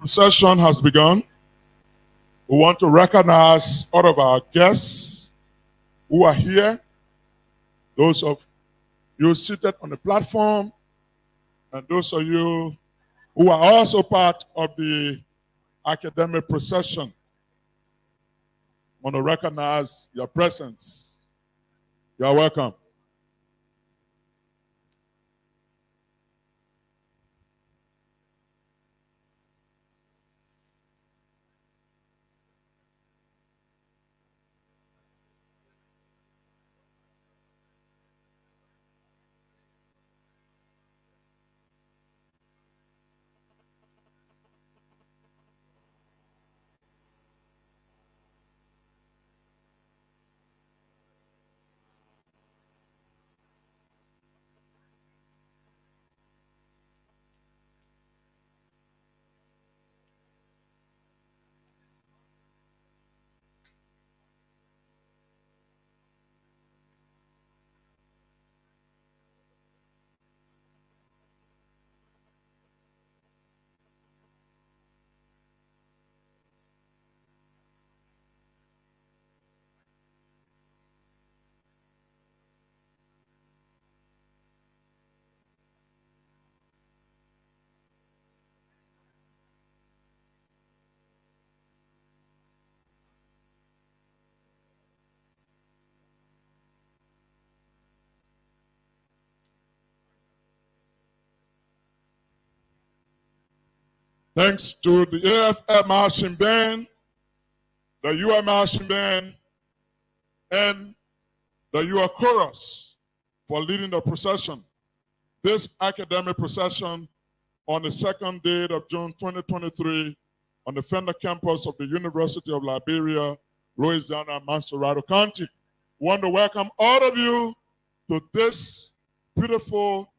Session has begun. We want to recognize all of our guests who are here, those of you seated on the platform, and those of you who are also part of the academic procession. I want to recognize your presence. You are welcome. Thanks to the AFL Marching Band, the UM Marching Band, and the UR Chorus for leading the procession. This academic procession on the second day of June 2023 on the Fendall campus of the University of Liberia, Louisianna, Montserrado County. We want to welcome all of you to this beautiful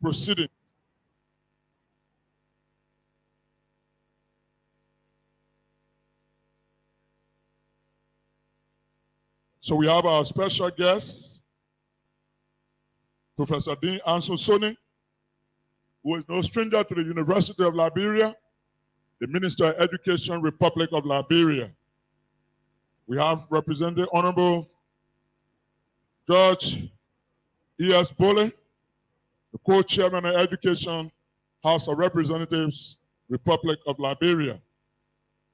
proceeding. So we have our special guest, Professor Dean Anson Soni, who is no stranger to the University of Liberia, the Minister of Education, Republic of Liberia. We have Representative Honorable George E.S. Bole, the co-chairman of Education, House of Representatives, Republic of Liberia.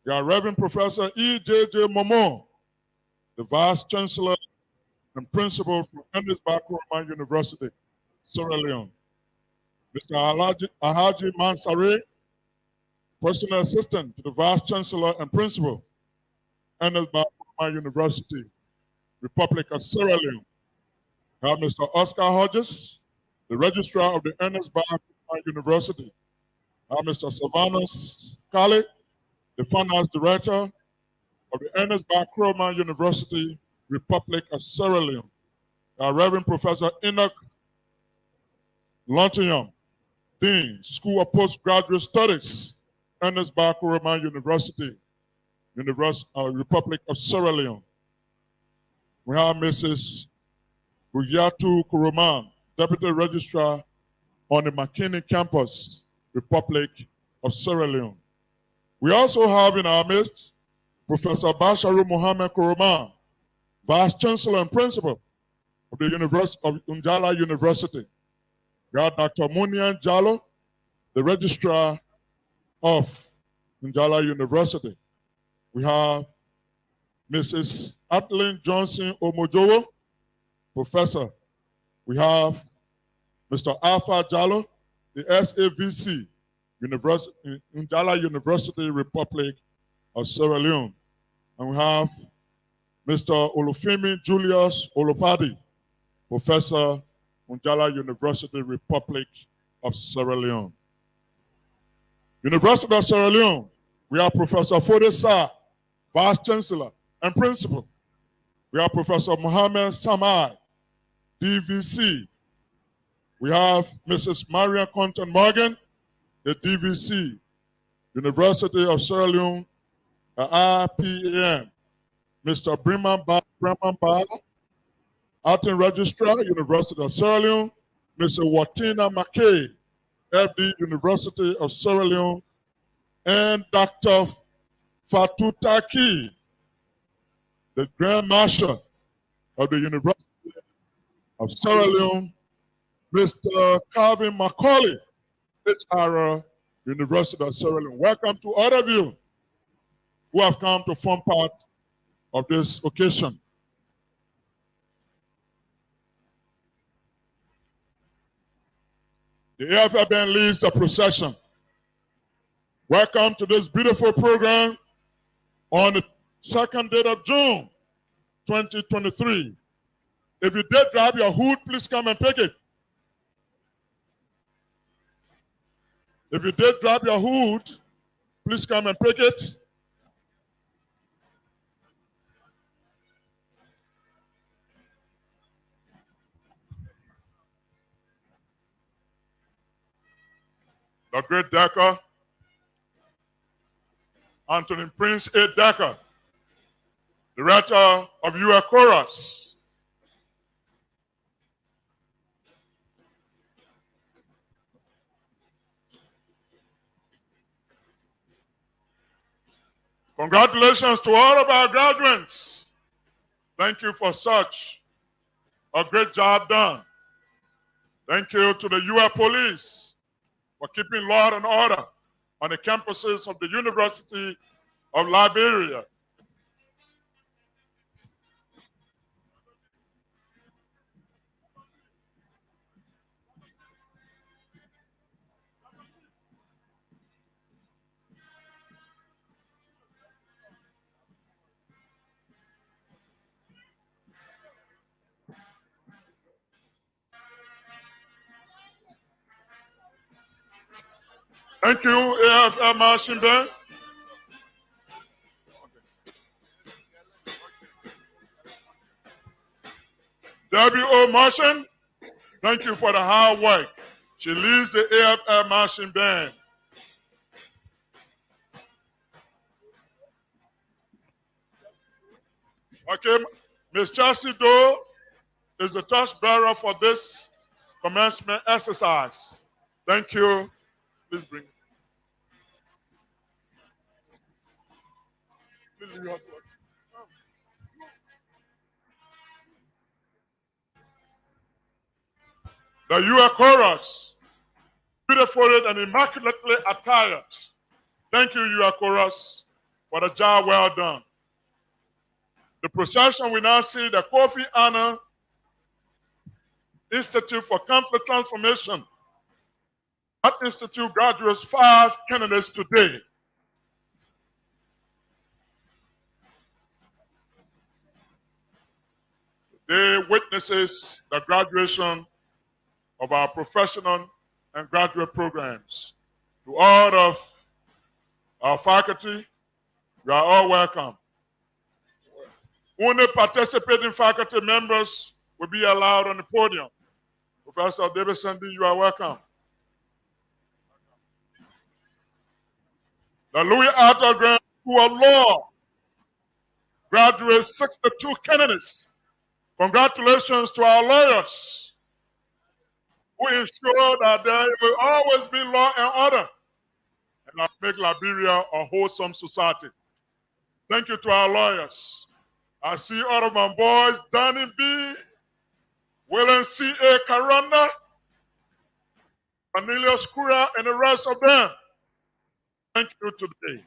We have Reverend Professor E.J.J. Momo, the Vice Chancellor and Principal from Ernest Bar Koroma University, Sierra Leone. Mr. Alhaji Mansare, Personal Assistant to the Vice Chancellor and Principal, Ernest Bar Koroma University, Republic of Sierra Leone. We have Mr. Oscar Hodges, the Registrar of the Ernest Bar Koroma University. We have Mr. Sylvanus Kale, the Finance Director of the Ernest Bar Koroma University, Republic of Sierra Leone. Our Reverend Professor Enoch Lontium, Dean, School of Postgraduate Studies, Ernest Bar Koroma University, Republic of Sierra Leone. We have Mrs. Ruyatu Kuroman, Deputy Registrar on the McKinney campus, Republic of Sierra Leone. We also have in our midst Professor Basharu Mohammed Kuroman, Vice Chancellor and Principal of the University of Njala University. We have Dr. Munian Jallo, the Registrar of Njala University. We have Mrs. Atlin Johnson Omojowo, Professor. We have Mr. Alpha Jallo, the SAVC, Njala University, Republic of Sierra Leone. And we have Mr. Olufemi Julius Olopadi, Professor, Njala University, Republic of Sierra Leone. University of Sierra Leone, we have Professor Fode Sarr, Vice Chancellor and Principal. We have Professor Mohammed Samai, DVC. We have Mrs. Maria Conton Morgan, the DVC, University of Sierra Leone, RPAM. Mr. Breman Ba, Acting Registrar, University of Sierra Leone, Mr. Watina McKay, FD, University of Sierra Leone, and Dr. Fatutaki, the Grand Marshal of the University of Sierra Leone, Mr. Calvin Macaulay, HR, University of Sierra Leone. Welcome to all of you who have come to form part of this occasion. The AFFN leads the procession. Welcome to this beautiful program on the 2nd day of June, 2023. If you did grab your hood, please come and pick it. If you did grab your hood, please come and pick it. The great Decker, Anthony Prince A. Decker, Director of UA Chorus. Congratulations to all of our graduates. Thank you for such a great job done. Thank you to the UA Police for keeping law and order on the campuses of the University of Liberia. Thank you, AFL Marching Band. W.O. Marching, thank you for the hard work. She leads the AFL Marching Band. Okay, Ms. Chelsea Doe is the touch bearer for this commencement exercise. Thank you. Please bring. The UA Chorus, beautifully and immaculately attired. Thank you, UA Chorus, for the job well done. The procession we now see the Kofi Annan Institute for Conflict Transformation. That institute graduates 5 candidates today. Today witnesses the graduation of our professional and graduate programs. To all of our faculty, you are all welcome. Only participating faculty members will be allowed on the podium. Professor David Sandy, you are welcome. The Louis Arthur Grant School of Law graduates 62 candidates. Congratulations to our lawyers who ensure that there will always be law and order and make Liberia a wholesome society. Thank you to our lawyers. I see all of my boys, Danny B., William C.A. Karanda, Cornelius Kura, and the rest of them. Thank you today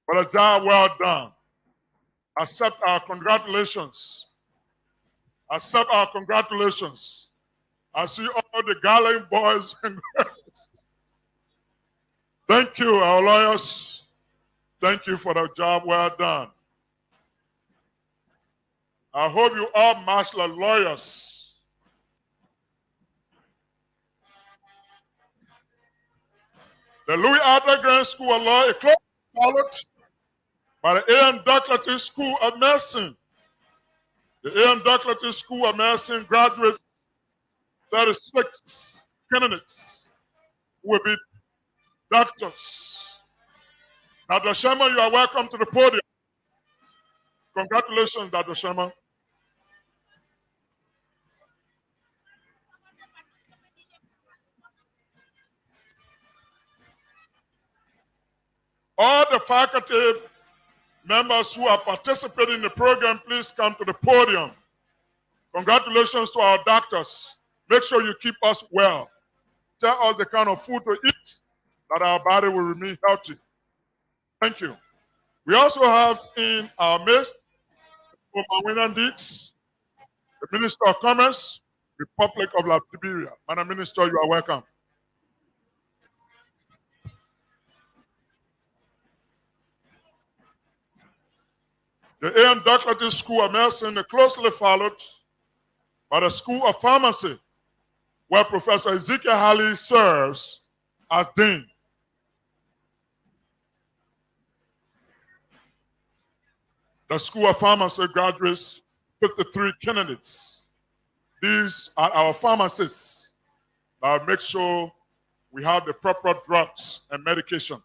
for the job well done. Accept our congratulations. Accept our congratulations. I see all the gallant boys and girls. Thank you, our lawyers. Thank you for the job well done. I hope you all marshal lawyers. The Louis Arthur Grant School of Law is closely followed by the A.M. Dougherty School of Nursing. The A.M. Dougherty School of Nursing graduates 36 candidates who will be doctors. Dr. Sherman, you are welcome to the podium. Congratulations, Dr. Sherman. All the faculty members who are participating in the program, please come to the podium. Congratulations to our doctors. Make sure you keep us well. Tell us the kind of food to eat that our body will remain healthy. Thank you. We also have in our midst Mawina Dix, the Minister of Commerce, Republic of Liberia. Madam Minister, you are welcome. The A.M. Dougherty School of Medicine is closely followed by the School of Pharmacy, where Professor Ezekiel Halley serves as Dean. The School of Pharmacy graduates 53 candidates. These are our pharmacists that make sure we have the proper drugs and medication.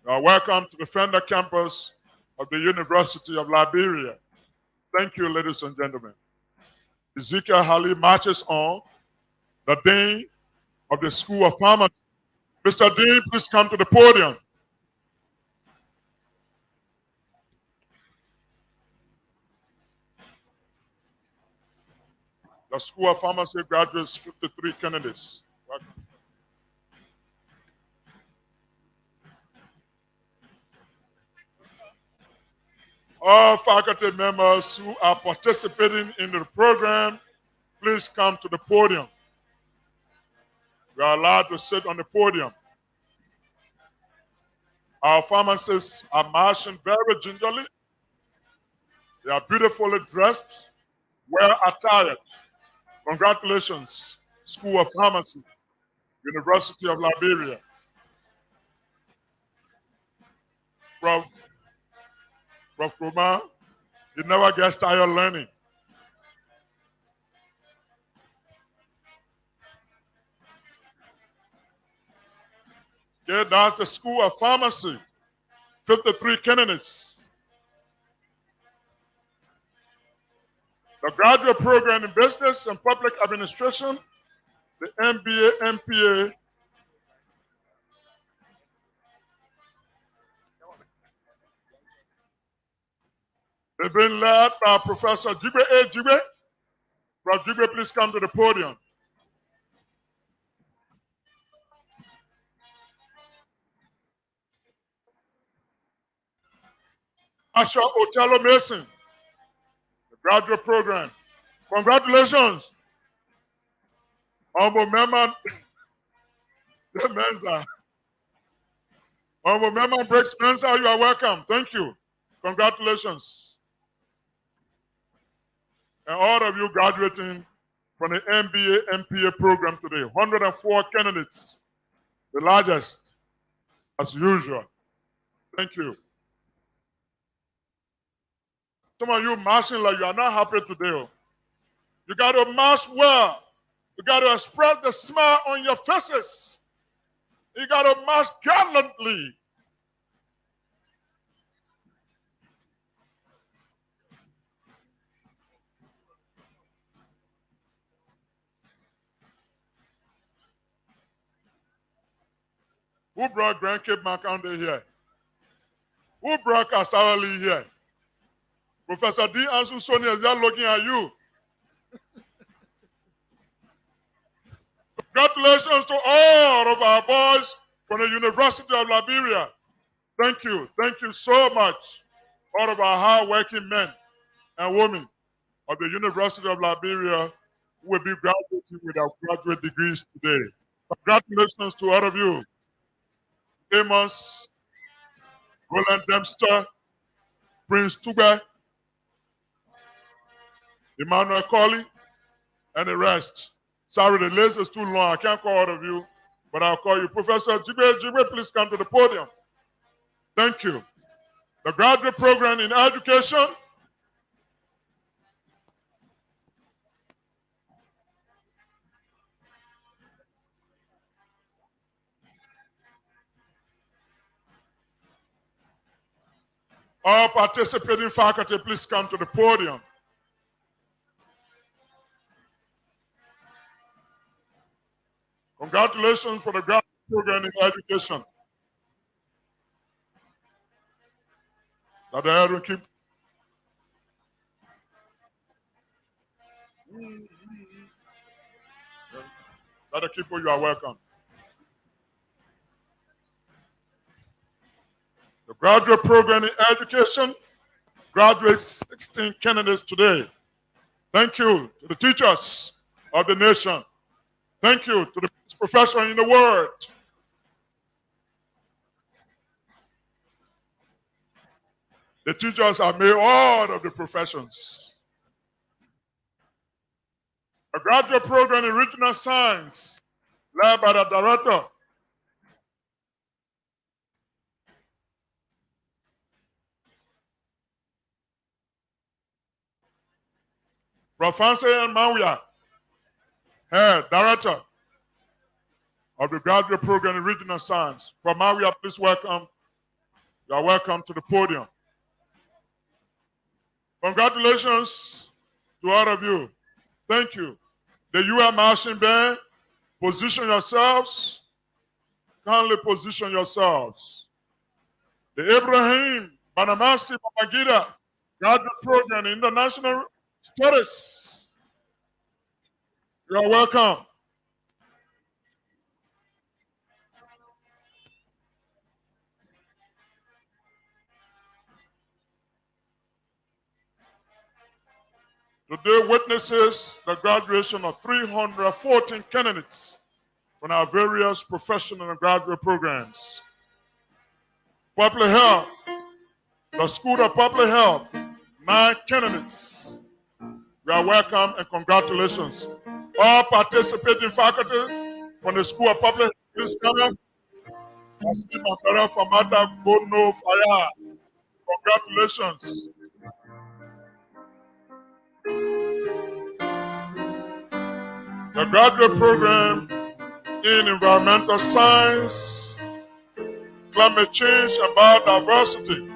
You are welcome to the Fendall campus of the University of Liberia. Thank you, ladies and gentlemen. Ezekiel Halley marches on, the Dean of the School of Pharmacy. Mr. Dean, please come to the podium. The School of Pharmacy graduates 53 candidates. Welcome. All faculty members who are participating in the program, please come to the podium. You are allowed to sit on the podium. Our pharmacists are marching very gingerly. They are beautifully dressed, well attired. Congratulations, School of Pharmacy, University of Liberia. Prof. Kuma, you never get tired learning. Okay, that's the School of Pharmacy, 53 candidates. The graduate program in Business and Public Administration, the MBA, MPA, they've been led by Professor Jibe A. Jibe. Prof. Jibe, please come to the podium. Asha Otello Mason, the graduate program. Congratulations. Honorable Member Mensa. Honorable Member Briggs Mensa, you are welcome. Thank you. Congratulations. And all of you graduating from the MBA, MPA program today. 104 candidates, the largest, as usual. Thank you. Some of you marching like you are not happy today. You got to march well. You got to express the smile on your faces. You got to march gallantly. Who brought Grandkid Makande here? Who brought Kasawali here? Professor D. Ansu Sonia is there looking at you. Congratulations to all of our boys from the University of Liberia. Thank you. Thank you so much. All of our hard-working men and women of the University of Liberia who will be graduating with our graduate degrees today. Congratulations to all of you. Amos, Roland Dempster, Prince Tugbe, Emmanuel Colley, and the rest. Sorry, the list is too long. I can't call all of you, but I'll call you. Professor Jibe, please come to the podium. Thank you. The graduate program in education. All participating faculty, please come to the podium. Congratulations for the graduate program in education. That the head will keep. Other people, you are welcome. The graduate program in education graduates 16 candidates today. Thank you to the teachers of the nation. Thank you to the professionals in the world. The teachers have made all of the professions. A graduate program in regional science, led by the director. Professor Mawia, head director of the graduate program in regional science. From Mawia, please welcome. You are welcome to the podium. Congratulations to all of you. Thank you. The UN marching band, position yourselves. Kindly position yourselves. The Ibrahim Banamasi Babangida graduate program in international studies. You are welcome. Today witnesses the graduation of 314 candidates from our various professional and graduate programs. Public health, the School of Public Health, 9 candidates. You are welcome and congratulations. All participating faculty from the School of Public Health, please come up. I see my brother from Mata Bono Fire. Congratulations. The graduate program in environmental science, climate change, and biodiversity.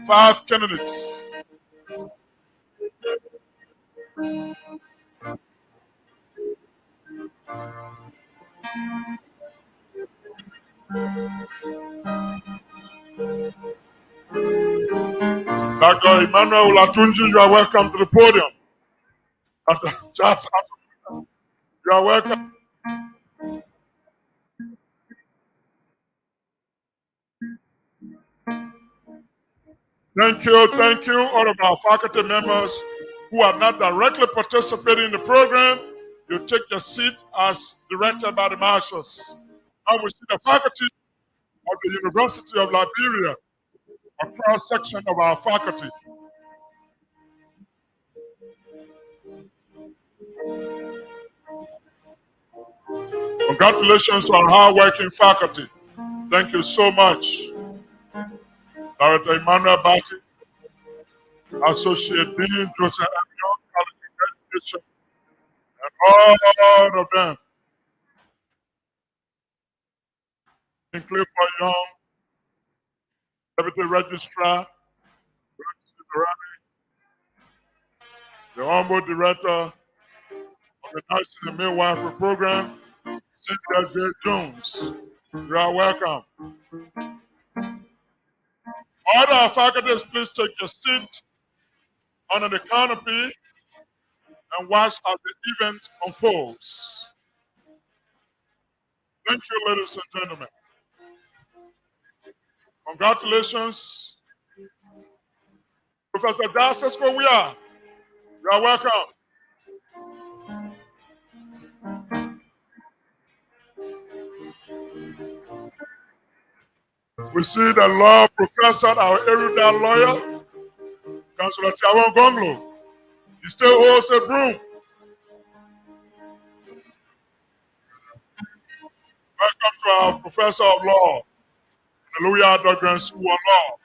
5 candidates. Dr. Emmanuel Latunji, you are welcome to the podium. Dr. Charles, you are welcome. Thank you, all of our faculty members who are not directly participating in the program. You take your seat as directed by the marshals. Now we see the faculty of the University of Liberia, a cross-section of our faculty. Congratulations to our hard-working faculty. Thank you so much. Director Emmanuel Bati, Associate Dean Joseph Young, College of Education, and all of them. Clifford Young, Deputy Registrar, the Honorable Director of the Nursing and Midwifery Program, Cynthia J. Jones. You are welcome. All our faculties, please take your seat under the canopy and watch as the event unfolds. Thank you, ladies and gentlemen. Congratulations. Professor Justice Kowia, you are welcome. We see the law professor, our erudite lawyer, Councillor Tiawon Gonglo. He still holds a broom. Welcome to our professor of law, the Louisianna Grand School of Law.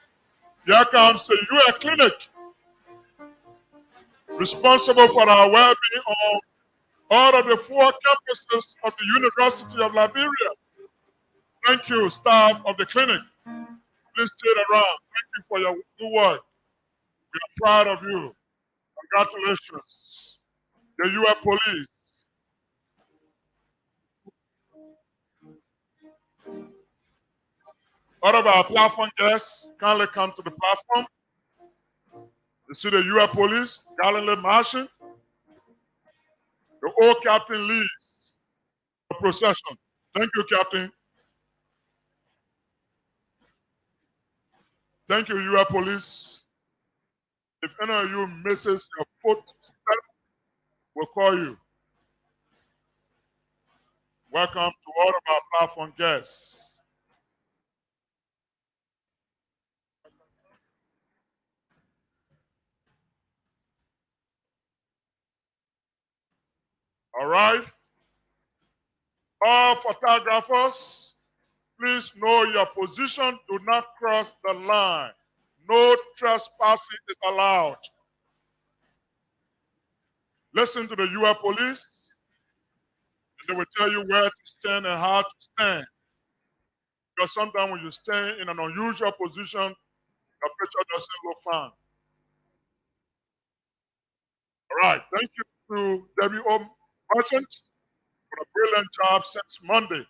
Here comes the UA Clinic, responsible for our well-being on all of the 4 campuses of the University of Liberia. Thank you, staff of the clinic. Please stay around. Thank you for your good work. We are proud of you. Congratulations. The UA Police. All of our platform guests kindly come to the platform. You see the U.S. police gallantly marching. The old captain leads the procession. Thank you, Captain. Thank you, U.S. police. If any of you misses your footstep, we'll call you. Welcome to all of our platform guests. All right. All photographers, please know your position. Do not cross the line. No trespassing is allowed. Listen to the U.S. police. And they will tell you where to stand and how to stand. Because sometimes when you stand in an unusual position, your picture doesn't look fine. All right. Thank you to W.O. Merchant for a brilliant job since Monday.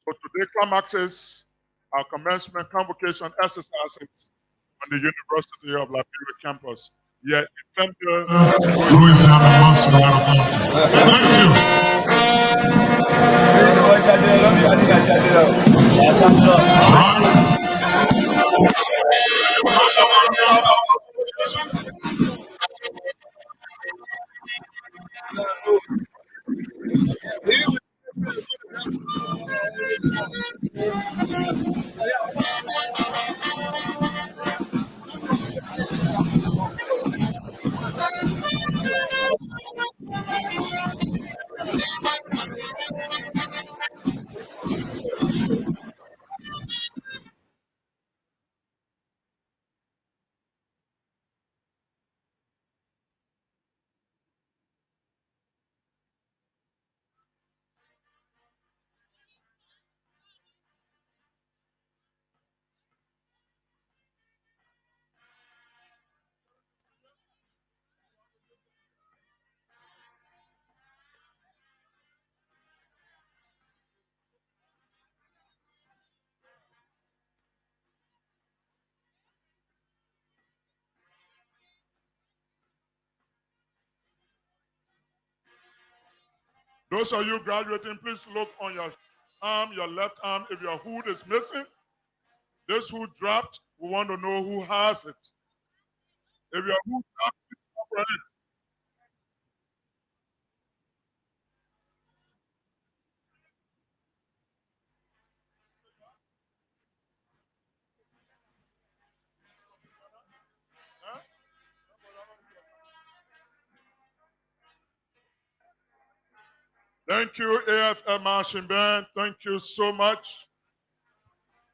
So today climaxes our commencement convocation exercises on the University of Liberia campus. Yet in Fendall, Louisianna, Montserrado County. Thank you. Those of you graduating, please look on your arm, your left arm. If your hood is missing, this hood dropped, we want to know who has it. If your hood dropped, please cover it. Thank you, AFL Marching Band. Thank you so much.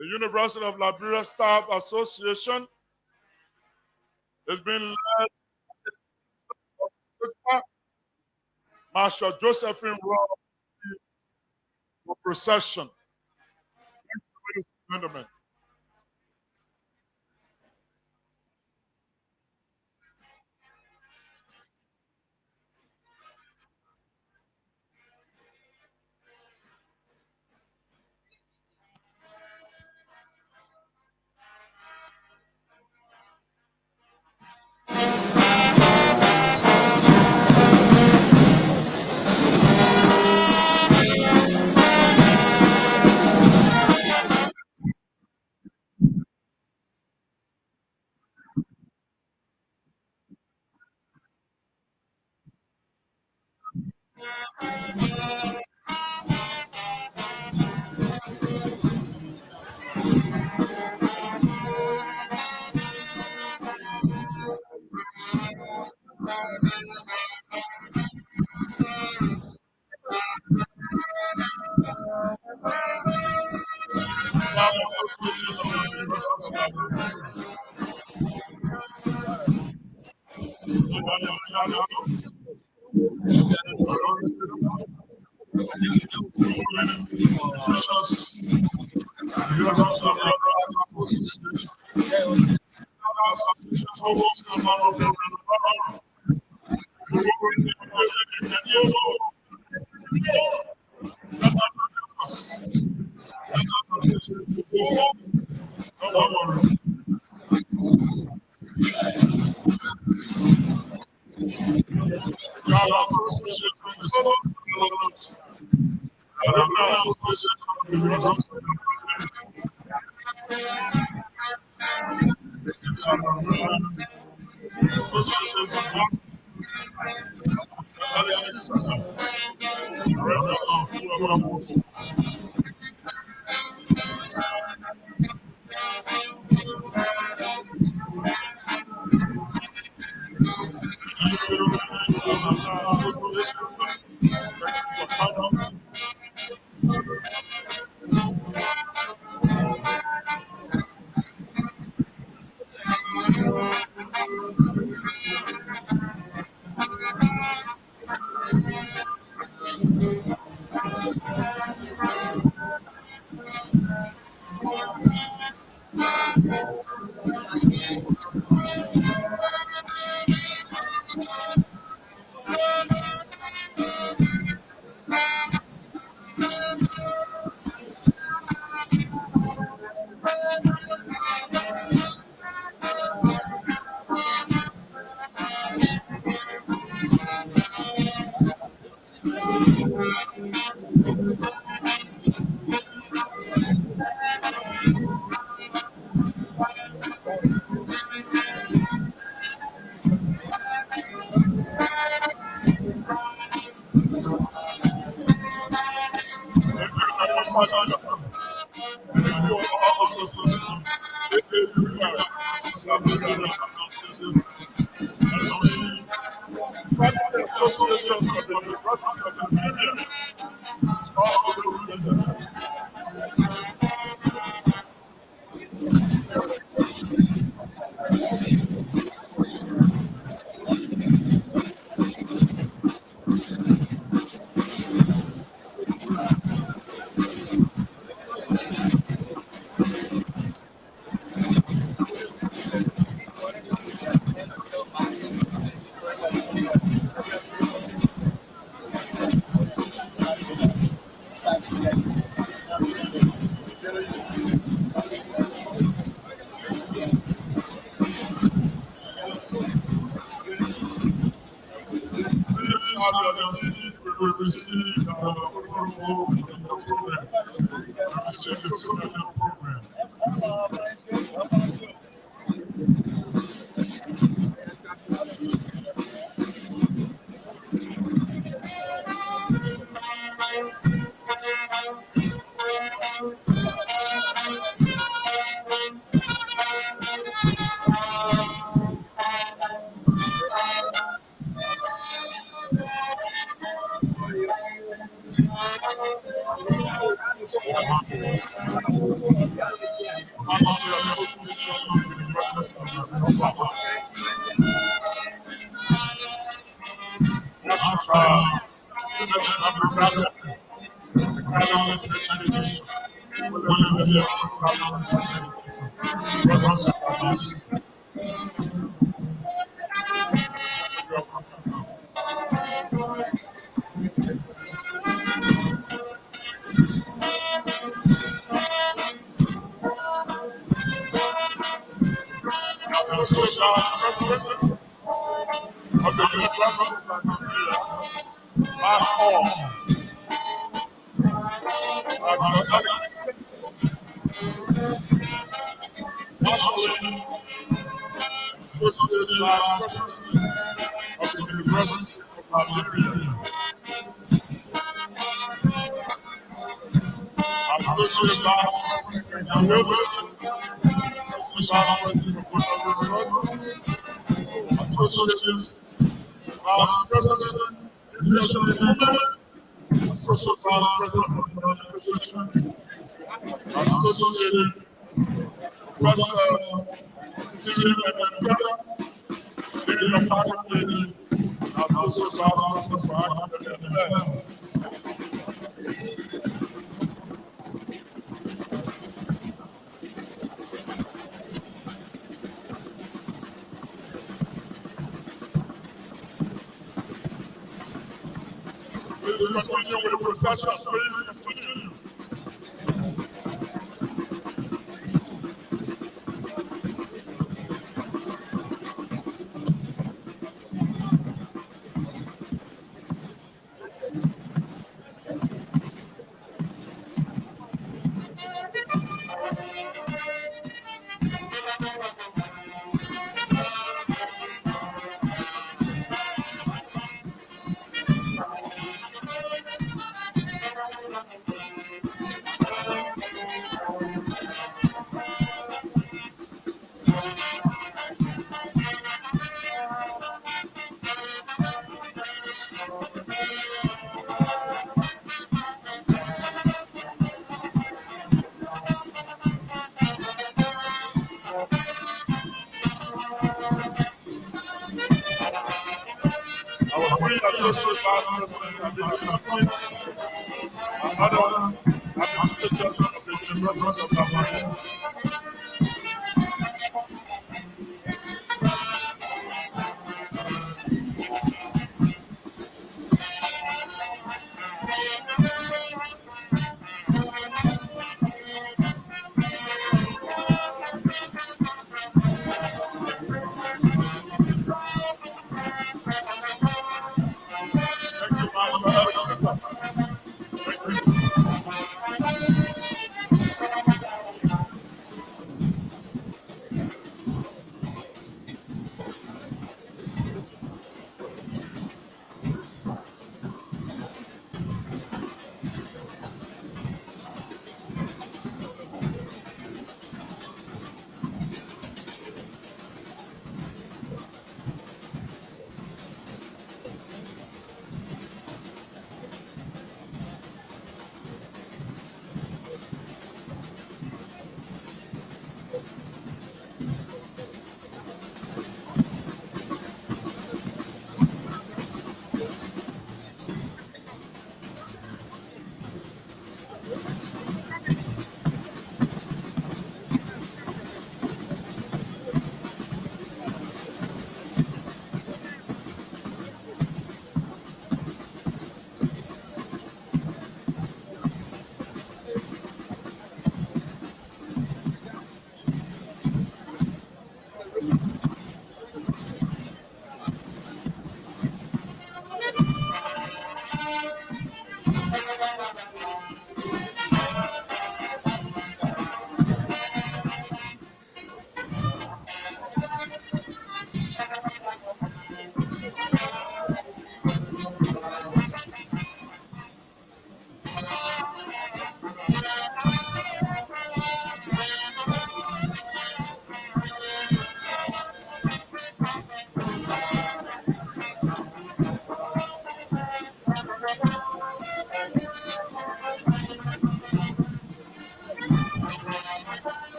The University of Liberia Staff Association has been led by Marshal Josephine Ross for procession. Thank you, ladies and gentlemen.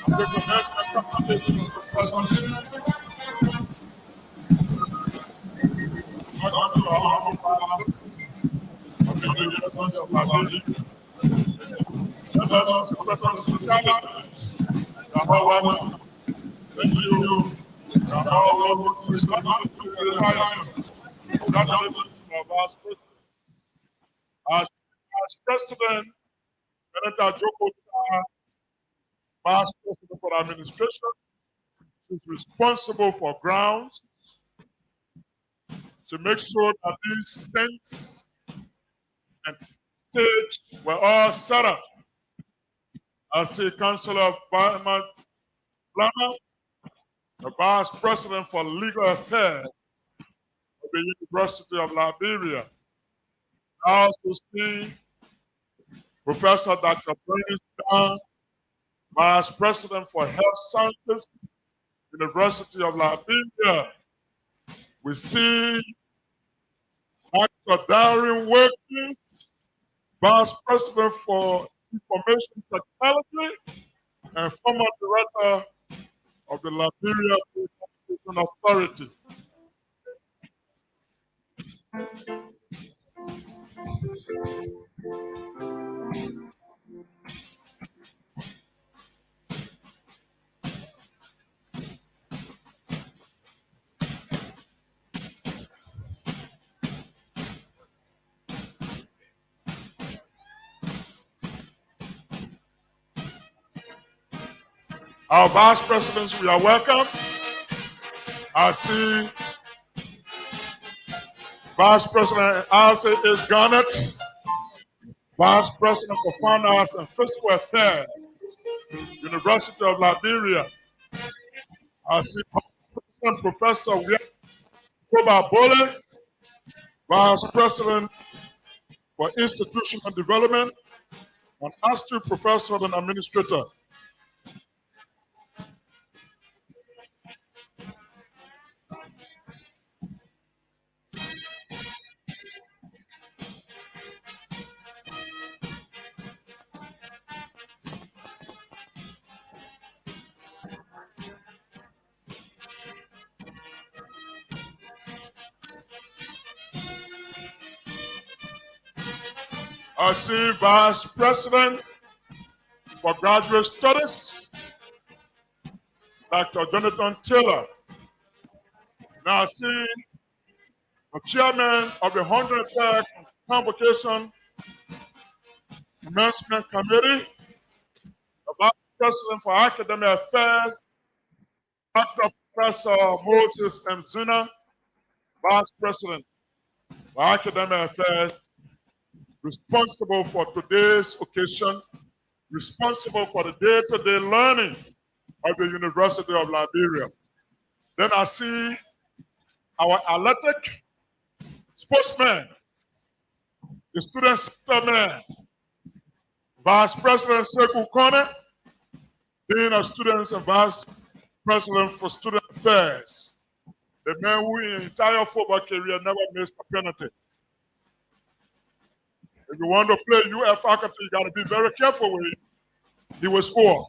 The Commencement Convocation of Professors. Unto our humble pastors of the University of Liberia, members of Professors Societies, Yahweh, thank you. Yahweh, welcome to Islamic retirement. Congratulations to our Vice President. As President, Senator Joko Vice President for the administration, is responsible for grounds to make sure that these tents and stage were all set up. I see Councillor Barman Plummer, the Vice President for Legal Affairs of the University of Liberia. I also see Professor Dr. Bernie John, Vice President for Health Sciences, University of Liberia. We see Dr. Darren Wilkins, Vice President for Information Technology and former Director of the Liberia Education Authority. Our Vice Presidents, we are welcome. I see Vice President Isaac H. Garnett, Vice President for Finance and Fiscal Affairs, University of Liberia. I see Professor Koba Bole, Vice President for Institutional Development, and Astute Professor and Administrator. I see Vice President for Graduate Studies, Dr. Jonathan Taylor. Now I see the Chairman of the 103rd Convocation Commencement Committee, the Vice President for Academic Affairs, Dr. Professor Moses M. Zina, Vice President for Academic Affairs, responsible for today's occasion, responsible for the day-to-day learning of the University of Liberia. Then I see our athletic sportsman, the student man, Vice President Sekou Kone, Dean of Students and Vice President for Student Affairs, the man who in entire football career never missed a penalty. If you want to play UF faculty, you got to be very careful with him. He will score.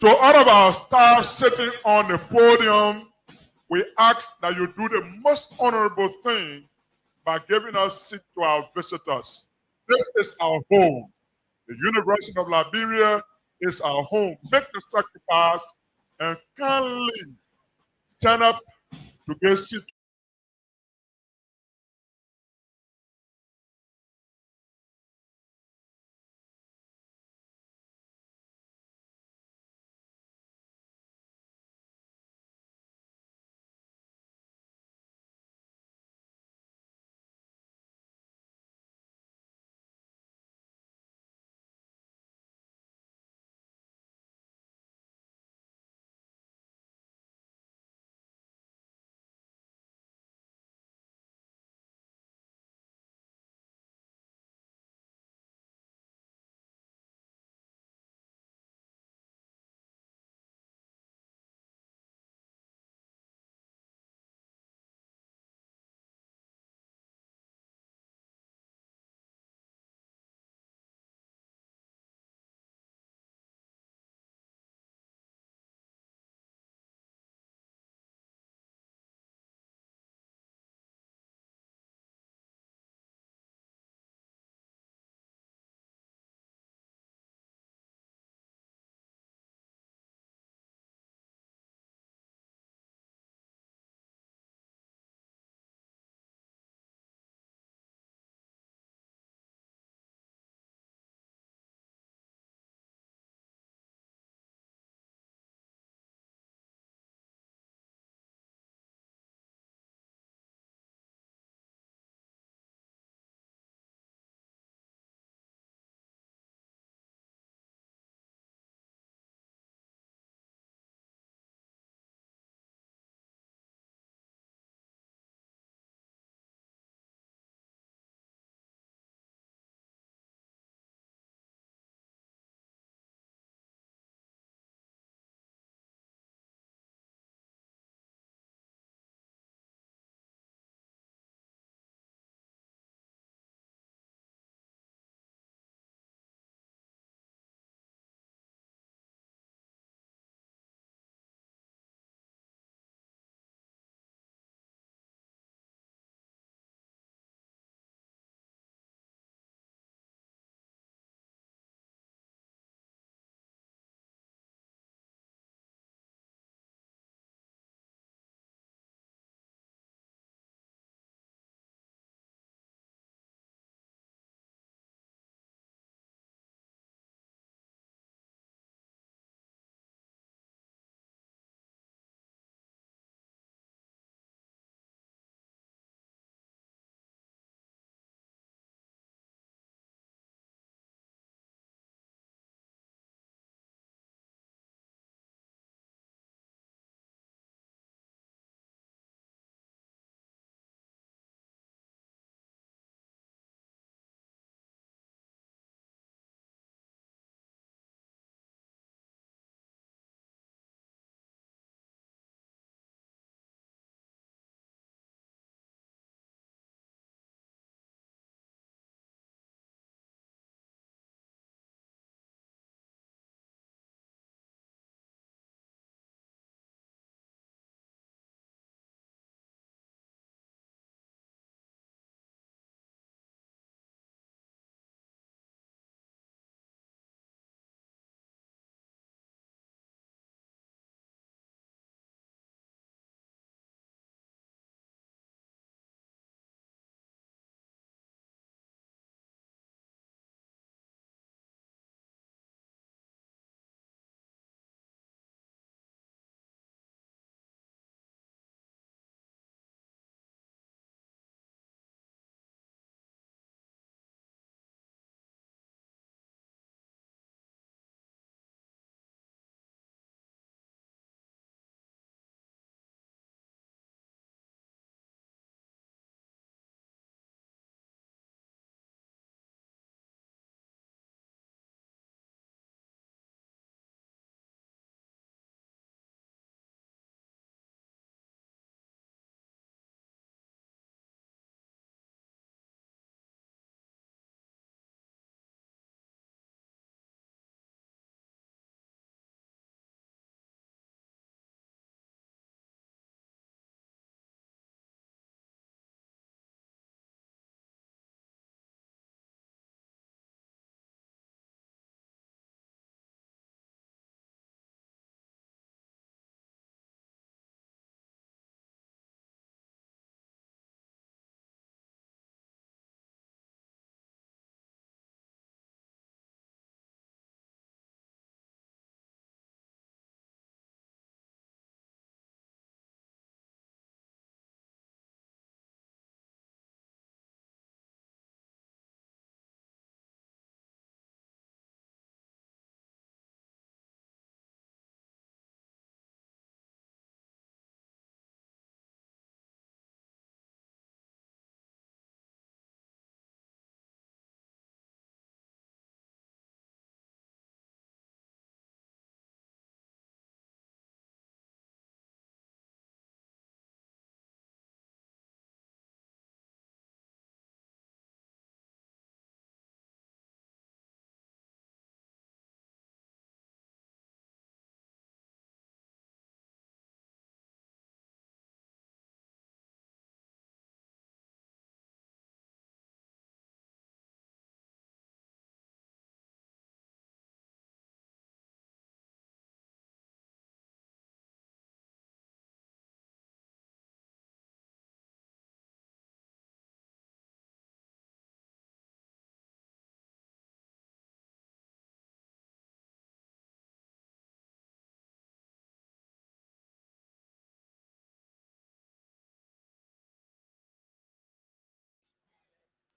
To all of our staff sitting on the podium, we ask that you do the most honorable thing by giving us seat to our visitors. This is our home. The University of Liberia is our home. Make the sacrifice and kindly stand up to get seat.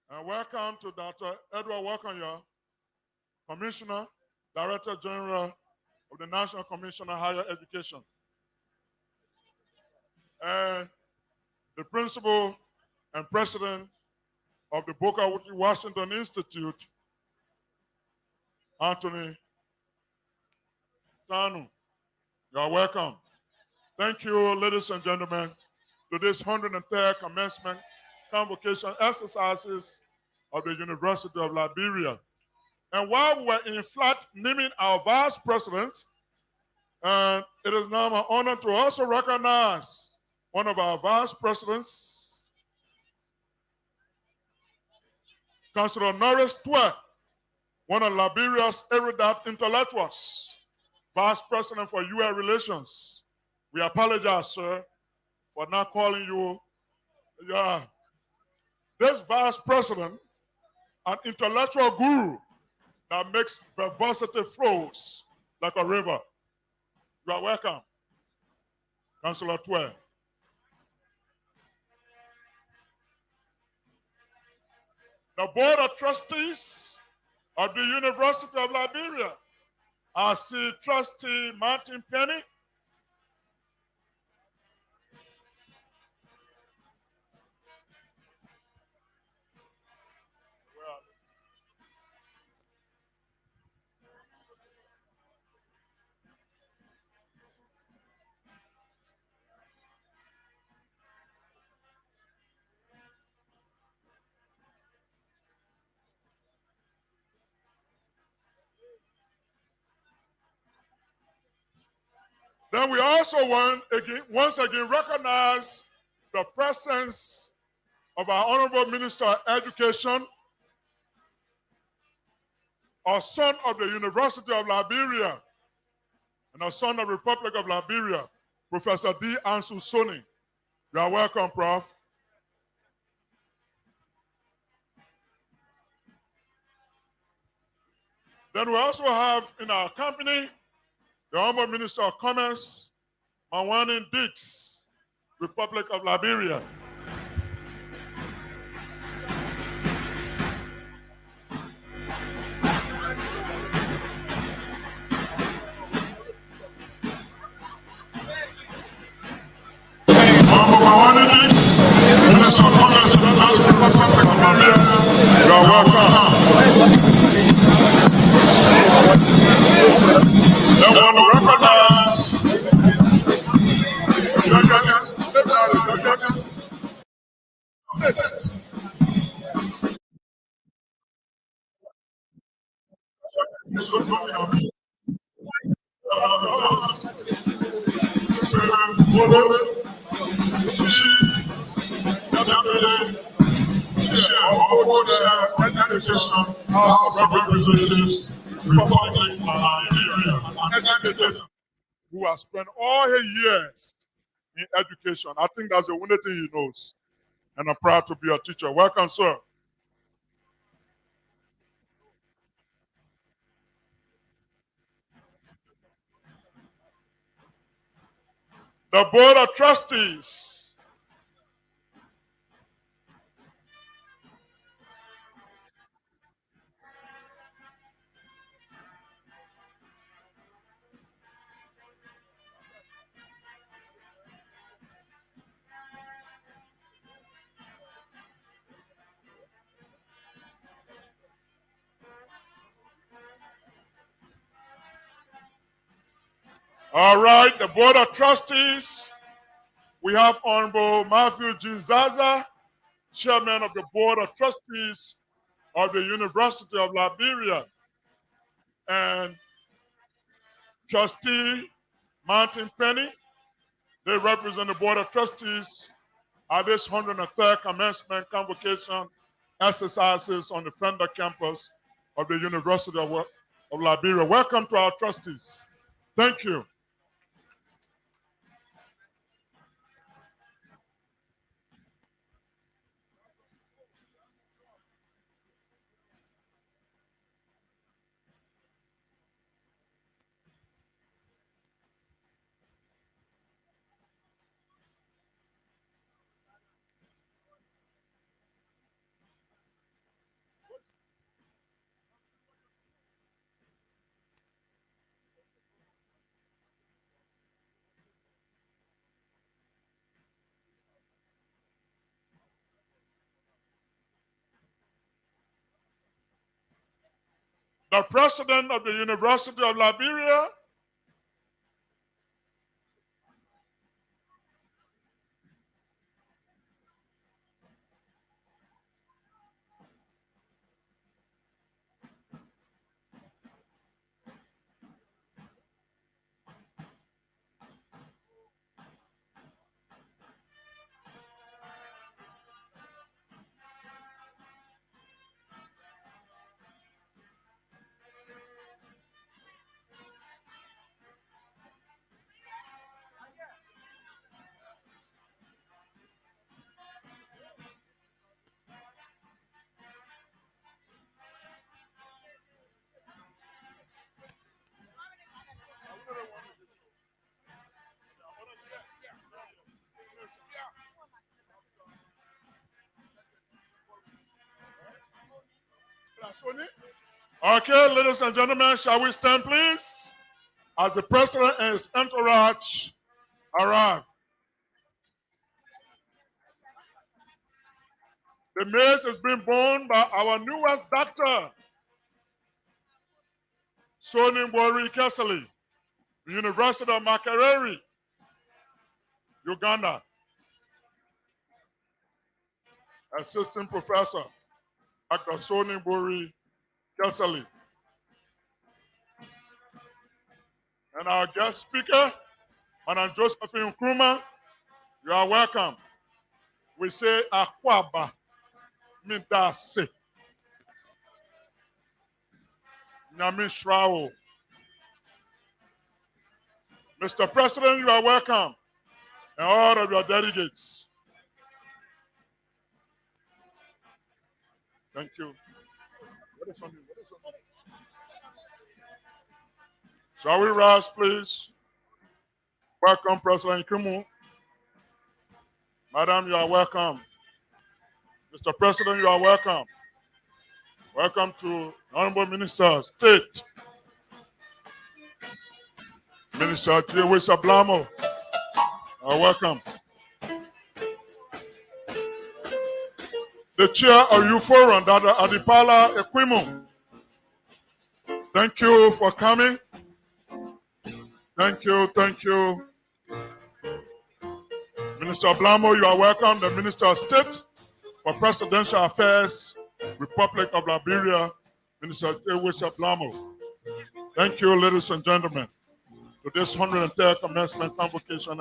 And welcome to Dr. Edward Wakanya, Commissioner, Director General of the National Commission on Higher Education. And the Principal and President of the Booker Washington Institute, Anthony Tanu. You are welcome. Thank you, ladies and gentlemen, to this 103rd Commencement Convocation exercises of the University of Liberia. And while we were in flight naming our vice presidents, and it is now my honor to also recognize one of our vice presidents, Councilor Norris Twe, one of Liberia's erudite intellectuals, Vice President for UN Relations. We apologize, sir, for not calling you. Yeah. This Vice President, an intellectual guru that makes verbosity flows like a river. You are welcome, Councilor Twe. The Board of Trustees of the University of Liberia. I see Trustee Martin Penny. Then we also once again recognize the presence of our Honorable Minister of Education, a son of the University of Liberia and a son of the Republic of Liberia, Professor D. Ansu Soni. You are welcome, Prof. Then we also have in our company the Honorable Minister of Commerce, Mawani Dix, Republic of Liberia. Honorable Mawani Dix, Minister of Commerce of the Republic of Liberia. You are welcome. They want to recognize who has spent all his years in education. I think that's the only thing he knows. And I'm proud to be a teacher. Welcome, sir. The Board of Trustees. All right, the Board of Trustees. We have Honorable Matthew G. Zaza, Chairman of the Board of Trustees of the University of Liberia, and Trustee Martin Penny. They represent the Board of Trustees at this 103rd Commencement Convocation exercises on the Fendall campus of the University of Liberia. Welcome to our trustees. Thank you. the President of the University of Liberia, okay, ladies and gentlemen, shall we stand, please, as the President and his entourage arrive. The maize is being borne by our newest doctor, Soni Mbori Kesali, University of Makerere, Uganda. Assistant Professor, Dr. Soni Mbori Kesali. And our guest speaker, Madam Josephine Nkrumah, you are welcome. We say Akwaba Midase. Nyami Shrao. Mr. President, you are welcome. And all of your delegates. Thank you. Shall we rise, please? Welcome, President Nkrumah. Madam, you are welcome. Mr. President, you are welcome. Welcome to Honorable Minister of State, Minister J. Blamo. Welcome. The chair of UFORUM, Dr. Adipala Ekwimu. Thank you for coming. Thank you, thank you. Minister Blamo, you are welcome. The Minister of State for Presidential Affairs, Republic of Liberia, Minister J. Blamo. Thank you, ladies and gentlemen, to this 103rd Commencement Convocation.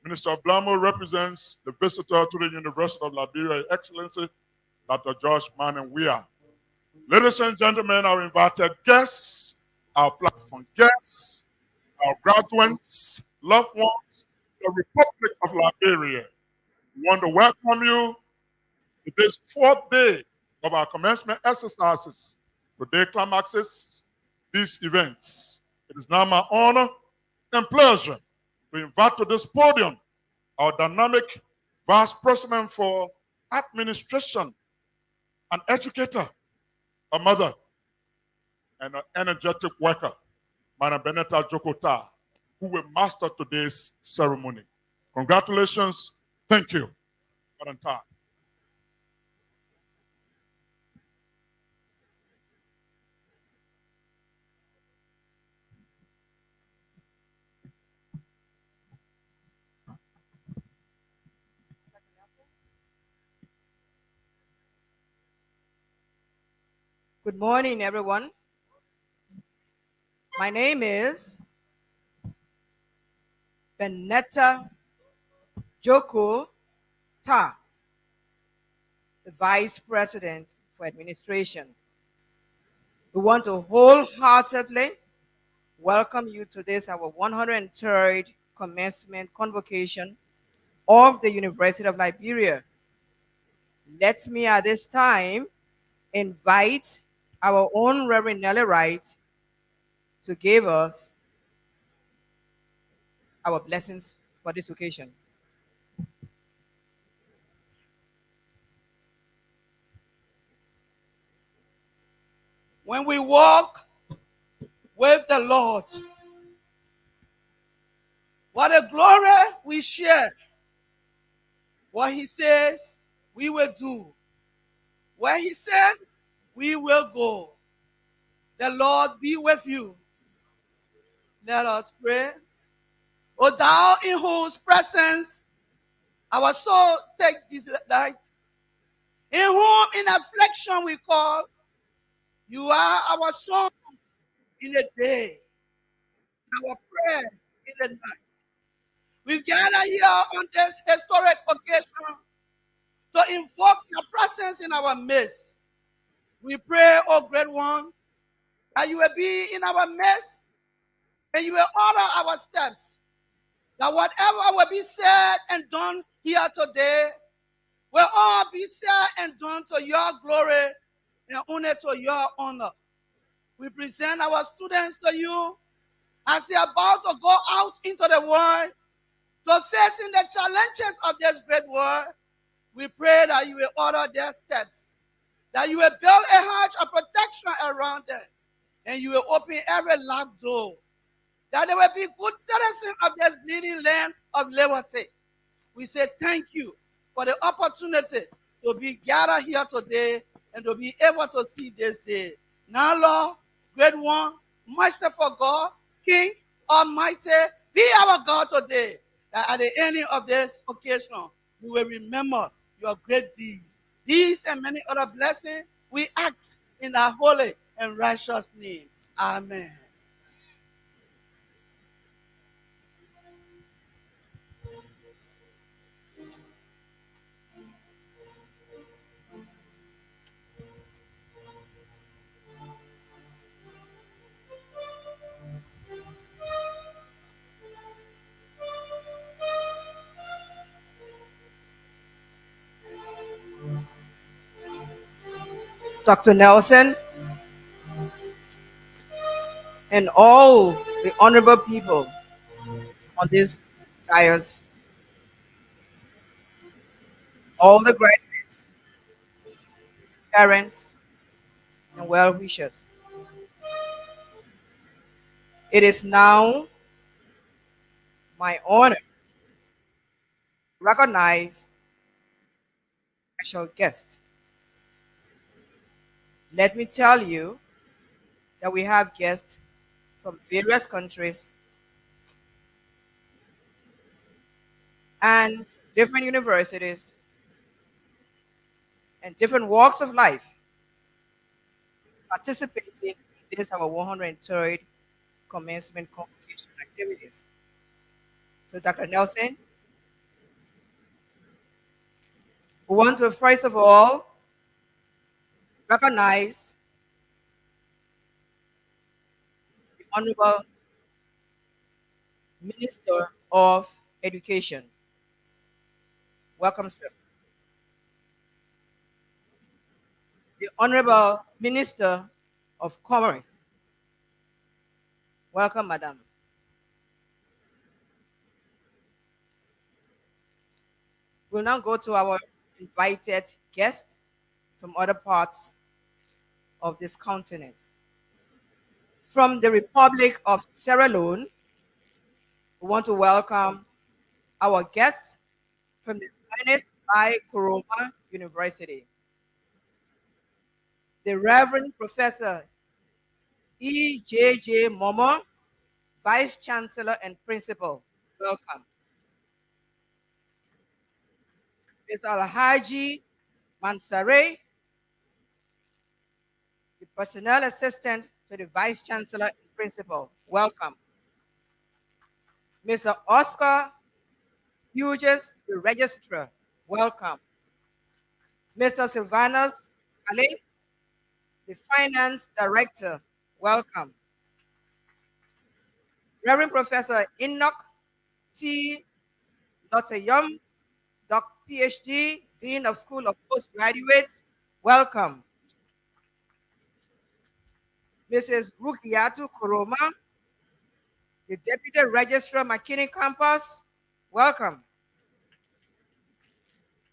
Minister Blamo represents the visitor to the University of Liberia, Excellency, Dr. George Manning Weah. Ladies and gentlemen, our invited guests, our platform guests, our graduates, loved ones, the Republic of Liberia. We want to welcome you to this fourth day of our commencement exercises. Today climaxes these events. It is now my honor and pleasure to invite to this podium our dynamic Vice President for Administration, an educator, a mother, and an energetic worker, Madam Benetta Jokota, who will master today's ceremony. Congratulations. Thank you. Madam Ta. Good morning, everyone. My name is Benetta Joko Ta, the Vice President for Administration. We want to wholeheartedly welcome you to this, our 103rd Commencement Convocation of the University of Liberia. Let me at this time invite our own Reverend Nelly Wright to give us our blessings for this occasion. When we walk with the Lord, what a glory we share. What he says, we will do. Where he said, we will go. The Lord be with you. Let us pray. O thou in whose presence our soul take this delight, in whom in affliction we call, you are our song in the day, our prayer in the night. We gather here on this historic occasion to invoke your presence in our midst. We pray, O great one, that you will be in our midst and you will order our steps. That whatever will be said and done here today will all be said and done to your glory and only to your honor. We present our students to you as they are about to go out into the world to facing the challenges of this great world. We pray that you will order their steps, that you will build a hedge of protection around them, and you will open every locked door, that they will be good citizens of this bleeding land of liberty. We say thank you for the opportunity to be gathered here today and to be able to see this day. Now, Lord, great one, merciful God, King, Almighty, be our God today. That at the ending of this occasion, we will remember your great deeds. These and many other blessings we ask in thy holy and righteous name. Amen. Dr. Nelson, and all the honorable people on this dais, all the graduates, parents, and well wishers. It is now my honor to recognize special guests. Let me tell you that we have guests from various countries and different universities and different walks of life participating in this our 103rd Commencement Convocation activities. So, Dr. Nelson, we want to first of all recognize the Honorable Minister of Education. Welcome, sir. The Honorable Minister of Commerce. Welcome, Madam. We'll now go to our invited guests from other parts of this continent. From the Republic of Sierra Leone, we want to welcome our guests from the Ernest I. Koroma University. The Reverend Professor E.J.J. Momo, Vice Chancellor and Principal. Welcome. Mr. Alhaji Montserrado, the Personnel Assistant to the Vice Chancellor and Principal. Welcome. Mr. Oscar Hughes, the Registrar. Welcome. Mr. Sylvanus Ale, the Finance Director. Welcome. Reverend Professor Enoch T. Lotayum, Doc PhD, Dean of School of Postgraduates. Welcome. Mrs. Rukiatu Koroma, the Deputy Registrar, McKinney Campus. Welcome.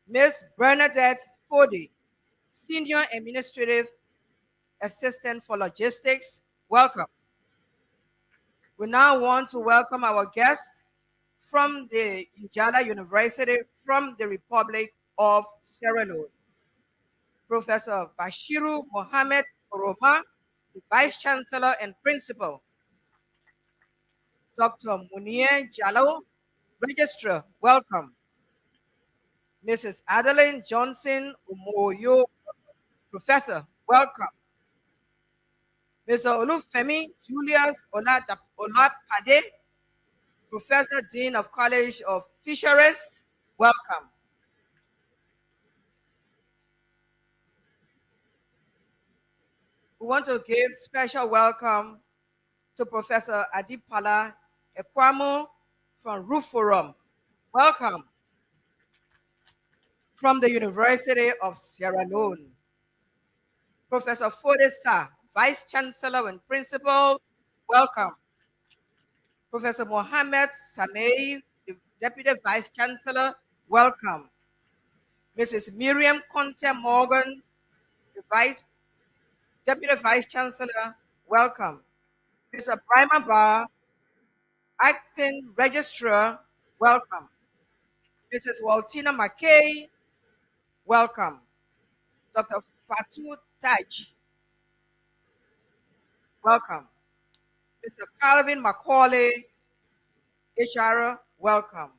Ms. Bernadette Fodi, Senior Administrative Assistant for Logistics. Welcome. We now want to welcome our guests from the Njala University from the Republic of Sierra Leone. Professor Bashiru Mohammed Oroma, the Vice Chancellor and Principal. Dr. Munir Jallo, Registrar, welcome. Mrs. Adeline Johnson Umoyo, Professor, welcome. Mr. Olufemi Julius Olapade, Professor, Dean of College of Fisheries, welcome. We want to give special welcome to Professor Adipala Ekwamu from Ruforum. Welcome. From the University of Sierra Leone, Professor Fodesa, Vice Chancellor and Principal, welcome. Professor Mohammed Samei, the Deputy Vice Chancellor, welcome. Mrs. Miriam Conte Morgan, the Deputy Vice Chancellor, welcome. Mr. Brima Bar, Acting Registrar, welcome. Mrs. Waltina McKay, welcome. Dr. Fatu Taj, welcome. Mr. Calvin Macaulay, HR, welcome.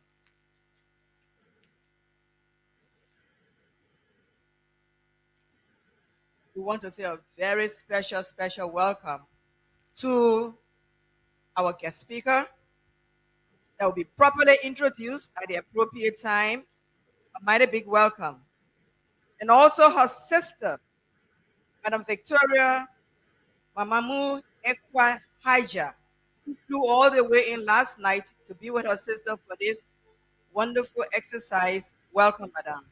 We want to say a very special welcome to our guest speaker that will be properly introduced at the appropriate time. A mighty big welcome. And also her sister, Madam Victoria Mamamu Ekwa Haija, who flew all the way in last night to be with her sister for this wonderful exercise. Welcome, Madam.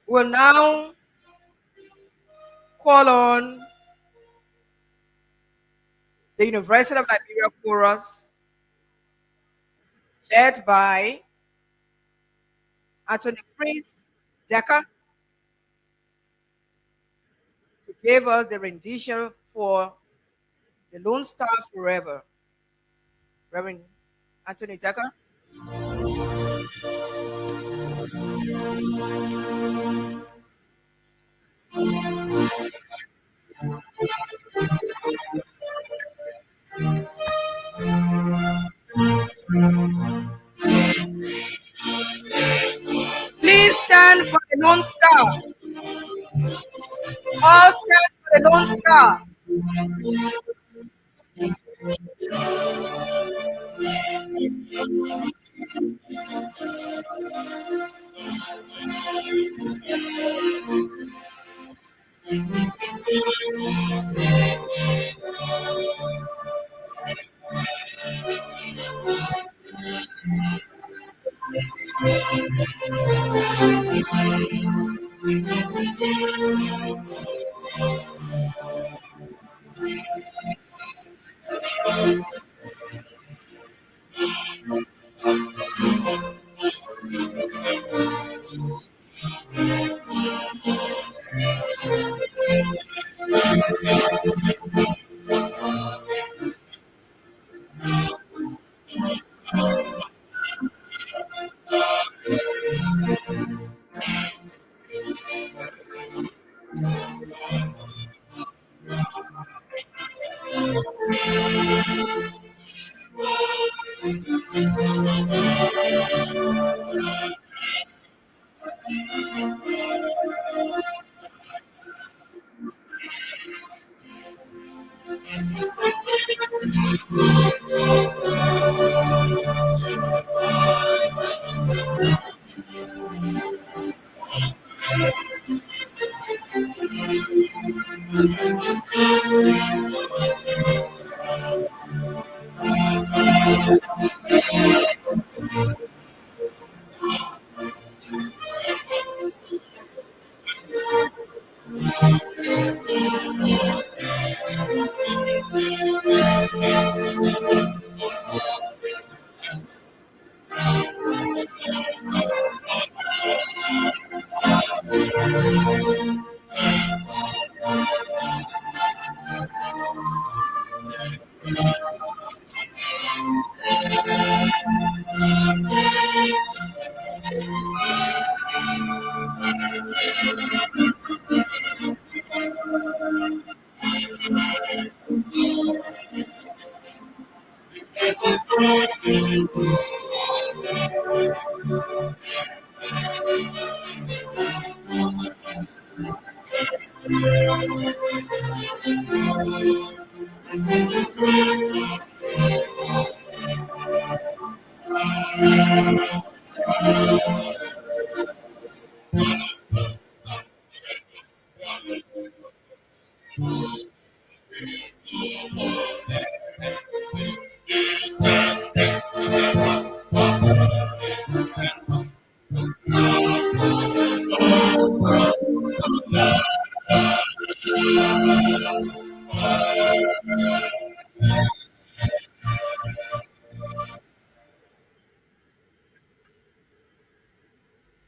We'll now call on the University of Liberia Chorus, led by Anthony Prince Decker, to give us the rendition for the Lone Star Forever. Reverend Anthony Decker. Please stand for the Lone Star. All stand for the Lone Star.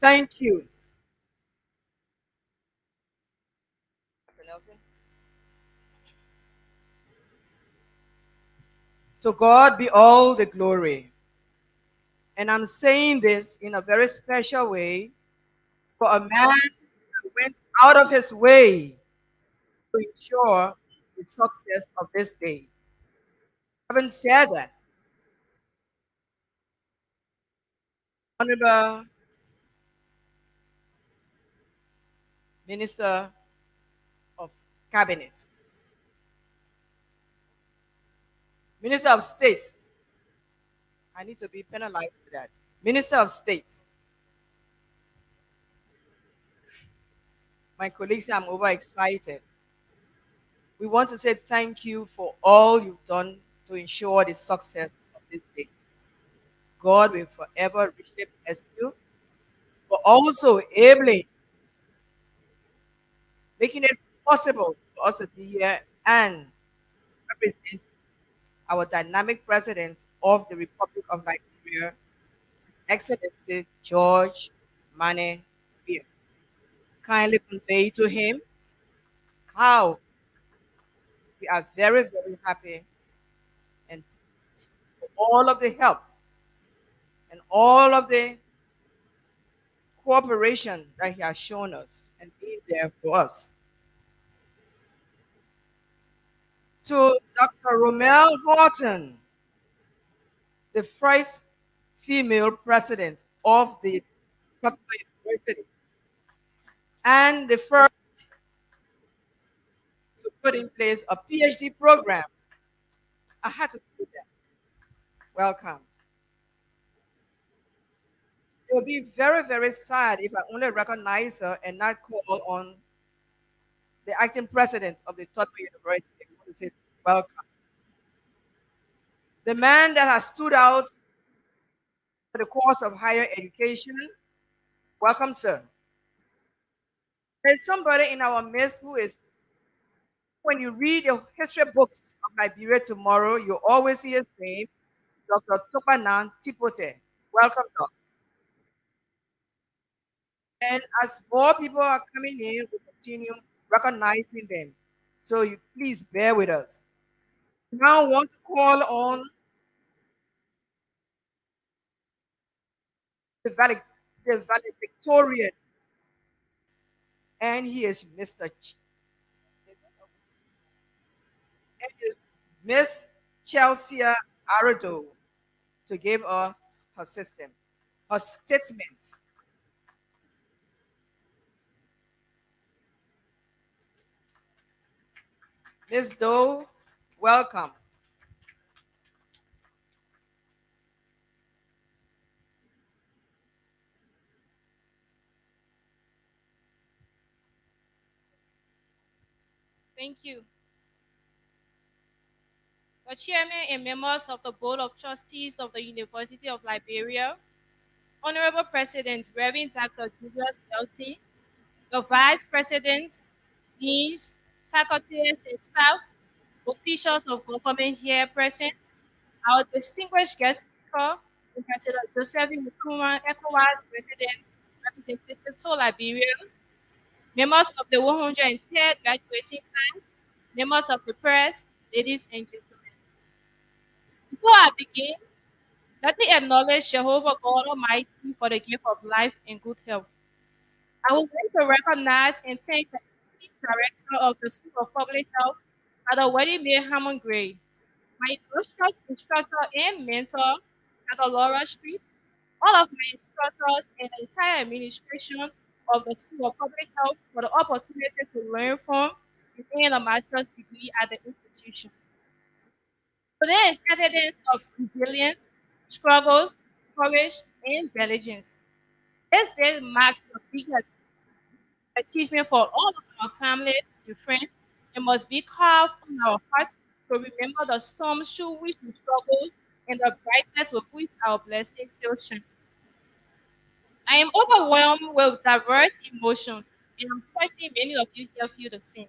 Thank you. Dr. Nelson. To God be all the glory. And I'm saying this in a very special way for a man who went out of his way to ensure the success of this day. Having said that, Honorable Minister of Cabinet, Minister of State, I need to be penalized for that. Minister of State, my colleagues say I'm overexcited. We want to say thank you for all you've done to ensure the success of this day. God will forever richly bless you for also enabling, making it possible for us to be here and represent our dynamic president of the Republic of Liberia, Excellency George Mane Beer. Kindly convey to him how we are very, very happy and for all of the help and all of the cooperation that he has shown us and being there for us. To Dr. Romel Horton, the first female president of the Catholic University, and the first to put in place a PhD program. I had to do that. Welcome. It would be very, very sad if I only recognize her and not call on the acting president of the Tottenham University. I want to say welcome. The man that has stood out for the course of higher education. Welcome, sir. There's somebody in our midst who is, when you read the history books of Liberia tomorrow, you always see his name, Dr. Topanan Tipote. Welcome, Doc. And as more people are coming in, we continue recognizing them. So you please bear with us. Now I want to call on the, the valedictorian, and he is Mr. And is Miss Chelsea Arado to give us her system, her statement. Ms. Doe, welcome. Thank you. The chairman and members of the Board of Trustees of the University of Liberia, Honorable President Reverend Dr. Julius Nelson, the vice presidents, deans, faculties and staff, officials of government here present, our distinguished guest speaker, Ambassador Joseph Nkrumah, ECOWAS President, Representative to Liberia, members of the 110th graduating class, members of the press, ladies and gentlemen. Before I begin, let me acknowledge Jehovah God Almighty for the gift of life and good health. I would like to recognize and thank the Director of the School of Public Health, Dr. Weddy May Hammond Gray, my instructor and mentor, Dr. Laura Street, all of my instructors, and the entire administration of the School of Public Health for the opportunity to learn from and gain a master's degree at the institution. So there is evidence of resilience, struggles, courage, and diligence. This day marks the biggest achievement for all of our families and friends and must be carved on our hearts to remember the storms through which we struggle and the brightness with which our blessings still shine. I am overwhelmed with diverse emotions, and I'm certain many of you here feel the same.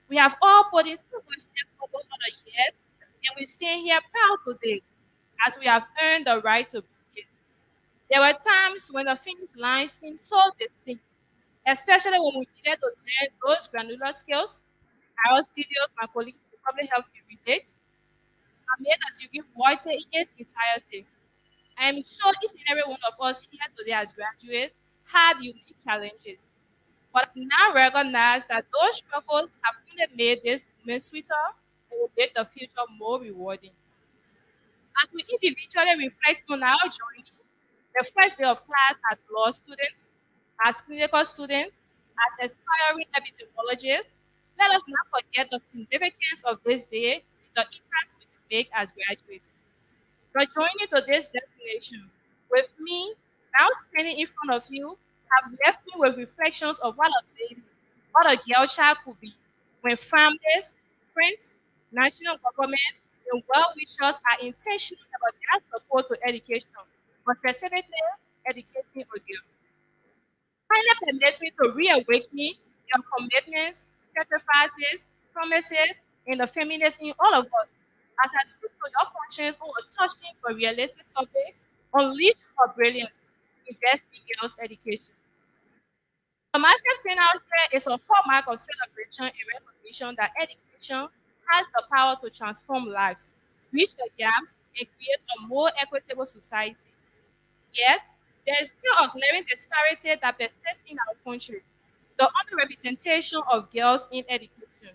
We have all put in so much effort over the years, and we stand here proud today as we have earned the right to be here. There were times when the finish line seemed so distinct, especially when we needed to learn those granular skills. I was studios my colleagues will probably help you relate. I made a degree void in its entirety. I am sure each and every one of us here today as graduates had unique challenges. But now recognize that those struggles have only made this moment sweeter and will make the future more rewarding. As we individually reflect on our journey, the first day of class as law students, as clinical students, as aspiring epidemiologists, let us not forget the significance of this day and the impact we can make as graduates. The journey to this destination with me, now standing in front of you, have left me with reflections of what a baby, what a girl child could be when families, friends, national government, and well wishers are intentional about their support to education, but specifically educating a girl. Finally, permit me to reawaken your commitments, sacrifices, promises, and the feminists in all of us. As I speak to your conscience on a touching but realistic topic, unleash her brilliance, invest in girls' education. The massive turnout here is a hallmark of celebration and recognition that education has the power to transform lives, bridge the gaps, and create a more equitable society. Yet, there is still a glaring disparity that persists in our country, the underrepresentation of girls in education.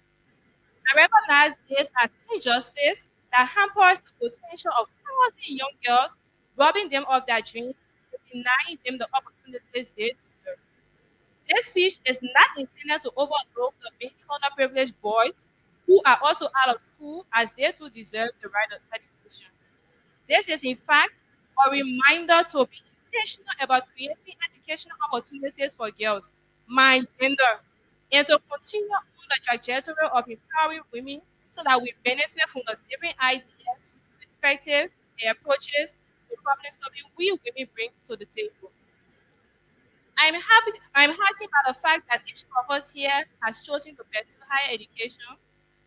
I recognize this as injustice that hampers the potential of thousands of young girls, robbing them of their dreams and denying them the opportunities they deserve. This speech is not intended to overlook the many underprivileged boys who are also out of school as they too deserve the right of education. This is, in fact, a reminder to be intentional about creating educational opportunities for girls, mind, gender, and to continue on the trajectory of empowering women so that we benefit from the different ideas, perspectives, and approaches to problem solving we women bring to the table. I'm heartened by the fact that each of us here has chosen to pursue higher education,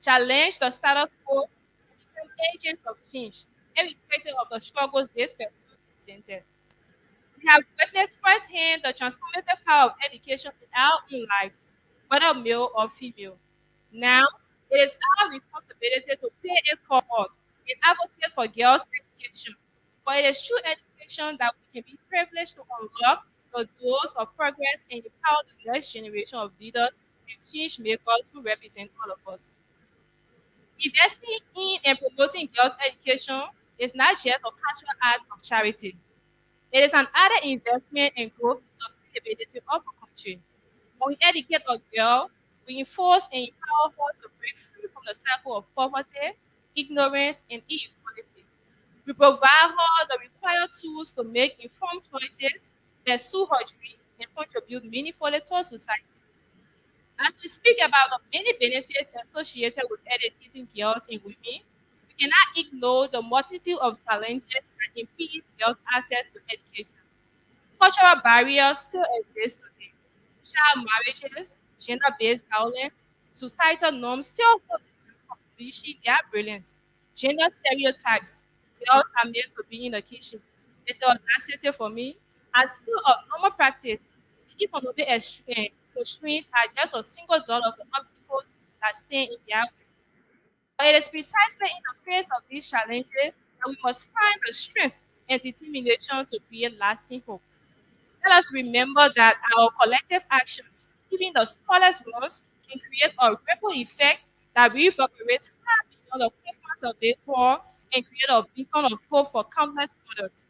challenge the status quo, and become agents of change, irrespective of the struggles this pursuit presented. We have witnessed firsthand the transformative power of education in our own lives, whether male or female. Now, it is our responsibility to pay it forward and advocate for girls' education. For it is through education that we can be privileged to unlock the doors of progress and empower the next generation of leaders and change makers who represent all of us. Investing in and promoting girls' education is not just a casual act of charity. It is an added investment in growth and sustainability of a country. When we educate a girl, we enforce and empower her to break free from the cycle of poverty, ignorance, and inequality. We provide her the required tools to make informed choices, pursue her dreams, and contribute meaningfully to society. As we speak about the many benefits associated with educating girls and women, we cannot ignore the multitude of challenges that impede girls' access to education. Cultural barriers still exist today. Child marriages, gender based violence, societal norms still hold them from reaching their brilliance. Gender stereotypes, girls are meant to be in the kitchen. It's the audacity for me, as still a normal practice. The economic constraints are just a single dollar of the obstacles that stand in their way. But it is precisely in the face of these challenges that we must find the strength and determination to create lasting hope. Let us remember that our collective actions, even the smallest ones, can create a ripple effect that reverberates far beyond the confines of this world and create a beacon of hope for countless others.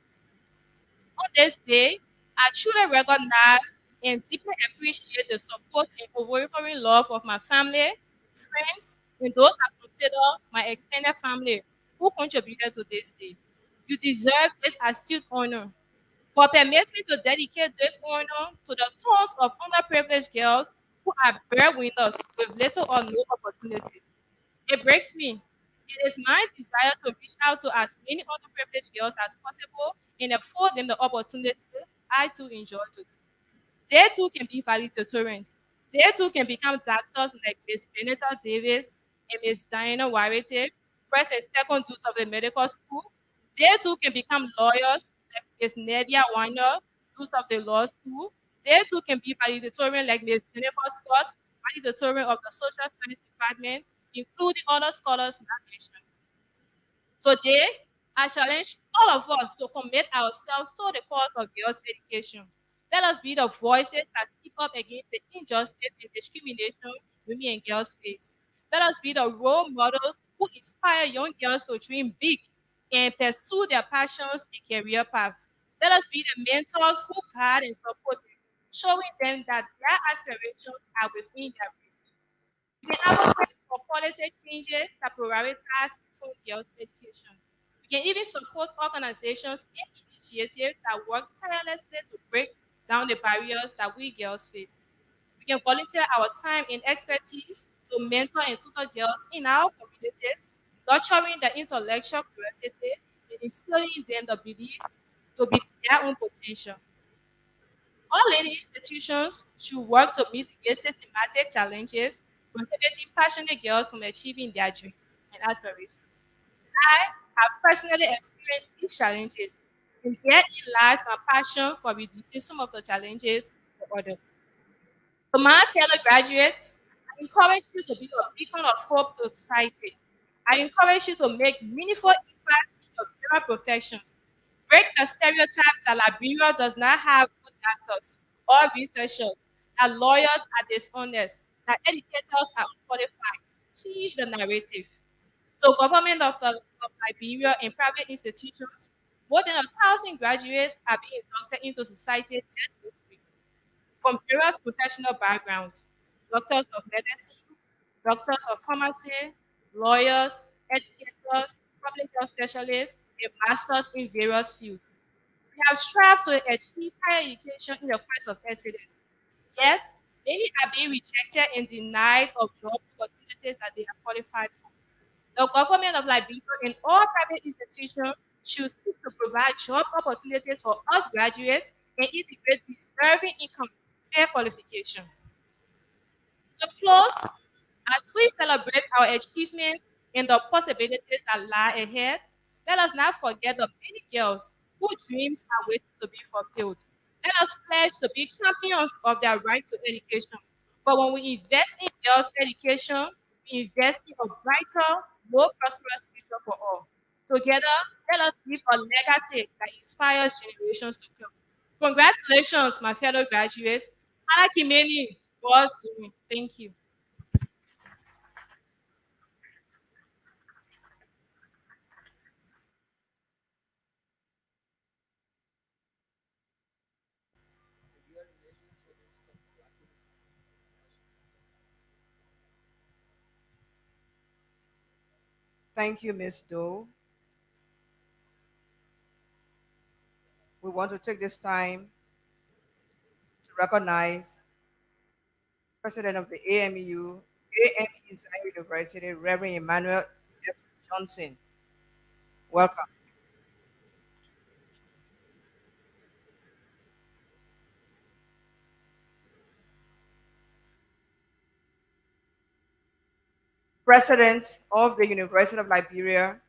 On this day, I truly recognize and deeply appreciate the support and unwavering love of my family, friends, and those I consider my extended family who contributed to this day. You deserve this astute honor. But permit me to dedicate this honor to the tons of underprivileged girls who are breadwinners with little or no opportunity. It breaks me. It is my desire to reach out to as many underprivileged girls as possible and afford them the opportunity I too enjoy to do. They too can be valedictorians. They too can become doctors like Miss Benita Davis and Miss Diana Warite, first and second dose of the medical school. They too can become lawyers like Miss Nadia Weiner, dose of the law school. They too can be valedictorian like Miss Jennifer Scott, valedictorian of the social studies department, including other scholars not mentioned. Today, I challenge all of us to commit ourselves to the cause of girls' education. Let us be the voices that speak up against the injustice and discrimination women and girls face. Let us be the role models who inspire young girls to dream big and pursue their passions and career path. Let us be the mentors who guide and support them, showing them that their aspirations are within their reach. We can advocate for policy changes that prioritize infant girls' education. We can even support organizations and initiatives that work tirelessly to break down the barriers that we girls face. We can volunteer our time and expertise to mentor and tutor girls in our communities, nurturing their intellectual curiosity and instilling in them the belief to be their own potential. All leading institutions should work to mitigate systematic challenges prohibiting passionate girls from achieving their dreams and aspirations. I have personally experienced these challenges, and therein lies my passion for reducing some of the challenges for others. To my fellow graduates, I encourage you to be a beacon of hope to society. I encourage you to make meaningful impact in your various professions. Break the stereotypes that Liberia does not have good doctors or researchers, that lawyers are dishonest, that educators are unqualified. Change the narrative. So, government of Liberia and private institutions, more than 1,000 graduates are being inducted into society just this week from various professional backgrounds: doctors of medicine, doctors of pharmacy, lawyers, educators, public health specialists, and masters in various fields. We have strived to achieve higher education in the quest of excellence. Yet, many are being rejected and denied of job opportunities that they are qualified for. The government of Liberia and all private institutions should seek to provide job opportunities for us graduates and integrate deserving income with fair qualification. To close, as we celebrate our achievements and the possibilities that lie ahead, let us not forget the many girls whose dreams are waiting to be fulfilled. Let us pledge to be champions of their right to education. But when we invest in girls' education, we invest in a brighter, more prosperous future for all. Together, let us leave a legacy that inspires generations to come. Congratulations, my fellow graduates. Halakehmeni was doing. Thank you. Thank you, Ms. Doe. We want to take this time to recognize President of the AMU Zion University, Reverend Emmanuel F. Johnson. Welcome. President of the University of Liberia,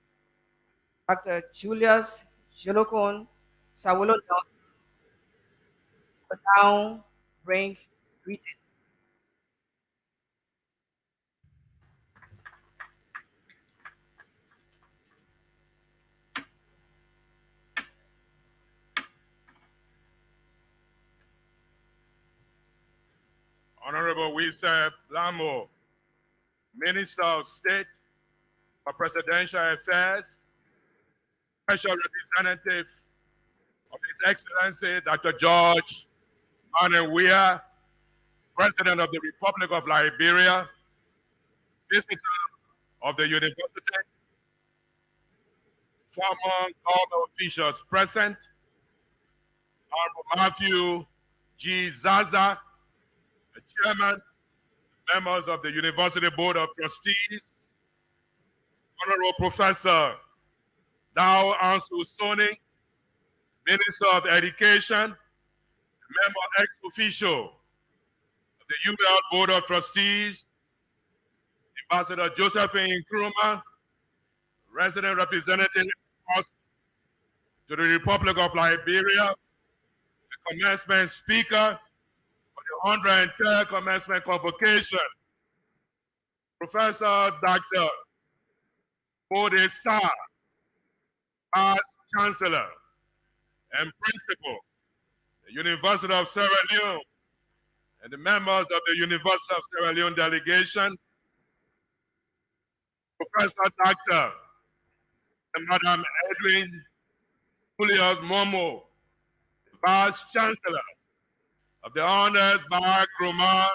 Dr. Julius Jolokon Sawolo Nelson, will now bring greetings. Honorable Wilson Lamo, Minister of State for Presidential Affairs, Special Representative of His Excellency Dr. George Weah, President of the Republic of Liberia, visitor of the university, former government officials present, Honorable Matthew G. Zaza, the chairman, members of the University Board of Trustees, Honorable Professor Dao Ansu Soni, Minister of Education, member ex officio of the UL Board of Trustees, Ambassador Josephine Nkrumah, resident representative to the Republic of Liberia, the commencement speaker for the 103rd Commencement Convocation, Professor Dr. Bode Sarr, Vice Chancellor and Principal, the University of Sierra Leone, and the members of the University of Sierra Leone delegation, Professor Dr. and Madam Edwin Julius Momo, the Vice Chancellor of the Honors Bar Krumah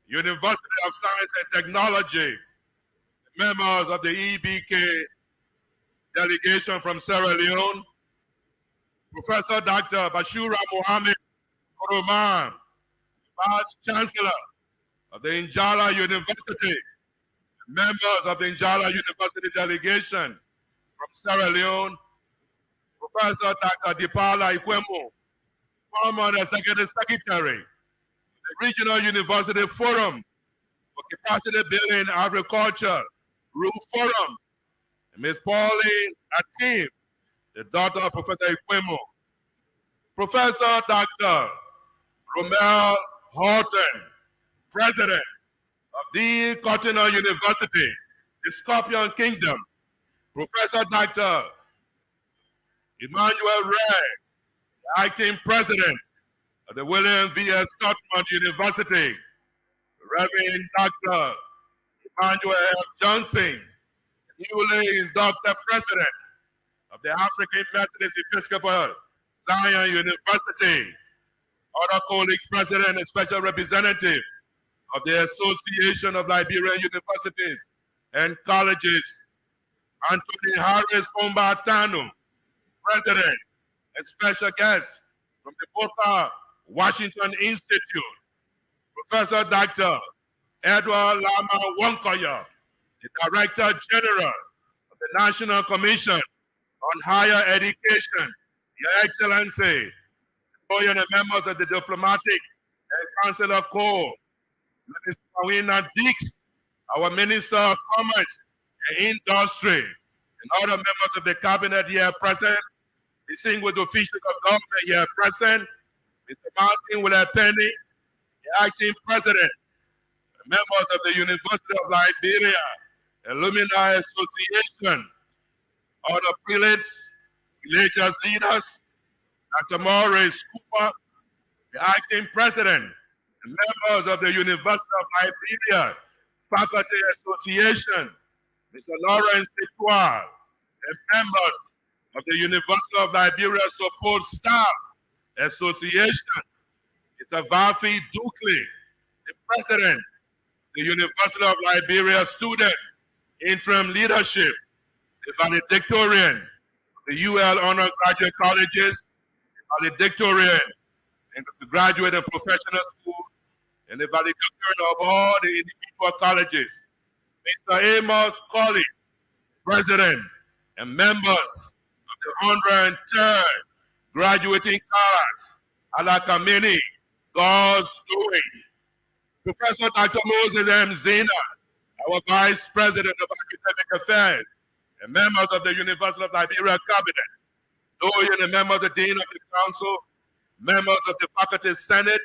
University of Science and Technology, the members of the EBK delegation from Sierra Leone, Professor Dr. Bashura Mohammed Koroman, Vice Chancellor of the Njala University, members of the Njala University delegation from Sierra Leone, Professor Dr. Dipala Ikwemo, former Executive Secretary of the Regional University Forum for Capacity Building Agriculture, RUE Forum, and Ms. Pauline Atim, the daughter of Professor Ikwemo, Professor Dr. Romel Horton, President of the Cotonou University, the Scorpion Kingdom, Professor Dr. Emmanuel Ray, the acting President of the William V.S. Scotland University, Reverend Dr. Emmanuel F. Johnson, newly inducted President of the African Methodist Episcopal Zion University, other colleagues, President and Special Representative of the Association of Liberian Universities and Colleges, Anthony Harris Pombatano, President and Special Guest from the Boca Washington Institute, Professor Dr. Edward Lama Wonkoya, the Director General of the National Commission on Higher Education, Your Excellency, and members of the Diplomatic and Consular Corps, Minister Wina Dix, our Minister of Commerce and Industry, and other members of the Cabinet here present, distinguished officials of government here present, Mr. Martin Wille-Penny, the Acting President, members of the University of Liberia, Alumni Association, other prelates, religious leaders, Dr. Maurice Cooper, the Acting President, and members of the University of Liberia Faculty Association, Mr. Lawrence Sitoir, and members of the University of Liberia Support Staff Association, Mr. Vafi Dukley, the President of the University of Liberia Student Interim Leadership, the valedictorian of the UL Honor Graduate Colleges, the valedictorian in the graduate and professional schools, and the valedictorian of all the individual colleges, Mr. Amos Colley, President and members of the 103rd graduating class, Halakehmeni, God's doing. Professor Dr. Moses M. Zena, our Vice President of Academic Affairs, and members of the University of Liberia Cabinet, Dorian and members of the Dean of the Council, members of the Faculty Senate,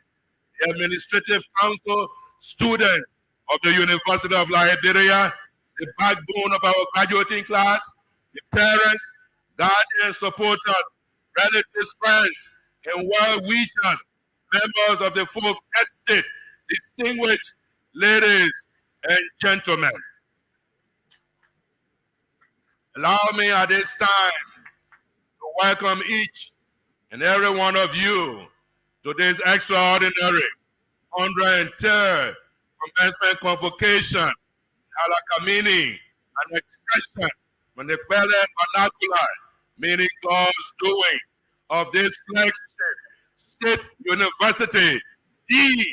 the Administrative Council, students of the University of Liberia, the backbone of our graduating class, the parents, guardians, supporters, relatives, friends, and well-wishers, members of the folk estate, distinguished ladies and gentlemen. Allow me at this time to welcome each and every one of you to this extraordinary 103rd Commencement Convocation, Halakehmeni, an expression from the Pele vernacular, meaning God's doing, of this flagship state university, the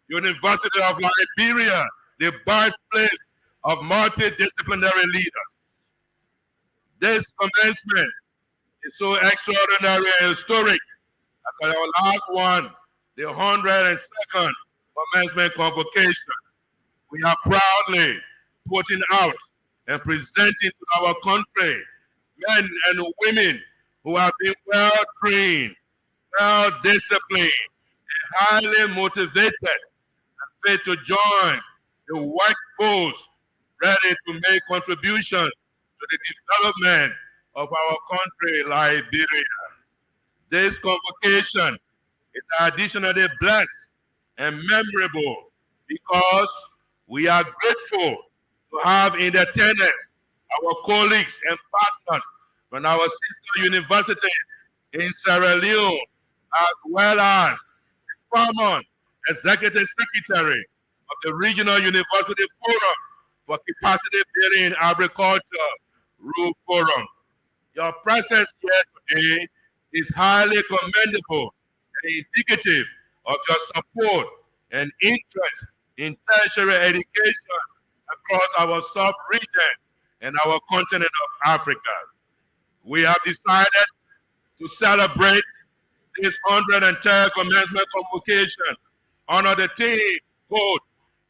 University of Liberia, the birthplace of multidisciplinary leaders. This commencement is so extraordinary and historic as our last one, the 102nd Commencement Convocation. We are proudly putting out and presenting to our country men and women who have been well trained, well disciplined, and highly motivated and fit to join the workforce, ready to make contributions to the development of our country, Liberia. This convocation is additionally blessed and memorable because we are grateful to have in attendance our colleagues and partners from our sister universities in Sierra Leone, as well as the former Executive Secretary of the Regional University Forum for Capacity Building in Agriculture, RUE Forum. Your presence here today is highly commendable and indicative of your support and interest in tertiary education across our sub-region and our continent of Africa. We have decided to celebrate this 103rd Commencement Convocation under the theme, quote,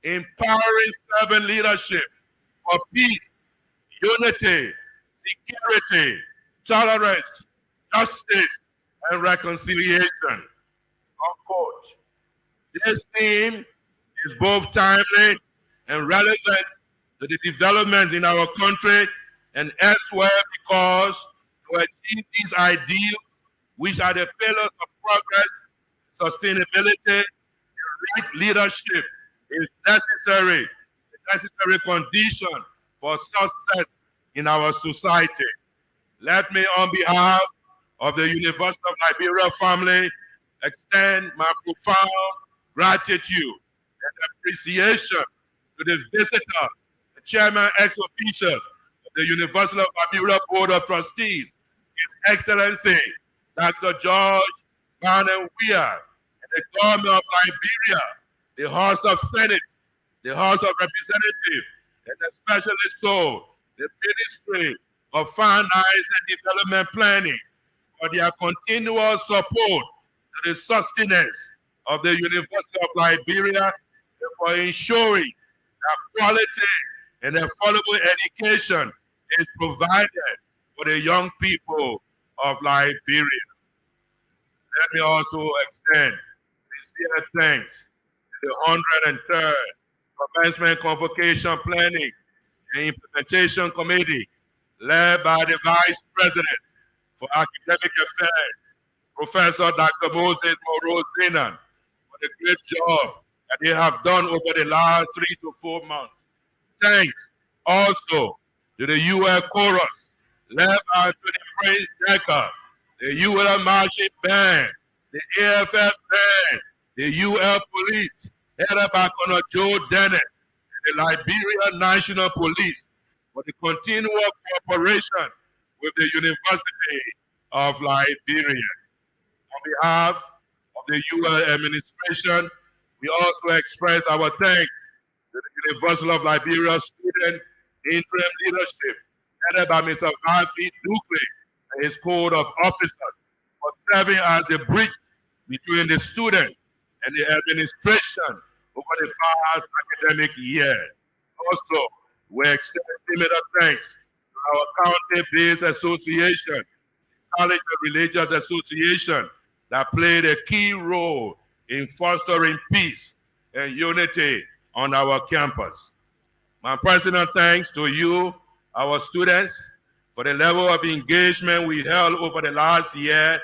empowering servant leadership for peace, unity, security, tolerance, justice, and reconciliation, unquote. This theme is both timely and relevant to the developments in our country and elsewhere because to achieve these ideals, which are the pillars of progress, sustainability, the right leadership is necessary, a necessary condition for success in our society. Let me, on behalf of the University of Liberia family, extend my profound gratitude and appreciation to the visitor, the chairman ex officios of the University of Liberia Board of Trustees, His Excellency Dr. George Barnum Weir, and the government of Liberia, the House of Senate, the House of Representatives, and especially so the Ministry of Finance and Development Planning for their continual support to the sustenance of the University of Liberia and for ensuring that quality and affordable education is provided for the young people of Liberia. Let me also extend sincere thanks to the 103rd Commencement Convocation Planning and Implementation Committee, led by the Vice President for Academic Affairs, Professor Dr. Moses Moreau Zenan, for the great job that they have done over the last 3 to 4 months. Thanks also to the UL Chorus, led by Tony Prince Decker, the UL Marching Band, the AFF Band, the UL Police, headed by Colonel Joe Dennis, and the Liberia National Police, for the continual cooperation with the University of Liberia. On behalf of the UL administration, we also express our thanks to the University of Liberia Student Interim Leadership, headed by Mr. Vafi Dukley and his code of officers, for serving as the bridge between the students and the administration over the past academic year. Also, we extend similar thanks to our county-based association, College of Religious Association, that played a key role in fostering peace and unity on our campus. My personal thanks to you, our students, for the level of engagement we held over the last year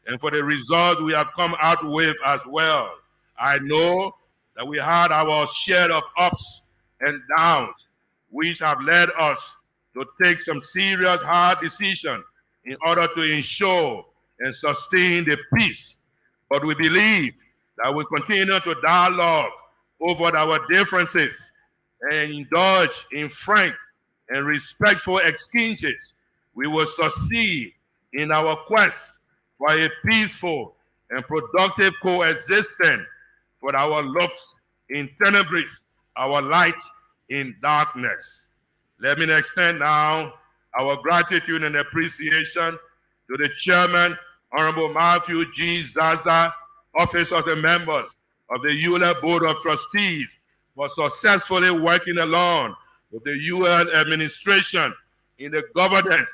and for the results we have come out with as well. I know that we had our share of ups and downs, which have led us to take some serious, hard decisions in order to ensure and sustain the peace. But we believe that we continue to dialogue over our differences and indulge in frank and respectful exchanges, we will succeed in our quest for a peaceful and productive coexistence for our lux in tenebris, our light in darkness. Let me extend now our gratitude and appreciation to the chairman, Honorable Matthew G. Zaza, officers and members of the ULA Board of Trustees for successfully working along with the UN administration in the governance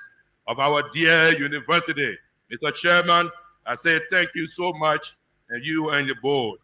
of our dear university. Mr. Chairman, I say thank you so much, and you and the board.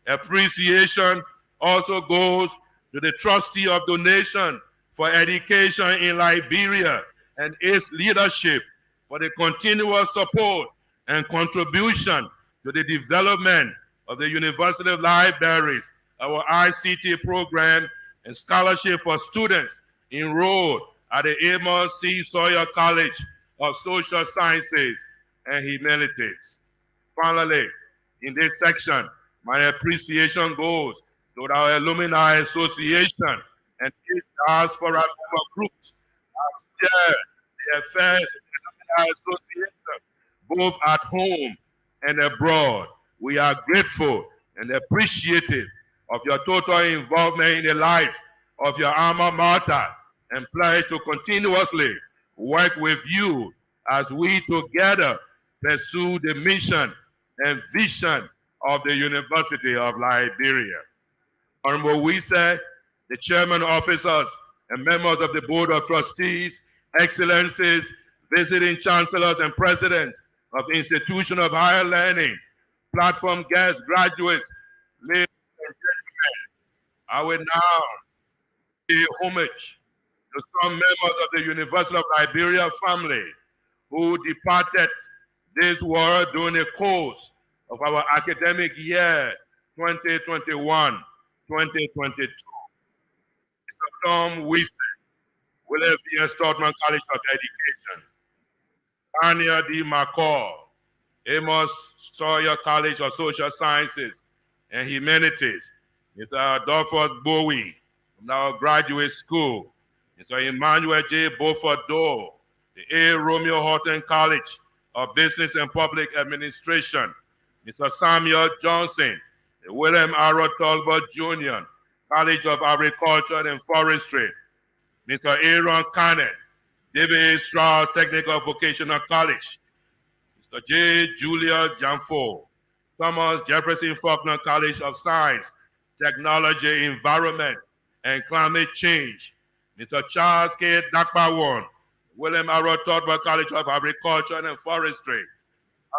Appreciation also goes to the trustee of donation for education in Liberia and its leadership for the continuous support and contribution to the development of the University Libraries, our ICT program, and scholarship for students enrolled at the Amos C. Sawyer College of Social Sciences and Humanities. Finally, in this section, my appreciation goes to our Alumni Association and its diaspora member groups that share the affairs of the Alumni Association, both at home and abroad. We are grateful and appreciative of your total involvement in the life of your alma mater and pledge to continuously work with you as we together pursue the mission and vision of the University of Liberia. Honorable Wisa, the chairman, officers, and members of the Board of Trustees, excellencies, visiting chancellors and presidents of the Institution of Higher Learning, platform guests, graduates, ladies and gentlemen, I will now pay homage to some members of the University of Liberia family who departed this world during the course of our academic year 2021-2022. Mr. Tom Wiese, William V. Stoltman College of Education. Tanya D. McCall, Amos Sawyer College of Social Sciences and Humanities. Mr. Adolphus Bowie from our graduate school. Mr. Emmanuel J. Beaufort Dole, the A. Romeo Horton College of Business and Public Administration. Mr. Samuel Johnson, the William R. Talbot Jr. College of Agriculture and Forestry. Mr. Aaron Canet, David A. Strauss Technical Vocational College. Mr. J. Julia Janfo, Thomas Jefferson Faulkner College of Science, Technology, Environment, and Climate Change. Mr. Charles K. Dakbawan, William R. Talbot College of Agriculture and Forestry.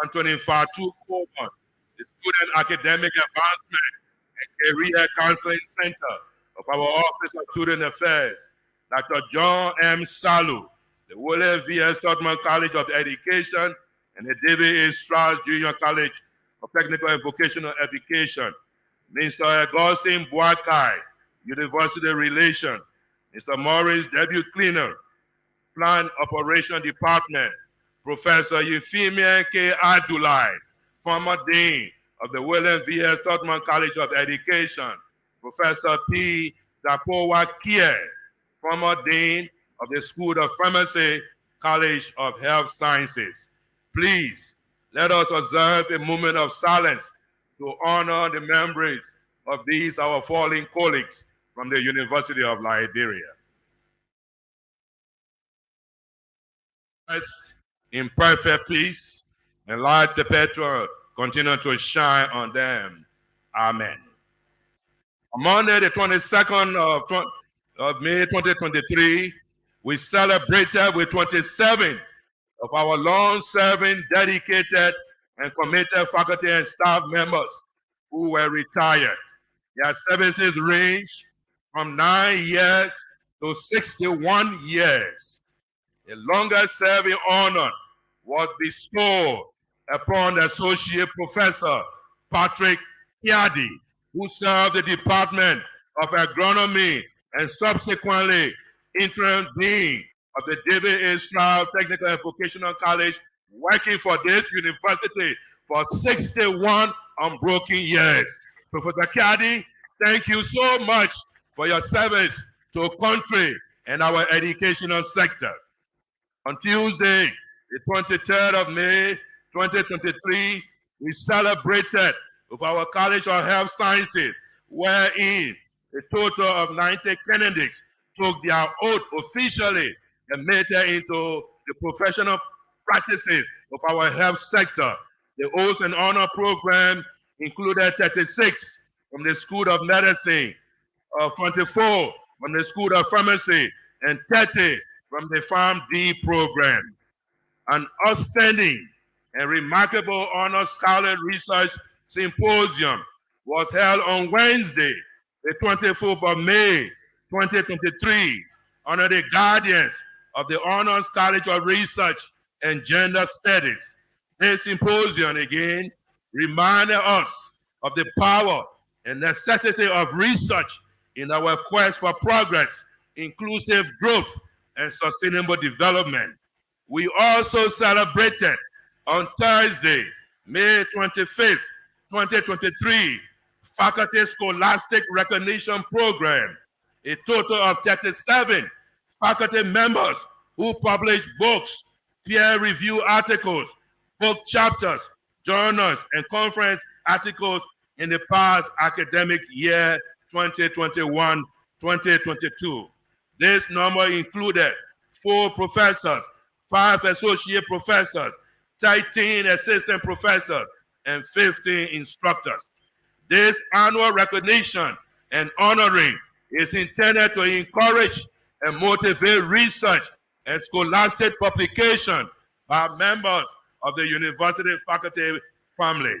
Anthony Fatu Coleman, the Student Academic Advancement and Career Counseling Center of our Office of Student Affairs. Dr. John M. Salu, the William V. Stoltman College of Education and the David A. Strauss Jr. College of Technical and Vocational Education. Mr. Augustine Boakai, University Relations. Mr. Maurice W. Cleaner, Plant Operation Department. Professor Euphemia K. Adulai, former Dean of the William V. Stoltman College of Education. Professor P. Dapowa Kie, former Dean of the School of Pharmacy, College of Health Sciences. Please, let us observe a moment of silence to honor the memories of these our fallen colleagues from the University of Liberia. Rest in perfect peace, and light perpetual continue to shine on them. Amen. On Monday, the 22nd of May 2023, we celebrated with 27 of our long-serving, dedicated, and committed faculty and staff members who were retired. Their services range from 9 years to 61 years. The longest serving honor was bestowed upon Associate Professor Patrick Piadi, who served the Department of Agronomy and subsequently interim dean of the David A. Strauss Technical and Vocational College working for this university for 61 unbroken years. Professor Kiadi, thank you so much for your service to our country and our educational sector. On Tuesday, the 23rd of May, 2023, we celebrated with our College of Health Sciences, wherein a total of 90 candidates took their oath officially and made it into the professional practices of our health sector. The Oath and Honor program included 36 from the School of Medicine, 24 from the School of Pharmacy, and 30 from the PharmD program. An outstanding and remarkable honor scholarly research symposium was held on Wednesday, the 24th of May, 2023, under the guidance of the Honors College of Research and Gender Studies. This symposium again reminded us of the power and necessity of research in our quest for progress, inclusive growth, and sustainable development. We also celebrated on Thursday, May 25th, 2023, Faculty Scholastic Recognition Program. A total of 37 faculty members who published books, peer-reviewed articles, book chapters, journals, and conference articles in the past academic year 2021-2022. This number included 4 professors, 5 associate professors, 13 assistant professors, and 15 instructors. This annual recognition and honoring is intended to encourage and motivate research and scholastic publication by members of the university faculty family.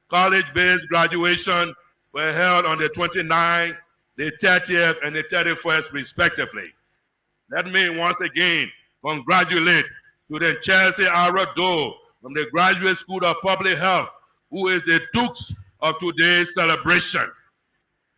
College-based graduation were held on the 29th, the 30th, and the 31st, respectively. Let me once again congratulate student Chelsea Arado from the Graduate School of Public Health, who is the Dukes of today's celebration.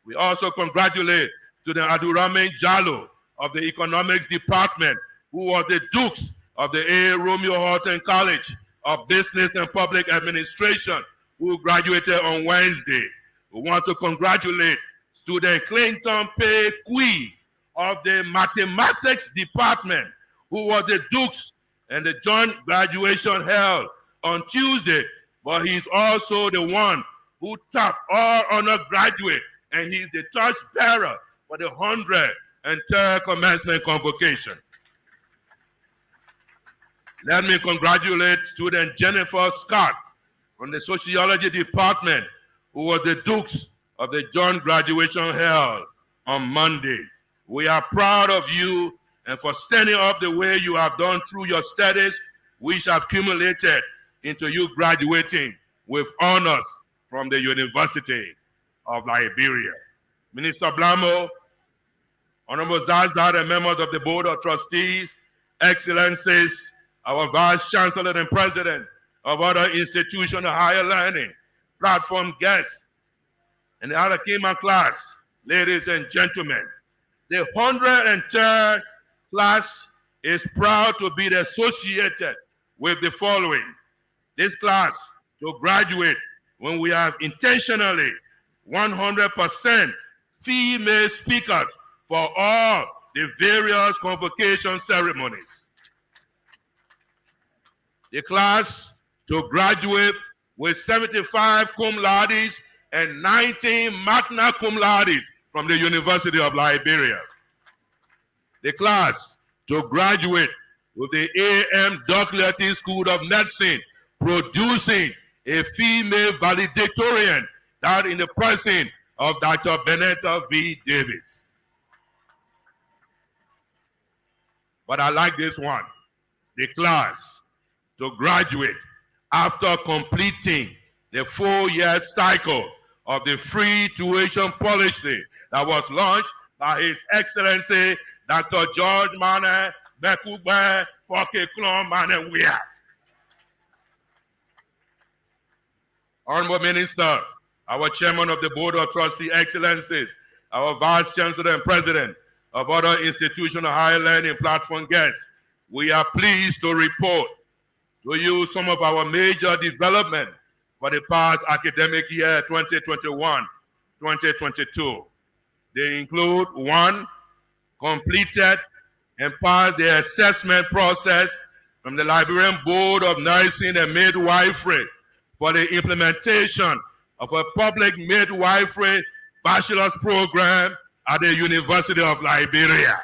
We also congratulate student Adurame Jallo of the Economics Department, who was the Dukes of the A. Romeo Horton College of Business and Public Administration, who graduated on Wednesday. We want to congratulate student Clinton Pei Kui of the Mathematics Department, who was the Dukes, and the joint graduation held on Tuesday, but he's also the one who topped all honor graduate, and he's the torch bearer for the 103rd Commencement Convocation. Let me congratulate student Jennifer Scott from the Sociology Department, who was the Dukes of the joint graduation held on Monday. We are proud of you and for standing up the way you have done through your studies, which have accumulated into you graduating with honors from the University of Liberia. Minister Blamo, Honorable Zazad, and members of the Board of Trustees, Excellencies, our Vice Chancellor and President of other institutions of higher learning, platform guests, and the Halakehmeni class, ladies and gentlemen. The 103rd class is proud to be associated with the following. This class to graduate when we have intentionally 100% female speakers for all the various convocation ceremonies. The class to graduate with 75 cum laudes and 19 magna cum laudes from the University of Liberia. The class to graduate with the A.M. Dougherty School of Medicine, producing a female valedictorian, that in the person of Dr. Benetta V. Davis. But I like this one. The class to graduate after completing the 4-year cycle of the free tuition policy that was launched by His Excellency Dr. George Mane Bekugbe Fokeklon Mane Wia. Honorable Minister, our Chairman of the Board of Trustees, Excellencies, our Vice Chancellor and President of other institutional higher learning platform guests, we are pleased to report to you some of our major development for the past academic year 2021-2022. They include: 1, completed and passed the assessment process from the Liberian Board of Nursing and Midwifery for the implementation of a public midwifery bachelor's program at the University of Liberia.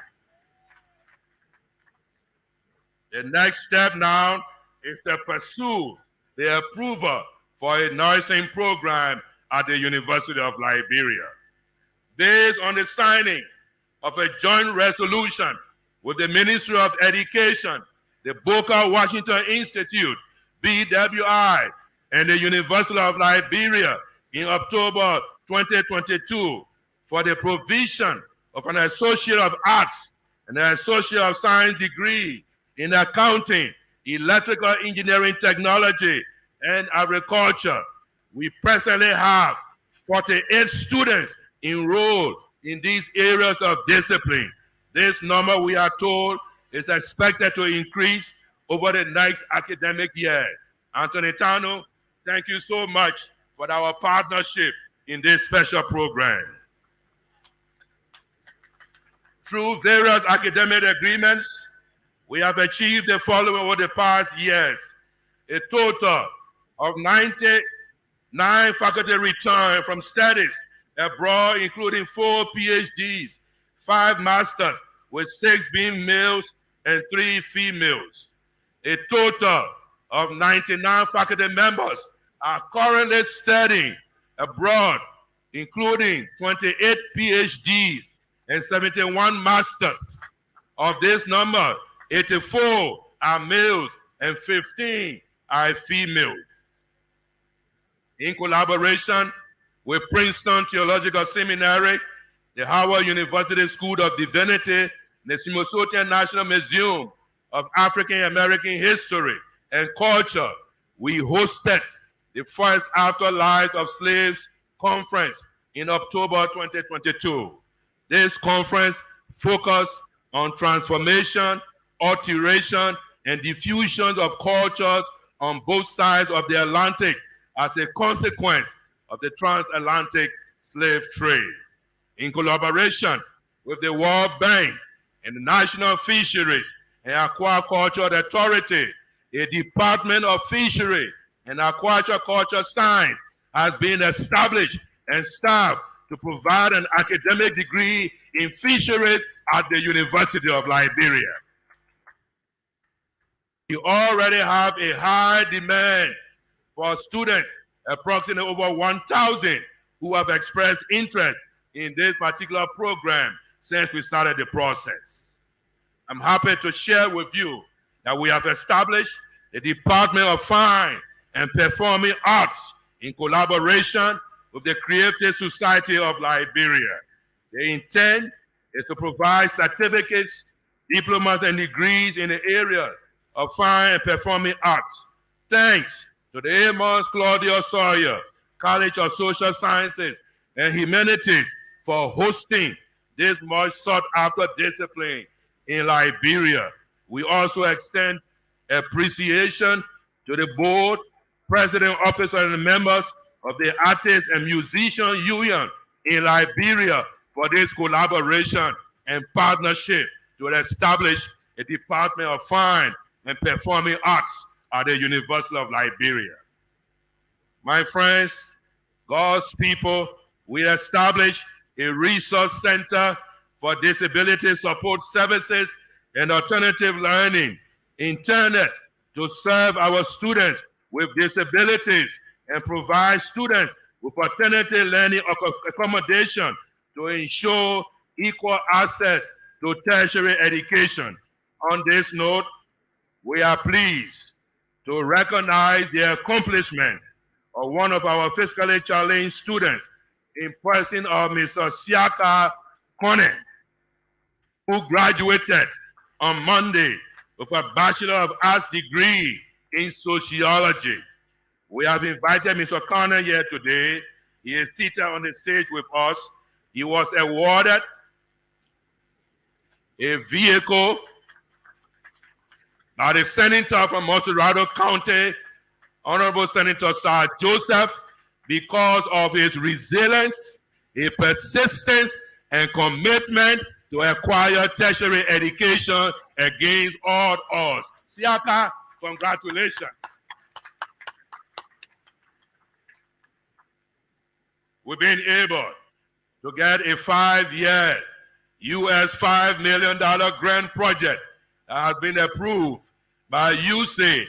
The next step now is to pursue the approval for a nursing program at the University of Liberia. Based on the signing of a joint resolution with the Ministry of Education, the Booker Washington Institute, BWI, and the University of Liberia in October 2022 for the provision of an Associate of Arts and an Associate of Science degree in accounting, electrical engineering technology, and agriculture. We presently have 48 students enrolled in these areas of discipline. This number, we are told, is expected to increase over the next academic year. Anthony Tano, thank you so much for our partnership in this special program. Through various academic agreements, we have achieved the following over the past years: a total of 99 faculty returned from studies abroad, including 4 PhDs, 5 masters, with 6 being males and 3 females. A total of 99 faculty members are currently studying abroad, including 28 PhDs and 71 masters. Of this number, 84 are males and 15 are females. In collaboration with Princeton Theological Seminary, the Howard University School of Divinity, and the Smithsonian National Museum of African American History and Culture, we hosted the first Afterlife of Slaves conference in October 2022. This conference focused on transformation, alteration, and diffusion of cultures on both sides of the Atlantic as a consequence of the transatlantic slave trade. In collaboration with the World Bank and the National Fisheries and Aquaculture Authority, a Department of Fishery and Aquaculture Science has been established and staffed to provide an academic degree in fisheries at the University of Liberia. We already have a high demand for students, approximately over 1,000, who have expressed interest in this particular program since we started the process. I'm happy to share with you that we have established the Department of Fine and Performing Arts in collaboration with the Creative Society of Liberia. The intent is to provide certificates, diplomas, and degrees in the area of fine and performing arts. Thanks to the Amos Claudio Sawyer College of Social Sciences and Humanities for hosting this much sought-after discipline in Liberia. We also extend appreciation to the board, president, officers, and members of the Artists and Musicians Union in Liberia for this collaboration and partnership to establish a Department of Fine and Performing Arts at the University of Liberia. My friends, God's people, we established a resource center for disability support services and alternative learning intended to serve our students with disabilities and provide students with alternative learning accommodation to ensure equal access to tertiary education. On this note, we are pleased to recognize the accomplishment of one of our physically challenged students in person of Mr. Siaka Kone, who graduated on Monday with a Bachelor of Arts degree in sociology. We have invited Mr. Kone here today. He is seated on the stage with us. He was awarded a vehicle by the Senator from Montserrado County, Honorable Senator Sir Joseph, because of his resilience, his persistence, and commitment to acquire tertiary education against all odds. Siaka, congratulations. We've been able to get a 5-year US $5 million grant project that has been approved by UC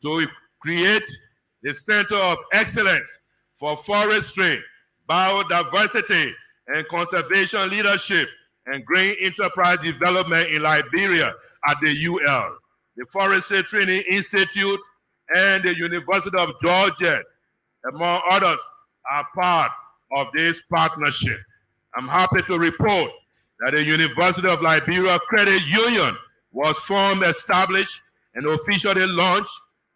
to create the Center of Excellence for Forestry, Biodiversity, and Conservation Leadership and Grain Enterprise Development in Liberia at the UL. The Forestry Training Institute and the University of Georgia, among others, are part of this partnership. I'm happy to report that the University of Liberia Credit Union was formed, established, and officially launched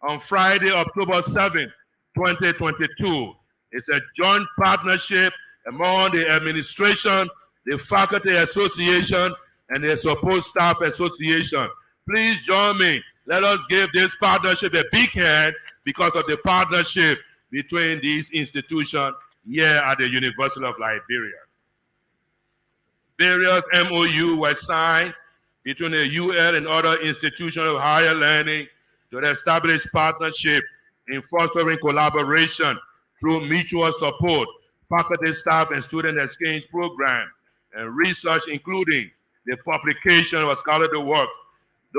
on Friday, October 7, 2022. It's a joint partnership among the administration, the faculty association, and the support staff association. Please join me. Let us give this partnership a big hand because of the partnership between these institutions here at the University of Liberia. Various MOU were signed between the UL and other institutions of higher learning to establish partnership in fostering collaboration through mutual support, faculty, staff, and student exchange program, and research, including the publication of scholarly work.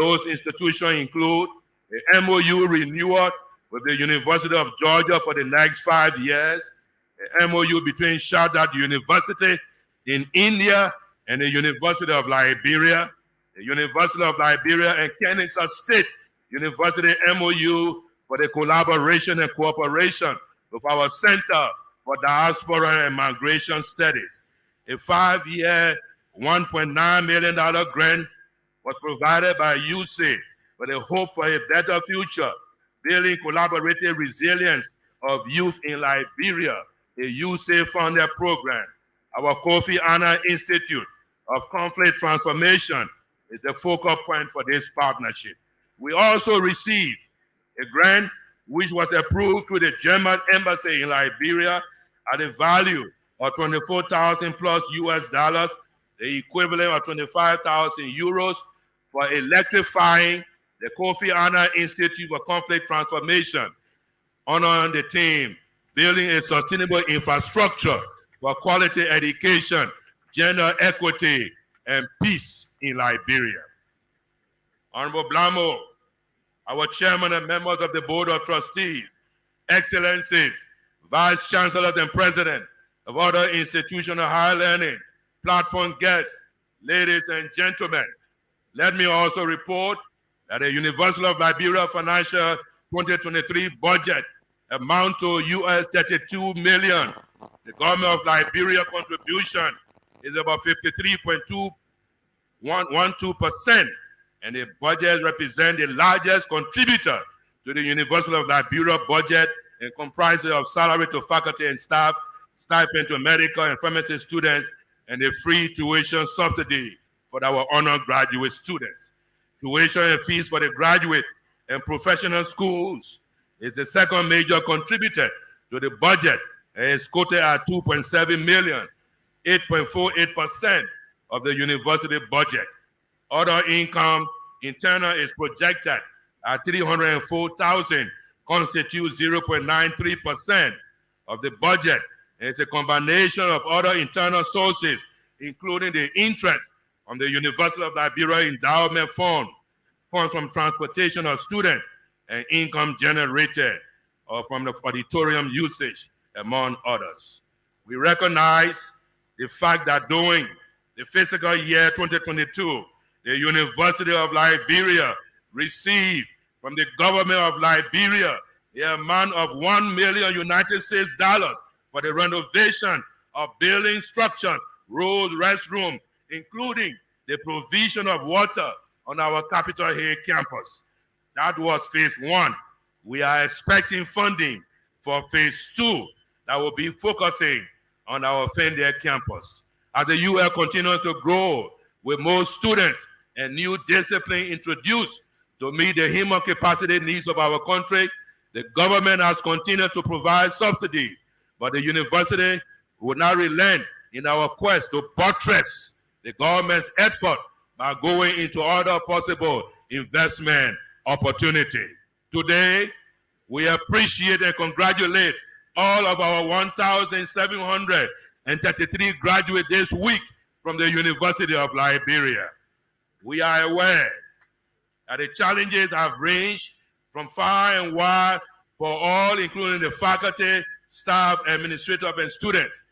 Those institutions include the MOU renewal with the University of Georgia for the next 5 years, the MOU between Shahdad University in India and the University of Liberia, the University of Liberia and Kansas State University MOU for the collaboration and cooperation with our Center for Diaspora and Migration Studies. A 5-year, $1.9 million grant was provided by UC with a hope for a better future, building collaborative resilience of youth in Liberia, a UC-funded program. Our Kofi Annan Institute of Conflict Transformation is the focal point for this partnership. We also received a grant which was approved through the German Embassy in Liberia at a value of 24,000 plus US dollars, the equivalent of 25,000 euros, for electrifying the Kofi Annan Institute for Conflict Transformation, honoring the team, building a sustainable infrastructure for quality education, gender equity, and peace in Liberia. Honorable Blamo, our chairman and members of the Board of Trustees, excellencies, vice chancellors and president of other institutions of higher learning, platform guests, ladies and gentlemen, let me also report that the University of Liberia financial 2023 budget amount to US 32 million. The government of Liberia contribution is about 53.212%, and the budget represents the largest contributor to the University of Liberia budget and comprises of salary to faculty and staff, stipend to medical and pharmacy students, and a free tuition subsidy for our honored graduate students. Tuition and fees for the graduate and professional schools is the second major contributor to the budget and is quoted at 2.7 million, 8.48% of the university budget. Other income internal is projected at 304,000, constitutes 0.93% of the budget. And it's a combination of other internal sources, including the interest on the University of Liberia Endowment Fund, funds from transportation of students, and income generated from the auditorium usage, among others. We recognize the fact that during the fiscal year 2022, the University of Liberia received from the government of Liberia the amount of $1 million United States dollars for the renovation of building structures, roads, restrooms, including the provision of water on our Capitol Hill campus. That was phase 1. We are expecting funding for phase 2 that will be focusing on our Fendall campus. As the UL continues to grow with more students and new discipline introduced To meet the human capacity needs of our country, the government has continued to provide subsidies, but the university will not relent in our quest to buttress the government's effort by going into other possible investment opportunity. Today, we appreciate and congratulate all of our 1,733 graduates this week from the University of Liberia. We are aware that the challenges have ranged from far and wide for all, including the faculty, staff, administrators, and students.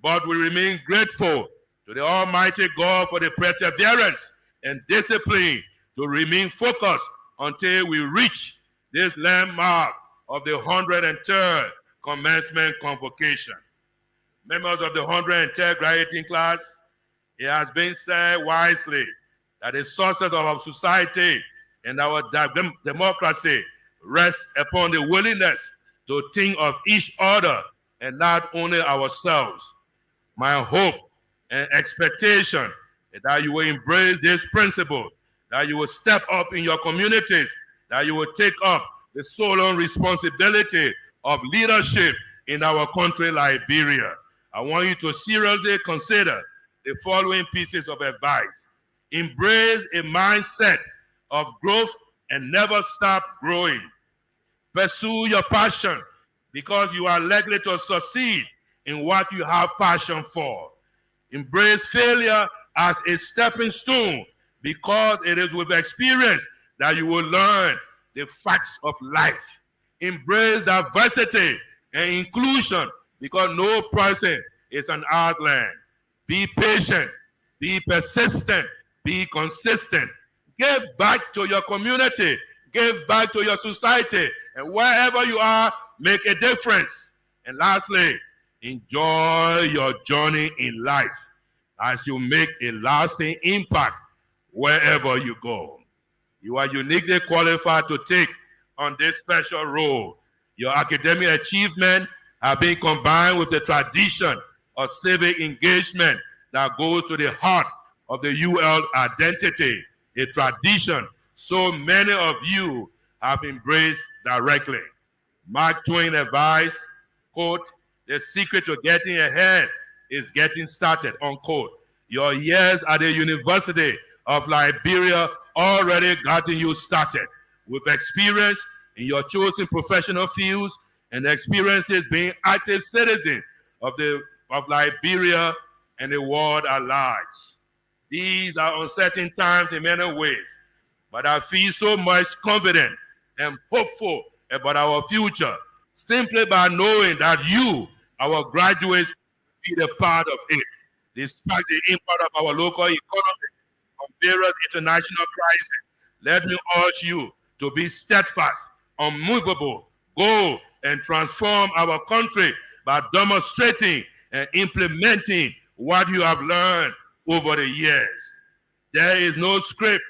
But we remain grateful to the Almighty God for the perseverance and discipline to remain focused until we reach this landmark of the 103rd Commencement Convocation. Members of the 103rd graduating class, it has been said wisely that the success of our society and our democracy rests upon the willingness to think of each other and not only ourselves. My hope and expectation is that you will embrace this principle, that you will step up in your communities, that you will take up the solemn responsibility of leadership in our country, Liberia. I want you to seriously consider the following pieces of advice. Embrace a mindset of growth and never stop growing. Pursue your passion because you are likely to succeed in what you have passion for. Embrace failure as a stepping stone because it is with experience that you will learn the facts of life. Embrace diversity and inclusion because no person is an outland. Be patient, be persistent, be consistent. Give back to your community, give back to your society, and wherever you are, make a difference. And lastly, enjoy your journey in life as you make a lasting impact wherever you go. You are uniquely qualified to take on this special role. Your academic achievement have been combined with the tradition of civic engagement that goes to the heart of the UL identity, a tradition so many of you have embraced directly. Mark Twain advised, quote, "The secret to getting ahead is getting started," unquote. Your years at the University of Liberia already gotten you started with experience in your chosen professional fields and experiences being active citizens of Liberia and the world at large. These are uncertain times in many ways, but I feel so much confident and hopeful about our future simply by knowing that you, our graduates, will be a part of it. Despite the impact of our local economy on various international crises, let me urge you to be steadfast, unmovable, go and transform our country by demonstrating and implementing what you have learned over the years. There is no script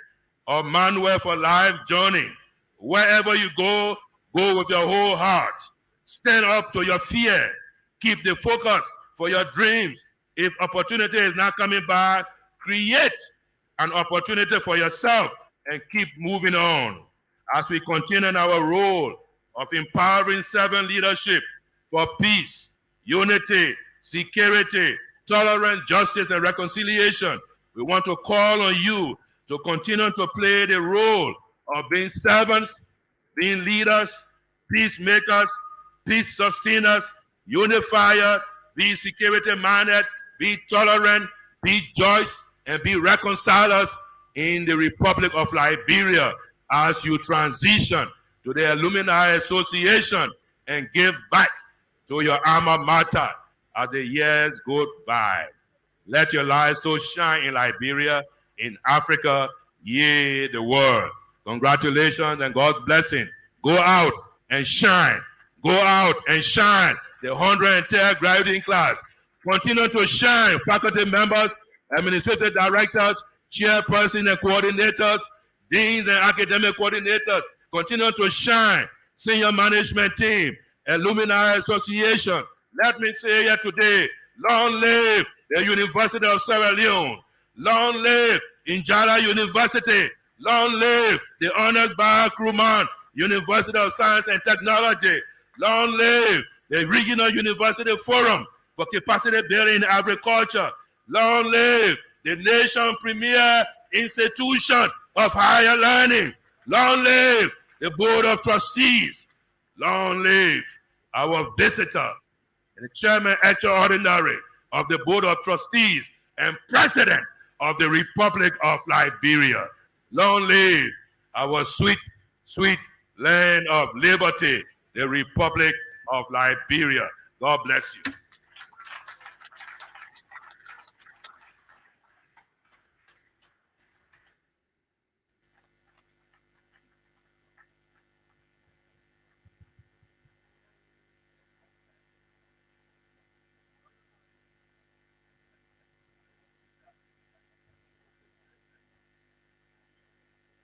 or manual for life journey. Wherever you go, go with your whole heart. Stand up to your fear. Keep the focus for your dreams. If opportunity is not coming by, create an opportunity for yourself and keep moving on. As we continue in our role of empowering servant leadership for peace, unity, security, tolerance, justice, and reconciliation, we want to call on you to continue to play the role of being servants, being leaders, peacemakers, peace sustainers, unifiers, be security-minded, be tolerant, be just, and be reconcilers in the Republic of Liberia as you transition to the Alumni Association and give back to your alma mater as the years go by. Let your light so shine in Liberia, in Africa, yea, the world. Congratulations and God's blessing. Go out and shine. Go out and shine. The 103rd graduating class. Continue to shine. Faculty members, administrative directors, chairpersons and coordinators, deans and academic coordinators. Continue to shine. Senior management team, Alumni Association. Let me say here today, long live the University of Sierra Leone. Long live Njala University. Long live the Honors Bar Crewman University of Science and Technology. Long live the Regional University Forum for Capacity Building in Agriculture. Long live the nation premier institution of higher learning. Long live the Board of Trustees. Long live our visitor, the Chairman Extraordinary of the Board of Trustees and President of the Republic of Liberia. Long live our sweet, sweet land of liberty, the Republic of Liberia. God bless you.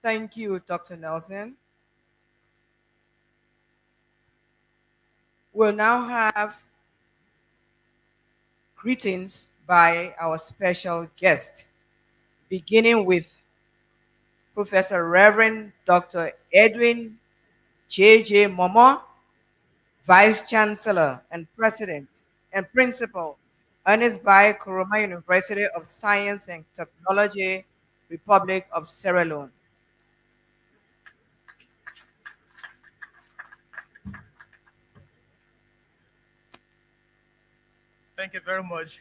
Thank you, Dr. Nelson. We'll now have greetings by our special guest, beginning with Professor Reverend Dr. Edwin J.J. Momo, Vice Chancellor and President and Principal, Ernest Bai Koroma University of Science and Technology, Republic of Sierra Leone. Thank you very much.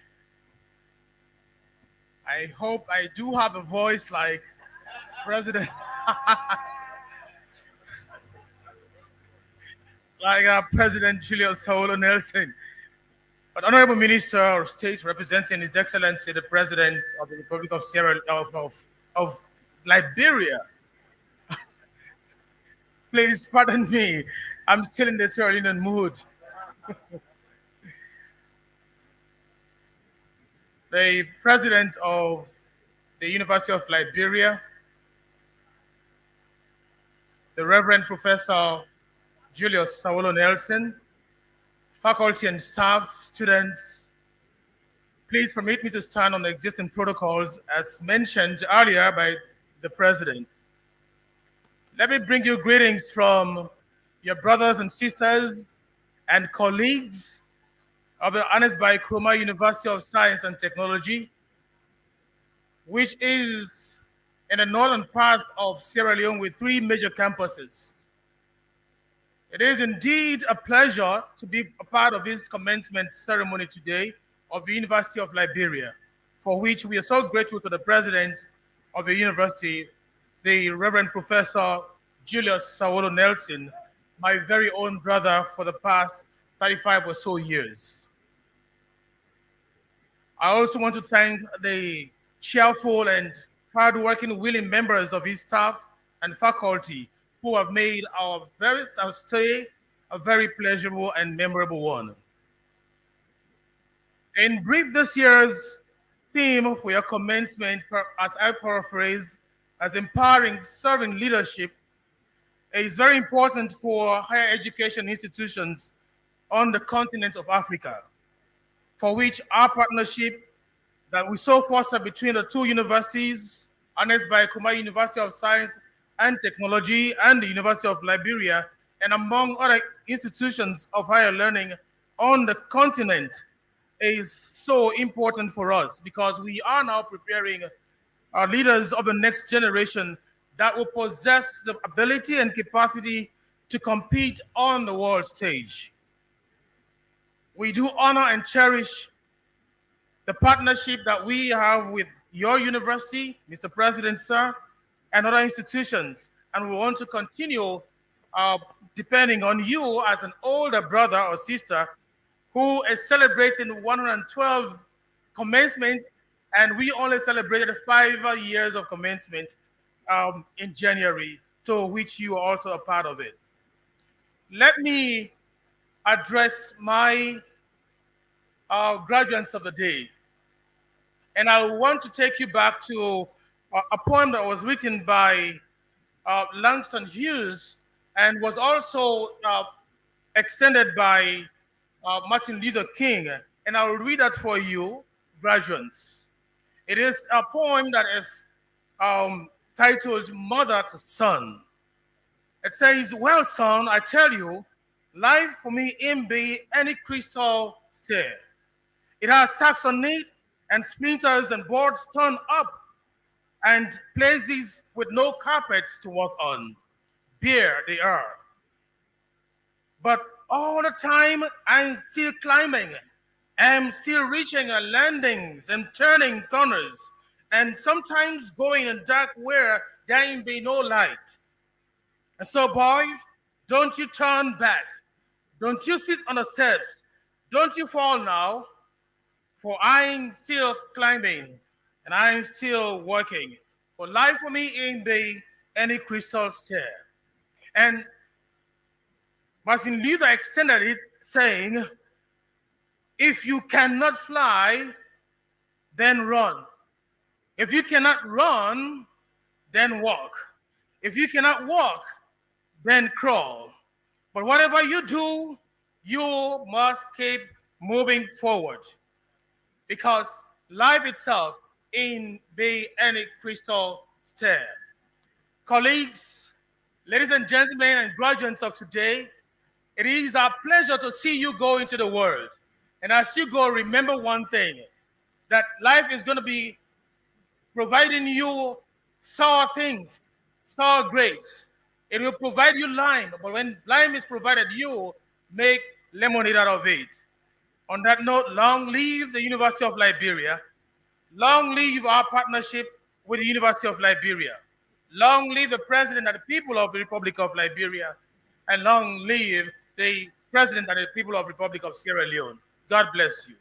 I hope I do have a voice like President, President Julius Howell Nelson. But Honorable Minister of State representing His Excellency the President of the Republic of of Liberia. Please pardon me. I'm still in the Sierra Leonean mood. The President of the University of Liberia, the Reverend Professor Julius Sawolo Nelson, faculty and staff, students, please permit me to stand on the existing protocols as mentioned earlier by the President. Let me bring you greetings from your brothers and sisters and colleagues of the Ernest Bai Koroma University of Science and Technology, which is in the northern part of Sierra Leone with 3 major campuses. It is indeed a pleasure to be a part of this commencement ceremony today of the University of Liberia, for which we are so grateful to the President of the university, the Reverend Professor Julius Sawolo Nelson, my very own brother for the past 35 or so years. I also want to thank the cheerful and hardworking, willing members of his staff and faculty who have made our stay a very pleasurable and memorable one. In brief, this year's theme for your commencement, as I paraphrase, as empowering serving leadership, is very important for higher education institutions on the continent of Africa, for which our partnership that we so foster between the 2 universities, Ernest Bai Koroma University of Science and Technology and the University of Liberia, and among other institutions of higher learning on the continent, is so important for us because we are now preparing our leaders of the next generation that will possess the ability and capacity to compete on the world stage. We do honor and cherish the partnership that we have with your university, Mr. President, sir, and other institutions. And we want to continue depending on you as an older brother or sister who is celebrating 112 commencement, and we only celebrated 5 years of commencement in January, to which you are also a part of it. Let me address my graduates of the day. And I want to take you back to a poem that was written by Langston Hughes and was also extended by Martin Luther King. And I will read that for you, graduates. It is a poem that is titled Mother to Son. It says, well, son, I tell you, life for me ain't be any crystal stair. It has tacks on it and splinters and boards torn up and places with no carpets to walk on. Bare they are. But all the time, I'm still climbing. I'm still reaching landings and turning corners, and sometimes going in dark where there ain't be no light. And so, boy, don't you turn back. Don't you sit on the steps. Don't you fall now, for I'm still climbing and I'm still working. For life for me ain't be any crystal stair. And Martin Luther extended it, saying, if you cannot fly, then run. If you cannot run, then walk. If you cannot walk, then crawl. But whatever you do, you must keep moving forward, because life itself ain't be any crystal stair. Colleagues, ladies and gentlemen, and graduates of today, it is our pleasure to see you go into the world. And as you go, remember one thing, that life is going to be providing you sour things, sour grapes. It will provide you lime, but when lime is provided, you make lemonade out of it. On that note, long live the University of Liberia. Long live our partnership with the University of Liberia. Long live the President and the people of the Republic of Liberia. And long live the President and the people of the Republic of Sierra Leone. God bless you.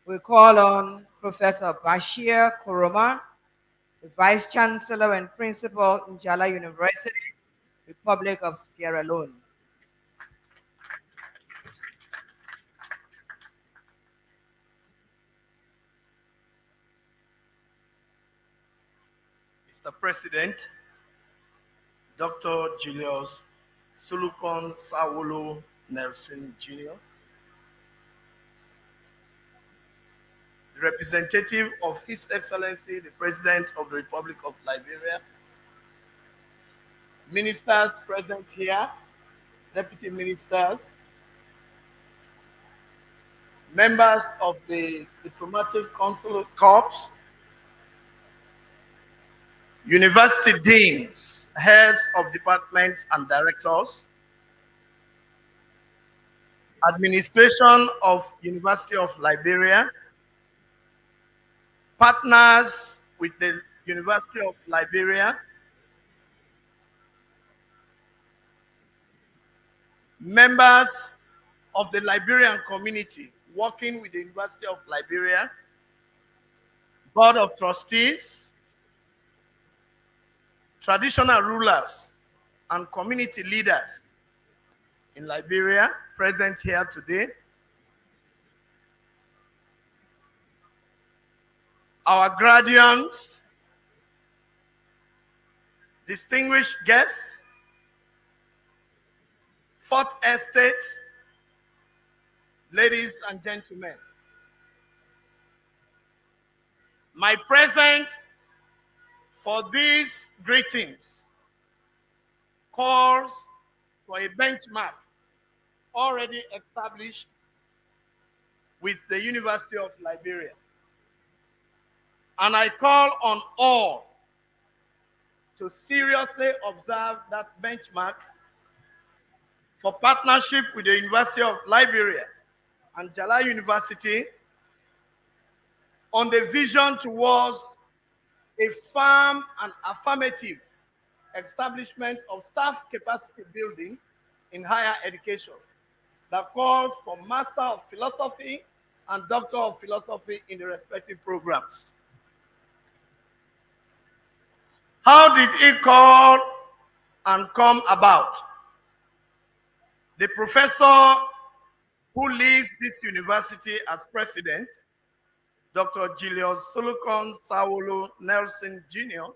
We call on Professor Bashir Kuroma, the Vice Chancellor and Principal in Jala University, Republic of Sierra Leone. Mr. President, Dr. Julius Sulukon Sawolo Nelson Jr., the representative of His Excellency, the President of the Republic of Liberia, ministers present here, deputy ministers, members of the Diplomatic Consular Corps, university deans, heads of departments and directors, administration of University of Liberia, partners with the University of Liberia, members of the Liberian community working with the University of Liberia, Board of Trustees, traditional rulers and community leaders in Liberia present here today, our graduates, distinguished guests, Fourth Estates, ladies and gentlemen. My present for these greetings calls for a benchmark already established with the University of Liberia. And I call on all to seriously observe that benchmark for partnership with the University of Liberia and Jala University on the vision towards a firm and affirmative establishment of staff capacity building in higher education that calls for Master of Philosophy and Doctor of Philosophy in the respective programs. How did it call and come about? The professor who leads this university as president, Dr. Julius Sulukon Sawolo Nelson Jr.,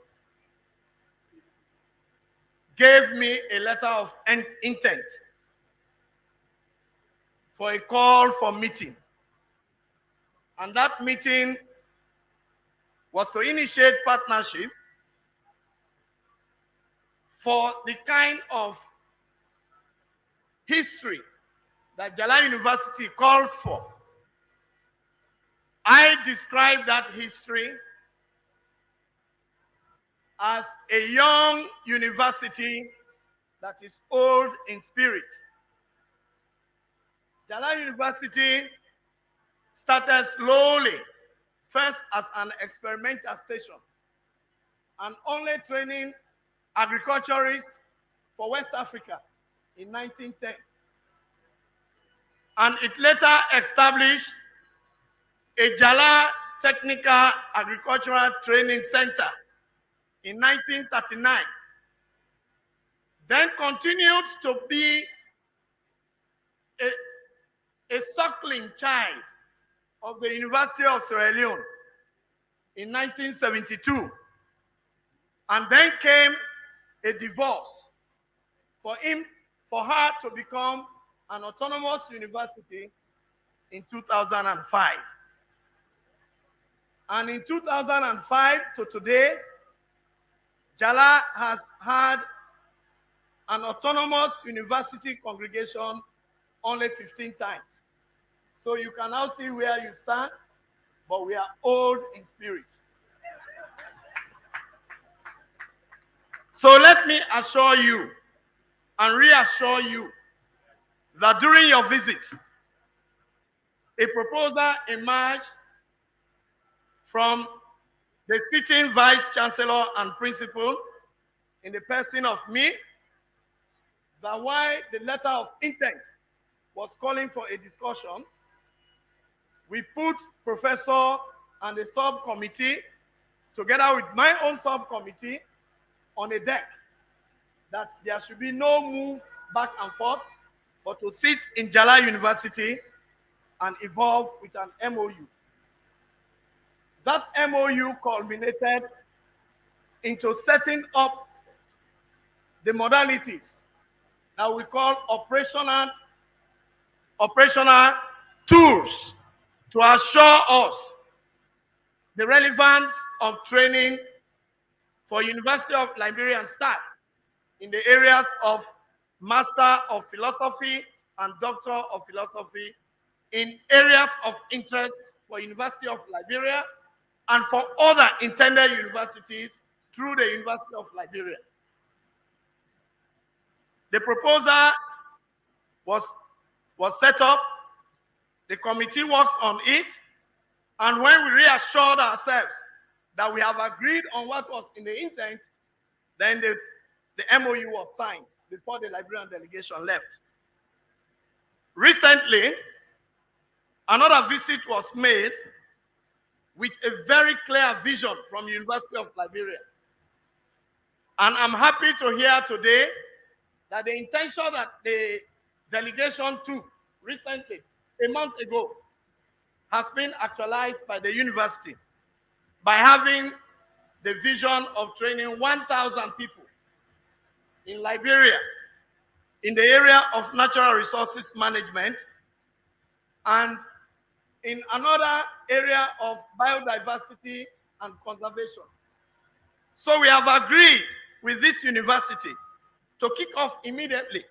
gave me a letter of intent for a call for meeting. And that meeting was to initiate partnership for the kind of history that Jala University calls for. I describe that history as a young university that is old in spirit. Jala University started slowly, first as an experimental station and only training agriculturists for West Africa in 1910. And it later established a Jala Technical Agricultural Training Center in 1939. Then continued to be a suckling child of the University of Sierra Leone in 1972. And then came a divorce for her to become an autonomous university in 2005. And in 2005 to today, Jala has had an autonomous university congregation only 15 times. So you can now see where you stand, but we are old in spirit. So let me assure you and reassure you that during your visit, a proposal emerged from the sitting vice chancellor and principal in the person of me, that while the letter of intent was calling for a discussion, we put professor and a subcommittee together with my own subcommittee on a deck that there should be no move back and forth, but to sit in Jala University and evolve with an MOU. That MOU culminated into setting up the modalities that we call operational tools to assure us the relevance of training for University of Liberia staff in the areas of Master of Philosophy and Doctor of Philosophy in areas of interest for University of Liberia and for other intended universities through the University of Liberia. The proposal was set up, the committee worked on it, and when we reassured ourselves that we have agreed on what was in the intent, then the MOU was signed before the Liberian delegation left. Recently, another visit was made with a very clear vision from University of Liberia. And I'm happy to hear today that the intention that the delegation took recently, a month ago, has been actualized by the university by having the vision of training 1,000 people in Liberia in the area of natural resources management and in another area of biodiversity and conservation. So we have agreed with this university to kick off immediately,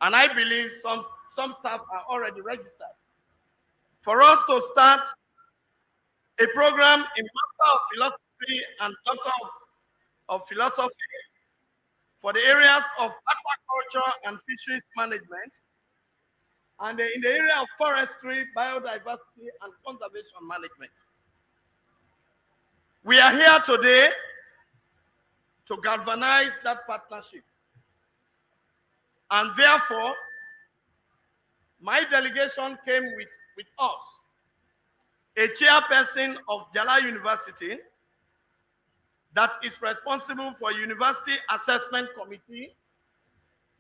and I believe some staff are already registered, for us to start a program in Master of Philosophy and Doctor of Philosophy for the areas of aquaculture and fisheries management, and in the area of forestry, biodiversity, and conservation management. We are here today to galvanize that partnership. And therefore, my delegation came with us, a chairperson of Jala University that is responsible for University Assessment Committee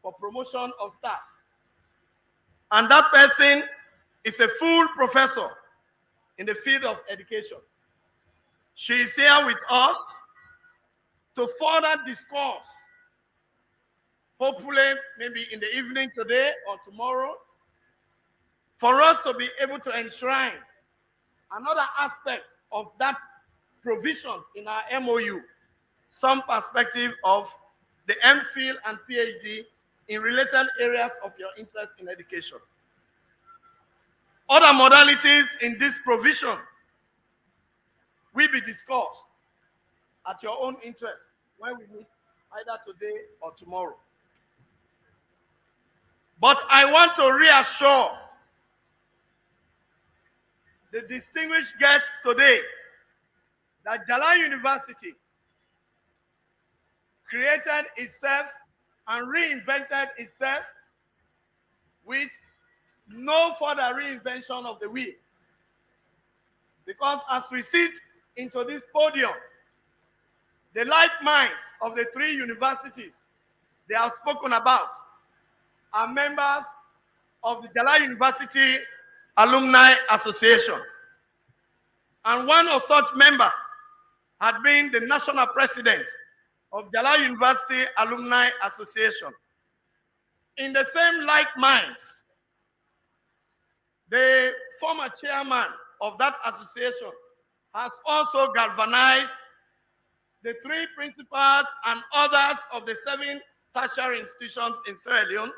for promotion of staff. And that person is a full professor in the field of education. She is here with us to further discuss, hopefully maybe in the evening today or tomorrow, for us to be able to enshrine another aspect of that provision in our MOU, some perspective of the MPhil and PhD in related areas of your interest in education. Other modalities in this provision will be discussed at your own interest when we meet either today or tomorrow. But I want to reassure the distinguished guests today that Jala University created itself and reinvented itself with no further reinvention of the wheel. Because as we sit into this podium, the like minds of the three universities they have spoken about are members of the Jala University Alumni Association. And one of such members had been the national president of Jala University Alumni Association. In the same like minds, the former chairman of that association has also galvanized the three principals and others of the 7 tertiary institutions in Sierra Leone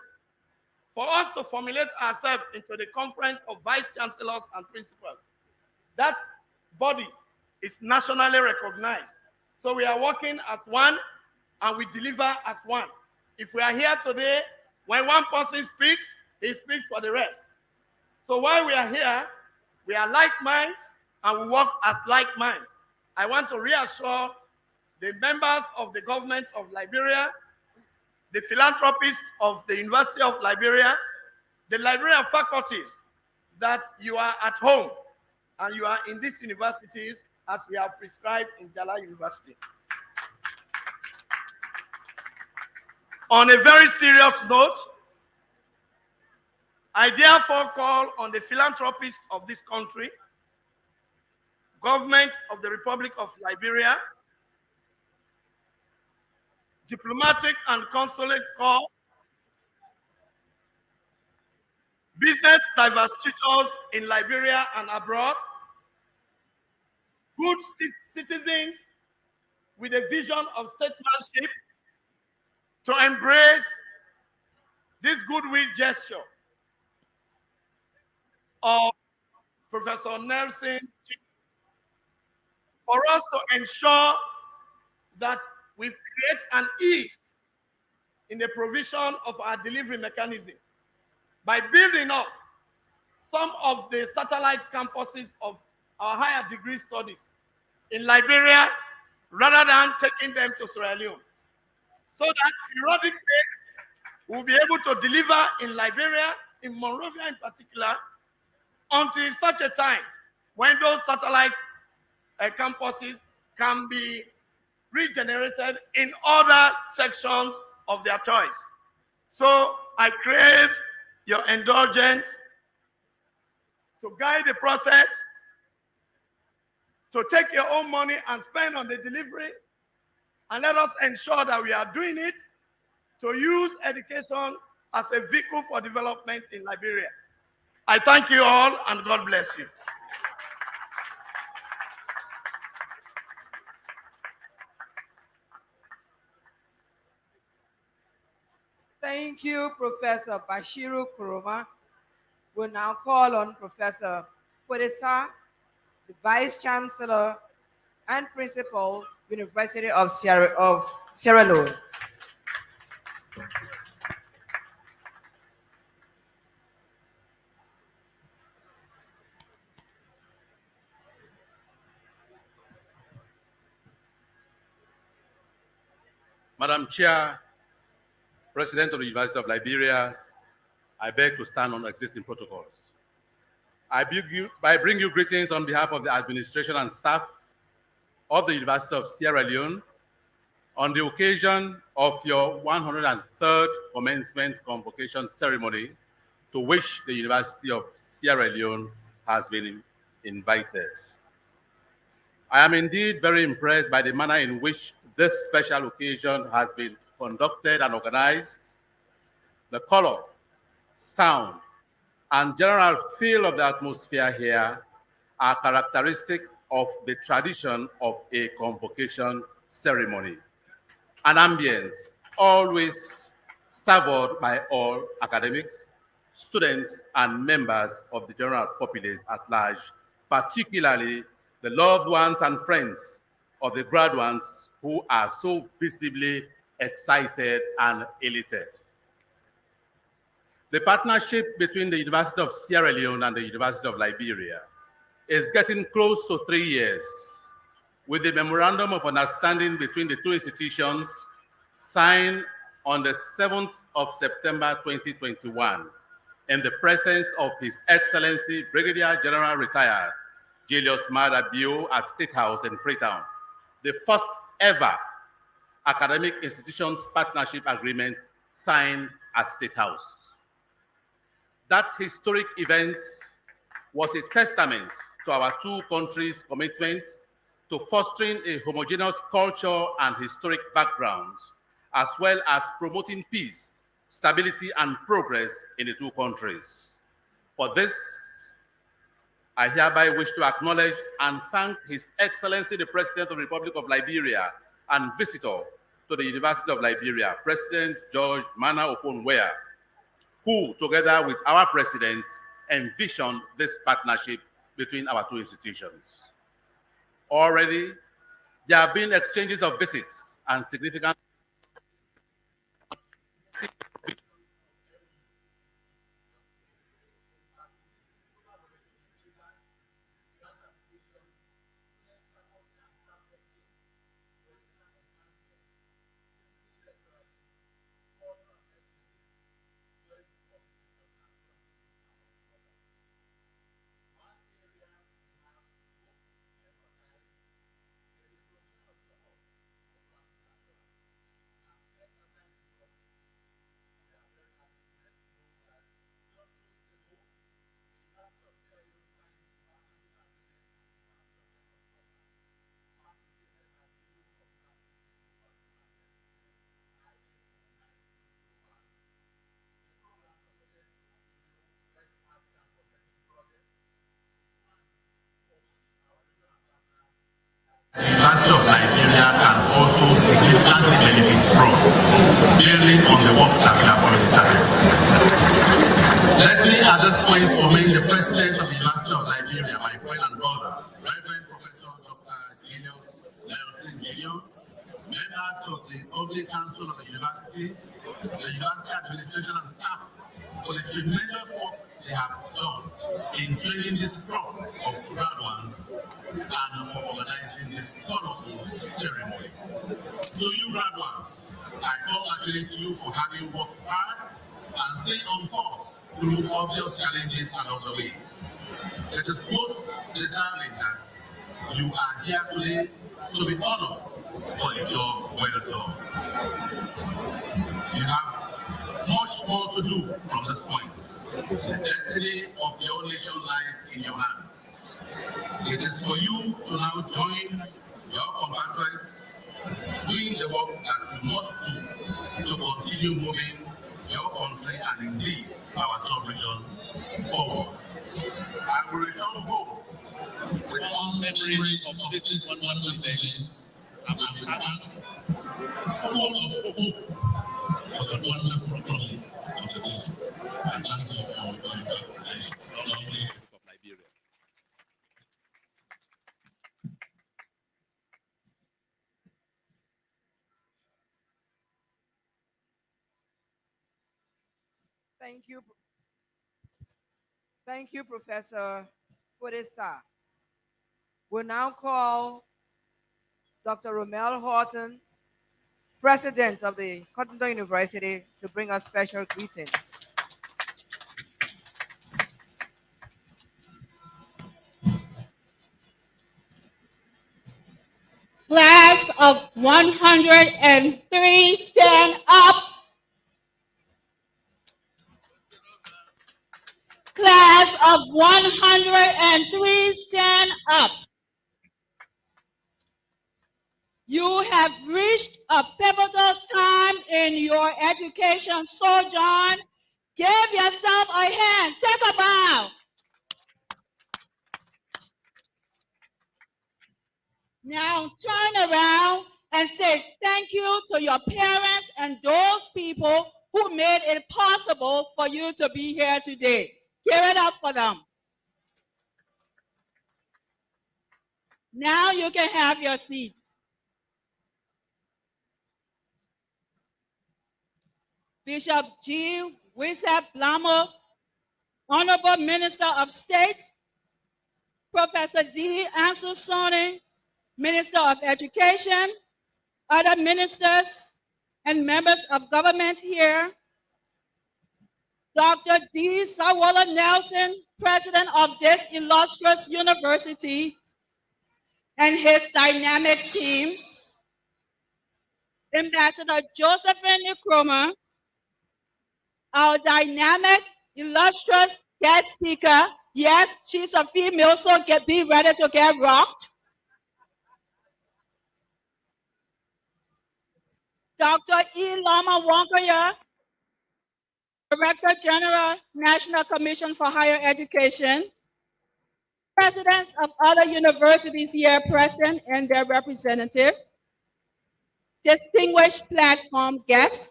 for us to formulate ourselves into the conference of vice chancellors and principals. That body is nationally recognized. So we are working as one and we deliver as one. If we are here today, when one person speaks, he speaks for the rest. So while we are here, we are like minds and we work as like minds. I want to reassure the members of the government of Liberia, the philanthropists of the University of Liberia, the Liberian faculties, that you are at home and you are in these universities as we have prescribed in Jala University. On a very serious note, I therefore call on the philanthropists of this country, government of the Republic of Liberia, diplomatic and consulate corps, business diversities in Liberia and abroad, good citizens with a vision of statesmanship to embrace this goodwill gesture of Professor Nelson for us to ensure that we create an ease in the provision of our delivery mechanism by building up some of the satellite campuses of our higher degree studies in Liberia rather than taking them to Sierra Leone, so that periodically we'll be able to deliver in Liberia, in Monrovia in particular, until such a time when those satellite campuses can be regenerated in other sections of their choice. So I crave your indulgence to guide the process, to take your own money and spend on the delivery, and let us ensure that we are doing it to use education as a vehicle for development in Liberia. I thank you all and God bless you. Thank you, Professor Bashiru Kuruma. We'll now call on Professor Fodesa, the Vice Chancellor and Principal, University of Sierra Leone. Madam Chair, President of the University of Liberia, I beg to stand on existing protocols. I bring you greetings on behalf of the administration and staff of the University of Sierra Leone on the occasion of your 103rd Commencement Convocation ceremony, to which the University of Sierra Leone has been invited. I am indeed very impressed by the manner in which this special occasion has been conducted and organized. The color, sound, and general feel of the atmosphere here are characteristic of the tradition of a convocation ceremony. An ambience always savored by all academics, students, and members of the general populace at large, particularly the loved ones and friends of the graduates who are so visibly excited and elated. The partnership between the University of Sierra Leone and the University of Liberia is getting close to 3 years, with the Memorandum of Understanding between the two institutions signed on the 7th of September 2021 in the presence of His Excellency Brigadier General Retired Julius Maada Bio at State House in Freetown, the first ever academic institutions partnership agreement signed at State House. That historic event was a testament to our two countries' commitment to fostering a homogeneous culture and historic backgrounds, as well as promoting peace, stability, and progress in the two countries. For this, I hereby wish to acknowledge and thank His Excellency the President of the Republic of Liberia and visitor to the University of Liberia, President George Mana Okonwe, who, together with our president, envisioned this partnership between our two institutions. Already, there have been exchanges of visits and significant University of Liberia can also significantly benefit from, building on the work that we have already started. Let me at this point commend the President of the University of Liberia, my friend and brother, Reverend Professor Dr. Genius Nelson Gideon, members of the Public Council of the University administration and staff, for the tremendous work they have done in training this crop of graduates and for organizing this colorful ceremony. To you graduates, I congratulate you for having worked hard and staying on course through obvious challenges along the way. It is most deserving that you are here today to be honored for a job well done. You have much more to do from this point. The destiny of your nation lies in your hands. It is for you to now join your compatriots doing the work that you must do to continue moving your country and indeed our sub-region forward. I will return home with fond memories of this wonderful event and with hearts full of hope for the wonderful promise of the future. I thank you all for your cooperation. Of Liberia. Thank you, Professor Fodesa. We'll now call Dr. Romel Horton, President of the Cotton University, to bring us special greetings. Class of 103, stand up. Class of 103, stand up. You have reached a pivotal time in your education sojourn Give yourself a hand. Take a bow. Now turn around and say thank you to your parents and those people who made it possible for you to be here today. Give it up for them. Now you can have your seats. Bishop G. Wisap Blamo, Honorable Minister of State, Professor D. Ansel, Minister of Education, other ministers and members of government here, Dr. D. Sawala Nelson, President of this illustrious university, and his dynamic team, Ambassador Josephine Nkrumah, our dynamic, illustrious guest speaker. Yes, she's a female, so be ready to get rocked. Dr. E. Lama Wonkaya, Director General, National Commission for Higher Education. Presidents of other universities here present and their representatives. Distinguished platform guests,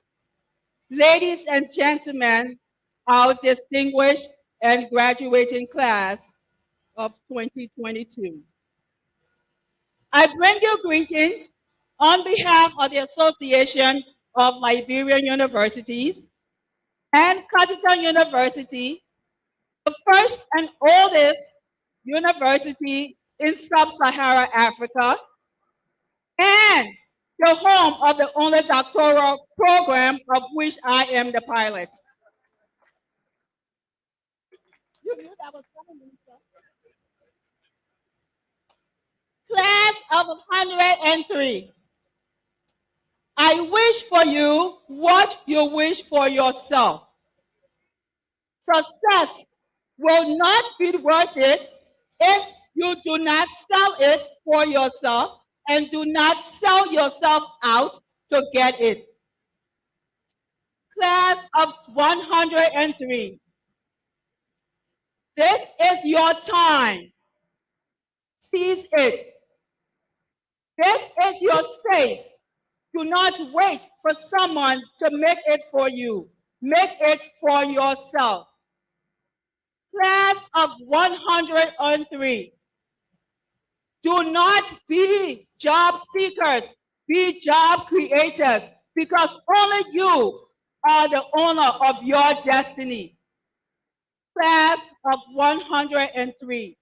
ladies and gentlemen, our distinguished and graduating class of 2022. I bring you greetings on behalf of the Association of Liberian Universities and Cotton University, the first and oldest university in sub-Saharan Africa, and the home of the only doctoral program of which I am the pilot. You knew that was coming, Minister. Class of 103. I wish for you what you wish for yourself. Success will not be worth it if you do not sell it for yourself and do not sell yourself out to get it. Class of 103. This is your time. Seize it. This is your space. Do not wait for someone to make it for you. Make it for yourself. Class of 103. Do not be job seekers, be job creators, because only you are the owner of your destiny. Class of 103.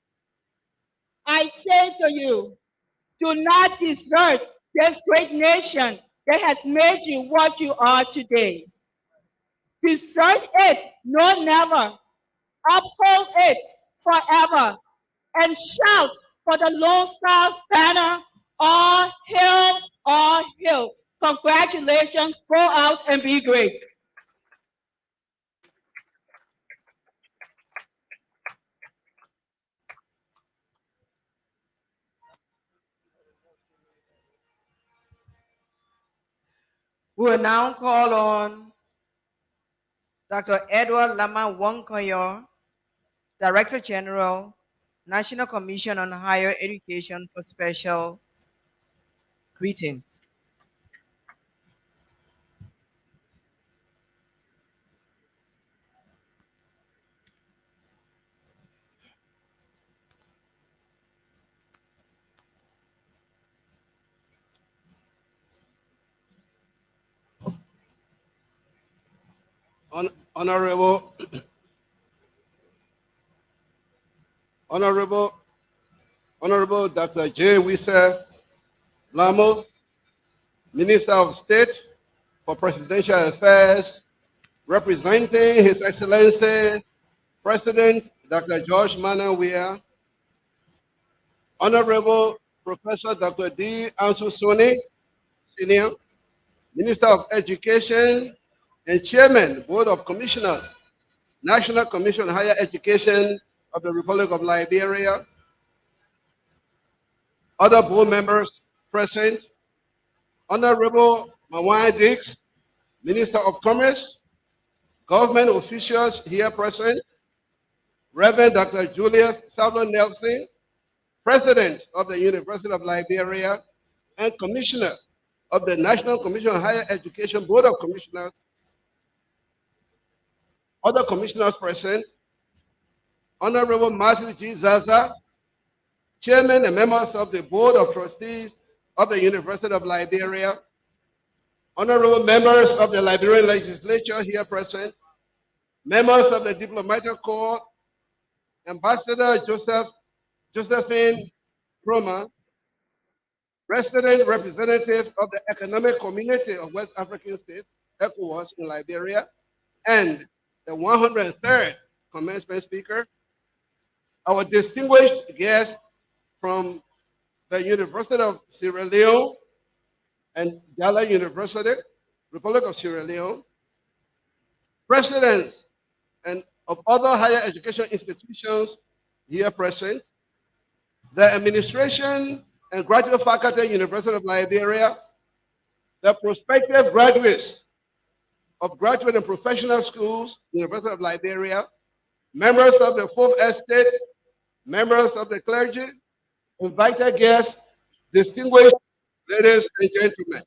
I say to you, do not desert this great nation that has made you what you are today. Desert it, no, never. Uphold it forever, and shout for the Lone Star banner, all hail, all hail. Congratulations, go out and be great. We will now call on Dr. Edward Lama Wonkoyo, Director General, National Commission on Higher Education, for special greetings. Honorable Dr. J. Wisa Lamo, Minister of State for Presidential Affairs, representing His Excellency President Dr. George Manawia, Honorable Professor Dr. D. Ansel, Senior, Minister of Education and Chairman, Board of Commissioners, National Commission on Higher Education of the Republic of Liberia, other board members present, Honorable Mawai Dix, Minister of Commerce, government officials here present, Reverend Dr. Julius Sablo Nelson, President of the University of Liberia and Commissioner of the National Commission on Higher Education Board of Commissioners, other commissioners present, Honorable Martin G. Zaza, Chairman and members of the Board of Trustees of the University of Liberia, honorable members of the Liberian legislature here present, members of the diplomatic corps, Ambassador Josephine Kroma, resident representative of the Economic Community of West African States, ECOWAS in Liberia, and the 103rd commencement speaker, our distinguished guest from the University of Sierra Leone and Jala University, Republic of Sierra Leone, presidents and of other higher education institutions here present, the administration and graduate faculty, University of Liberia, the prospective graduates of graduate and professional schools, University of Liberia, members of the Fourth Estate, members of the clergy, invited guests, distinguished ladies and gentlemen.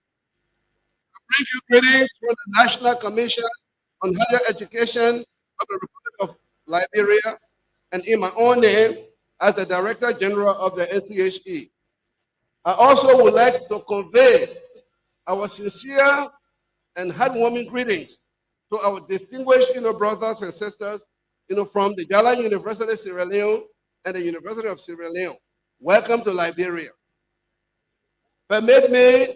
I bring you greetings from the National Commission on Higher Education of the Republic of Liberia, and in my own name as the Director General of the NCHE. I also would like to convey our sincere and heartwarming greetings to our distinguished brothers and sisters from the Jala University Sierra Leone and the University of Sierra Leone. Welcome to Liberia. Permit me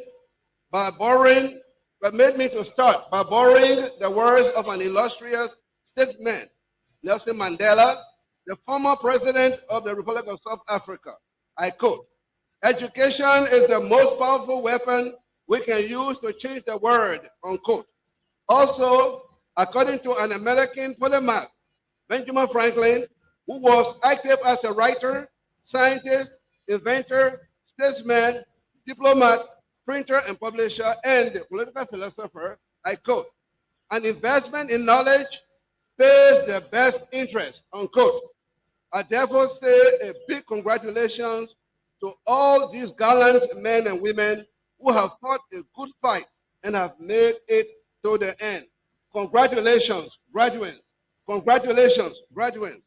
to start by borrowing the words of an illustrious statesman, Nelson Mandela, the former president of the Republic of South Africa. I quote, "Education is the most powerful weapon we can use to change the world," unquote. Also, according to an American polymath, Benjamin Franklin, who was active as a writer, scientist, inventor, statesman, diplomat, printer and publisher, and political philosopher, I quote, "An investment in knowledge pays the best interest," unquote. I therefore say a big congratulations to all these gallant men and women who have fought a good fight and have made it to the end. Congratulations, graduates. Congratulations, graduates.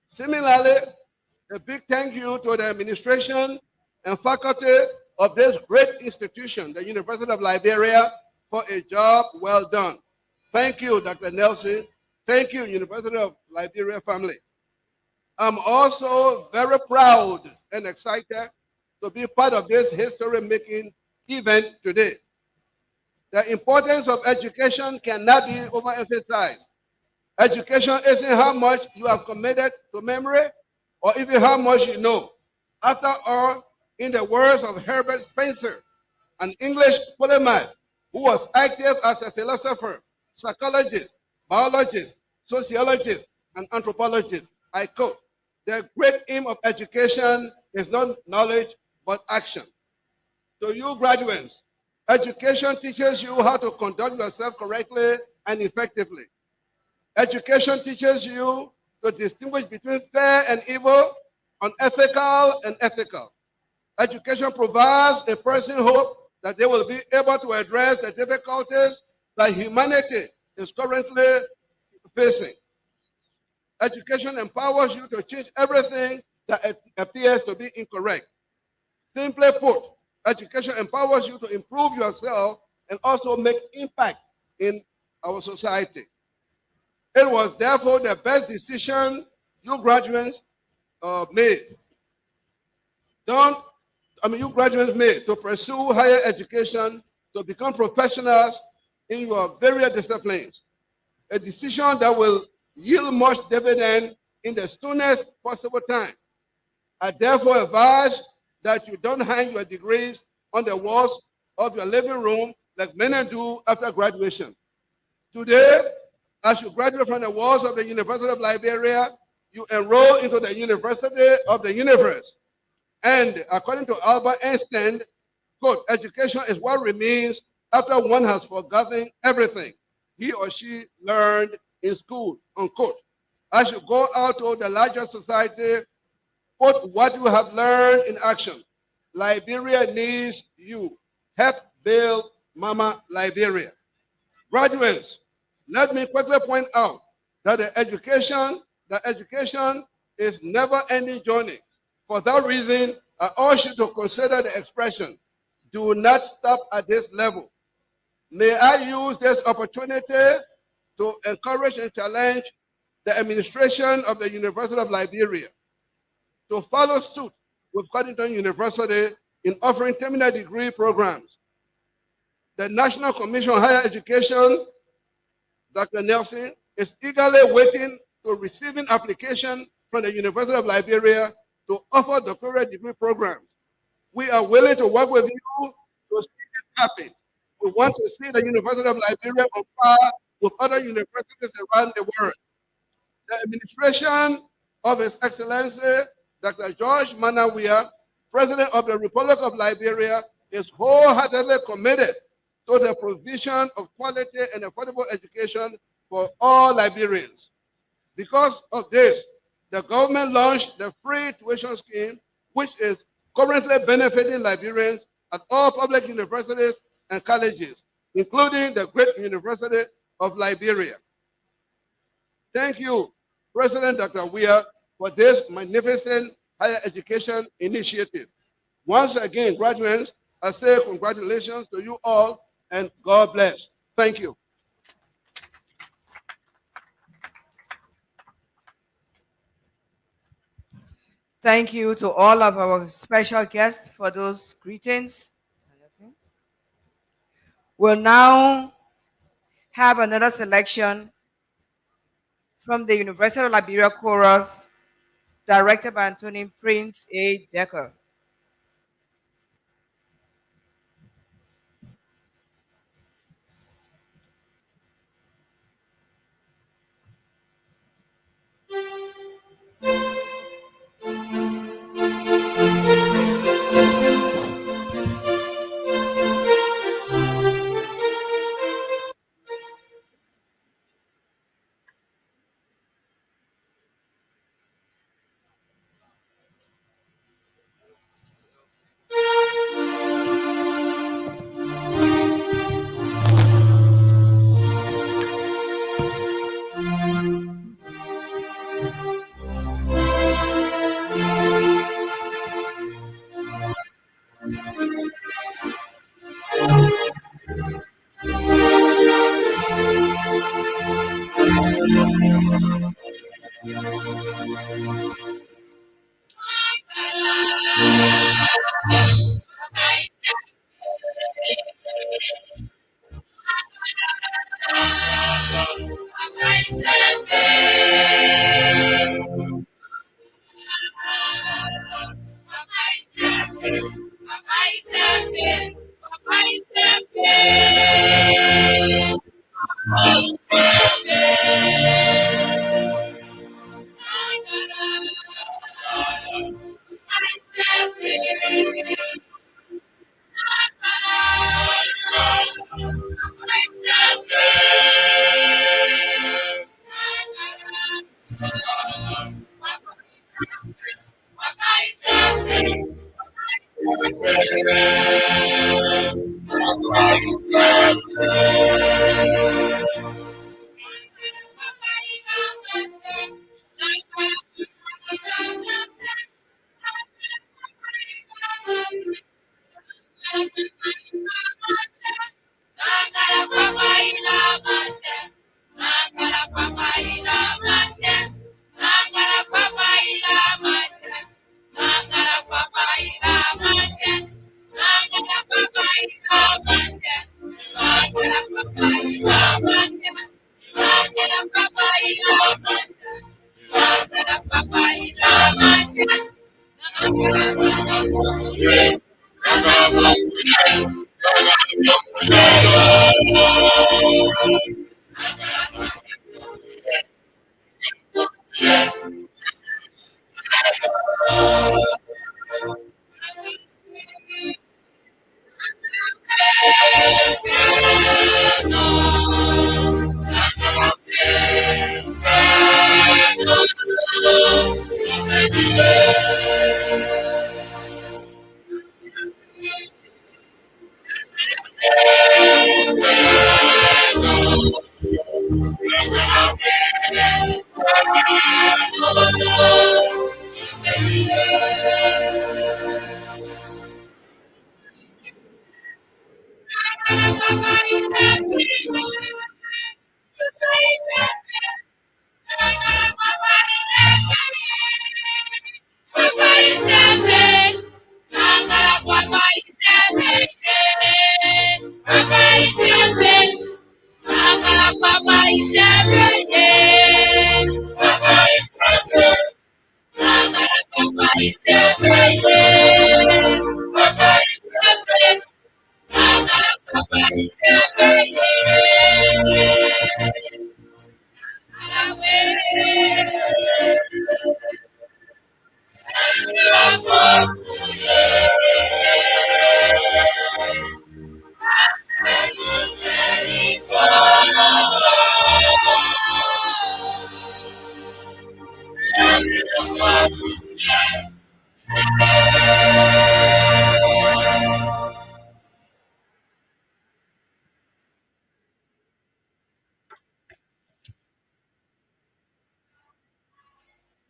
Similarly, a big thank you to the administration and faculty of this great institution, the University of Liberia, for a job well done. Thank you, Dr. Nelson. Thank you, University of Liberia family. I'm also very proud and excited to be part of this history-making event today. The importance of education cannot be overemphasized. Education isn't how much you have committed to memory or even how much you know. After all, in the words of Herbert Spencer, an English polymath who was active as a philosopher, psychologist, biologist, sociologist, and anthropologist, I quote, "The great aim of education is not knowledge, but action." To you graduates, education teaches you how to conduct yourself correctly and effectively. Education teaches you to distinguish between fair and evil, unethical and ethical. Education provides a person hope that they will be able to address the difficulties that humanity is currently facing. Education empowers you to change everything that appears to be incorrect. Simply put, education empowers you to improve yourself and also make impact in our society. It was therefore the best decision you graduates made. You graduates made to pursue higher education to become professionals in your various disciplines. A decision that will yield much dividend in the soonest possible time. I therefore advise that you don't hang your degrees on the walls of your living room like many do after graduation. Today, as you graduate from the walls of the University of Liberia, you enroll into the University of the Universe. And according to Albert Einstein, quote, "Education is what remains after one has forgotten everything." he or she learned in school, unquote. As you go out to the larger society, put what you have learned in action. Liberia needs you. Help build Mama Liberia. Graduates, let me quickly point out that the education is never-ending journey. For that reason, I urge you to consider the expression, do not stop at this level. May I use this opportunity to encourage and challenge the administration of the University of Liberia to follow suit with Cottington University in offering terminal degree programs. The National Commission on Higher Education, Dr. Nelson, is eagerly waiting to receiving application from the University of Liberia to offer doctoral degree programs. We are willing to work with you to see it happen. We want to see the University of Liberia on par with other universities around the world. The administration of His Excellency, Dr. George Manawia, President of the Republic of Liberia, is wholeheartedly committed to the provision of quality and affordable education for all Liberians. Because of this, the government launched the free tuition scheme, which is currently benefiting Liberians at all public universities and colleges, including the Great University of Liberia. Thank you, President Dr. Weah, for this magnificent higher education initiative. Once again, graduates, I say congratulations to you all and God bless. Thank you. Thank you to all of our special guests for those greetings. We'll now have another selection from the University of Liberia Chorus, directed by Anthony Prince A. Decker.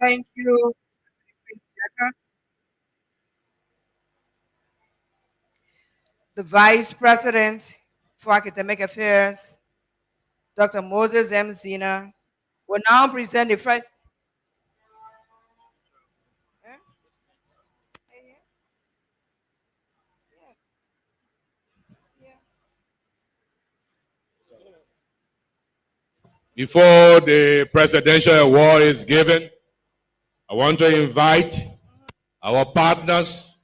Thank you, Prince Decker. The Vice President for Academic Affairs, Dr. Moses M. Zena, will now present the first. Before the presidential award is given, I want to invite our partners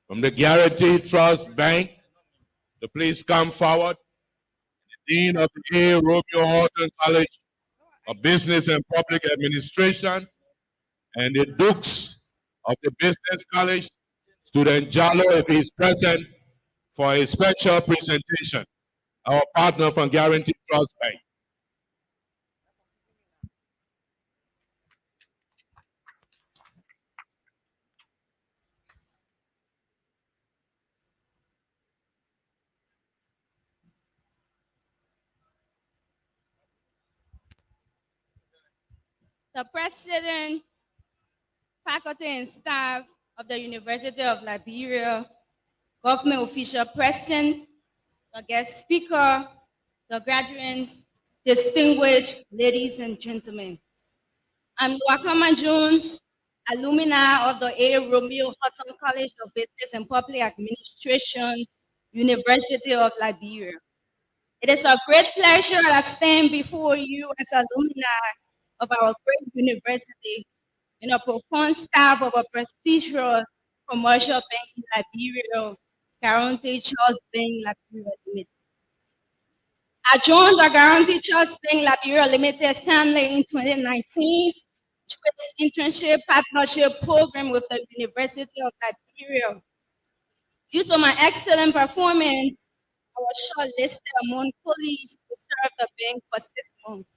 from the Guarantee Trust Bank to please come forward. The Dean of the A. Romeo Horton College of Business and Public Administration and the Dukes of the Business College, Student Jallo, if he's present, for a special presentation. Our partner from Guarantee Trust Bank. The president, faculty, and staff of the University of Liberia, government official present, the guest speaker, the graduates, distinguished ladies and gentlemen. I'm Wakama Jones, alumni of the A. Romeo Horton College of Business and Public Administration, University of Liberia. It is a great pleasure that I stand before you as alumni of our great university and a profound staff of a prestigious commercial bank in Liberia, Guarantee Trust Bank Liberia Limited. I joined the Guarantee Trust Bank Liberia Limited family in 2019 through its internship partnership program with the University of Liberia. Due to my excellent performance, I was shortlisted among colleagues to serve the bank for 6 months,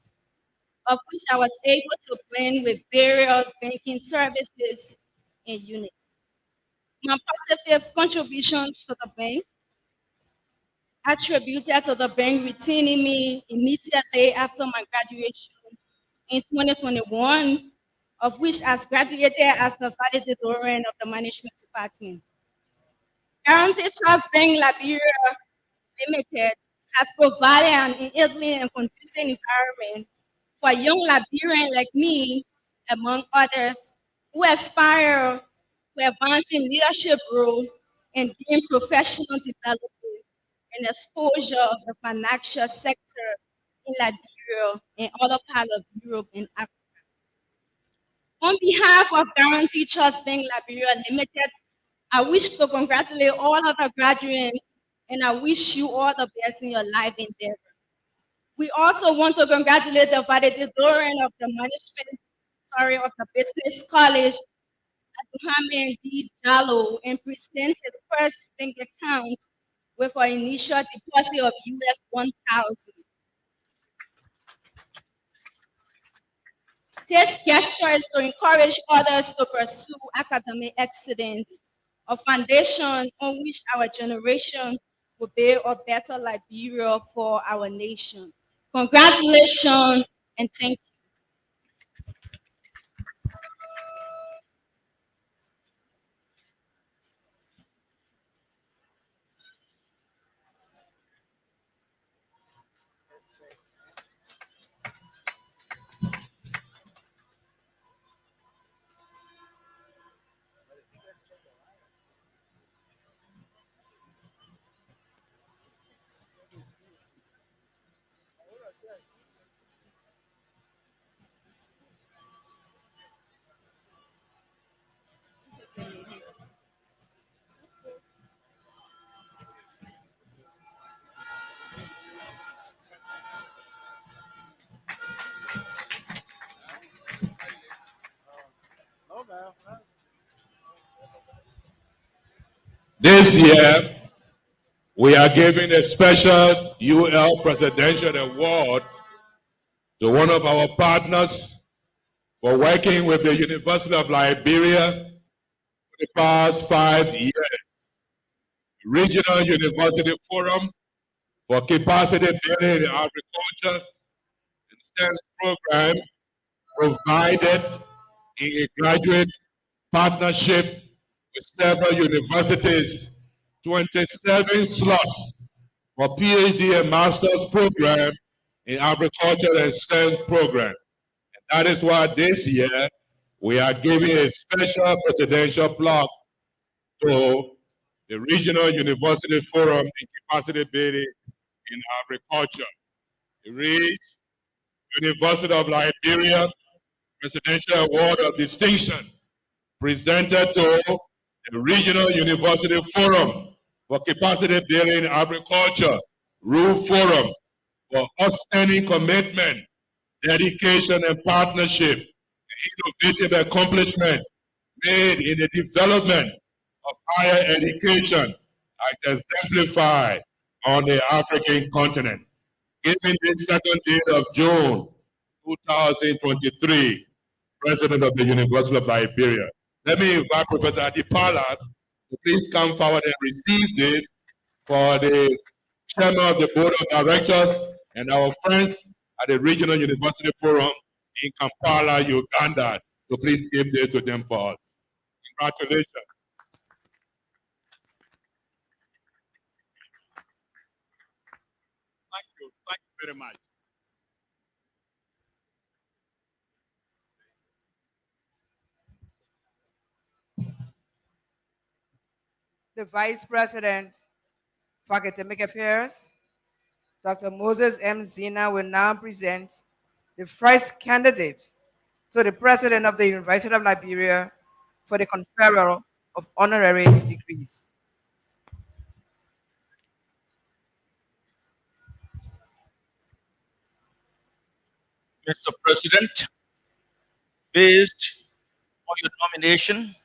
of which I was able to blend with various banking services and units. My positive contributions to the bank attributed to the bank retaining me immediately after my graduation in 2021, of which I graduated as the valedictorian of the management department. Guarantee Trust Bank Liberia Limited has provided an enabling and conducive environment for young Liberians like me, among others, who aspire to advance in leadership role and gain professional development and exposure of the financial sector in Liberia and other parts of Europe and Africa. On behalf of Guarantee Trust Bank Liberia Limited, I wish to congratulate all of the graduates and I wish you all the best in your life endeavor. We also want to congratulate the valedictorian of the of the Business College, Mohammed D. Jallo, and present his first bank account with an initial deposit of US 1,000. This gesture is to encourage others to pursue academic excellence, a foundation on which our generation will build a better Liberia for our nation. Congratulations and thank you. This year, we are giving a special UL Presidential Award to one of our partners for working with the University of Liberia for the past 5 years. Regional University Forum for Capacity Building in Agriculture and STEM program provided in a graduate partnership with several universities, 27 slots for PhD and master's program in agriculture and STEM program. And that is why this year we are giving a special presidential plaque to the Regional University Forum in Capacity Building in Agriculture. It reads, University of Liberia Presidential Award of Distinction presented to the Regional University Forum for Capacity Building in Agriculture, RUFE Forum, for outstanding commitment, dedication, and partnership, and innovative accomplishments made in the development of higher education as exemplified on the African continent. Given this second date of June 2023, President of the University of Liberia. Let me invite Professor Adipala to please come forward and receive this for the Chairman of the Board of Directors and our friends at the Regional University Forum in Kampala, Uganda. So please give this to them for us. Congratulations. Thank you very much. The Vice President for Academic Affairs, Dr. Moses M. Zina, will now present the first candidate to the President of the University of Liberia for the conferral of honorary degrees. Mr. President, based on your nomination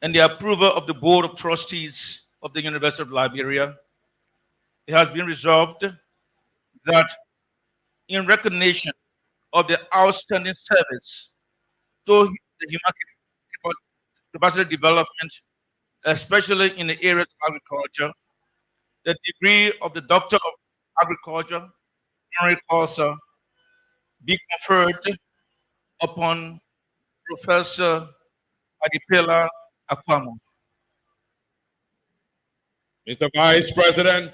and the approval of the Board of Trustees of the University of Liberia, it has been resolved that in recognition of the outstanding service to the human capacity development, especially in the areas of agriculture, the degree of the Doctor of Agriculture, honorary causa, be conferred upon Professor Adipela Akwamu. Mr. Vice President,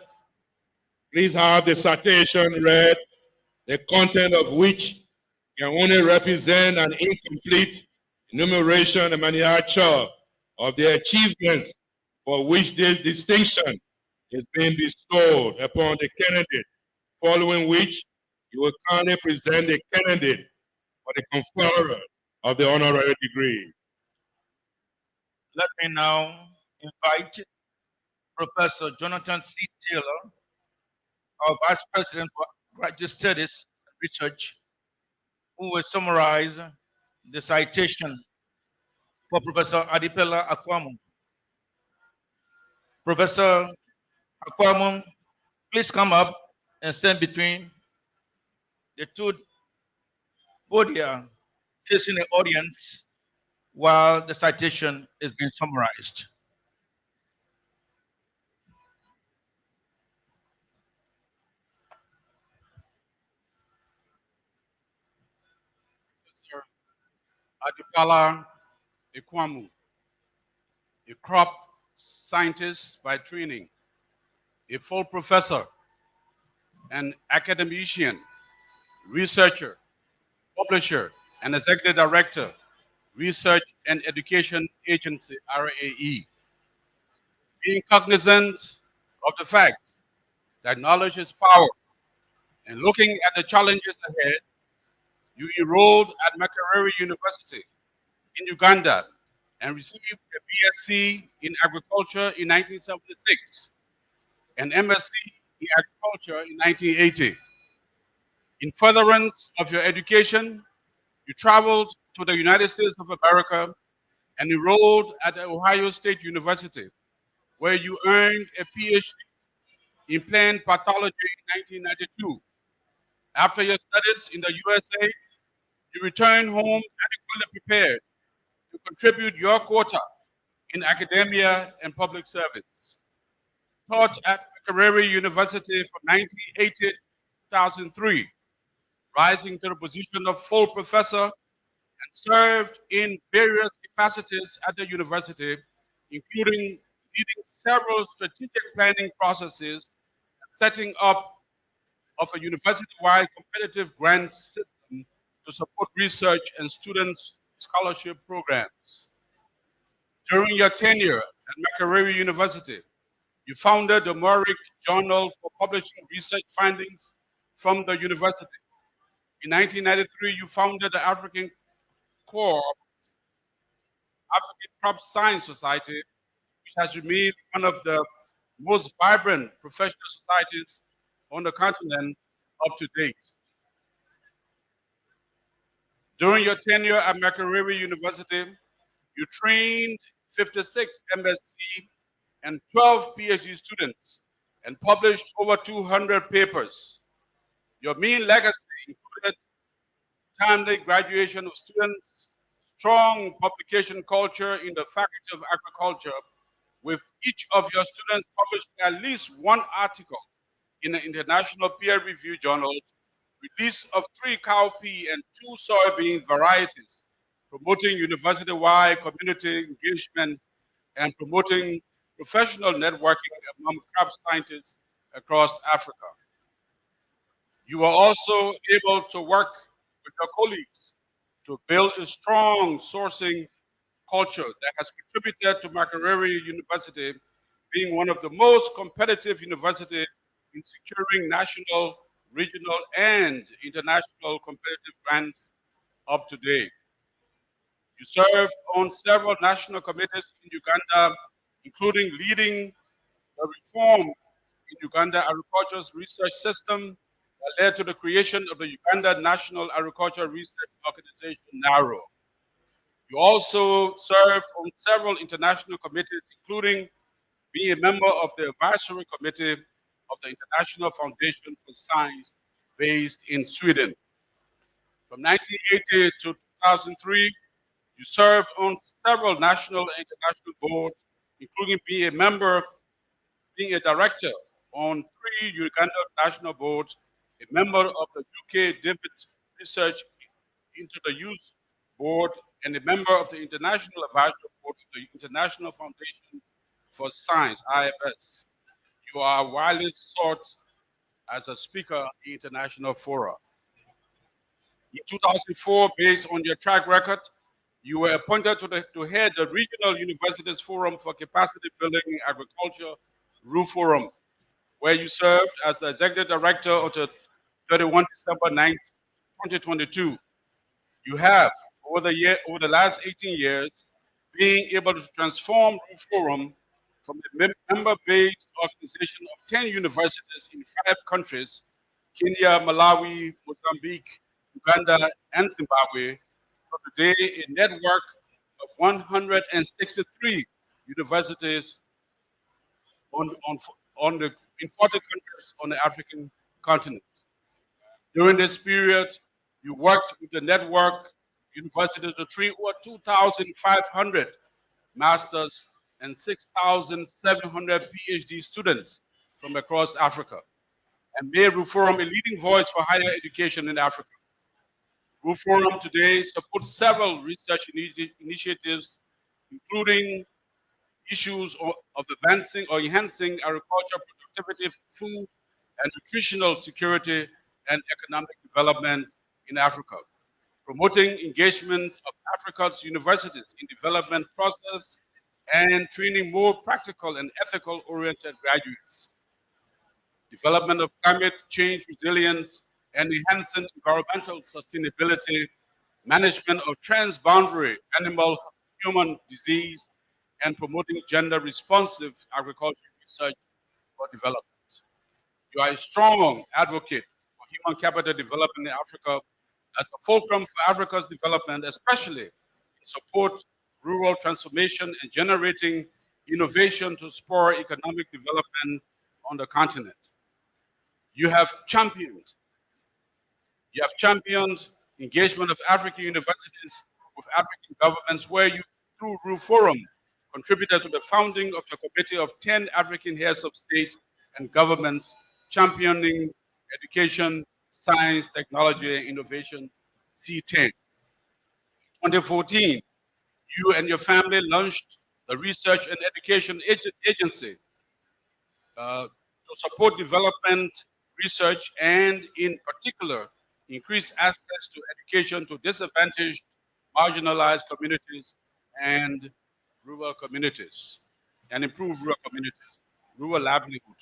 please have the citation read, the content of which can only represent an incomplete enumeration and miniature of the achievements for which this distinction is being bestowed upon the candidate, following which you will kindly present the candidate for the conferrer of the honorary degree. Let me now invite Professor Jonathan C. Taylor, our Vice President for Graduate Studies and Research, who will summarize the citation for Professor Adipela Akwamu. Professor Akwamu, please come up and stand between the two podia facing the audience while the citation is being summarized. Professor Adipela Akwamu, a crop scientist by training, a full professor, an academician, researcher, publisher, and executive director, Research and Education Agency, RAE. Being cognizant of the fact that knowledge is power, And looking at the challenges ahead, you enrolled at Makerere University in Uganda and received a BSc in agriculture in 1976 and MSc in agriculture in 1980. In furtherance of your education, you traveled to the United States of America and enrolled at the Ohio State University, where you earned a PhD in plant pathology in 1992. After your studies in the USA, you returned home adequately prepared to contribute your quota in academia and public service. Taught at Makerere University from 1980 to 2003, rising to the position of full professor, and served in various capacities at the university, including leading several strategic planning processes and setting up of a university-wide competitive grant system to support research and students' scholarship programs. During your tenure at Makerere University, you founded the Muric Journal for publishing research findings from the university. In 1993, you founded the African Crop Science Society, which has remained one of the most vibrant professional societies on the continent up to date. During your tenure at Makerere University, you trained 56 MSc and 12 PhD students and published over 200 papers. Your main legacy included timely graduation of students, strong publication culture in the Faculty of Agriculture, with each of your students publishing at least one article in the international peer-reviewed journals, release of 3 cowpea and 2 soybean varieties, promoting university-wide community engagement and promoting professional networking among crop scientists across Africa. You were also able to work with your colleagues to build a strong sourcing culture that has contributed to Makerere University being one of the most competitive universities in securing national, regional, and international competitive grants up to date. You served on several national committees in Uganda, including leading the reform in Uganda Agriculture's research system that led to the creation of the Uganda National Agriculture Research Organization, NARO. You also served on several international committees, including being a member of the advisory committee of the International Foundation for Science based in Sweden. From 1980 to 2003, you served on several national and international boards, including being a director on 3 Uganda national boards, a member of the UK David Research into the Youth Board, and a member of the International Advisory Board of the International Foundation for Science, IFS. You are widely sought as a speaker in international fora. In 2004, based on your track record, you were appointed to head the Regional Universities Forum for Capacity Building in Agriculture, RU Forum, where you served as the Executive Director until 31 December 2022. You have, over the last 18 years, being able to transform RU Forum from a member-based organization of 10 universities in 5 countries, Kenya, Malawi, Mozambique, Uganda, and Zimbabwe, to today a network of 163 universities in 40 countries on the African continent. During this period, you worked with the network universities to train over 2,500 masters and 6,700 PhD students from across Africa, and made RU Forum a leading voice for higher education in Africa. RU Forum today supports several research initiatives, including issues of advancing or enhancing agricultural productivity, food and nutritional security, and economic development in Africa, promoting engagement of Africa's universities in development process, and training more practical and ethical oriented graduates. development of climate change resilience, and enhancing environmental sustainability, management of transboundary animal-human disease, and promoting gender-responsive agricultural research for development. You are a strong advocate for human capital development in Africa as a fulcrum for Africa's development, especially in support rural transformation and generating innovation to spur economic development on the continent. You have championed engagement of African universities with African governments, where you, through RU Forum, contributed to the founding of a committee of 10 African heads of state and governments championing education, science, technology, and innovation, C10. In 2014, you and your family launched the Research and Education Agency to support development research and, in particular, increase access to education to disadvantaged, marginalized communities and rural communities, and improve rural communities, rural livelihood.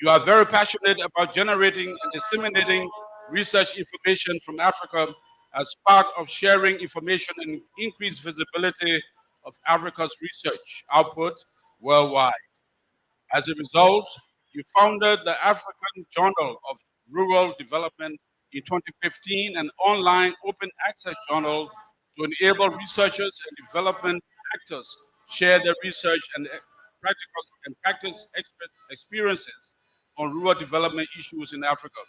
You are very passionate about generating and disseminating research information from Africa as part of sharing information and increase visibility of Africa's research output worldwide. As a result, you founded the African Journal of Rural Development in 2015, an online open access journal to enable researchers and development actors share their research and practical and practice experiences on rural development issues in Africa.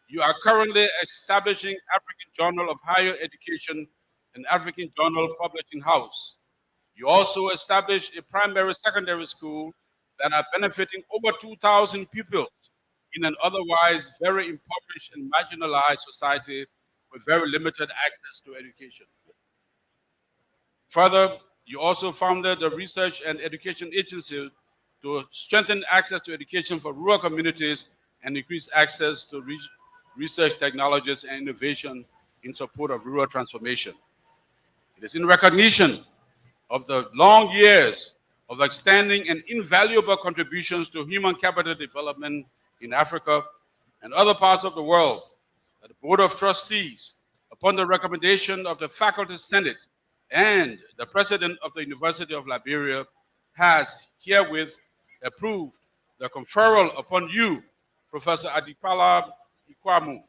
You are currently establishing African Journal of Higher Education and African Journal Publishing House. You also established a primary secondary school that are benefiting over 2,000 pupils in an otherwise very impoverished and marginalized society with very limited access to education. Further, you also founded the Research and Education Agency to strengthen access to education for rural communities and increase access to research technologies and innovation in support of rural transformation. It is in recognition of the long years of extending and invaluable contributions to human capital development in Africa and other parts of the world that the Board of Trustees, upon the recommendation of the Faculty Senate and the President of the University of Liberia, has herewith approved the conferral upon you, Professor Adipala Ikwamu,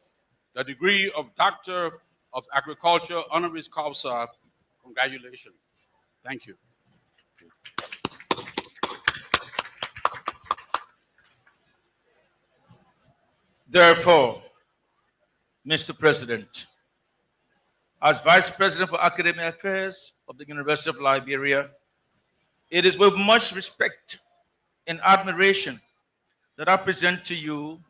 the degree of Doctor of Agriculture honoris causa. Congratulations. Thank you. Therefore, Mr. President, as Vice President for Academic Affairs of the University of Liberia, it is with much respect and admiration that I present to you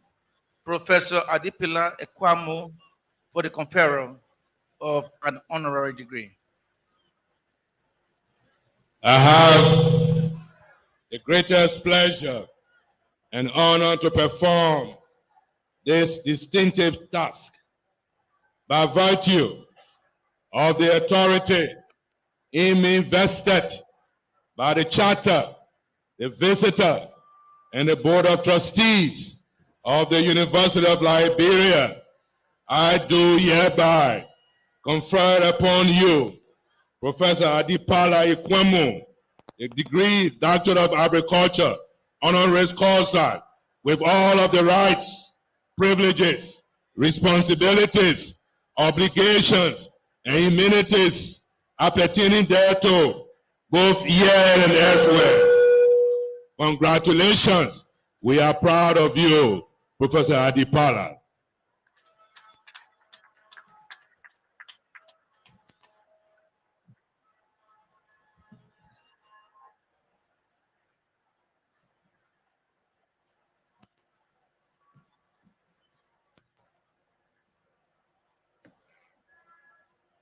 Professor Adipila Ekwamu for the conferral of an honorary degree. I have the greatest pleasure and honor to perform this distinctive task by virtue of the authority in me vested by the Charter, the Visitor, and the Board of Trustees of the University of Liberia. I do hereby confer upon you, Professor Adipala Ikwamu, a degree Doctor of Agriculture, honoris causa, with all of the rights, privileges, responsibilities, obligations, and immunities appertaining thereto, both here and elsewhere. Congratulations. We are proud of you, Professor Adipala.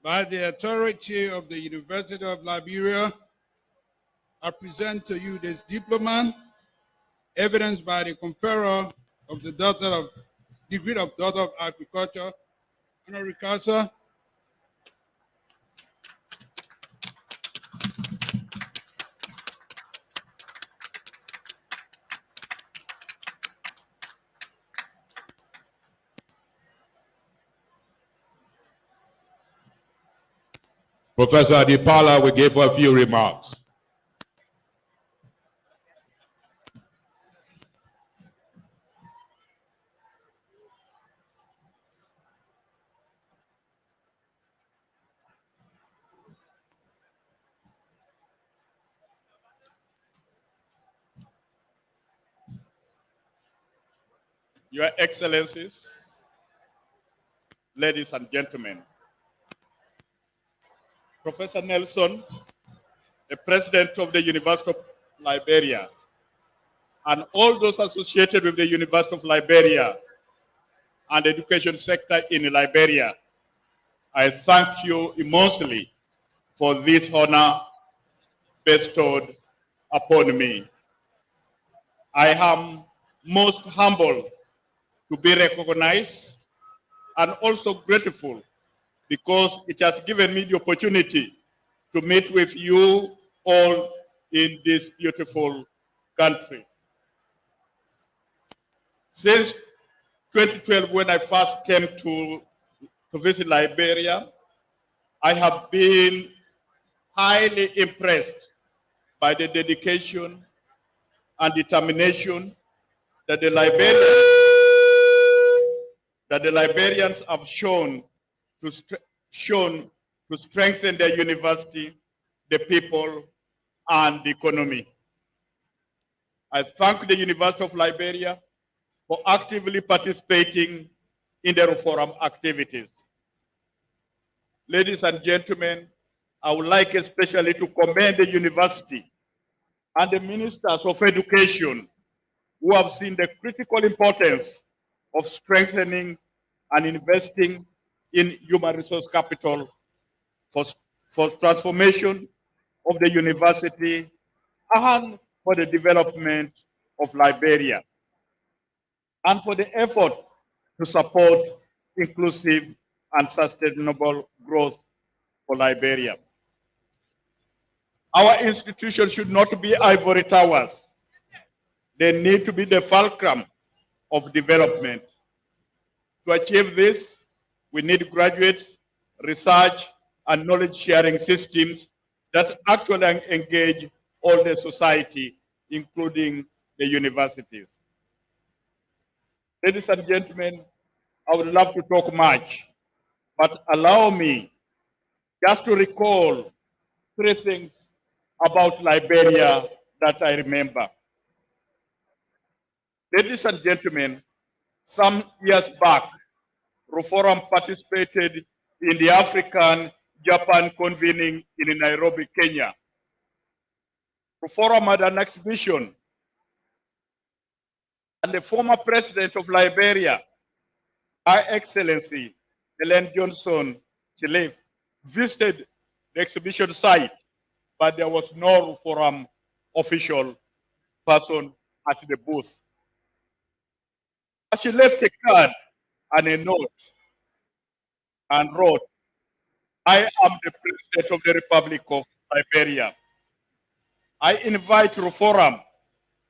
By the authority of the University of Liberia, I present to you this diploma, evidenced by the conferral of the degree of Doctor of Agriculture, honoris causa. Professor Adipala will give a few remarks. Your Excellencies, ladies and gentlemen, Professor Nelson, the President of the University of Liberia, and all those associated with the University of Liberia and the education sector in Liberia, I thank you immensely for this honor bestowed upon me. I am most humbled to be recognized and also grateful because it has given me the opportunity to meet with you all in this beautiful country. Since 2012, when I first came to visit Liberia, I have been highly impressed by the dedication and determination that the Liberians have shown to strengthen their university, the people, and the economy. I thank the University of Liberia for actively participating in the reform activities. Ladies and gentlemen, I would like especially to commend the university and the ministers of education who have seen the critical importance of strengthening and investing in human resource capital for transformation of the university and for the development of Liberia, and for the effort to support inclusive and sustainable growth for Liberia. Our institutions should not be ivory towers. They need to be the fulcrum of development. To achieve this, we need graduate research and knowledge sharing systems that actually engage all the society, including the universities. Ladies and gentlemen, I would love to talk much, but allow me just to recall 3 things about Liberia that I remember. Ladies and gentlemen, some years back, Reform participated in the African-Japan convening in Nairobi, Kenya. Reform had an exhibition, and the former president of Liberia, Her Excellency Ellen Johnson Sirleaf, visited the exhibition site, but there was no Reform official person at the booth. She left a card and a note and wrote, "I am the President of the Republic of Liberia. I invite Reform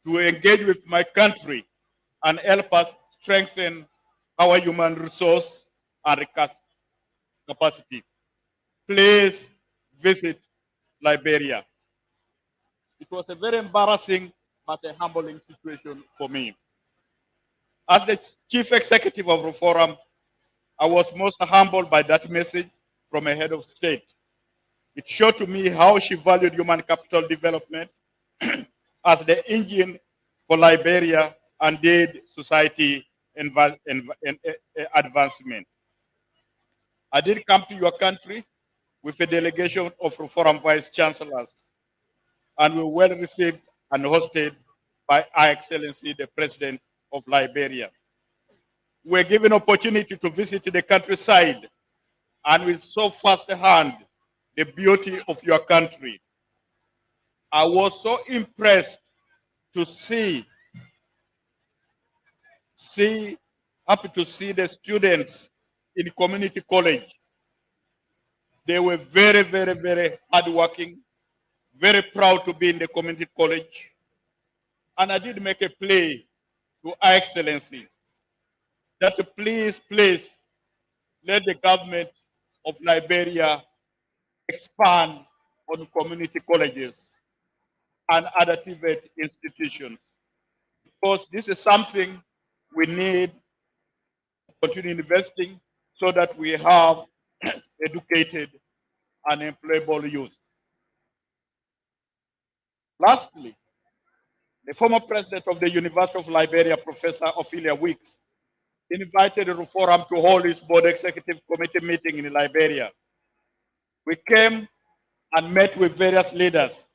to engage with my country and help us strengthen our human resource and capacity. Please visit Liberia." It was a very embarrassing but a humbling situation for me. As the chief executive of Reform, I was most humbled by that message from a head of state. It showed to me how she valued human capital development as the engine for Liberia and did society advancement. I did come to your country with a delegation of Reform vice chancellors, and we were well received and hosted by Her Excellency the President of Liberia. We were given opportunity to visit the countryside, and we saw firsthand the beauty of your country. I was so impressed to happy to see the students in community college. They were very, very, very hardworking, very proud to be in the community college. And I did make a plea to Her Excellency that please let the government of Liberia expand on community colleges and other TVET institutions. Because this is something we need to continue investing so that we have educated and employable youth. Lastly, the former president of the University of Liberia, Professor Ophelia Weeks, invited the forum to hold his board executive committee meeting in Liberia. We came and met with various leaders,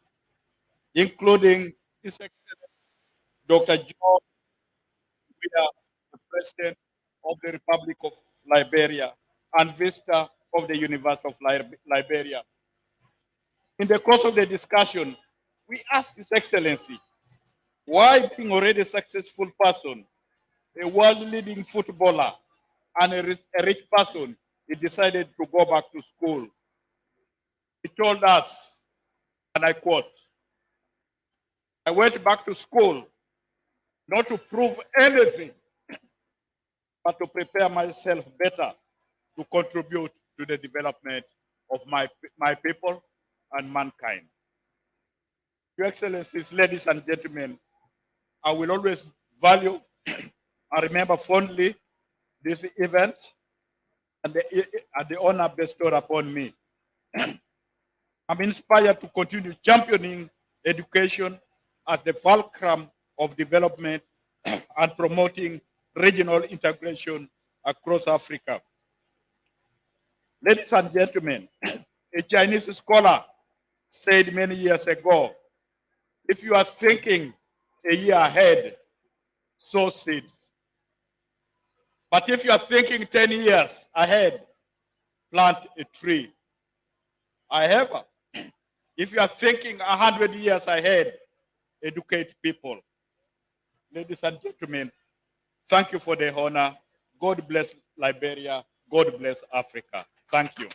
including His Excellency Dr. John, the President of the Republic of Liberia, and Vista of the University of Liberia. In the course of the discussion, we asked His Excellency, why being already a successful person, a world-leading footballer, and a rich person, he decided to go back to school. He told us, and I quote, I went back to school not to prove anything, but to prepare myself better to contribute to the development of my people and mankind. Your Excellencies, ladies and gentlemen, I will always value and remember fondly this event and the honor bestowed upon me. I'm inspired to continue championing education as the fulcrum of development and promoting regional integration across Africa. Ladies and gentlemen, a Chinese scholar said many years ago, if you are thinking a year ahead, sow seeds. But if you are thinking 10 years ahead, plant a tree. However, if you are thinking 100 years ahead, educate people. Ladies and gentlemen, thank you for the honor. God bless Liberia. God bless Africa. Thank you.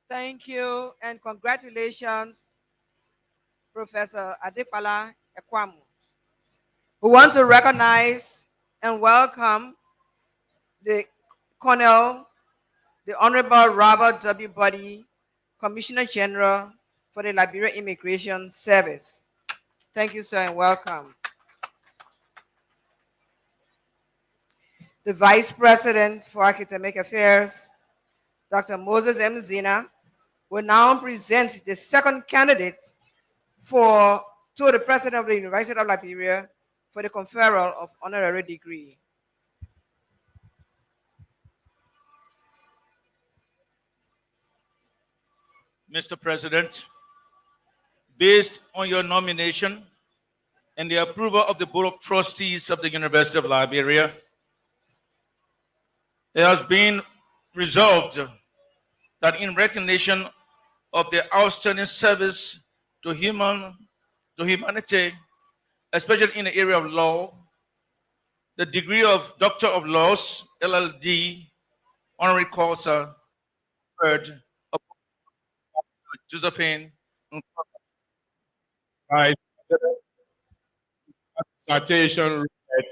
Thank you and congratulations, Professor Adekwala Ekwamu. We want to recognize and welcome the Colonel, the Honorable Robert W. Buddy, Commissioner General for the Liberia Immigration Service. Thank you, sir, and welcome. The Vice President for Academic Affairs, Dr. Moses M. Zina, will now present the second candidate to the President of the University of Liberia for the conferral of honorary degree. Mr. President, based on your nomination and the approval of the Board of Trustees of the University of Liberia, it has been resolved that in recognition of the outstanding service to humanity, especially in the area of law, the degree of Doctor of Laws, LLD, honorary causa, Josephine. Right. Citation read,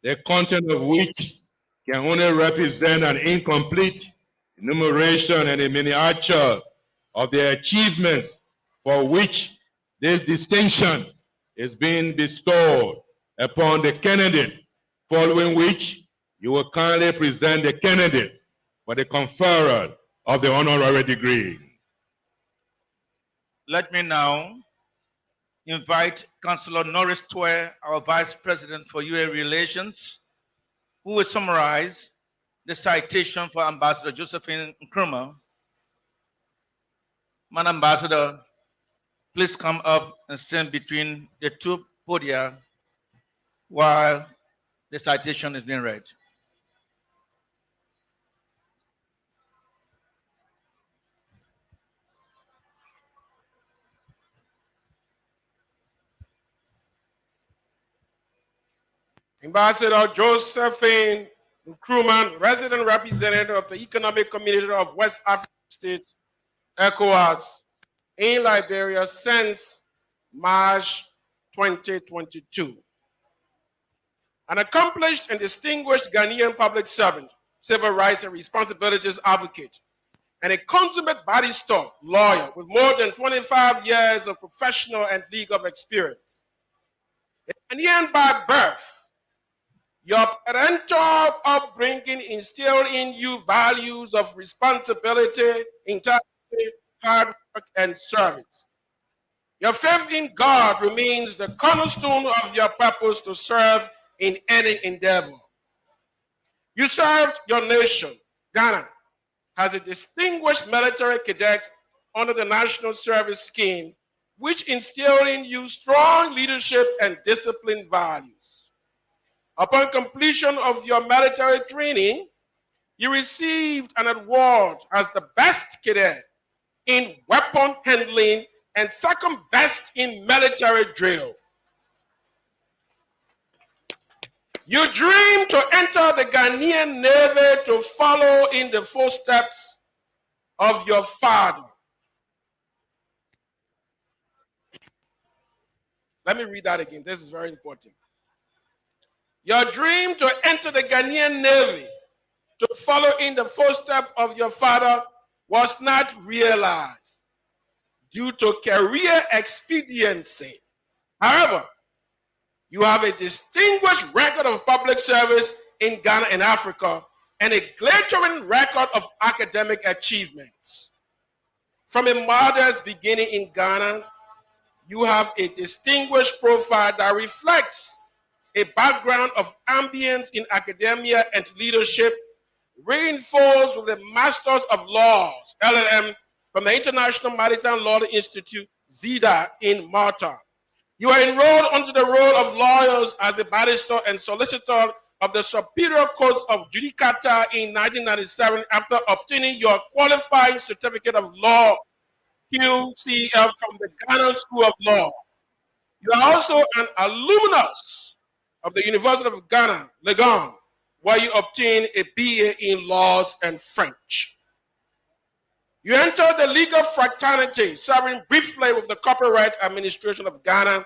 the content of which can only represent an incomplete enumeration and a miniature of the achievements for which this distinction is being bestowed upon the candidate, following which you will kindly present the candidate for the conferral of the honorary degree. Let me now invite Councillor Norris Twe, our Vice President for UA Relations, who will summarize the citation for Ambassador Josephine Nkrumah. Madam Ambassador, please come up and stand between the two podia while the citation is being read. Ambassador Josephine Nkrumah, resident representative of the Economic Community of West African States, ECOWAS, in Liberia since March 2022. An accomplished and distinguished Ghanaian public servant, civil rights and responsibilities advocate, and a consummate barrister lawyer with more than 25 years of professional and legal experience. A Ghanaian by birth, your parental upbringing instilled in you values of responsibility, integrity, hard work, and service. Your faith in God remains the cornerstone of your purpose to serve in any endeavor. You served your nation, Ghana, as a distinguished military cadet under the National Service Scheme, which instilled in you strong leadership and discipline values. Upon completion of your military training, you received an award as the best cadet in weapon handling and second best in military drill. You dream to enter the Ghanaian Navy to follow in the footsteps of your father. Let me read that again. This is very important. Your dream to enter the Ghanaian Navy to follow in the footsteps of your father was not realized due to career expediency. However, you have a distinguished record of public service in Ghana and Africa and a glittering record of academic achievements. From a modest beginning in Ghana, you have a distinguished profile that reflects a background of ambience in academia and leadership, reinforced with a Master's of Laws, LLM, from the International Maritime Law Institute, ZIDA, in Malta. You are enrolled under the role of lawyers as a barrister and solicitor of the Superior Courts of Judicata in 1997 after obtaining your qualifying certificate of law, QCF, from the Ghana School of Law. You are also an alumnus of the University of Ghana, Legon, where you obtained a BA in Laws and French. You entered the legal fraternity, serving briefly with the Copyright Administration of Ghana,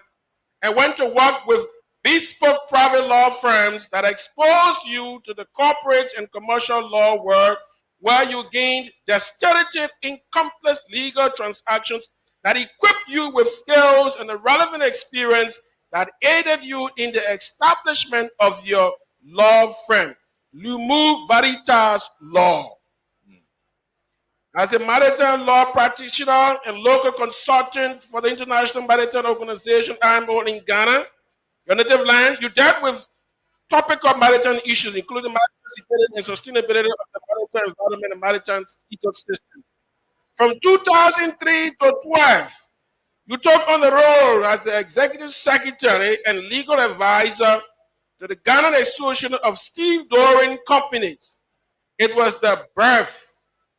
and went to work with bespoke private law firms that exposed you to the corporate and commercial law world, where you gained dexterity in complex legal transactions that equipped you with skills and the relevant experience that aided you in the establishment of your law firm, Lumu Veritas Law. As a maritime law practitioner and local consultant for the International Maritime Organization, IMO, in Ghana, your native land, you dealt with topical maritime issues, including maritime security and sustainability of the maritime environment and maritime ecosystem. From 2003 to 12, you took on the role as the executive secretary and legal advisor to the Ghana Association of Stevedoring Companies. It was the birth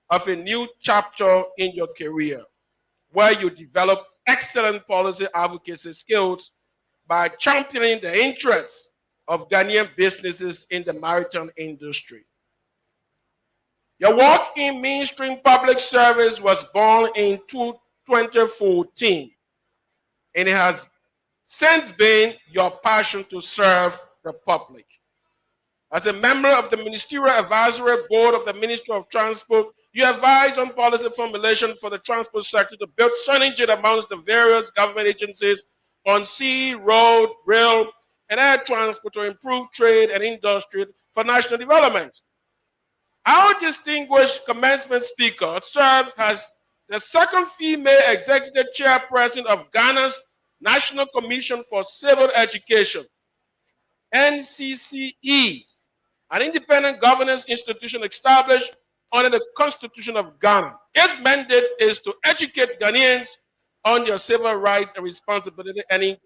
of a new chapter in your career, where you develop excellent policy advocacy skills by championing the interests of Ghanaian businesses in the maritime industry. Your work in mainstream public service was born in 2014, and it has since been your passion to serve the public. As a member of the Ministerial Advisory Board of the Ministry of Transport, you advise on policy formulation for the transport sector to build synergy amongst the various government agencies on sea, road, rail, and air transport to improve trade and industry for national development. Our distinguished commencement speaker served as the second female executive chairperson of Ghana's National Commission for Civil Education, NCCE, an independent governance institution established under the Constitution of Ghana. Its mandate is to educate Ghanaians on their civil rights and responsibility and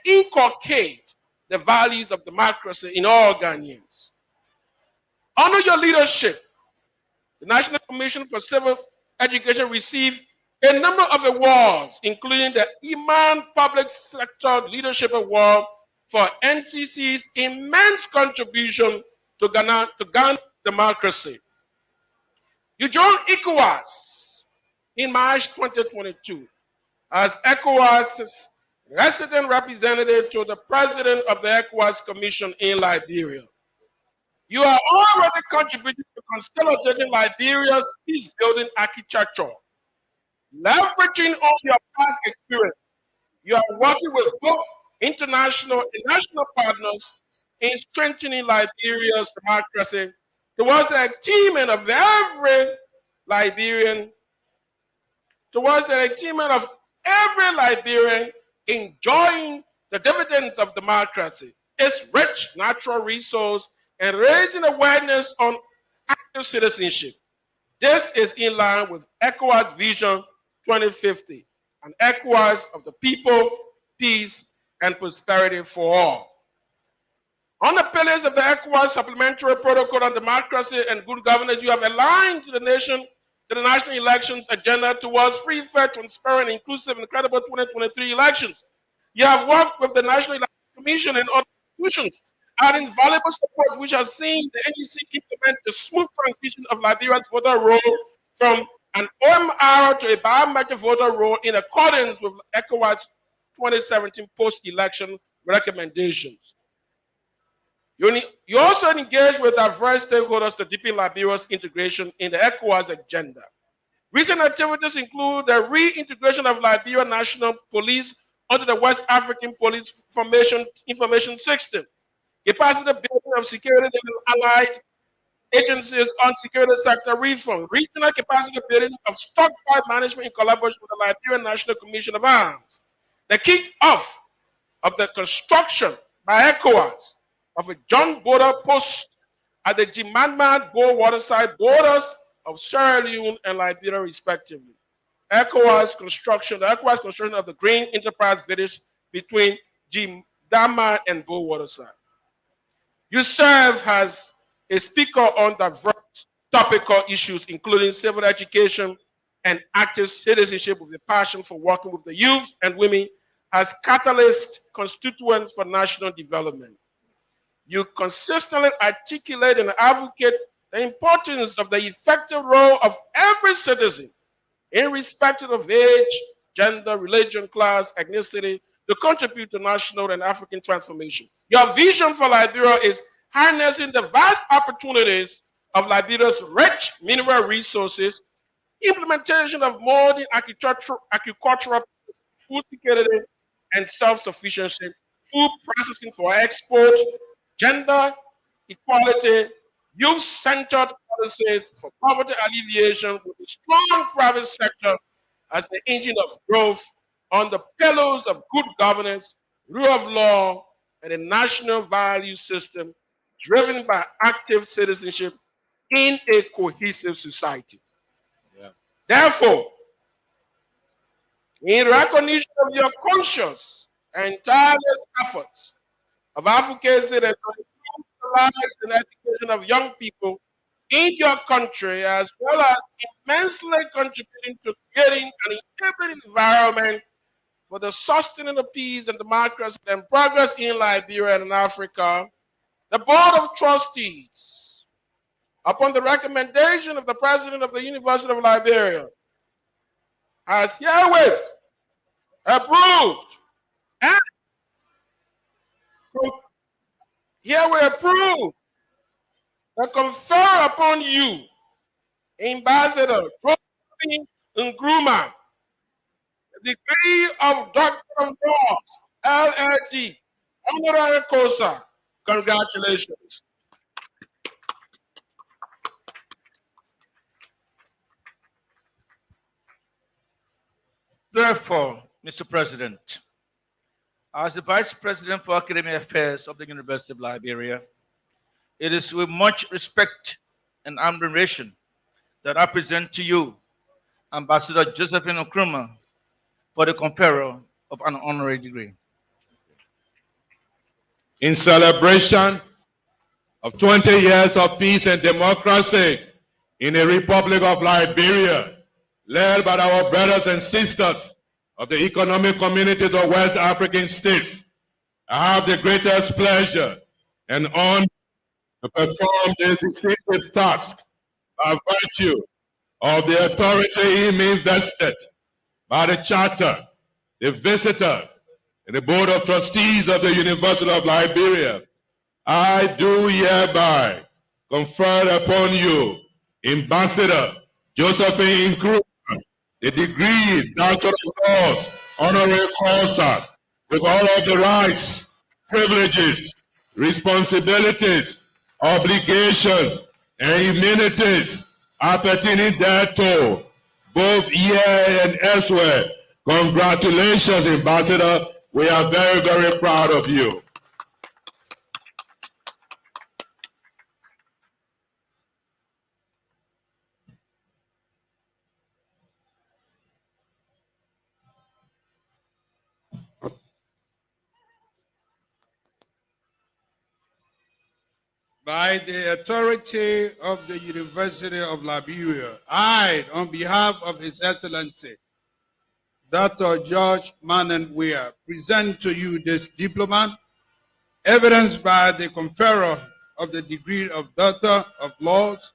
inculcate the values of democracy in all Ghanaians. Under your leadership, the National Commission for Civil Education received a number of awards, including the Iman Public Sector Leadership Award for NCC's immense contribution to Ghana democracy. You joined ECOWAS in March 2022 as ECOWAS's resident representative to the president of the ECOWAS Commission in Liberia. You are already contributing to consolidating Liberia's peace-building architecture. Leveraging on your past experience, you are working with both international and national partners in strengthening Liberia's democracy towards the achievement of every Liberian enjoying the dividends of democracy, its rich natural resource, and raising awareness on active citizenship. This is in line with ECOWAS Vision 2050, an ECOWAS of the people, peace, and prosperity for all. On the pillars of the ECOWAS Supplementary Protocol on Democracy and Good Governance, you have aligned the national elections agenda towards free, fair, transparent, inclusive, and credible 2023 elections. You have worked with the National Election Commission and other institutions, adding valuable support which has seen the NEC implement the smooth transition of Liberia's voter roll from an OMR to a biometric voter roll in accordance with ECOWAS 2017 post-election recommendations. You also engage with diverse stakeholders to deepen Liberia's integration in the ECOWAS agenda. Recent activities include the reintegration of Liberia National Police under the West African Police Information System, capacity building of security and allied agencies on security sector reform, regional capacity building of stockpile management in collaboration with the Liberian National Commission of Arms, the kick-off of the construction by ECOWAS of a joint border post at the Jimandman waterside borders of Sierra Leone and Liberia, respectively. The ECOWAS construction of the Green Enterprise Village between Jimandman and Bo waterside. You serve as a speaker on diverse topical issues, including civil education and active citizenship, with a passion for working with the youth and women as catalyst constituents for national development. You consistently articulate and advocate the importance of the effective role of every citizen, irrespective of age, gender, religion, class, ethnicity, to contribute to national and African transformation. Your vision for Liberia is harnessing the vast opportunities of Liberia's rich mineral resources, implementation of modern agricultural food security and self-sufficiency, food processing for export, gender equality, youth-centered policies for poverty alleviation with a strong private sector as the engine of growth on the pillars of good governance, rule of law, and a national value system driven by active citizenship in a cohesive society. Yeah. Therefore, in recognition of your conscious and tireless efforts of advocacy and improve the lives and education of young people in your country, as well as immensely contributing to creating an enabling environment for the sustaining of peace and democracy and progress in Liberia and in Africa, the Board of Trustees, upon the recommendation of the President of the University of Liberia, has herewith approved and confer upon you, Ambassador Trophy Nkrumah, the degree of Doctor of Laws, LLD, honorary causa. Congratulations. Therefore, Mr. President, as the Vice President for Academic Affairs of the University of Liberia, it is with much respect and admiration that I present to you Ambassador Josephine Nkrumah for the conferral of an honorary degree. In celebration of 20 years of peace and democracy in the Republic of Liberia, led by our brothers and sisters of the economic communities of West African states, I have the greatest pleasure and honor to perform this distinctive task by virtue of the authority in me invested by the Charter a visitor in the Board of Trustees of the University of Liberia, I do hereby confer upon you, Ambassador Josephine Cruz, the degree Doctor of Laws, honorary causa, with all of the rights, privileges, responsibilities, obligations, and immunities appertaining thereto, both here and elsewhere. Congratulations, Ambassador. We are very, very proud of you. By the authority of the University of Liberia, I, on behalf of His Excellency, Dr. George Manenwea, present to you this diploma, evidenced by the conferrer of the degree of Doctor of Laws,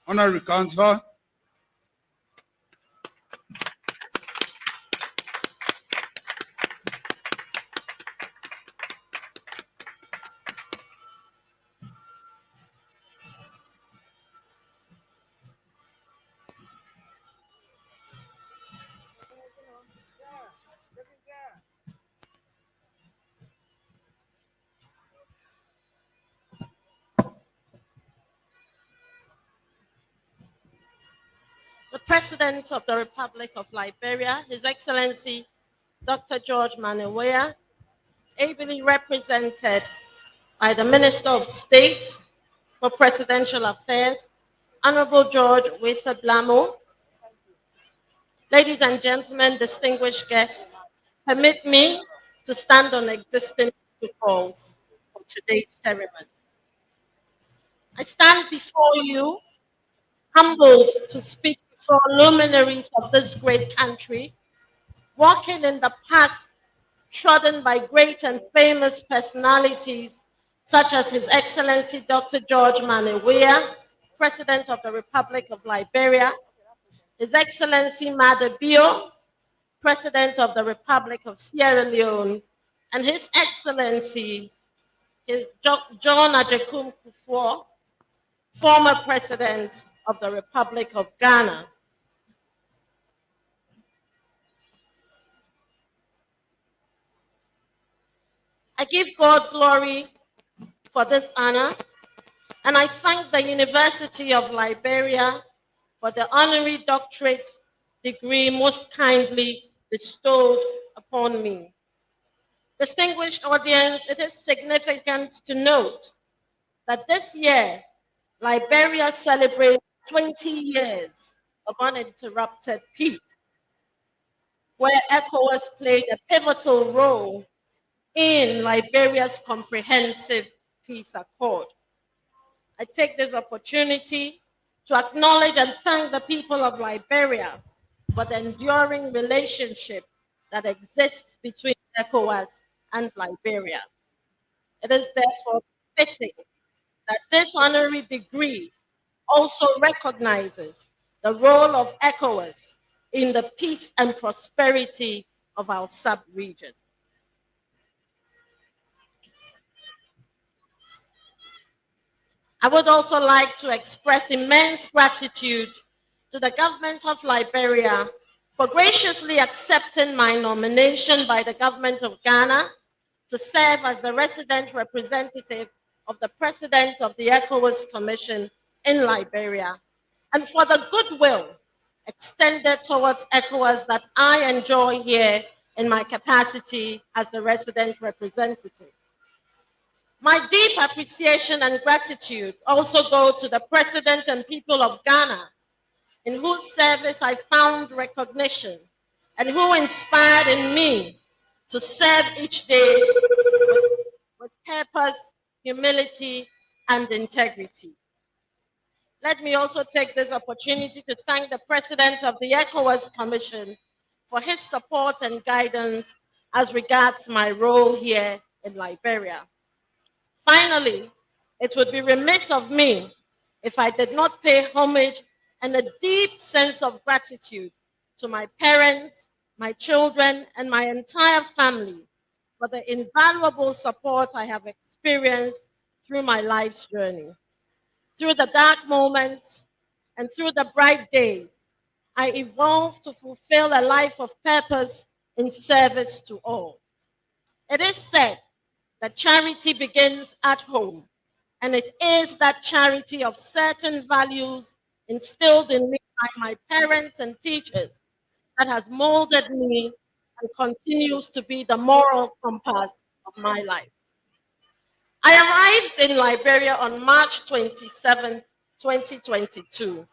honorary causa. The President of the Republic of Liberia, His Excellency Dr. George Manenwea, ably represented by the Minister of State for Presidential Affairs, Honorable George Wesablamo. Ladies and gentlemen, distinguished guests, permit me to stand on existing protocols for today's ceremony. I stand before you, humbled to speak before luminaries of this great country, walking in the path trodden by great and famous personalities such as His Excellency Dr. George Manenwea, President of the Republic of Liberia, His Excellency Mada Bio, President of the Republic of Sierra Leone, and His Excellency John Ajekum Kufuor, former President of the Republic of Ghana. I give God glory for this honor, and I thank the University of Liberia for the honorary doctorate degree most kindly bestowed upon me. Distinguished audience, it is significant to note that this year, Liberia celebrates 20 years of uninterrupted peace, where ECOWAS played a pivotal role in Liberia's comprehensive peace accord. I take this opportunity to acknowledge and thank the people of Liberia for the enduring relationship that exists between ECOWAS and Liberia. It is therefore fitting that this honorary degree also recognizes the role of ECOWAS in the peace and prosperity of our sub-region. I would also like to express immense gratitude to the government of Liberia for graciously accepting my nomination by the government of Ghana to serve as the resident representative of the President of the ECOWAS Commission in Liberia, and for the goodwill extended towards ECOWAS that I enjoy here in my capacity as the resident representative. My deep appreciation and gratitude also go to the President and people of Ghana, in whose service I found recognition and who inspired in me to serve each day with purpose, humility, and integrity. Let me also take this opportunity to thank the President of the ECOWAS Commission for his support and guidance as regards my role here in Liberia. Finally, it would be remiss of me if I did not pay homage and a deep sense of gratitude to my parents, my children, and my entire family for the invaluable support I have experienced through my life's journey. Through the dark moments and through the bright days, I evolved to fulfill a life of purpose in service to all. It is said that charity begins at home, and it is that charity of certain values instilled in me by my parents and teachers that has molded me and continues to be the moral compass of my life. I arrived in Liberia on March 27, 2022,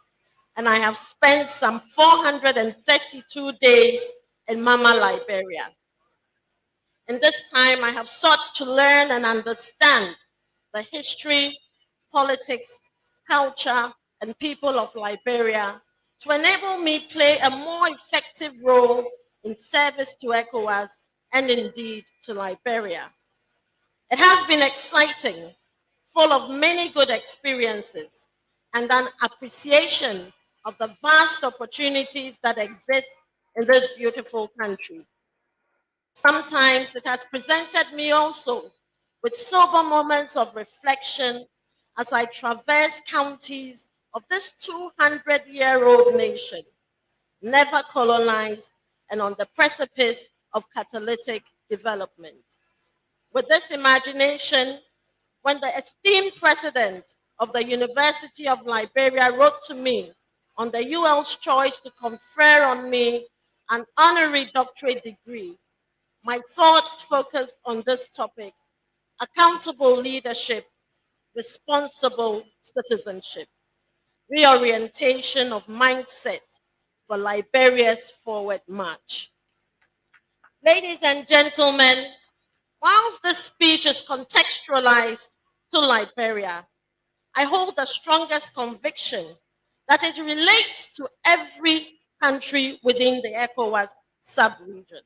and I have spent some 432 days in Mama Liberia. In this time, I have sought to learn and understand the history, politics, culture, and people of Liberia to enable me play a more effective role in service to ECOWAS and indeed to Liberia. It has been exciting, full of many good experiences, and an appreciation of the vast opportunities that exist in this beautiful country. Sometimes it has presented me also with sober moments of reflection as I traverse counties of this 200-year-old nation, never colonized and on the precipice of catalytic development. With this imagination, when the esteemed president of the University of Liberia wrote to me on the UL's choice to confer on me an honorary doctorate degree, my thoughts focused on this topic: accountable leadership, responsible citizenship, reorientation of mindset for Liberia's forward march. Ladies and gentlemen, whilst this speech is contextualized to Liberia, I hold the strongest conviction that it relates to every country within the ECOWAS sub-region.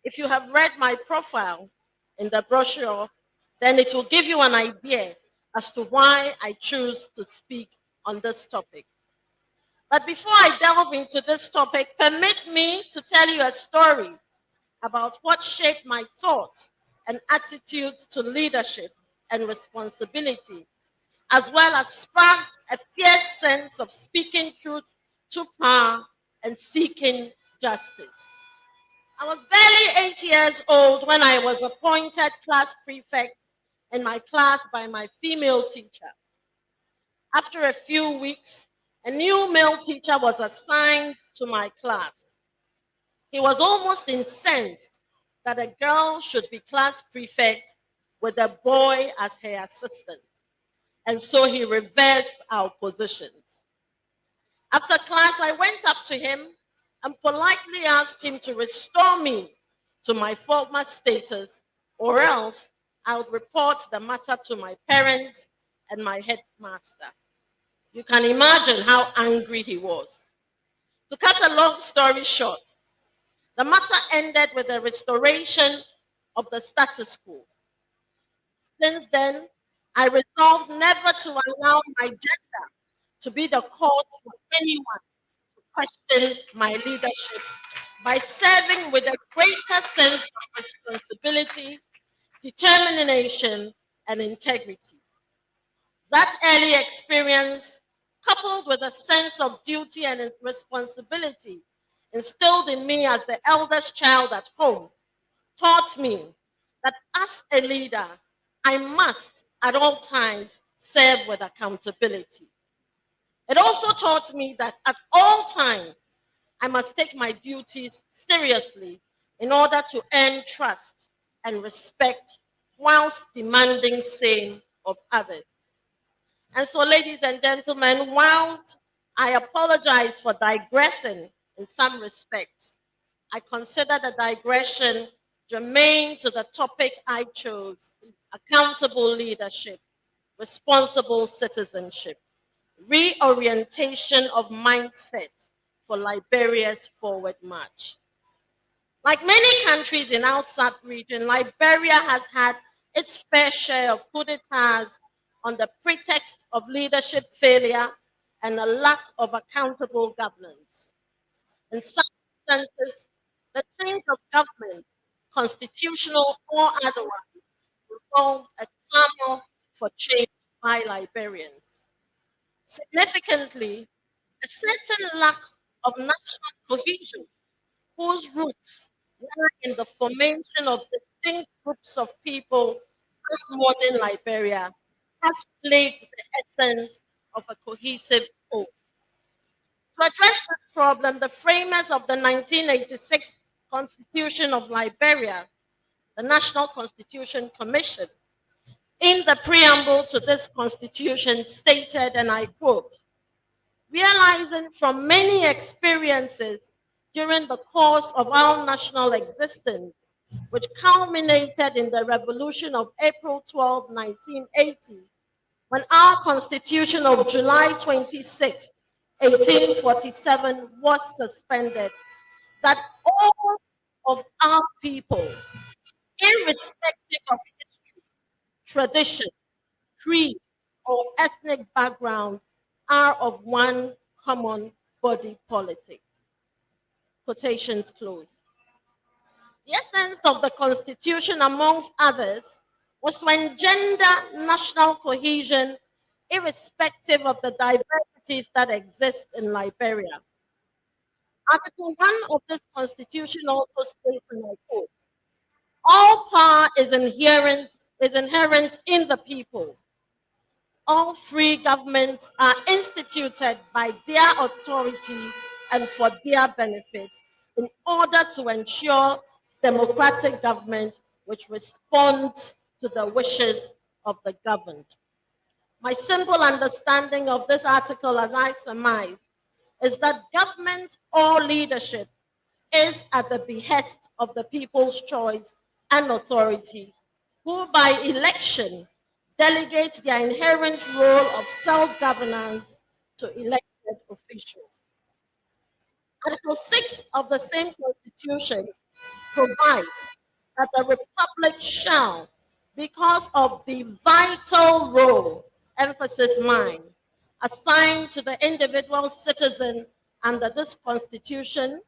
If you have read my profile in the brochure, then it will give you an idea as to why I choose to speak on this topic. But before I delve into this topic, permit me to tell you a story about what shaped my thoughts and attitudes to leadership and responsibility, as well as sparked a fierce sense of speaking truth to power and seeking justice. I was barely 8 years old when I was appointed class prefect in my class by my female teacher. After a few weeks, a new male teacher was assigned to my class. He was almost incensed that a girl should be class prefect with a boy as her assistant, and so he reversed our positions. After class, I went up to him and politely asked him to restore me to my former status, or else I would report the matter to my parents and my headmaster. You can imagine how angry he was. To cut a long story short, the matter ended with the restoration of the status quo. Since then, I resolved never to allow my gender to be the cause for anyone to question my leadership by serving with a greater sense of responsibility, determination, and integrity. That early experience, coupled with a sense of duty and responsibility instilled in me as the eldest child at home, taught me that as a leader, I must at all times serve with accountability. It also taught me that at all times, I must take my duties seriously in order to earn trust and respect whilst demanding same of others. And so, ladies and gentlemen, whilst I apologize for digressing in some respects, I consider the digression germane to the topic I chose: accountable leadership, responsible citizenship, reorientation of mindset for Liberia's forward march. Like many countries in our sub-region, Liberia has had its fair share of coup d'etats on the pretext of leadership failure and a lack of accountable governance. In some instances, The change of government, constitutional or otherwise, involved a clamor for change by Liberians. Significantly, a certain lack of national cohesion, whose roots lie in the formation of distinct groups of people as modern Liberia, has plagued the essence of a cohesive whole. To address this problem, the framers of the 1986 Constitution of Liberia, the National Constitution Commission, in the preamble to this constitution stated, and I quote, realizing from many experiences during the course of our national existence, which culminated in the revolution of April 12, 1980, when our constitution of July 26, 1847 was suspended, that all of our people, irrespective of history, tradition, creed, or ethnic background, are of one common body politic. Quotations closed. The essence of the Constitution, amongst others, was to engender national cohesion irrespective of the diversities that exist in Liberia. Article 1 of this Constitution also states, and I quote, all power is inherent in the people. All free governments are instituted by their authority and for their benefit in order to ensure democratic government which responds to the wishes of the governed. My simple understanding of this article, as I surmise, is that government or leadership is at the behest of the people's choice and authority, who by election delegate their inherent role of self-governance to elected officials. Article 6 of the same Constitution provides that the Republic shall, because of the vital role, emphasis mine, assigned to the individual citizen under this Constitution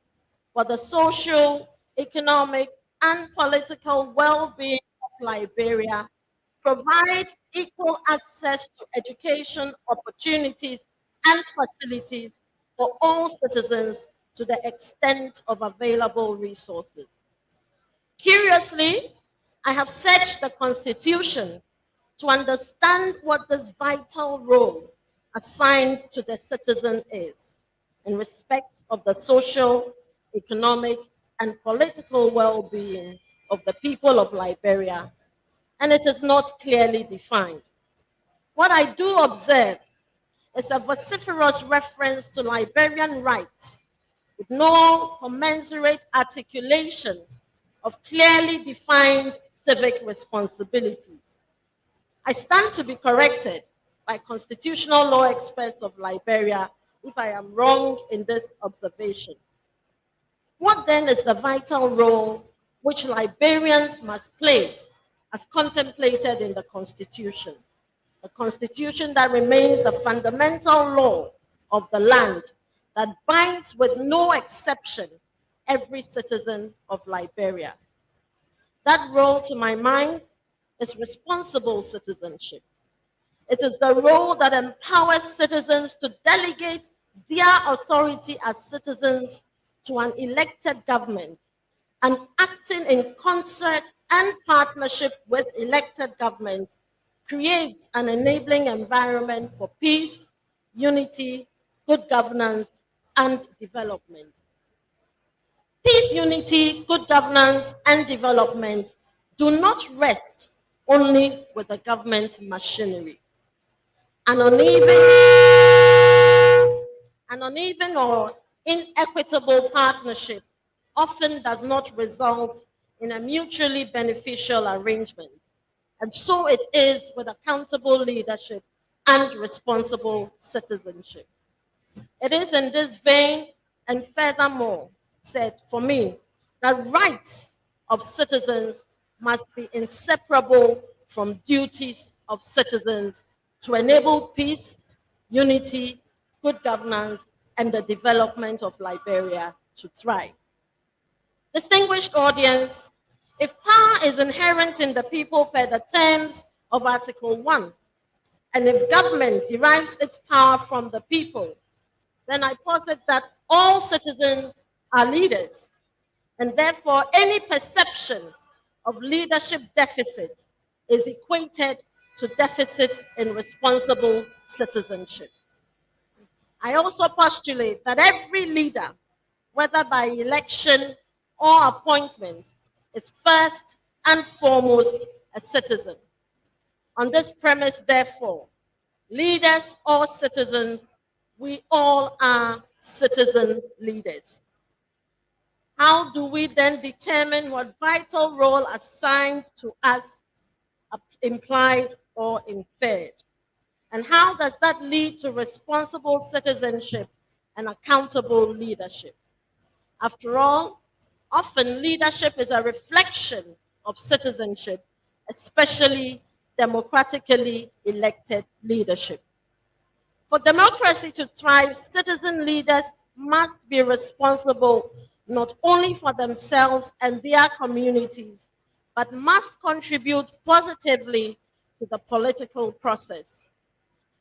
for the social, economic, and political well-being of Liberia, provide equal access to education opportunities and facilities for all citizens to the extent of available resources. Curiously, I have searched the Constitution to understand what this vital role assigned to the citizen is in respect of the social, economic, and political well-being of the people of Liberia, and it is not clearly defined. What I do observe is a vociferous reference to Liberian rights with no commensurate articulation of clearly defined civic responsibilities. I stand to be corrected by constitutional law experts of Liberia if I am wrong in this observation. What then is the vital role which Liberians must play as contemplated in the Constitution? A Constitution that remains the fundamental law of the land that binds with no exception every citizen of Liberia. That role, to my mind, is responsible citizenship. It is the role that empowers citizens to delegate their authority as citizens to an elected government and acting in concert and partnership with elected government creates an enabling environment for peace, unity, good governance, and development. Peace, unity, good governance, and development do not rest only with the government machinery. An uneven or inequitable partnership often does not result in a mutually beneficial arrangement. And so it is with accountable leadership and responsible citizenship. It is in this vein, and furthermore, said for me, that rights of citizens must be inseparable from duties of citizens to enable peace, unity, good governance, and the development of Liberia to thrive. Distinguished audience, if power is inherent in the people per the terms of Article 1, and if government derives its power from the people, then I posit that all citizens are leaders, and therefore any perception of leadership deficit is equated to deficit in responsible citizenship. I also postulate that every leader, whether by election or appointment, is first and foremost a citizen. On this premise, therefore, leaders or citizens, we all are citizen leaders. How do we then determine what vital role assigned to us, implied or inferred? And how does that lead to responsible citizenship and accountable leadership? After all, often leadership is a reflection of citizenship, especially democratically elected leadership. For democracy to thrive, citizen leaders must be responsible not only for themselves and their communities, but must contribute positively to the political process.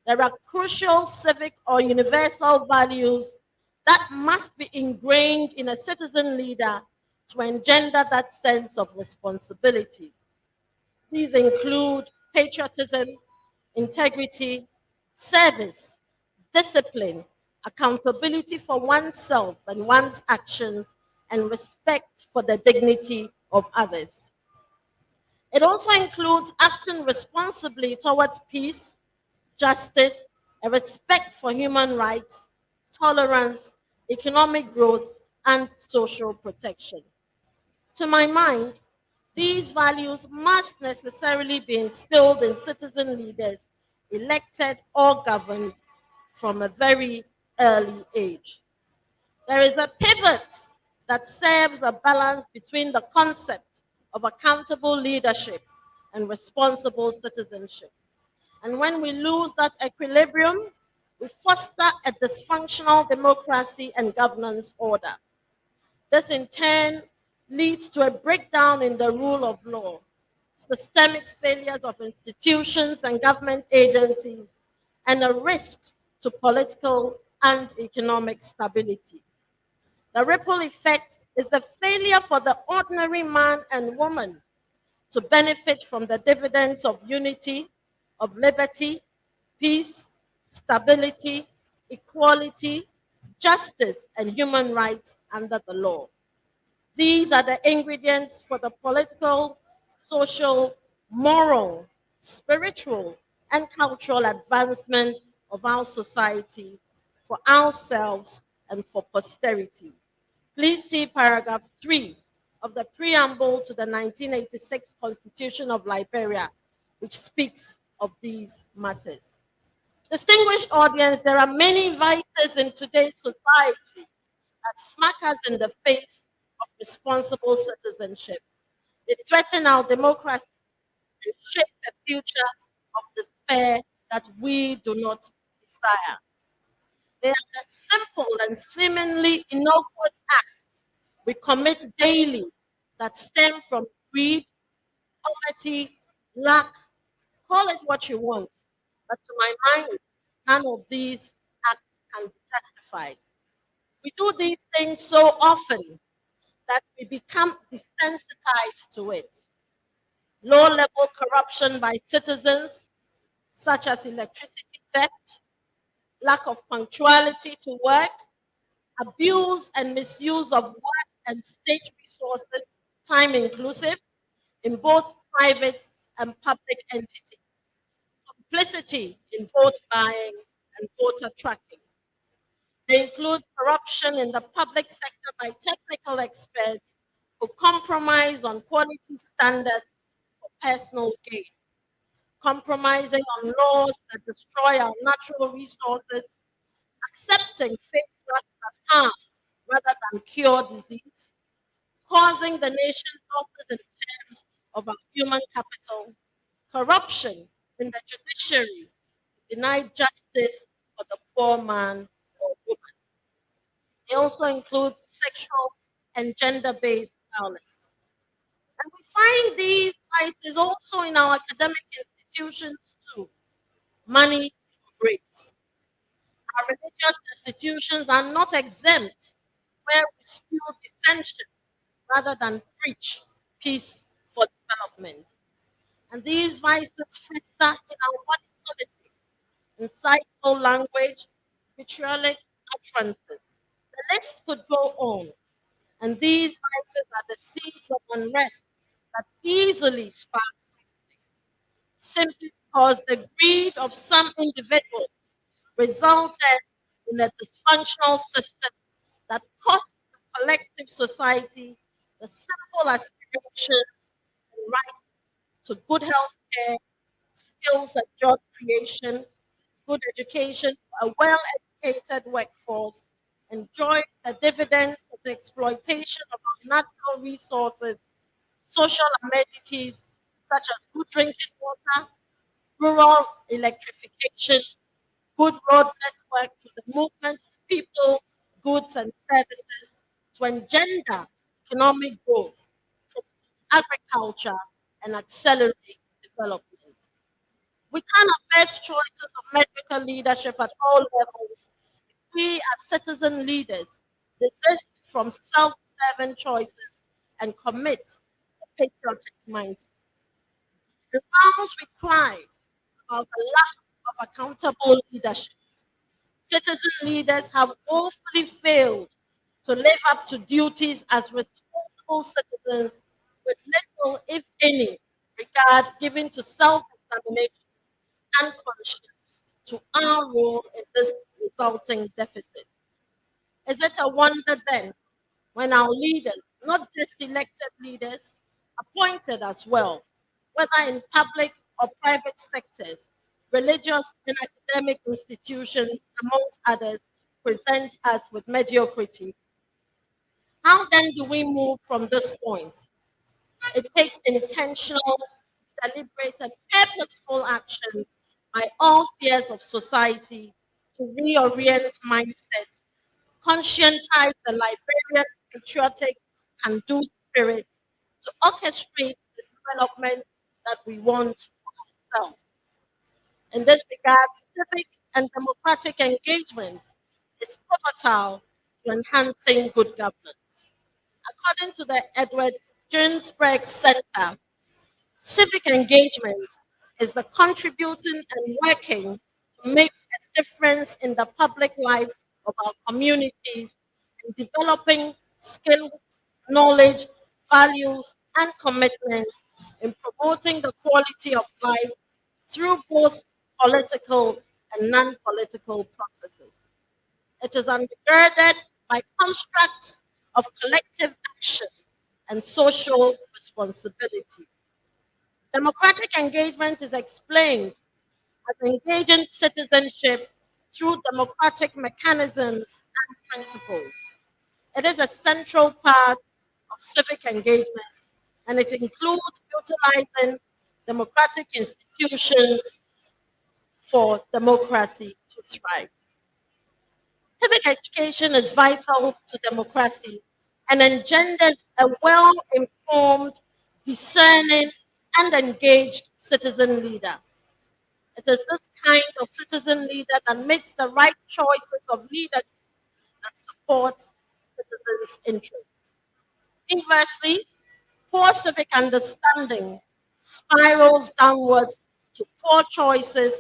There are crucial civic or universal values that must be ingrained in a citizen leader to engender that sense of responsibility. These include patriotism, integrity, service, discipline, accountability for oneself and one's actions, and respect for the dignity of others. It also includes acting responsibly towards peace, justice, a respect for human rights, tolerance, economic growth, and social protection. To my mind, these values must necessarily be instilled in citizen leaders, elected or governed, from a very early age. There is a pivot that serves a balance between the concept of accountable leadership and responsible citizenship. And when we lose that equilibrium, we foster a dysfunctional democracy and governance order. This in turn leads to a breakdown in the rule of law, systemic failures of institutions and government agencies, and a risk to political and economic stability. The ripple effect is the failure for the ordinary man and woman to benefit from the dividends of unity, of liberty, peace, stability, equality, justice, and human rights under the law. These are the ingredients for the political, social, moral, spiritual, and cultural advancement of our society, for ourselves, and for posterity. Please see paragraph 3 of the preamble to the 1986 Constitution of Liberia, which speaks of these matters. Distinguished audience, there are many vices in today's society that smack us in the face of responsible citizenship. They threaten our democracy and shape the future of despair that we do not desire. They are the simple and seemingly innocuous acts we commit daily that stem from greed, poverty, lack, call it what you want. But to my mind, none of these acts can be justified. We do these things so often that we become desensitized to it. Low-level corruption by citizens, such as electricity theft, lack of punctuality to work, abuse and misuse of work and state resources, time inclusive, in both private and public entities, complicity in vote buying and voter tracking. They include corruption in the public sector by technical experts who compromise on quality standards for personal gain, compromising on laws that destroy our natural resources, accepting fake drugs that harm rather than cure disease, causing the nation losses in terms of our human capital, corruption in the judiciary to deny justice for the poor man or woman. They also include sexual and gender-based violence. And we find these vices also in our academic institutions too. Money for grades. Our religious institutions are not exempt, where we spew dissension rather than preach peace for development. And these vices fester in our body politic, insightful language, vitriolic utterances. The list could go on. And these vices are the seeds of unrest that easily spark simply because the greed of some individuals resulted in a dysfunctional system that cost the collective society the simple aspirations and right to good health care, skills and job creation, good education, a well-educated workforce, enjoy the dividends of the exploitation of our natural resources, social amenities such as good drinking water, rural electrification, good road network for the movement of people, goods, and services to engender economic growth, promote agriculture, and accelerate development. We cannot make choices of medical leadership at all levels. We, as citizen leaders, desist from self-serving choices and commit a patriotic mindset. The times we cry about the lack of accountable leadership, citizen leaders have woefully failed to live up to duties as responsible citizens with little, if any, regard given to self-examination and conscience to our role in this resulting deficit. Is it a wonder then when our leaders, not just elected leaders, appointed as well, whether in public or private sectors, religious and academic institutions, amongst others, present us with mediocrity? How then do we move from this point? It takes intentional, deliberate, and purposeful actions by all spheres of society to reorient mindsets, conscientize the Liberian patriotic can-do spirit, to orchestrate the development that we want for ourselves. In this regard, civic and democratic engagement is pivotal to enhancing good governance. According to the Edward Ginsburg Center, civic engagement is the contributing and working to make a difference in the public life of our communities and developing skills, knowledge, values, and commitment in promoting the quality of life through both political and non-political processes. It is undergirded by constructs of collective action and social responsibility. Democratic engagement is explained as engaging citizenship through democratic mechanisms and principles. It is a central part of civic engagement, and it includes utilizing democratic institutions for democracy to thrive. Civic education is vital to democracy and engenders a well-informed, discerning, and engaged citizen leader. It is this kind of citizen leader that makes the right choices of leadership that supports citizens' interests. Inversely, poor civic understanding spirals downwards to poor choices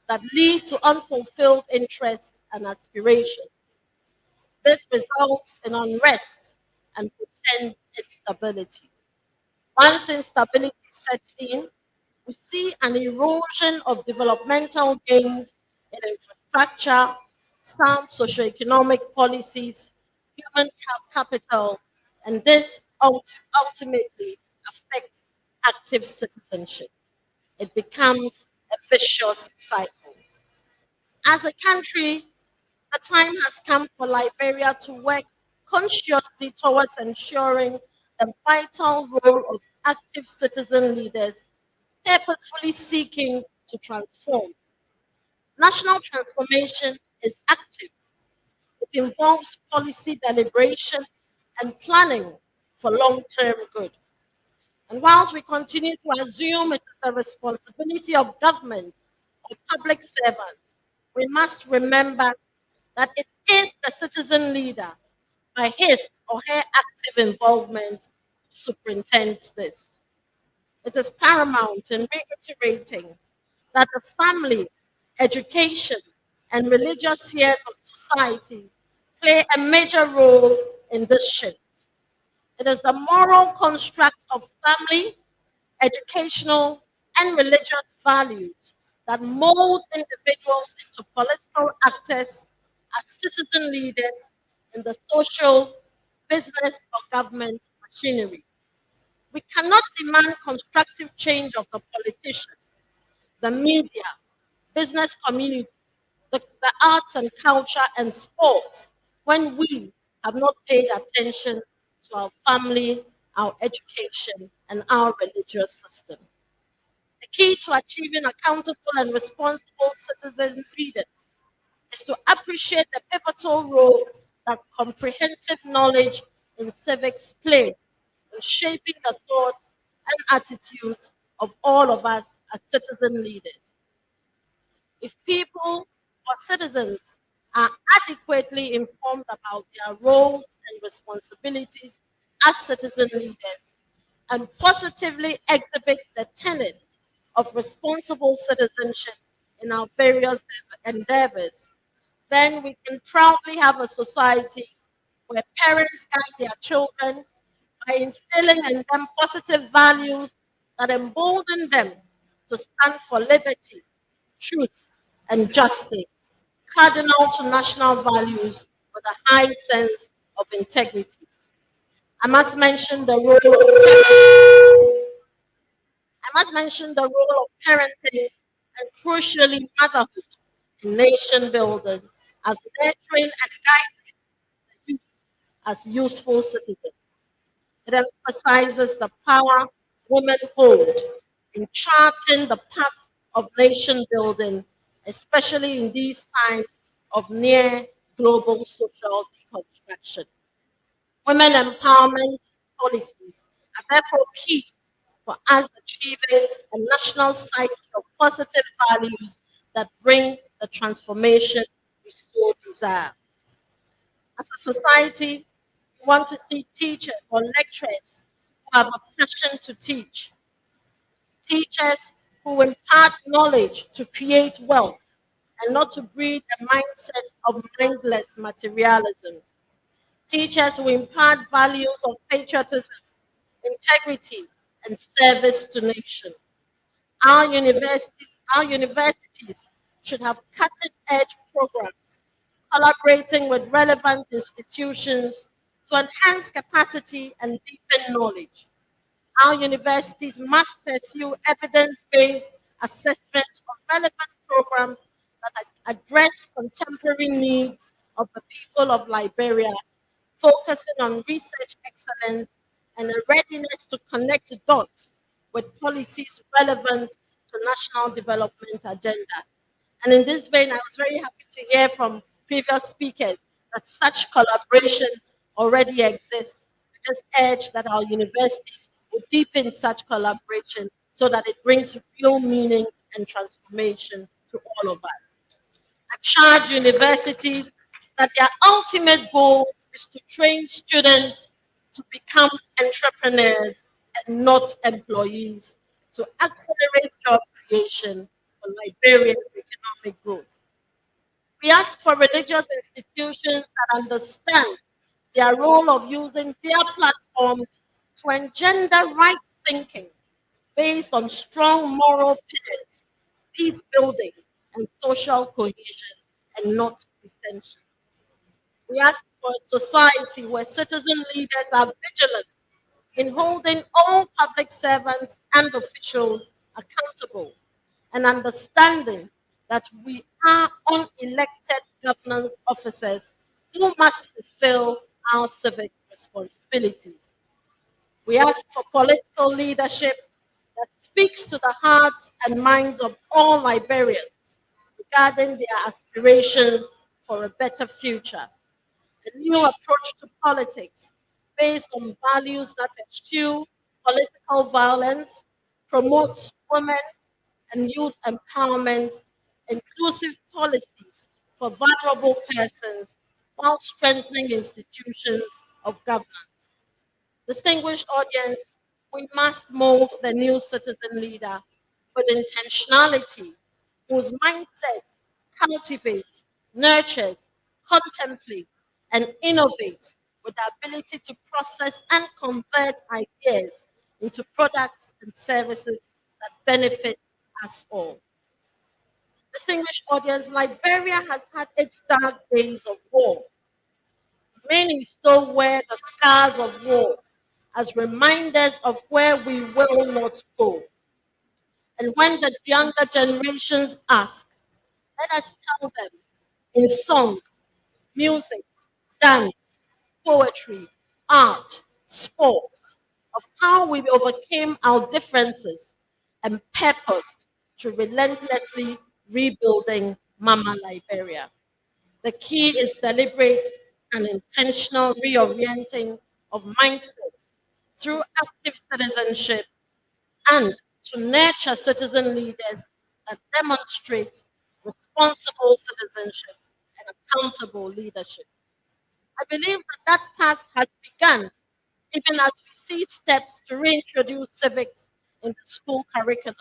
that lead to unfulfilled interests and aspirations. This results in unrest and portends instability. Once instability sets in, we see an erosion of developmental gains in infrastructure, sound socioeconomic policies, human capital, and this ultimately affects active citizenship. It becomes a vicious cycle. As a country, the time has come for Liberia to work consciously towards ensuring the vital role of active citizen leaders purposefully seeking to transform. National transformation is active. It involves policy deliberation and planning for long-term good. And whilst we continue to assume it is the responsibility of government or public servants, we must remember that it is the citizen leader, by his or her active involvement, who superintends this. It is paramount in reiterating that the family, education, and religious spheres of society play a major role in this shift. It is the moral construct of family, educational, and religious values that mold individuals into political actors as citizen leaders in the social, business, or government machinery. We cannot demand constructive change of the politician, the media, business community, the arts and culture and sports when we have not paid attention to our family, our education, and our religious system. The key to achieving accountable and responsible citizen leaders is to appreciate the pivotal role that comprehensive knowledge in civics play in shaping the thoughts and attitudes of all of us as citizen leaders. If people or citizens are adequately informed about their roles and responsibilities as citizen leaders and positively exhibit the tenets of responsible citizenship in our various endeavors, then we can proudly have a society where parents guide their children by instilling in them positive values that embolden them to stand for liberty, truth, and justice, cardinal to national values with a high sense of integrity. I must mention the role of parenting and crucially motherhood in nation building as nurturing and guiding the youth as useful citizens. It emphasizes the power women hold in charting the path of nation building, especially in these times of near global social deconstruction. Women empowerment policies are therefore key for us achieving a national psyche of positive values that bring the transformation we so desire. As a society, we want to see teachers or lecturers who have a passion to teach, teachers who impart knowledge to create wealth and not to breed a mindset of mindless materialism, teachers who impart values of patriotism, integrity, and service to nation. Our universities should have cutting-edge programs, collaborating with relevant institutions to enhance capacity and deepen knowledge. Our universities must pursue evidence-based assessment of relevant programs that address contemporary needs of the people of Liberia, focusing on research excellence and a readiness to connect dots with policies relevant to national development agenda. And in this vein, I was very happy to hear from previous speakers that such collaboration already exists. I just urge that our universities will deepen such collaboration so that it brings real meaning and transformation to all of us. I charge universities that their ultimate goal is to train students to become entrepreneurs and not employees, to accelerate job creation for Liberia's economic growth. We ask for religious institutions that understand their role of using their platforms to engender right thinking based on strong moral pillars, peace building, and social cohesion, and not dissension. We ask for a society where citizen leaders are vigilant in holding all public servants and officials accountable and understanding that we are unelected governance officers who must fulfill our civic responsibilities. We ask for political leadership that speaks to the hearts and minds of all Liberians regarding their aspirations for a better future. A new approach to politics based on values that eschew political violence, promotes women and youth empowerment, inclusive policies for vulnerable persons, while strengthening institutions of governance. Distinguished audience, we must mold the new citizen leader with intentionality, whose mindset cultivates, nurtures, contemplates, and innovates with the ability to process and convert ideas into products and services that benefit us all. Distinguished audience, Liberia has had its dark days of war. Many still wear the scars of war as reminders of where we will not go. And when the younger generations ask, let us tell them in song, music, dance, poetry, art, sports, of how we overcame our differences and purposed to relentlessly rebuilding Mama Liberia. The key is deliberate and intentional reorienting of mindsets through active citizenship and to nurture citizen leaders that demonstrate responsible citizenship and accountable leadership. I believe that that path has begun even as we see steps to reintroduce civics in the school curriculum.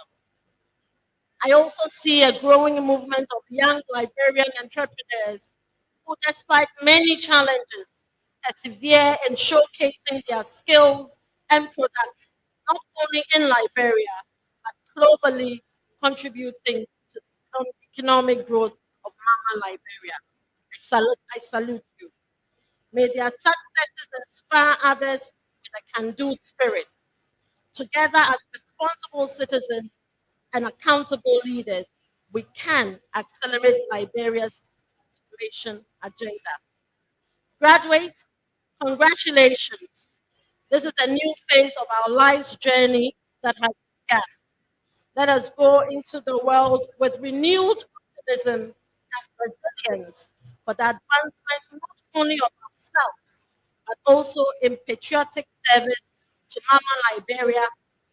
I also see a growing movement of young Liberian entrepreneurs who, despite many challenges, persevere in showcasing their skills and products, not only in Liberia, but globally contributing to the economic growth of Mama Liberia. I salute you. May their successes inspire others with a can-do spirit. Together as responsible citizens and accountable leaders, we can accelerate Liberia's transformation agenda. Graduates, congratulations. This is a new phase of our life's journey that has begun. Let us go into the world with renewed optimism and resilience for the advancement not only of ourselves, but also in patriotic service to Mama Liberia,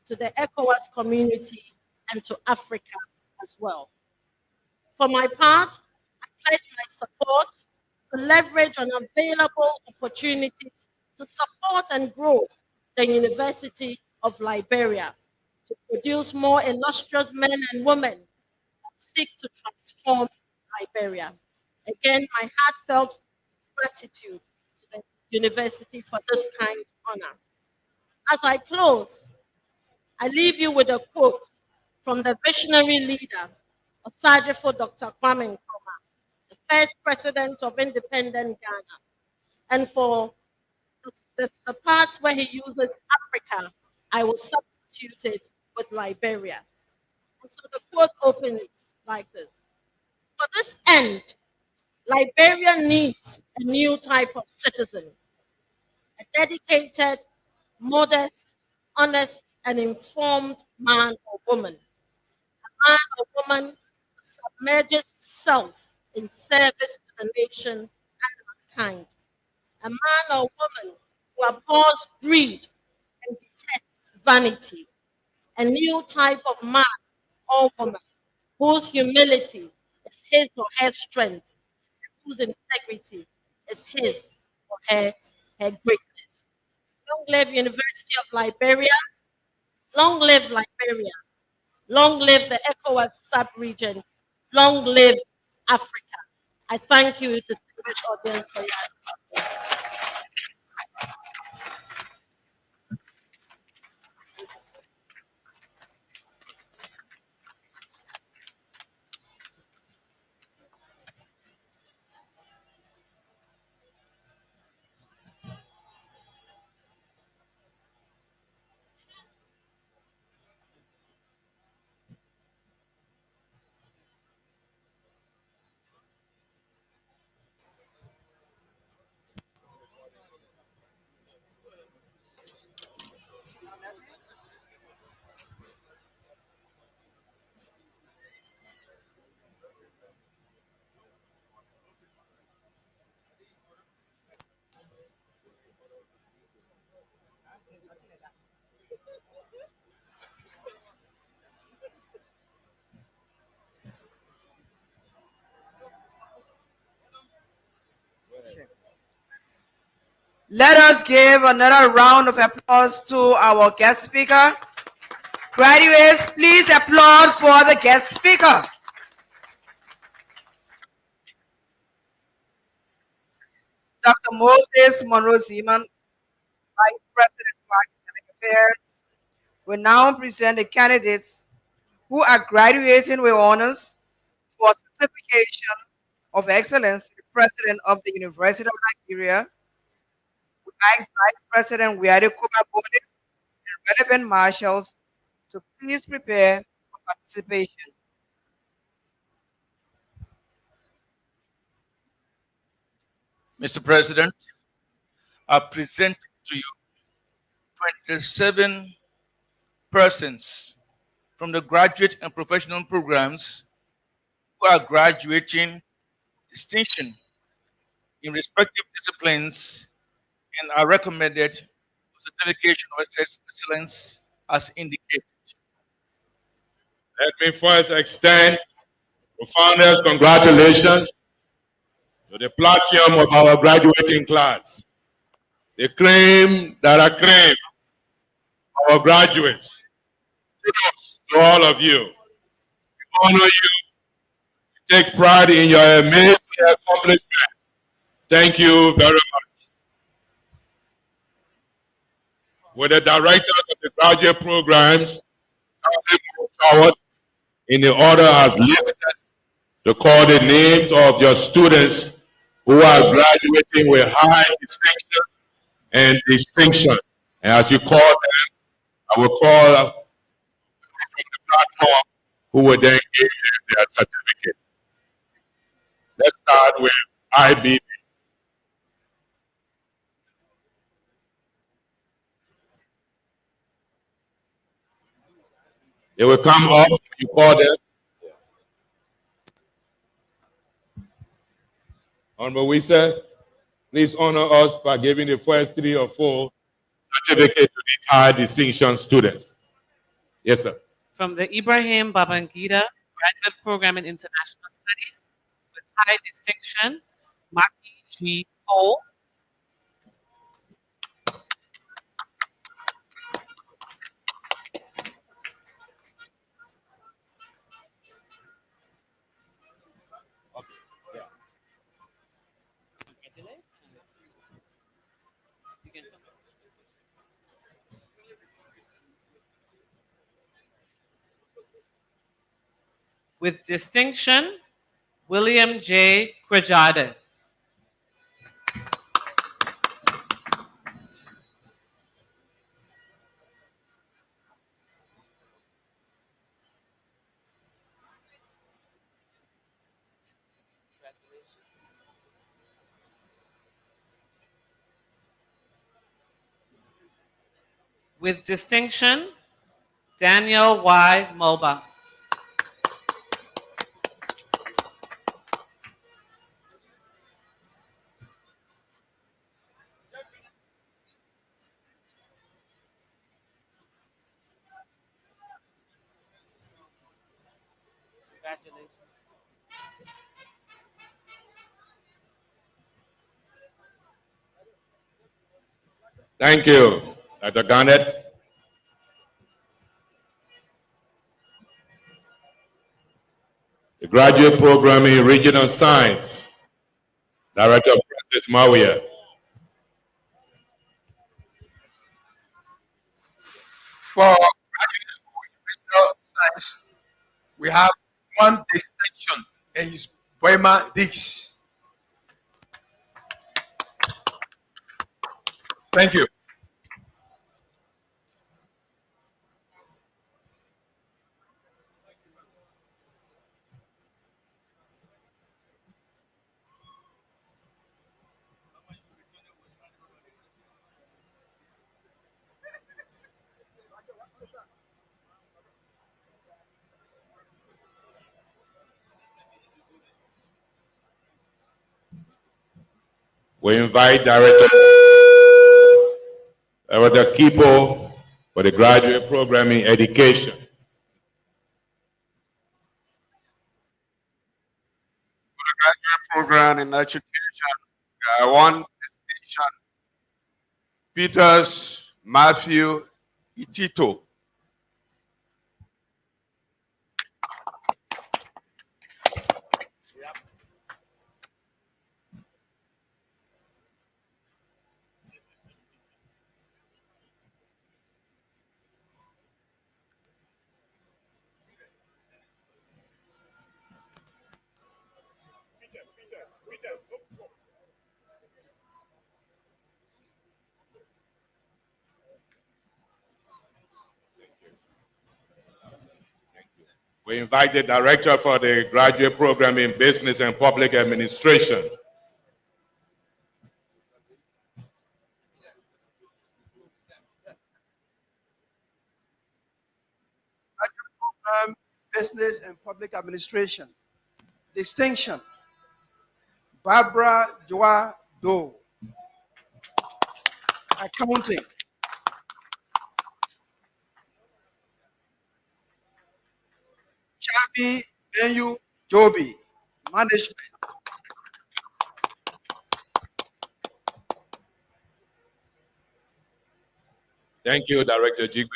to the ECOWAS community, and to Africa as well. For my part, I pledge my support to leverage on available opportunities to support and grow the University of Liberia, to produce more illustrious men and women that seek to transform Liberia. Again, my heartfelt gratitude to the university for this kind honor. As I close, I leave you with a quote from the visionary leader, Osajifo Dr. Kwame Nkrumah, the first president of independent Ghana. And for the parts where he uses Africa, I will substitute it with Liberia. And so the quote opens like this. For this end, Liberia needs a new type of citizen, a dedicated, modest, honest, and informed man or woman. A man or woman who submerges self in service to the nation and mankind. A man or woman who abhors greed and detests vanity. A new type of man or woman whose humility is his or her strength, and whose integrity is his or her greatness. Long live University of Liberia. Long live Liberia. Long live the ECOWAS sub-region. Long live Africa. I thank you, distinguished audience, for your Let us give another round of applause to our guest speaker. Graduates, please applaud for the guest speaker. Dr. Moses Monroe Zeman, Vice President for Academic Affairs, will now present the candidates who are graduating with honors for certification of excellence to the President of the University of Liberia. We ask Vice President Wiade Kubabode and relevant marshals to please prepare for participation. Mr. President, I present to you 27 persons from the graduate and professional programs who are graduating distinction in respective disciplines and are recommended for certification of excellence as indicated. Let me first extend profound congratulations to the platinum of our graduating class, the cream that are cream, our graduates. Kudos to all of you. We honor you. We take pride in your amazing accomplishment. Thank you very much. With the directors of the graduate programs, kindly move forward in the order as listed to call the names of your students who are graduating with high distinction and distinction. And as you call them, I will call from the platform who will then give them their certificate. Let's start with IBB. They will come up when you call them. Honorable Wisa, please honor us by giving the first 3 or 4 certificates to these high distinction students. Yes, sir. From the Ibrahim Babangida Graduate Program in International Studies with high distinction, Maki G. Cole. With distinction, William J. Krajade. With distinction, Daniel Y. Moba. Congratulations. Thank you, Dr. Garnett. The graduate program in regional science, Director Francis Mawia. For graduate school in regional science, we have one distinction, and it's Boema Dix. Thank you. We invite Director Kipo for the graduate program in education. Graduate program in education, one distinction, Peters Matthew Itito. We invite the director for the graduate program in business and public administration. Program, Business and Public Administration. Distinction, Barbara Joa Do. Accounting, Chabi Benyu Jobi. Management, Thank you, Director Jigwe.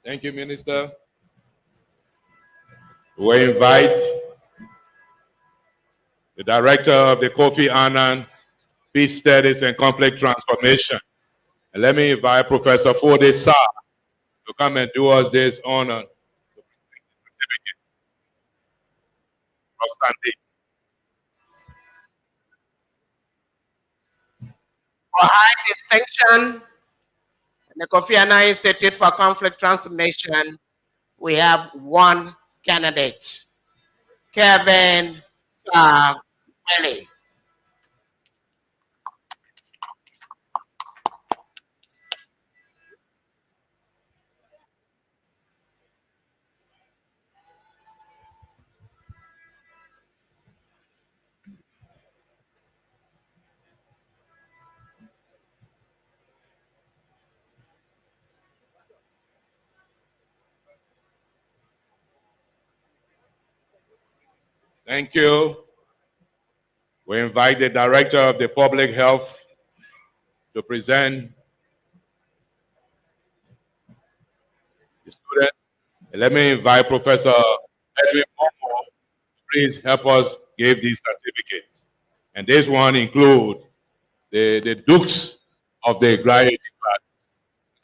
Thank you, Minister. We invite the Director of the Kofi Annan Peace Studies and Conflict Transformation. And let me invite Professor Fode Sa to come and do us this honor. Certificate of Sunday. For high distinction, the Kofi Annan Institute for Conflict Transformation, we have one candidate, Kevin Saweli. Thank you. We invite the Director of the Public Health to present the students. And let me invite Professor Edwin Momo to please help us give these certificates. And this one include the Dukes of the graduating classes.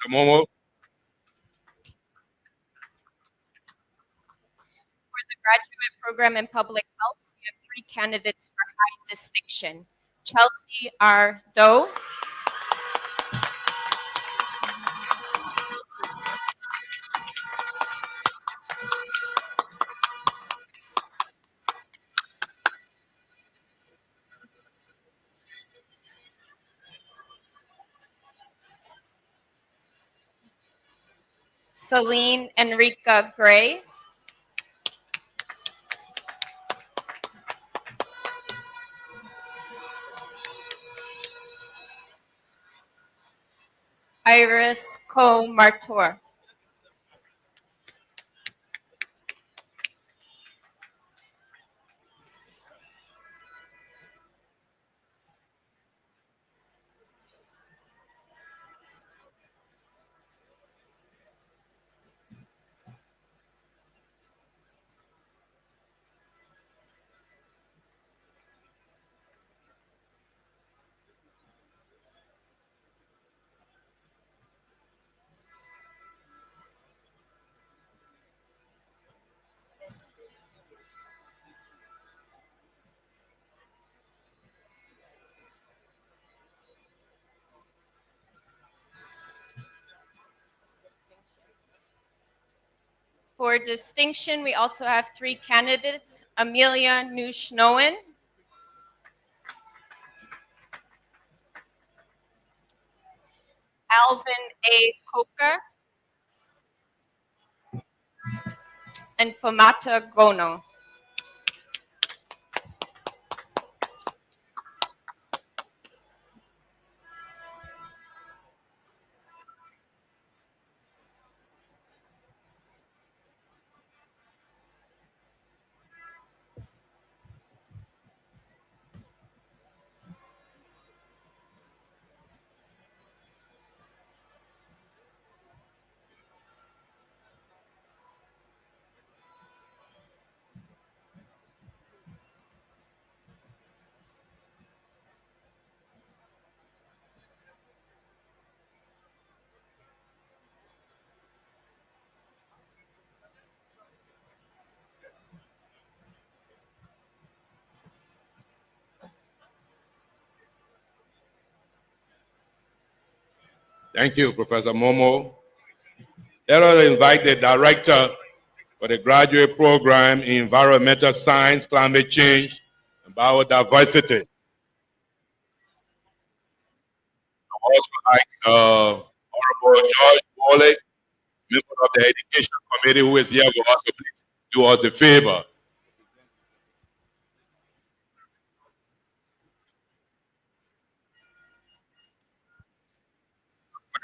Mr. Momo. For the graduate program in public health, we have 3 candidates for high distinction. Chelsea R. Doe, Celine Enrica Gray, Iris Co Martor. For distinction, we also have 3 candidates: Amelia Nushnoen, Alvin A. Coker, and Famata Gono. Thank you, Professor Momo. Let us invite the director for the graduate program in environmental science, climate change, and biodiversity. I also like Honorable George Wally, member of the Education Committee, who is here with us to please do us a favor.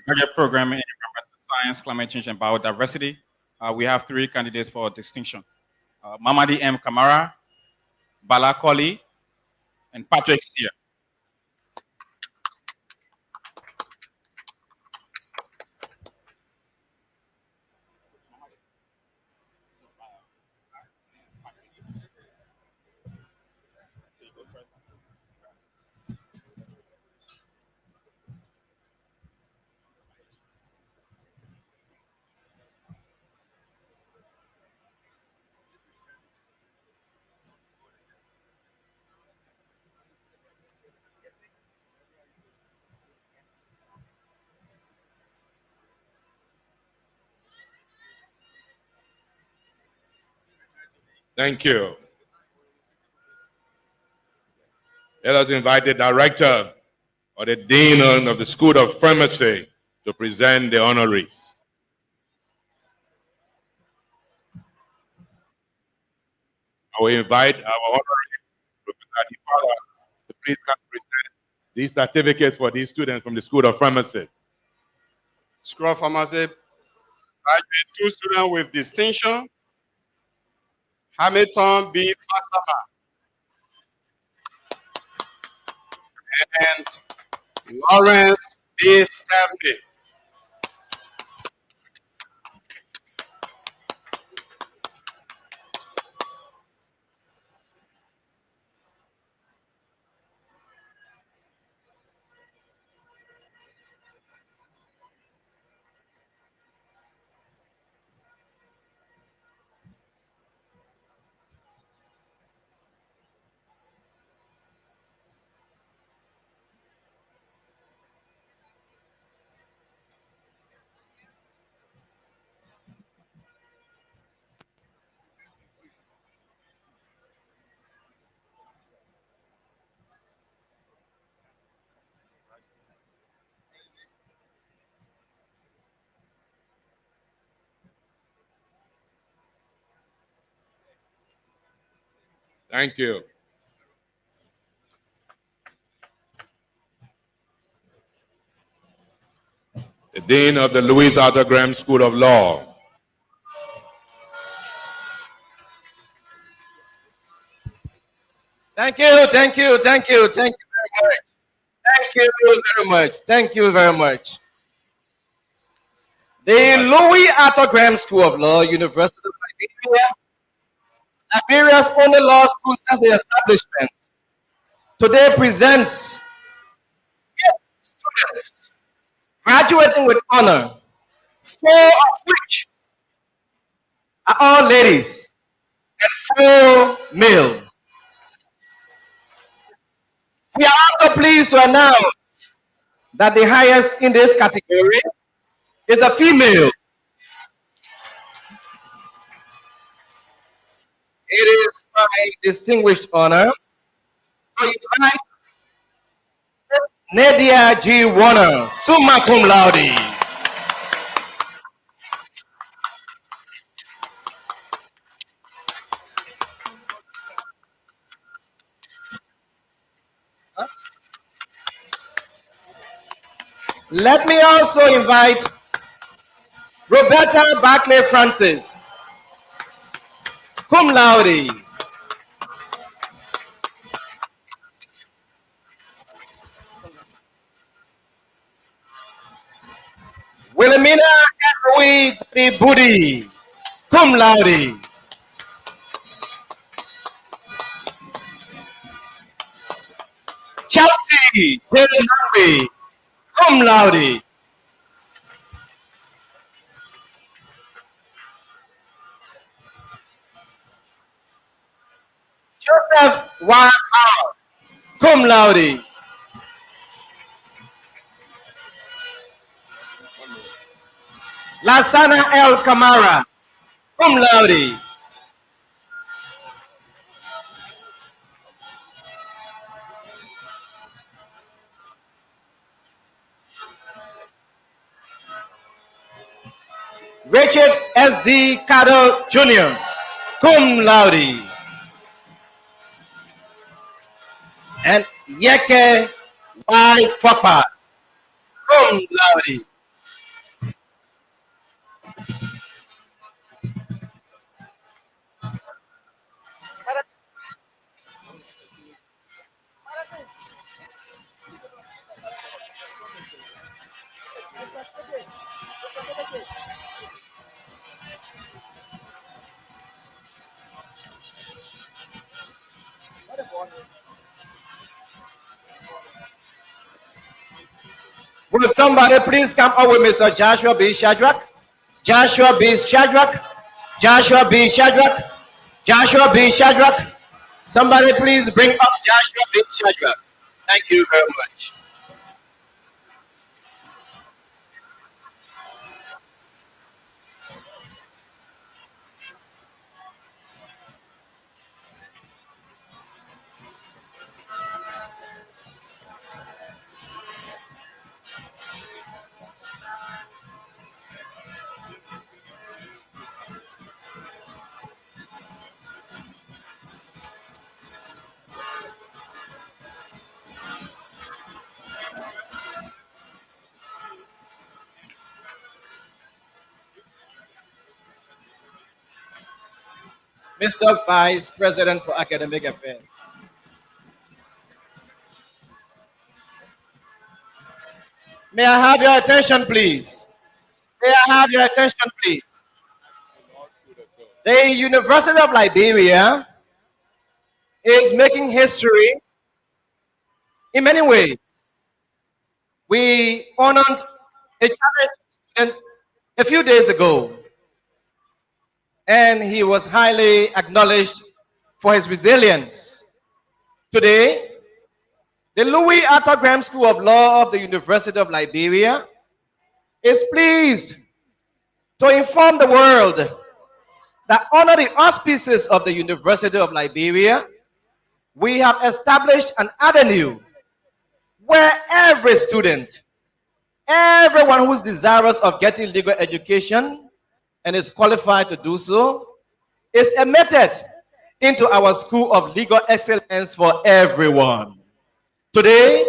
Graduate program in environmental science, climate change, and biodiversity. We have 3 candidates for distinction: Mamadi M. Kamara, Bala Koli, and Patrick Steer. Thank you. Let us invite the director or the dean of the School of Pharmacy to present the honorees. I will invite our honoree, Professor Adipala, to please come present these certificates for these students from the School of Pharmacy. School of Pharmacy, graduate 2 students with distinction: Hamilton B. Fasama and Lawrence B. Stanley. Thank you. The Dean of the Louis Arthur Graham School of Law. Thank you, thank you, thank you, thank you very much. Thank you very much. Thank you very much. The Louis Arthur Graham School of Law, University of Liberia, Liberia's only law school since the establishment, today presents 8 students graduating with honor, 4 of which are all ladies and 4 male. We are also pleased to announce that the highest in this category is a female. It is my distinguished honor to invite Nadia G. Warner, summa cum laude. Let me also invite Roberta Barclay Francis, cum laude. Wilhelmina Edwin Budi, cum laude. Chelsea J. Nambi, cum laude. Joseph Y. R., cum laude. Lasana L. Kamara, cum laude. Richard S. D. Cado Jr., cum laude. And Yeke Y. Fopa, cum laude. Will somebody please come up with Mr. Joshua B. Shadrach? Joshua B. Shadrach? Joshua B. Shadrach? Joshua B. Shadrach? Somebody please bring up Joshua B. Shadrach. Thank you very much. Mr. Vice President for Academic Affairs. May I have your attention, please? May I have your attention, please? The University of Liberia is making history in many ways. We honored a charity student a few days ago, and he was highly acknowledged for his resilience. Today, the Louis Arthur Graham School of Law of the University of Liberia is pleased to inform the world that under the auspices of the University of Liberia, we have established an avenue where every student, everyone who's desirous of getting legal education and is qualified to do so, is admitted into our School of Legal Excellence for everyone. Today,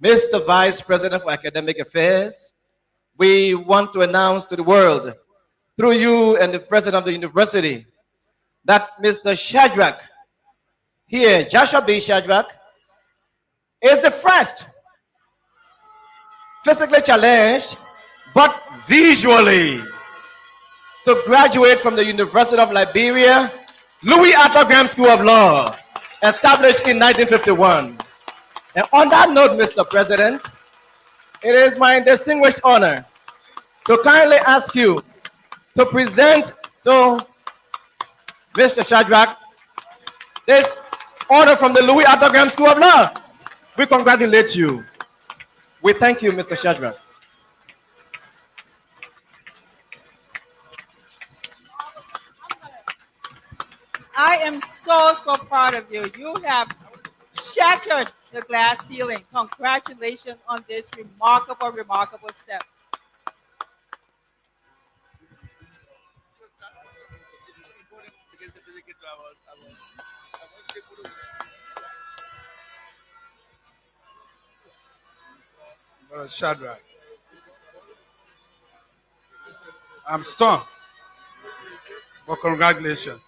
Mr. Vice President for Academic Affairs, we want to announce to the world, through you and the President of the University, that Mr. Shadrach, here, Joshua B. Shadrach, is the first physically challenged, but visually, to graduate from the University of Liberia, Louis Arthur Graham School of Law, established in 1951. And on that note, Mr. President, it is my distinguished honor to kindly ask you to present to Mr. Shadrach this honor from the Louis Arthur Graham School of Law. We congratulate you. We thank you, Mr. Shadrach. I am so proud of you. You have shattered the glass ceiling. Congratulations on this remarkable step. Brother Shadrach, I'm stunned, but congratulations.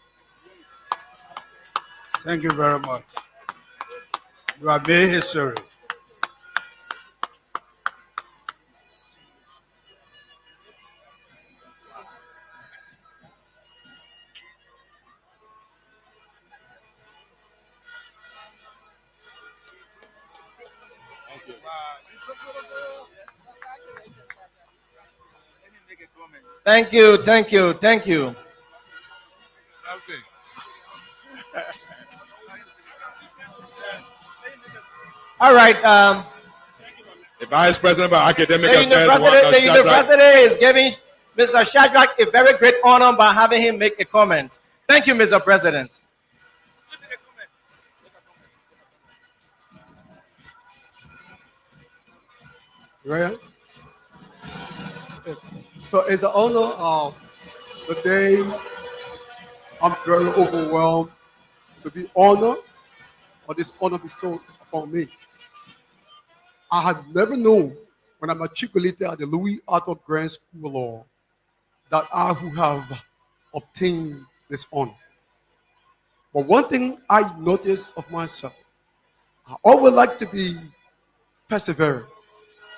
Thank you very much. You have made history. Thank you, thank you, thank you. All right. The Vice President of Academic The Affairs, university is giving Mr. Shadrach a very great honor by having him make a comment. Thank you, Mr. President. Right? So it's an honor. Today, I'm very overwhelmed to be honored or this honor bestowed upon me. I had never known when I matriculated at the Louis Arthur Grant School of Law that I would have obtained this honor. But one thing I noticed of myself, I always like to be perseverant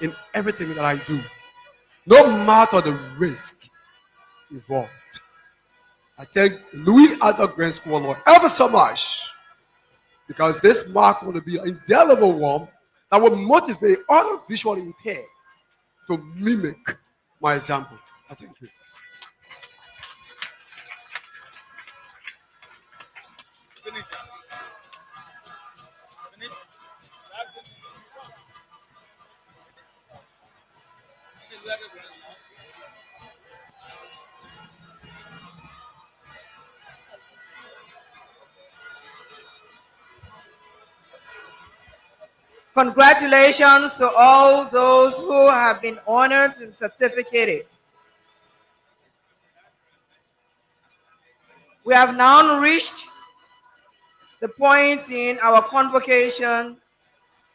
in everything that I do, no matter the risk involved. I thank Louis Arthur Grant School of Law ever so much because this mark will be an indelible one that will motivate other visually impaired to mimic my example. I thank you. Congratulations to all those who have been honored and certificated. We have now reached the point in our convocation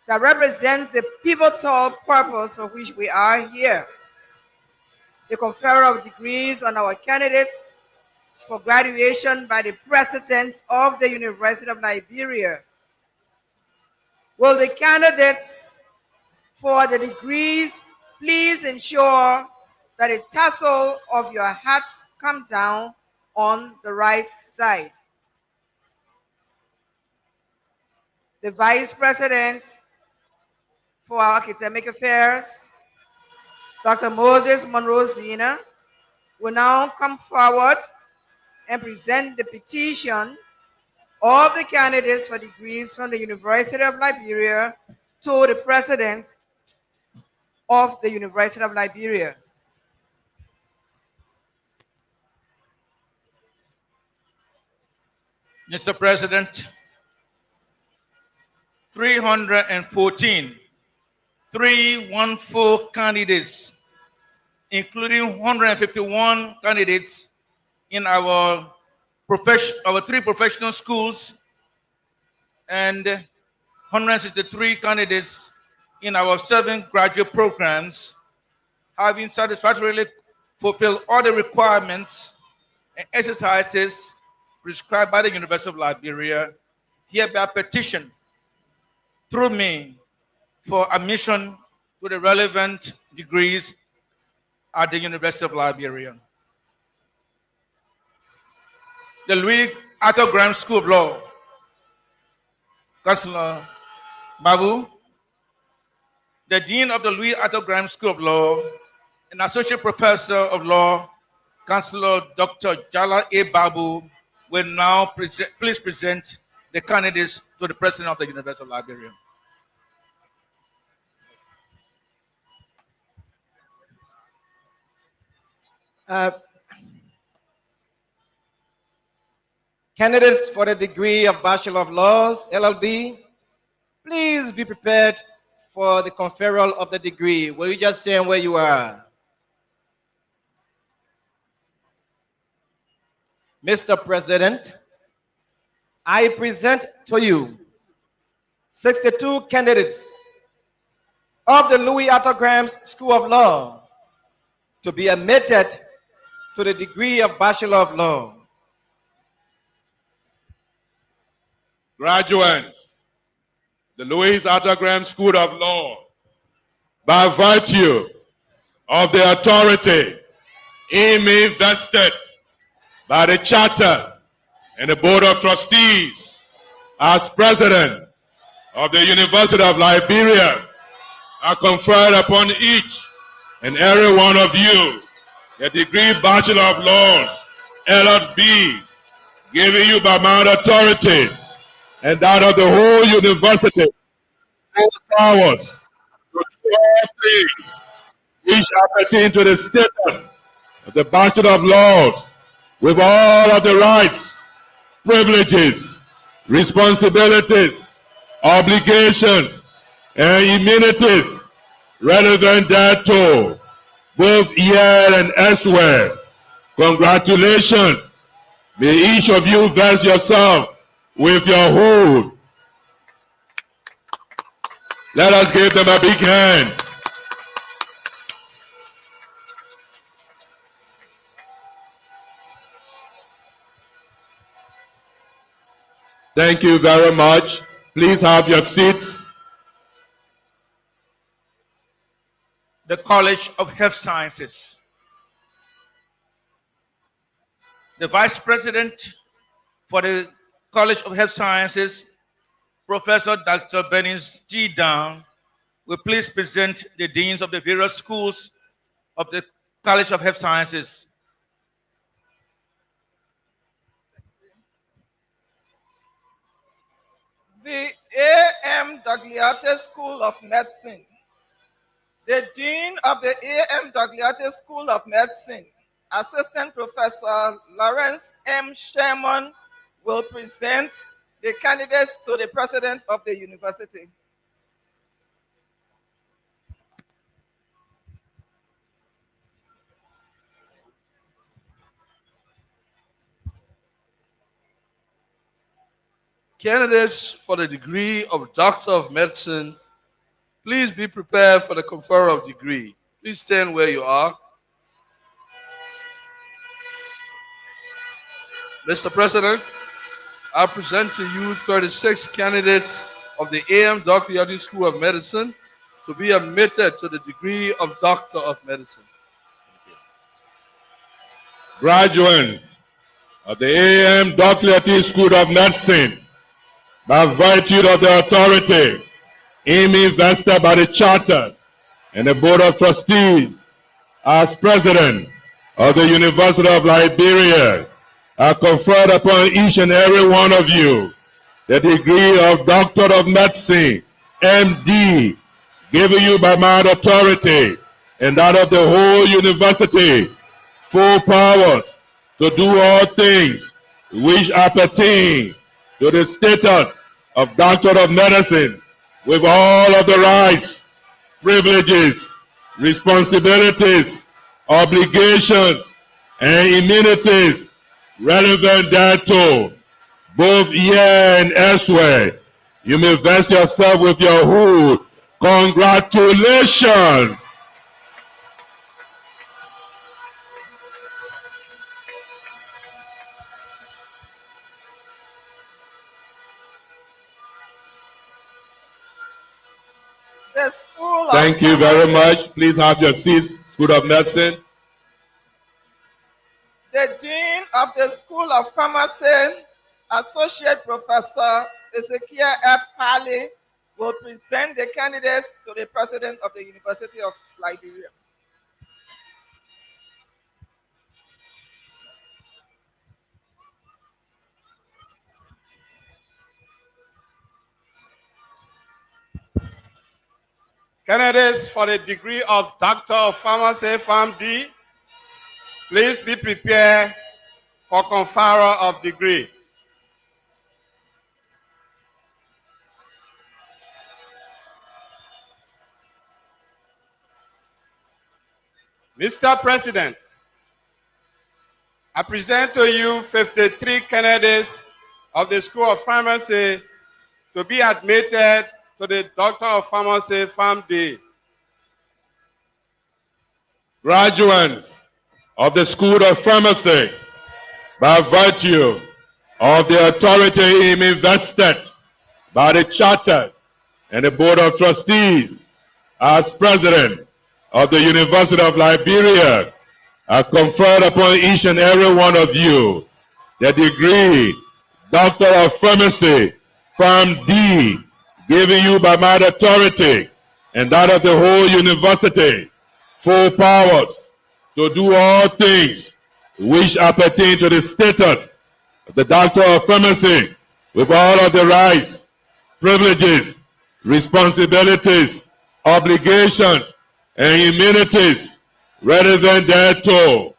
that represents the pivotal purpose for which we are here. The conferral of degrees on our candidates for graduation by the President of the University of Liberia. Will the candidates for the degrees please ensure that the tassel of your hats come down on the right side? The Vice President for our Academic Affairs, Dr. Moses Monroe Zena, will now come forward and present the petition of the candidates for degrees from the University of Liberia to the President of the University of Liberia. Mr. President, 314 candidates, including 151 candidates in our three professional schools and 163 candidates in our 7 graduate programs, having satisfactorily fulfilled all the requirements and exercises prescribed by the University of Liberia, hereby petition through me for admission to the relevant degrees at the University of Liberia. The Louis Arthur Grant School of Law, Councillor Babu, the Dean of the Louis Arthur Grant School of Law, and Associate Professor of Law, Councillor Dr. Jala A. Babu, will now please present the candidates to the President of the University of Liberia. Candidates for the degree of Bachelor of Laws, LLB, please be prepared for the conferral of the degree. Will you just stand where you are? Mr. President, I present to you 62 candidates of the Louis Arthur Grams School of Law to be admitted to the degree of Bachelor of Law. Graduates, the Louis Arthur Graham School of Law, by virtue of the authority in me vested by the Charter and the Board of Trustees as President of the University of Liberia, I conferred upon each and every one of you the degree Bachelor of Laws, LLB, given you by my authority and that of the whole university, full powers to do all things which appertain to the status of the Bachelor of Laws, with all of the rights, privileges, responsibilities, obligations, and immunities relevant thereto, both here and elsewhere. Congratulations. May each of you vest yourself with your hold. Let us give them a big hand. Thank you very much. Please have your seats. The College of Health Sciences. The Vice President for the College of Health Sciences, Professor Dr. Bennings T. Down, will please present the deans of the various schools of the College of Health Sciences. The A.M. Dogliate School of Medicine. The Dean of the A.M. Dogliate School of Medicine, Assistant Professor Lawrence M. Sherman, will present the candidates to the President of the University. Candidates for the degree of Doctor of Medicine, please be prepared for the conferral of degree. Please stand where you are. Mr. President, I present to you 36 candidates of the A.M. Dogliate School of Medicine to be admitted to the degree of Doctor of Medicine. Graduates of the A.M. Dogliate School of Medicine, by virtue of the authority in me vested by the Charter and the Board of Trustees as President of the University of Liberia, I conferred upon each and every one of you the degree of Doctor of Medicine, MD, given you by my authority and that of the whole university, full powers to do all things which appertain to the status of Doctor of Medicine, with all of the rights, privileges, responsibilities, obligations, and immunities relevant thereto, both here and elsewhere. You may vest yourself with your hood. Congratulations. The School of Thank you very much. Please have your seats. School of Medicine. The Dean of the School of Pharmacy, Associate Professor Ezekiel F. Harley, will present the candidates to the President of the University of Liberia. Candidates for the degree of Doctor of Pharmacy, PharmD, please be prepared for conferral of degree. Mr. President, I present to you 53 candidates of the School of Pharmacy to be admitted to the Doctor of Pharmacy PharmD. Graduates of the School of Pharmacy, by virtue of the authority invested by the Charter and the Board of Trustees as President of the University of Liberia, I conferred upon each and every one of you the degree Doctor of Pharmacy, PharmD, given you by my authority and that of the whole university, full powers to do all things which appertain to the status of the Doctor of Pharmacy, with all of the rights, privileges, responsibilities, obligations, and immunities relevant thereto,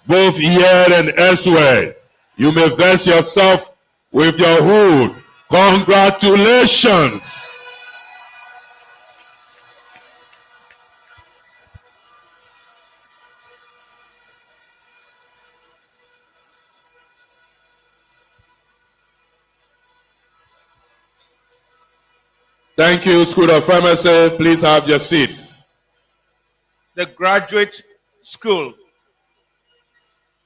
both here and elsewhere. You may vest yourself with your hood. Congratulations. Thank you, School of Pharmacy. Please have your seats. The Graduate School.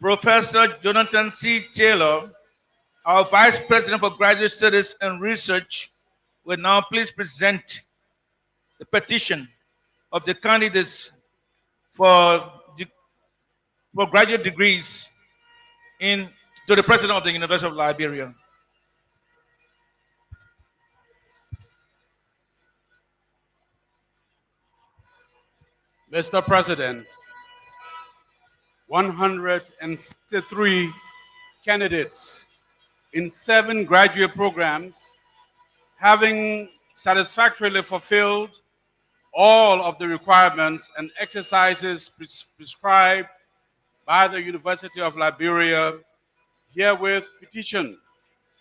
Professor Jonathan C. Taylor, our Vice President for Graduate Studies and Research, will now please present the petition of the candidates for graduate degrees to the President of the University of Liberia. Mr. President, 163 candidates in 7 graduate programs, having satisfactorily fulfilled all of the requirements and exercises prescribed by the University of Liberia, herewith petition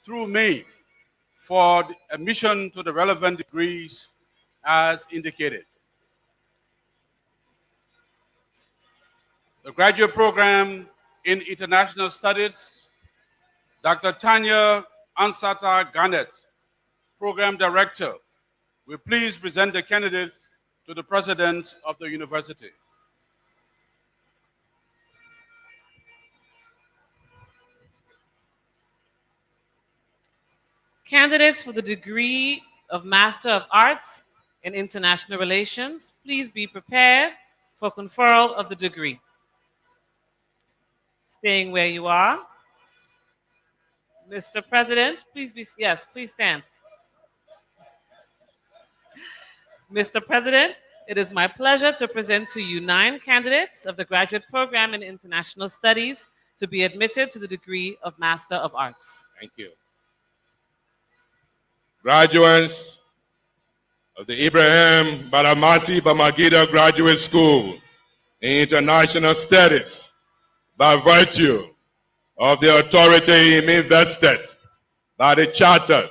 through me for admission to the relevant degrees as indicated. The graduate program in International Studies, Dr. Tanya Ansata Garnett, Program Director, will please present the candidates to the President of the University. Candidates for the degree of Master of Arts in International Relations, please be prepared for conferral of the degree. Staying where you are. Mr. President, please stand. Mr. President, it is my pleasure to present to you 9 candidates of the graduate program in International Studies to be admitted to the degree of Master of Arts. Thank you. Graduates of the Ibrahim Badamasi Bamangida Graduate School in International Studies, by virtue of the authority invested by the Charter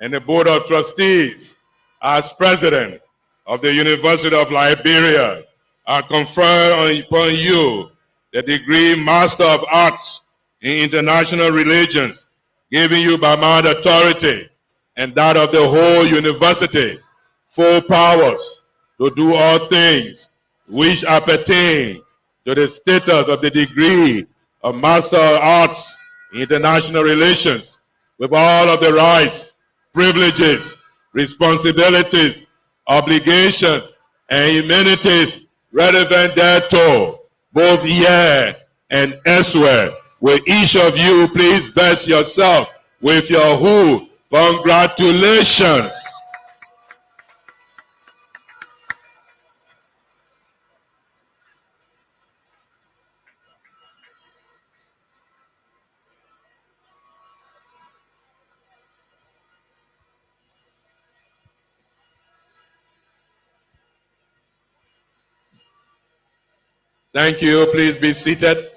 and the Board of Trustees as President of the University of Liberia, I confer upon you the degree Master of Arts in International Relations, given you by my authority and that of the whole university, full powers to do all things which appertain to the status of the degree of Master of Arts in International Relations, with all of the rights, privileges, responsibilities, obligations, and immunities relevant thereto, both here and elsewhere. Will each of you please vest yourself with your who? Congratulations. Thank you. Please be seated.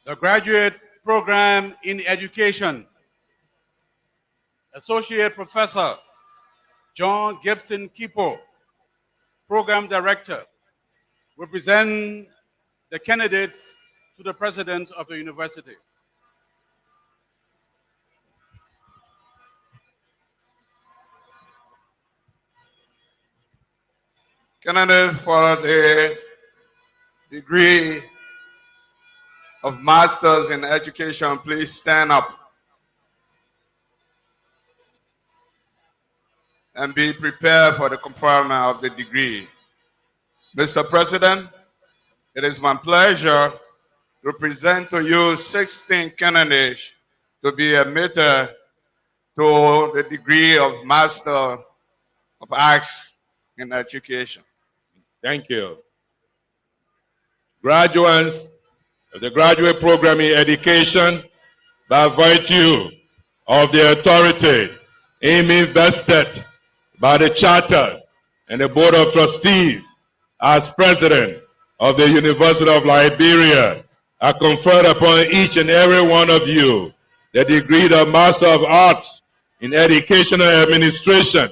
The graduate program in education, Associate Professor John Gibson Kipo, Program Director, will present the candidates to the President of the University. Candidate for the degree of Masters in Education, please stand up and be prepared for the conferment of the degree. Mr. President, it is my pleasure to present to you 16 candidates to be admitted to the degree of Master of Arts in Education. Thank you. Graduates of the graduate program in education, by virtue of the authority invested by the Charter and the Board of Trustees as President of the University of Liberia, I conferred upon each and every one of you the degree of Master of Arts in Educational Administration,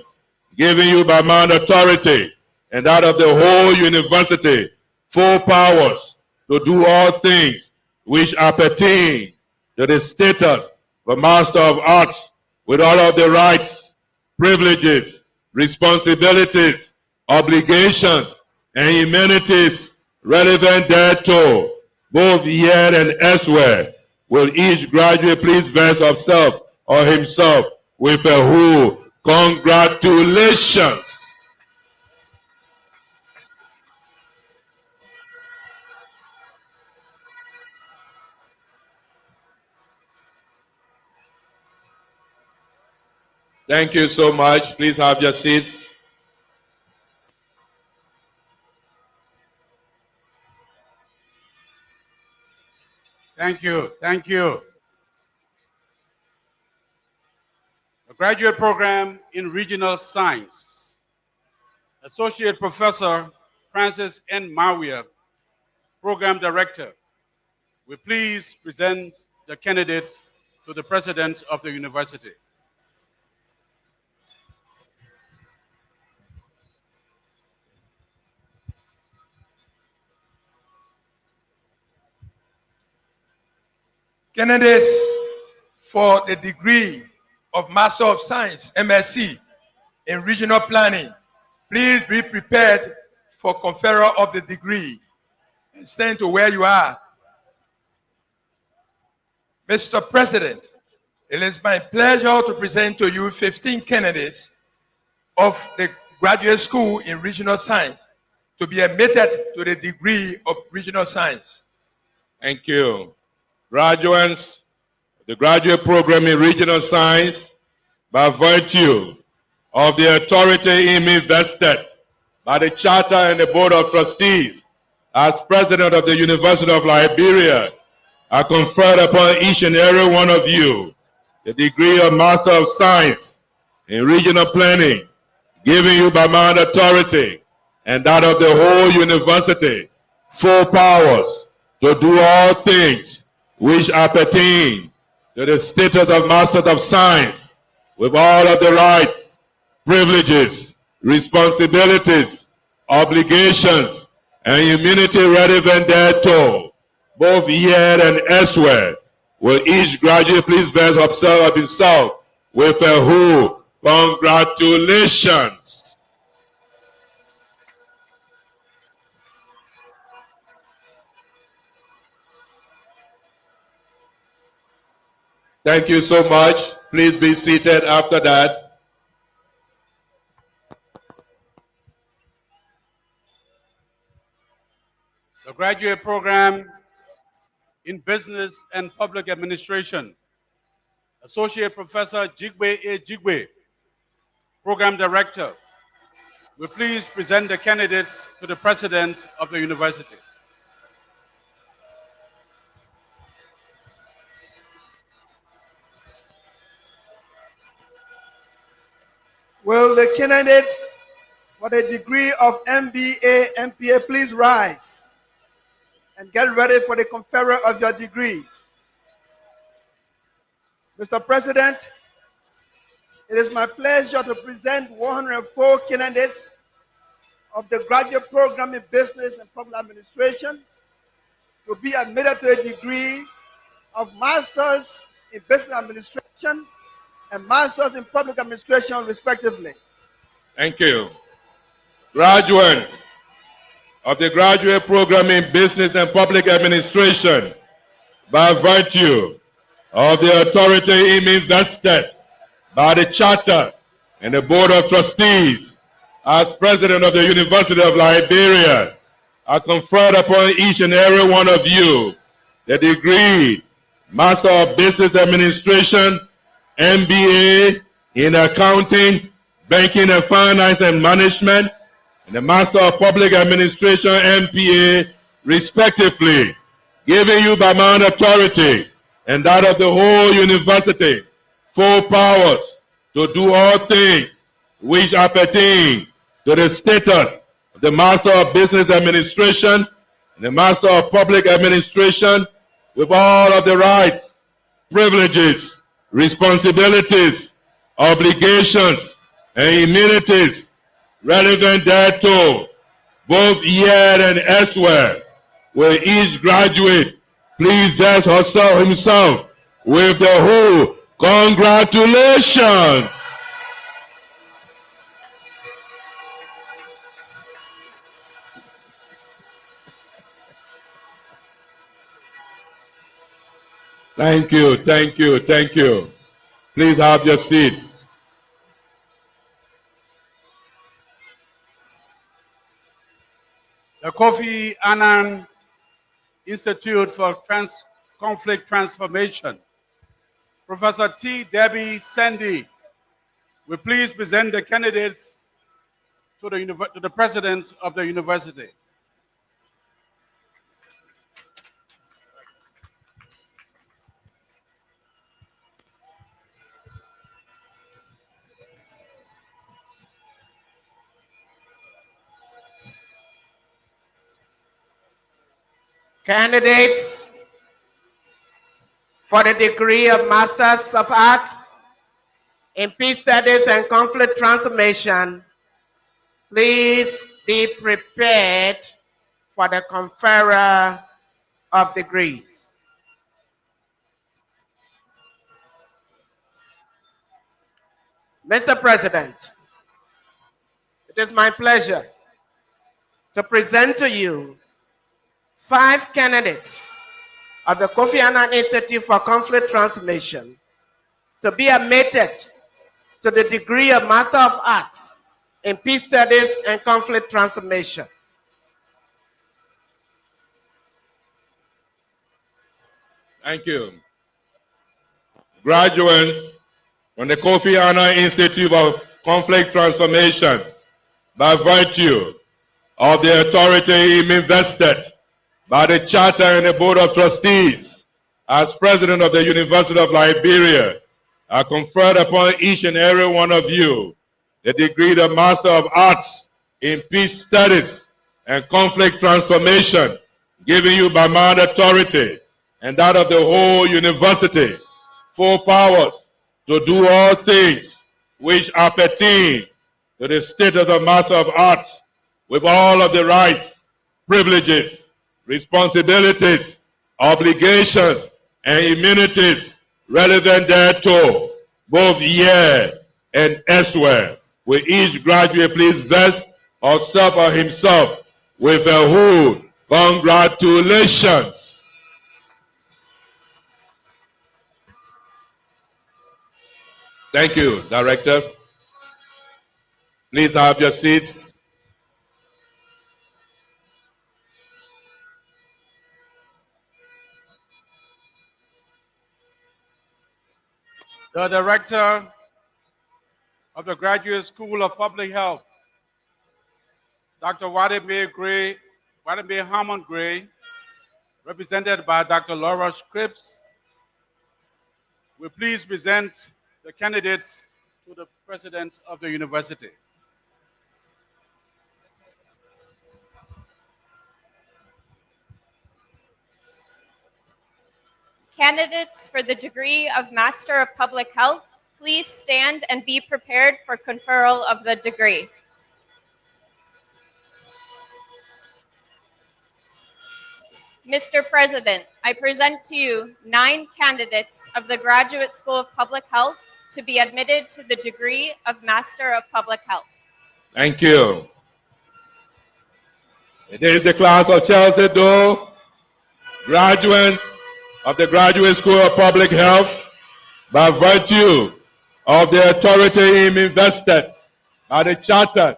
given you by my authority and that of the whole university full powers to do all things which appertain to the status of a Master of Arts, with all of the rights, privileges, responsibilities, obligations, and immunities relevant thereto, both here and elsewhere. Will each graduate please vest himself or himself with a who? Congratulations. Thank you so much. Please have your seats. Thank you. Thank you. The graduate program in Regional Science, Associate Professor Francis N. Mawia, Program Director, will please present the candidates to the President of the University. Candidates for the degree of Master of Science, MSc, in Regional Planning, please be prepared for conferral of the degree and stand to where you are. Mr. President, it is my pleasure to present to you 15 candidates of the graduate school in Regional Science to be admitted to the degree of Regional Science. Thank you. Graduates, the graduate program in Regional Science, by virtue of the authority invested by the Charter and the Board of Trustees as President of the University of Liberia, I conferred upon each and every one of you the degree of Master of Science in Regional Planning, given you by my authority and that of the whole university full powers to do all things which appertain to the status of Master of Science, with all of the rights, privileges, responsibilities, obligations, and immunity relevant thereto, both here and elsewhere. Will each graduate please vest himself with a who? Congratulations. Thank you so much. Please be seated after that. The graduate program in Business and Public Administration, Associate Professor Jigbe A. Jigbe, Program Director, will please present the candidates to the President of the University. Will the candidates for the degree of MBA, MPA please rise and get ready for the conferral of your degrees. Mr. President, it is my pleasure to present 104 candidates of the graduate program in business and public administration to be admitted to the degrees of Masters in Business Administration and Masters in Public Administration, respectively. Thank you. Graduates of the graduate program in business and public administration, by virtue of the authority in me vested by the charter and the board of trustees as president of the University of Liberia, I confer upon each and every one of you the degree Master of Business Administration, MBA in Accounting, Banking and Finance and Management, and the Master of Public Administration, MPA, respectively, giving you by my own authority and that of the whole university full powers to do all things which appertain to the status of the Master of Business Administration and the Master of Public Administration, with all of the rights, privileges, responsibilities, obligations, and immunities relevant thereto, both here and elsewhere, will each graduate please vest himself with the whole congratulations. Thank you, thank you, thank you. Please have your seats. The Kofi Annan Institute for Conflict Transformation, Professor T. Debbie Sandy, will please present the candidates to the president of the university. Candidates for the degree of Masters of Arts in Peace Studies and Conflict Transformation, please be prepared for the conferral of degrees. Mr. President, it is my pleasure to present to you 5 candidates of the Kofi Annan Institute for Conflict Transformation to be admitted to the degree of Master of Arts in Peace Studies and Conflict Transformation. Thank you. Graduates from the Kofi Annan Institute of Conflict Transformation, by virtue of the authority invested by the charter and the board of trustees as president of the University of Liberia, I conferred upon each and every one of you the degree of Master of Arts in Peace Studies and Conflict Transformation, giving you by my authority and that of the whole university full powers to do all things which appertain to the status of Master of Arts, with all of the rights, privileges, responsibilities, obligations, and immunities relevant thereto, both here and elsewhere. Will each graduate please vest herself or himself with a whole congratulations. Thank you, Director. Please have your seats. The Director of the Graduate School of Public Health, Dr. Wadimir Hammond Gray, represented by Dr. Laura Scripps, will please present the candidates to the president of the university. Candidates for the degree of Master of Public Health, please stand and be prepared for conferral of the degree. Mr. President, I present to you 9 candidates of the Graduate School of Public Health to be admitted to the degree of Master of Public Health. Thank you. It is the class of Chelsea Doe, graduates of the Graduate School of Public Health, by virtue of the authority in invested by the Charter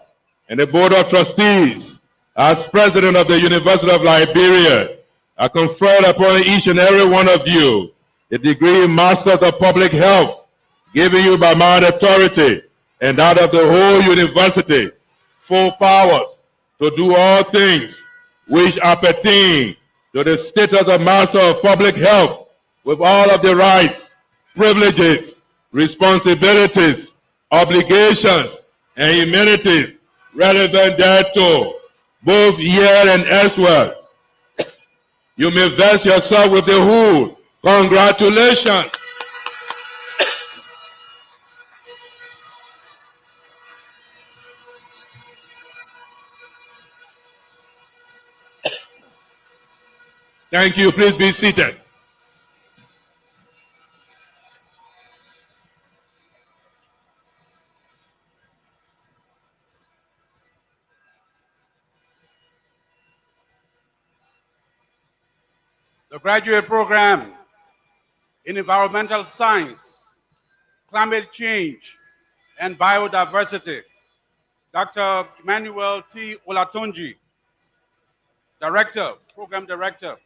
and the Board of Trustees as President of the University of Liberia, I confer upon each and every one of you the degree Master of Public Health, given you by my authority and that of the whole university, full powers to do all things which appertain to the status of Master of Public Health, with all of the rights, privileges, responsibilities, obligations, and immunities relevant thereto, both here and elsewhere. You may vest yourself with the hood. Congratulations. Thank you. Please be seated. The graduate program in environmental science, climate change, and biodiversity. Dr. Emmanuel T. Olatunji, Director, Program Director,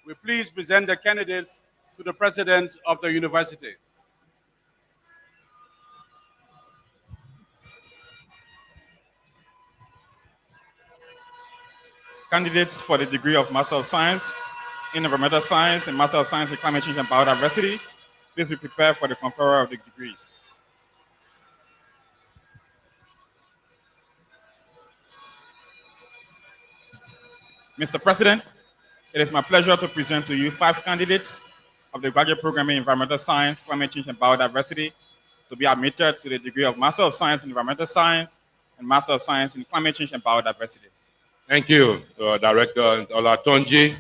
will please present the candidates to the President of the University. Candidates for the degree of Master of Science in Environmental Science and Master of Science in Climate Change and Biodiversity, please be prepared for the conferral of the degrees. Mr. President, it is my pleasure to present to you 5 candidates of the graduate program in Environmental Science, Climate Change and Biodiversity to be admitted to the degree of Master of Science in Environmental Science and Master of Science in Climate Change and Biodiversity. Thank you, Director Olatunji.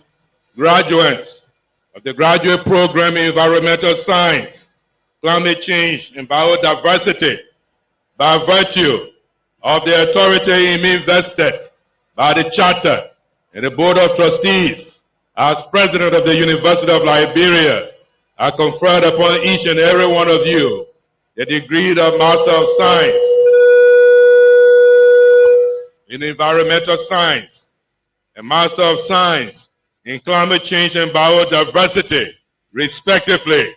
Graduates of the graduate program in Environmental Science, Climate Change and Biodiversity, by virtue of the authority in me vested by the Charter and the Board of Trustees as President of the University of Liberia, I conferred upon each and every one of you the degree of Master of Science in Environmental Science and Master of Science in Climate Change and Biodiversity, respectively,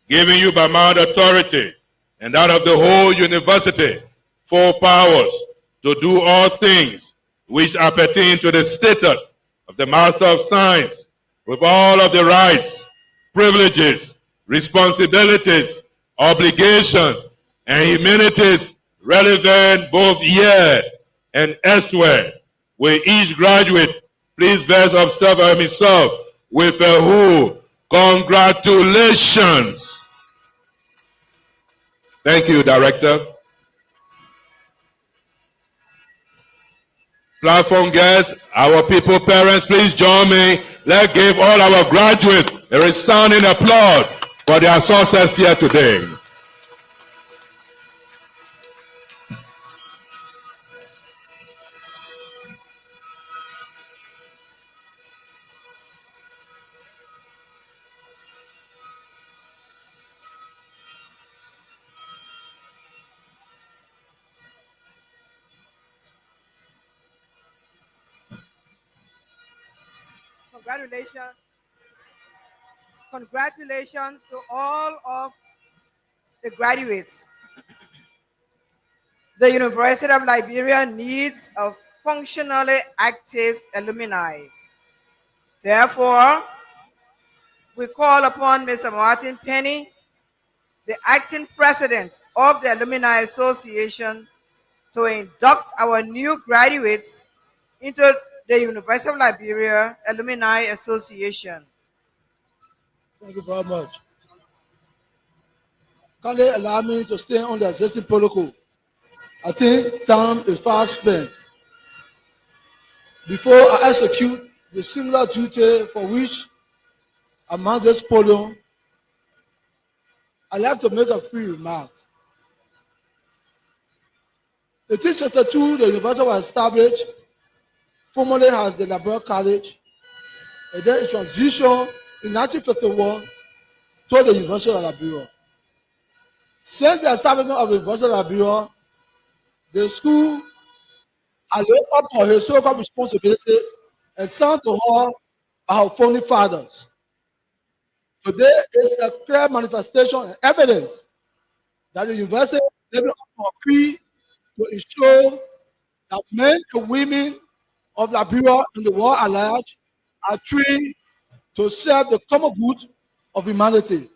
given you by my authority and that of the whole university, full powers to do all things which appertain to the status of the Master of Science, with all of the rights, privileges, responsibilities, obligations, and immunities relevant both here and elsewhere. Will each graduate please vest himself with a who? Congratulations. Thank you, Director. Platform guests, our people, parents, please join me. Let's give all our graduates a resounding applause for their success here today. Congratulations to all of the graduates. The University of Liberia needs a functionally active alumni. Therefore, we call upon Mr. Martin Penny, the acting president of the Alumni Association, to induct our new graduates into the University of Liberia Alumni Association. Thank you very much. Can they allow me to stay on the existing protocol? I think time is fast spent. Before I execute the singular duty for which among this podium, I'd like to make a few remarks. In 1862, the university was established, formerly as the Liberia College, and then it transitioned in 1951 to the University of Liberia. Since the establishment of the University of Liberia, the school has lived up to her historical responsibility and sent to her by her founding fathers. Today is a clear manifestation and evidence that the university is living up to her creed to ensure that men and women of Liberia and the world at large are trained to serve the common good of humanity.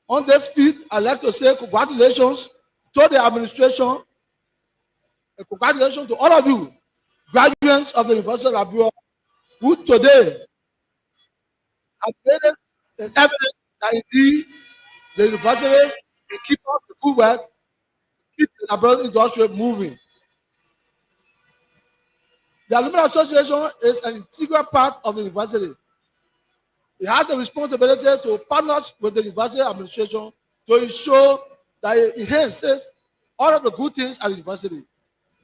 On this feat, I'd like to say congratulations to the administration and congratulations to all of you, graduates of the University of Liberia, who today have made it an evidence that indeed the university will keep up the good work, keep the Liberian industry moving. The Alumni Association is an integral part of the university. It has the responsibility to partner with the university administration to ensure that it enhances all of the good things at the university.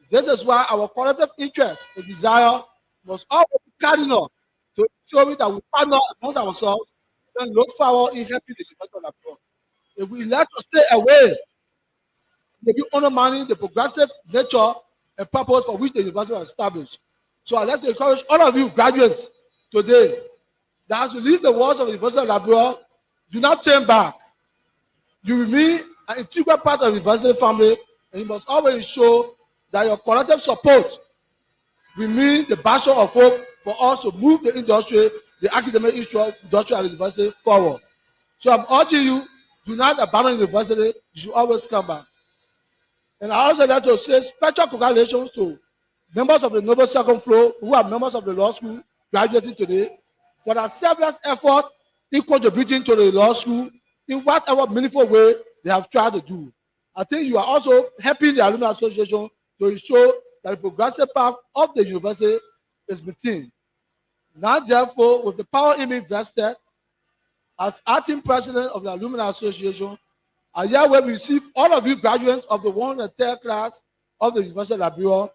This is why our collective interest and desire must always be cardinal to ensure that we partner amongst ourselves and look forward in helping the University of Liberia. If we like to stay away, we be undermining the progressive nature and purpose for which the university was established. So I'd like to encourage all of you graduates today that as you leave the walls of the University of Liberia, do not turn back. You remain an integral part of the university family, and you must always ensure that your collective support remain the bastion of hope for us to move the industry, the academic industry at the university forward. So I'm urging you, do not abandon the university, you should always come back. And I also like to say special congratulations to members of the Noble Second Floor who are members of the law school graduating today for their selfless effort in contributing to the law school in whatever meaningful way they have tried to do. I think you are also helping the Alumni Association to ensure that the progressive path of the university is maintained. Now, therefore, with the power in me vested as acting president of the Alumni Association, I hereby receive all of you graduates of the 103rd class of the University of Liberia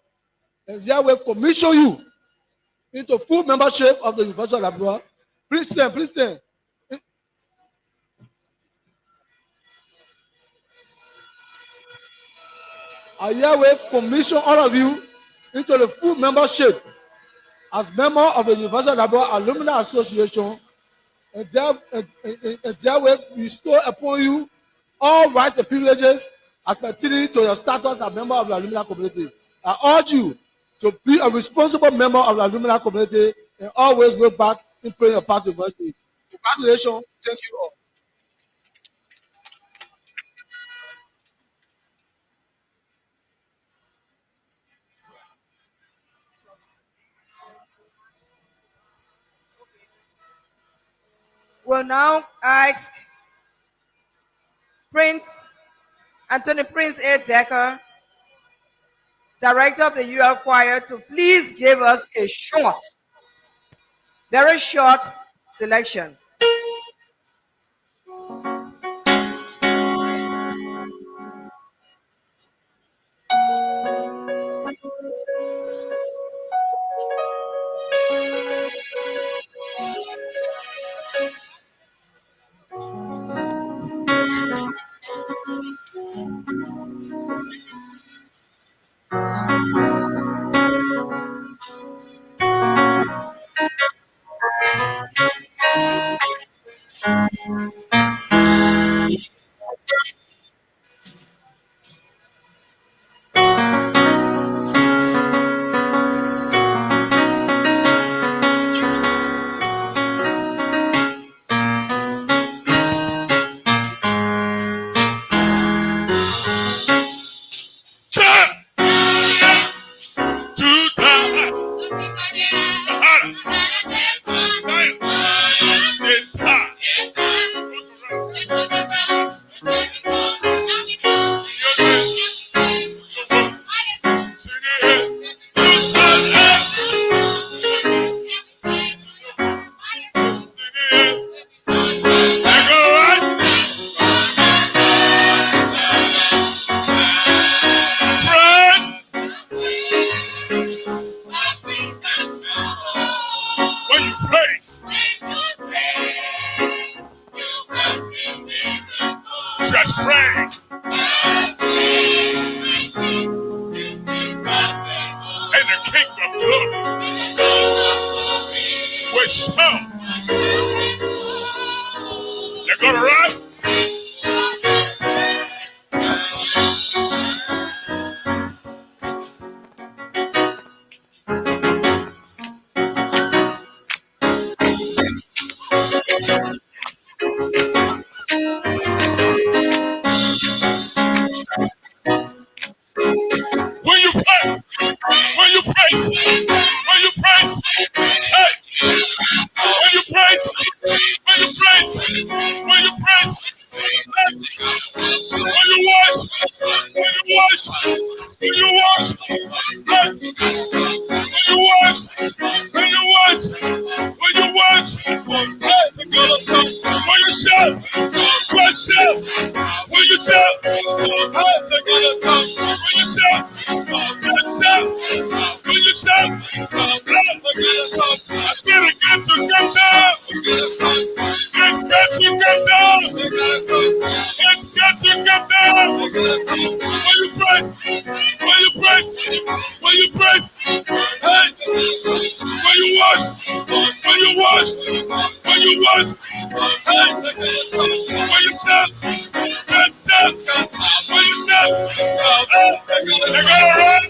and hereby commission you into full membership of the University of Liberia. Please stand, please stand. I hereby commission all of you into the full membership as member of the University of Liberia Alumni Association, and therewith bestow upon you all rights and privileges as pertaining to your status as member of the alumni community. I urge you to be a responsible member of the alumni community and always look back in playing your part in the university. Congratulations. Thank you all. We'll now ask Prince Anthony Prince A. Decker, Director of the UL Choir, to please give us a short, very short selection. praise. Just praise. And the King of glory will show. They're gonna run. When you pray, when you praise, when you praise, hey, when you praise, when you praise, when you praise, hey, when you wash, when you wash, when you wash, hey, when you wash, when you wash, when you wash, hey, when you shout, when you shout, hey, they're gonna come, when you shout, when you shout, I better get to get down. Get to get down. Get to get down. When you pray, when you pray, when you pray, hey, when you wash, when you wash, when you wash, hey, when you shout, shout, when you shout, hey, they're gonna run.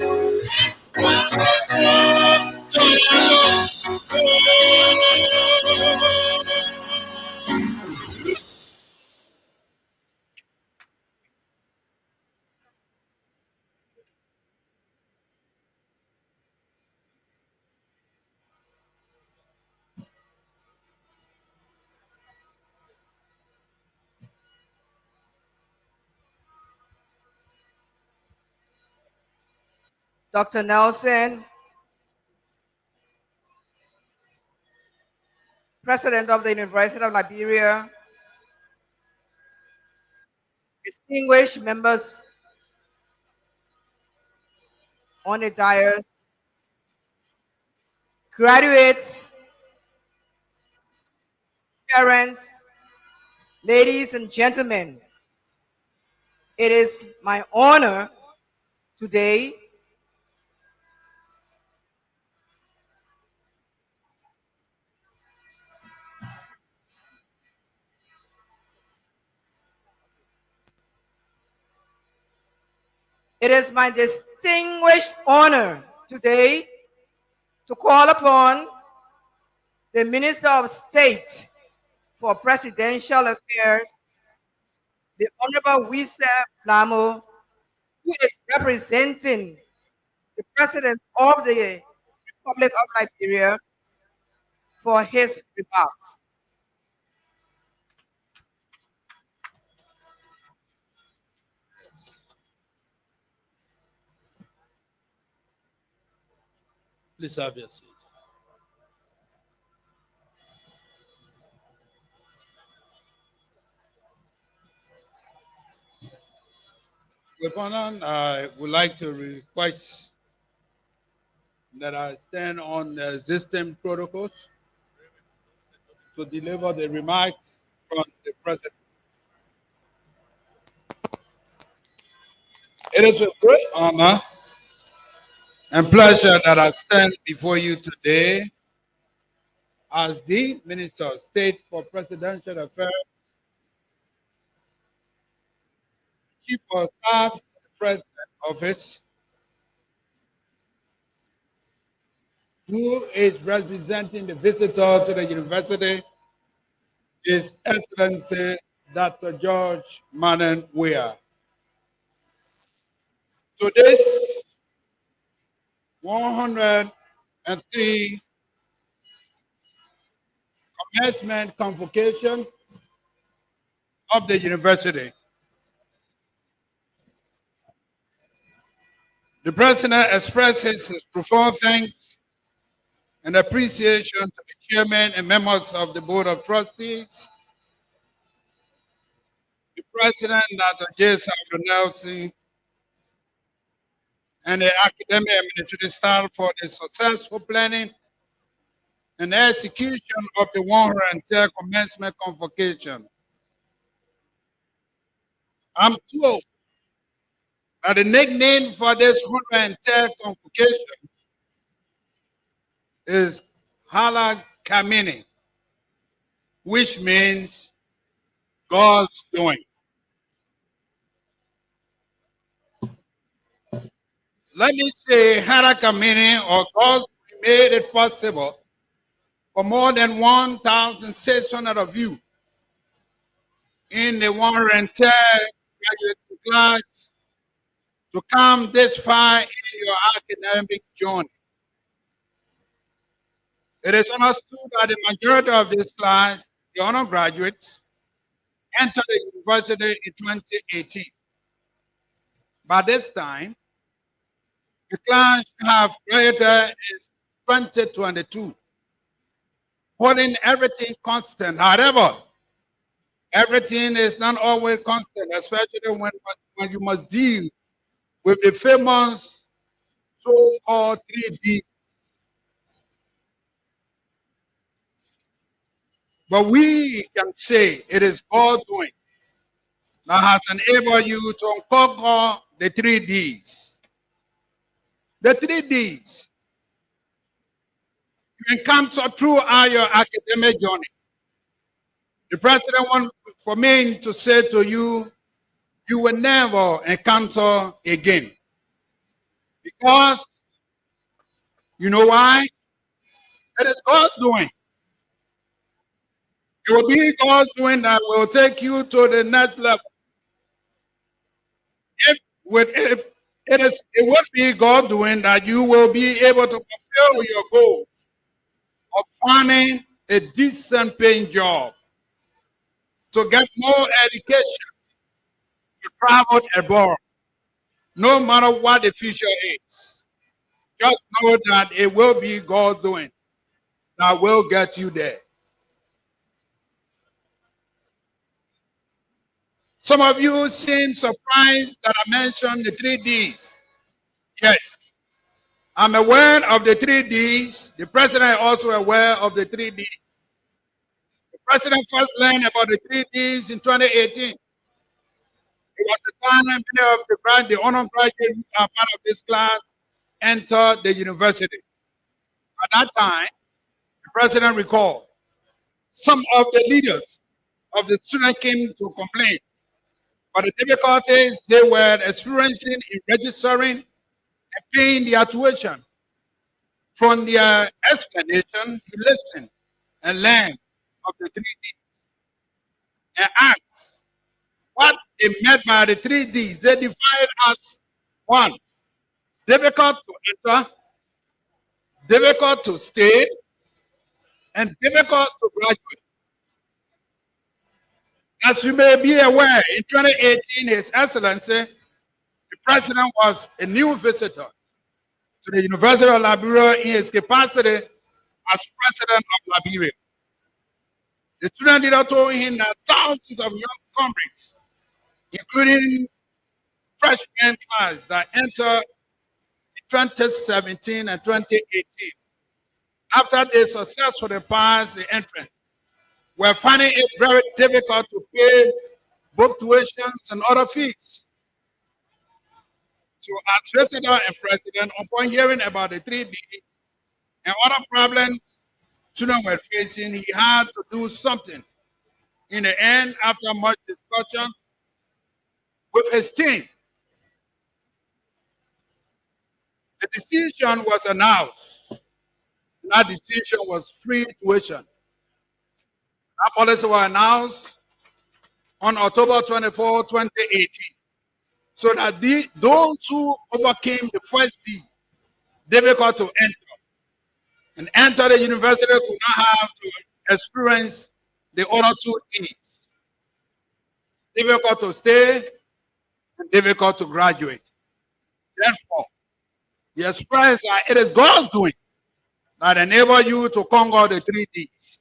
Dr. Nelson, President of the University of Liberia, distinguished members on the dais, graduates, parents, ladies and gentlemen, it is my honor today distinguished honor today to call upon the Minister of State for Presidential Affairs, the Honorable Wisa Lamo, who is representing the President of the Republic of Liberia, for his remarks. Please have your seat. With honor, I would like to request that I stand on the existing protocols to deliver the remarks from the President. It is with great honor and pleasure that I stand before you today as the Minister of State for Presidential Affairs, Chief of Staff to the President Office, who is representing the visitor to the university, His Excellency Dr. George Manan Weah. To this 103 Commencement Convocation of the university, the President expresses his profound thanks and appreciation to the Chairman and members of the Board of Trustees, the President, Dr. J. Salvador Nelson, and the academic administrative staff for the successful planning and execution of the 110th Commencement Convocation. I'm told that the nickname for this 110th Convocation is Halakehmeni, which means God's doing. Let me say Halakehmeni, or God made it possible for more than 1,600 of you in the 110th graduate class to come this far in your academic journey. It is understood that the majority of this class, the honor graduates, entered the university in 2018. By this time, the class have graduated in 2022, holding everything constant. However, everything is not always constant, especially when you must deal with the famous so-called 3D. But we can say it is God doing that has enabled you to conquer the 3Ds. The 3Ds you encounter throughout your academic journey. The president wants for me to say to you, you will never encounter again. Because, you know why? It is God doing. It will be God doing that will take you to the next level. It will be God doing that you will be able to fulfill your goals of finding a decent paying job, to get more education, to travel abroad, no matter what the future is. Just know that it will be God's doing that will get you there. Some of you seem surprised that I mentioned the 3Ds. Yes, I'm aware of the 3Ds. The president is also aware of the 3Ds. The president first learned about the 3Ds in 2018. It was the time many of the honor graduates who are part of this class entered the university. At that time, the president recalled some of the leaders of the students came to complain about the difficulties they were experiencing in registering and paying their tuition. From their explanation, he listened and learned of the 3Ds and asked what they meant by the 3Ds. They defined as: 1, difficult to enter, difficult to stay, and difficult to graduate. As you may be aware, in 2018, His Excellency, the President was a new visitor to the University of Liberia in his capacity as President of Liberia. The student leader told him that thousands of young comrades, including freshman class that entered in 2017 and 2018, after they successfully passed the entrance, were finding it very difficult to pay both tuitions and other fees. So as Visitor and President, upon hearing about the 3D and other problems students were facing, he had to do something. In the end, after much discussion with his team, the decision was announced. That decision was free tuition. That policy was announced on October 24, 2018. So that those who overcame the first D, difficult to enter, and enter the university could not have to experience the other 2 E's. Difficult to stay and difficult to graduate. Therefore, he expressed that it is God's doing that enable you to conquer the 3 Ds.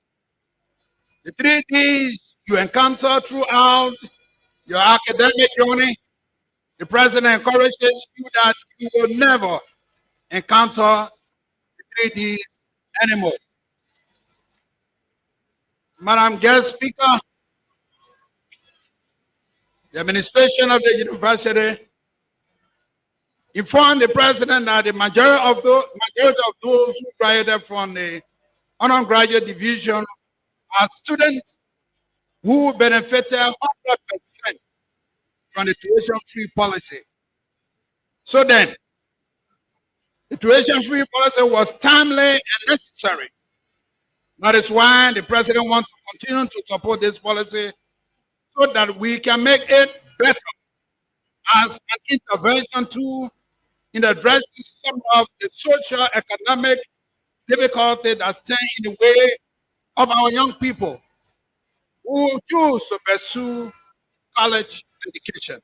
The 3 Ds you encounter throughout your academic journey, the president encourages you that you will never encounter the 3 Ds anymore. Madam Guest Speaker, the administration of the university informed the president that the majority of those who graduated from the undergraduate division are students who benefited 100% from the tuition-free policy. So then, the tuition-free policy was timely and necessary. That is why the president wants to continue to support this policy so that we can make it better as an intervention tool in addressing some of the social economic difficulties that stand in the way of our young people who choose to pursue college education.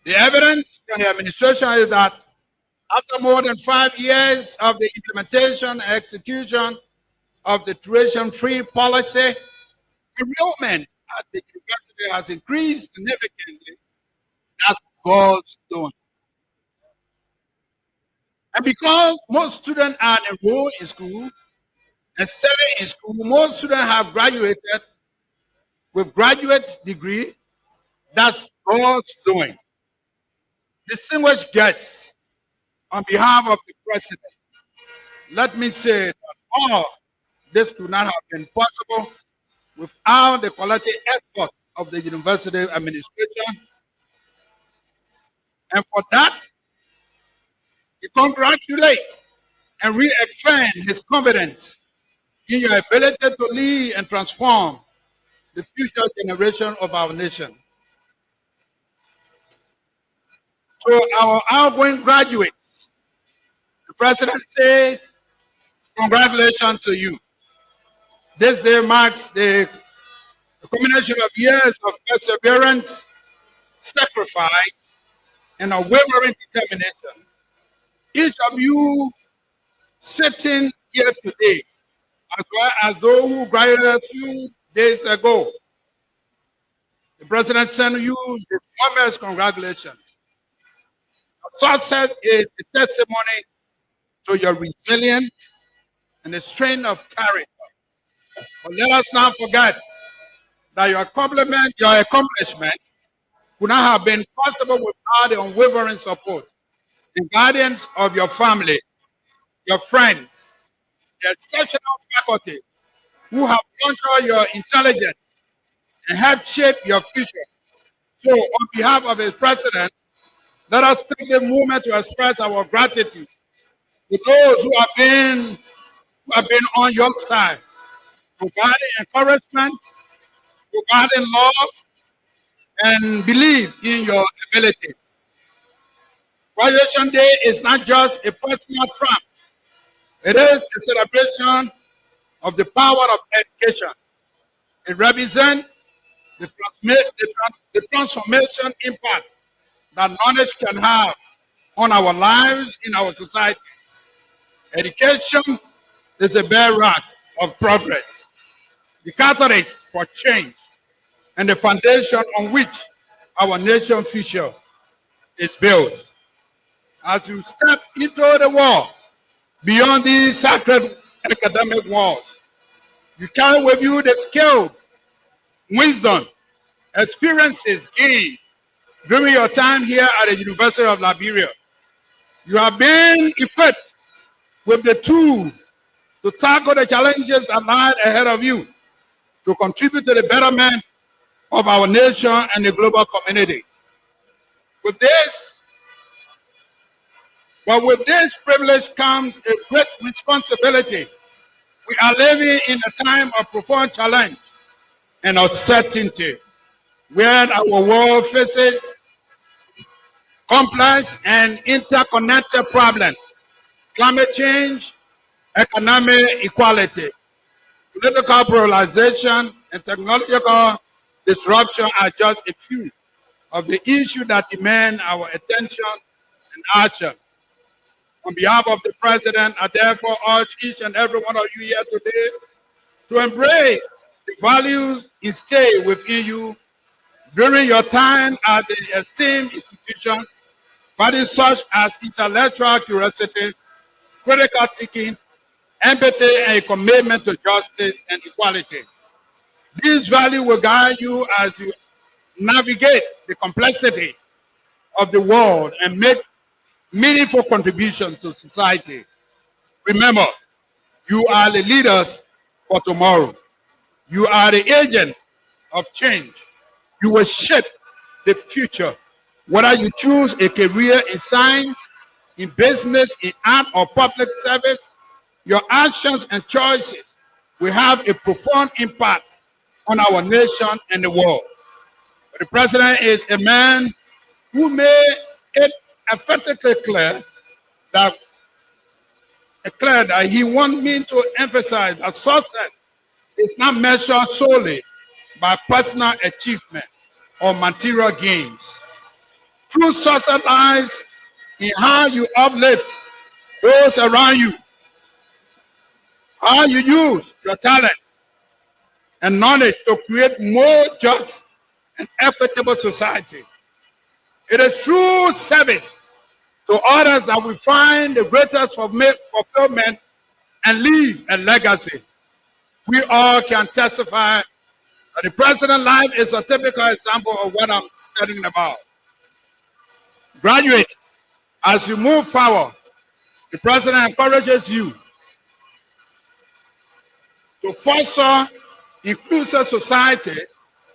The evidence from the administration is that after more than 5 years of the implementation and execution of the tuition-free policy, enrollment at the university has increased significantly. That's God's doing. And because most students are enrolled in school and studying in school, most students have graduated with graduate degree. That's God's doing. Distinguished guests, on behalf of the president, let me say that all this could not have been possible without the collective effort of the university administration. And for that, we congratulate and reaffirm his confidence in your ability to lead and transform the future generation of our nation. To our outgoing graduates, the president says, congratulations to you. This day marks the culmination of years of perseverance, sacrifice, and unwavering determination. Each of you sitting here today, as well as those who graduated a few days ago, the president sent you his warmest congratulations. Your success is a testimony to your resilience and the strength of character. But let us not forget that your accomplishment could not have been possible without the unwavering support and guidance of your family, your friends, the exceptional faculty who have nurtured your intelligence and helped shape your future. So, on behalf of the president, let us take a moment to express our gratitude to those who have been on your side, providing encouragement, providing love, and believe in your abilities. Graduation Day is not just a personal triumph. It is a celebration of the power of education. It represents the transformation impact that knowledge can have on our lives in our society. Education is a bedrock of progress, the catalyst for change, and the foundation on which our nation's future is built. As you step into the world beyond these sacred academic walls, you carry with you the skill, wisdom, experiences gained during your time here at the University of Liberia. You have been equipped with the tool to tackle the challenges that lie ahead of you, to contribute to the betterment of our nation and the global community. With this privilege comes a great responsibility. We are living in a time of profound challenge and uncertainty, where our world faces complex and interconnected problems: climate change, economic equality, political polarization, and technological disruption are just a few of the issues that demand our attention and action. On behalf of the president, I therefore urge each and every one of you here today to embrace the values instilled within you during your time at the esteemed institution, values such as intellectual curiosity, critical thinking, empathy, and a commitment to justice and equality. These values will guide you as you navigate the complexity of the world and make meaningful contributions to society. Remember, you are the leaders for tomorrow. You are the agent of change. You will shape the future. Whether you choose a career in science, in business, in art, or public service, your actions and choices will have a profound impact on our nation and the world. The president is a man who made it emphatically clear that he wants me to emphasize that success is not measured solely by personal achievement or material gains. True success lies in how you uplift those around you, how you use your talent and knowledge to create more just and equitable society. It is through service to others that we find the greatest fulfillment and leave a legacy. We all can testify that the president's life is a typical example of what I'm studying about. Graduate, as you move forward, the president encourages you to foster inclusive society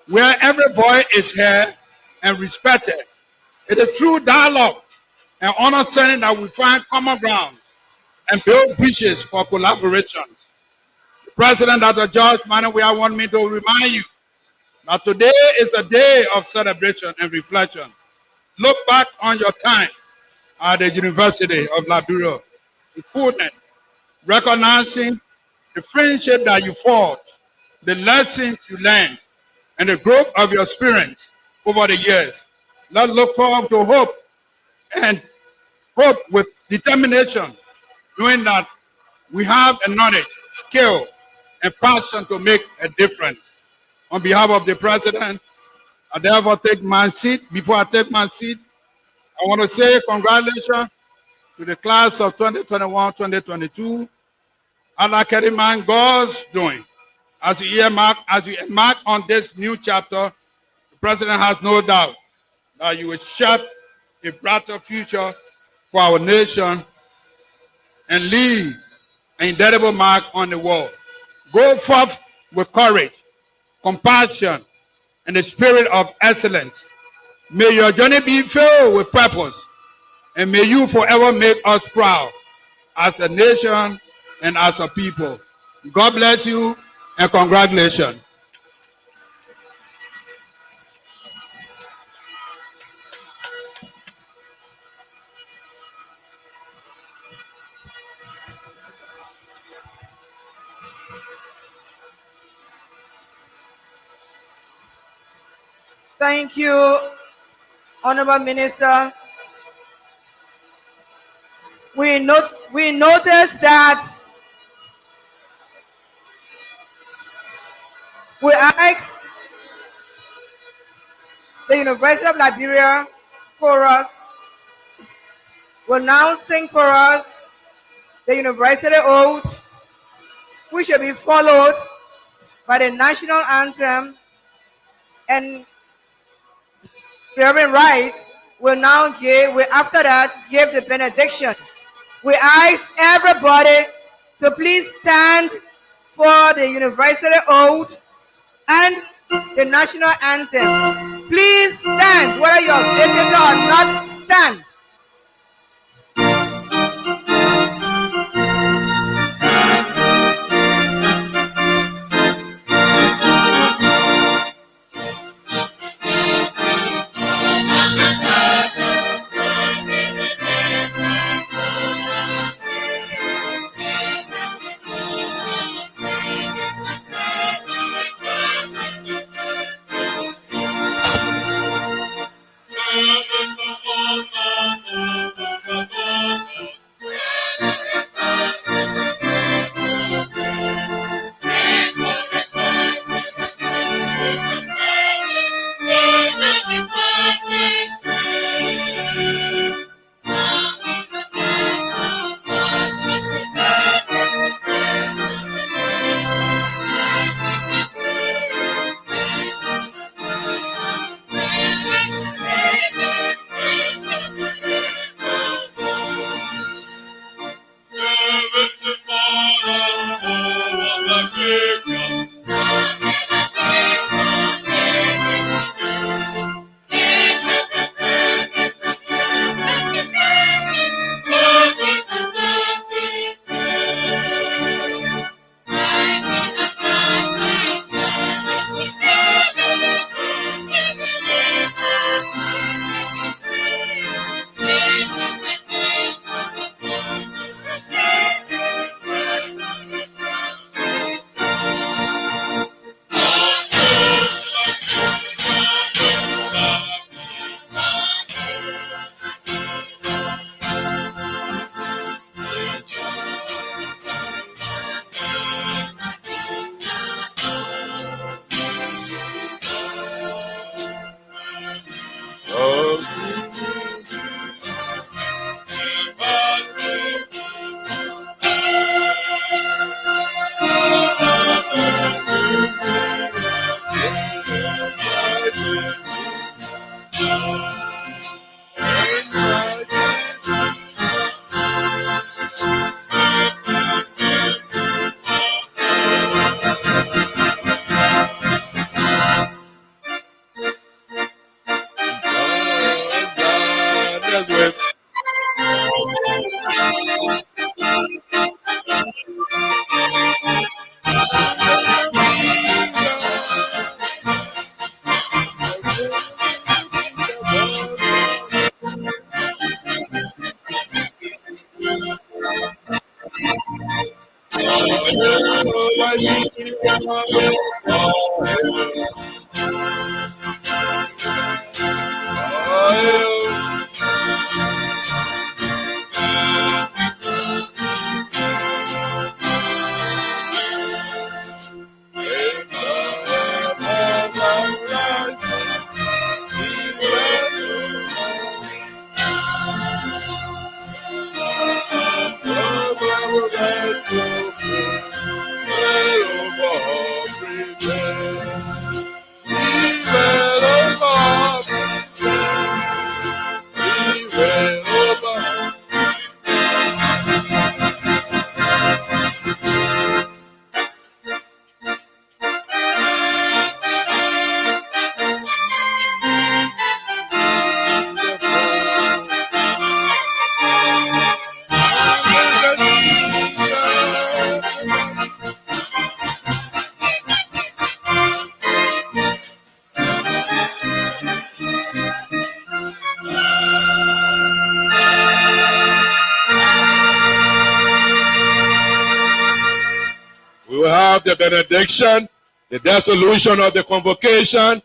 where every voice is heard and respected. It is through dialogue and understanding that we find common ground and build bridges for collaborations. The President, Dr. George Manawia, want me to remind you that today is a day of celebration and reflection. Look back on your time at the University of Liberia with fullness, recognizing the friendship that you forged, the lessons you learned, and the growth of your experience over the years. Let's look forward to hope and hope with determination, knowing that we have a knowledge, skill, and passion to make a difference. On behalf of the president, I therefore take my seat. Before I take my seat, I want to say congratulations to the class of 2021-2022. Halakehmeni, God's doing. As you embark on this new chapter, the president has no doubt that you will shape a brighter future for our nation and leave an indelible mark on the world. Go forth with courage, compassion, and the spirit of excellence. May your journey be filled with purpose, and may you forever make us proud as a nation and as a people. God bless you, and congratulations. Thank you, Honorable Minister. We noticed that we asked the University of Liberia chorus will now sing for us the University Ode, which will be followed by the national anthem, and Reverend Wright will now after that give the benediction. We ask everybody to please stand for the University Ode and the national anthem. Please stand, whether you're a visitor or not, stand. We will have the benediction, the dissolution of the convocation,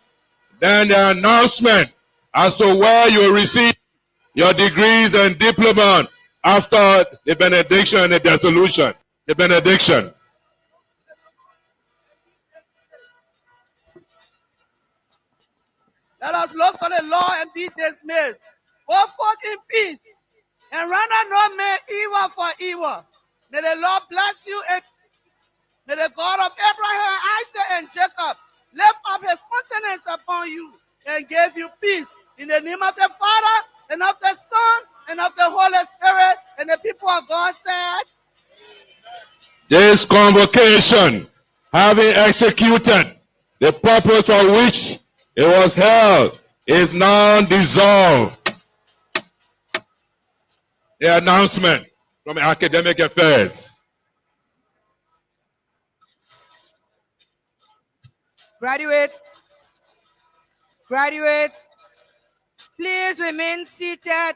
then the announcement as to where you will receive your degrees and diploma after the benediction and the dissolution. The benediction. Let us look for the law and be dismissed. Go forth in peace and render no man evil for evil. May the Lord bless you and may the God of Abraham, Isaac, and Jacob lift up his countenance upon you and give you peace. In the name of the Father, and of the Son, and of the Holy Spirit, and the people of God said, This convocation, having executed the purpose for which it was held, is now dissolved. The announcement from Academic Affairs. Graduates, please remain seated.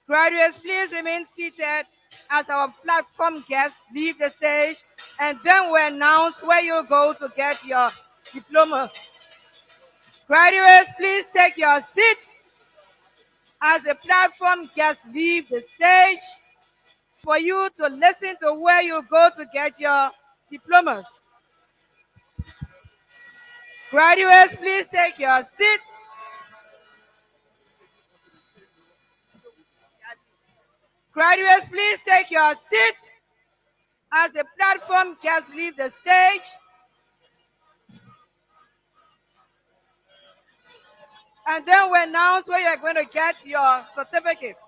Graduates, please remain seated as our platform guests leave the stage, and then we'll announce where you go to get your diplomas. Graduates, please take your seat as the platform guests leave the stage for you to listen to where you go to get your diplomas. Graduates, please take your seat. Graduates, please take your seat as the platform guests leave the stage. And then we announce where you're going to get your certificates.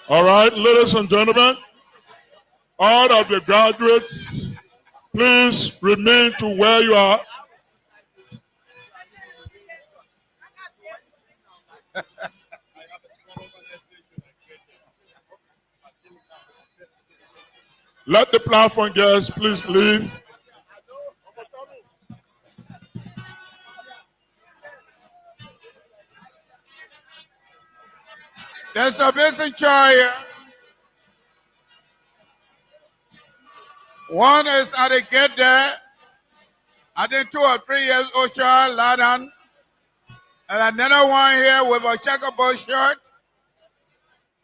All right, ladies and gentlemen, all of the graduates, please remain to where you are. Let the platform guests please leave. There's a missing chair here. One is at the gate there. I think 2 or 3 years old child, Ladan. And another one here with a checkerboard shirt.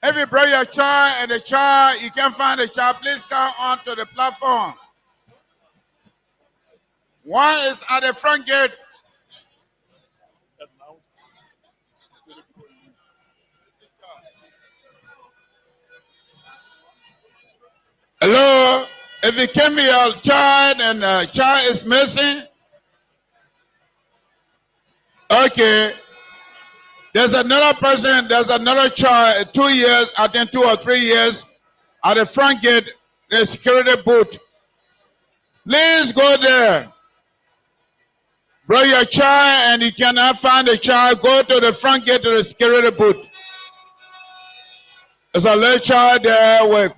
If you bring your child and the child, you can't find the child, please come onto the platform. One is at the front gate. Hello, if it can be a child and the child is missing, okay. There's another person, there's another child, 2 years, I think 2 or 3 years, at the front gate, the security booth. Please go there. Bring your child and you cannot find the child, go to the front gate to the security booth. There's a little child there with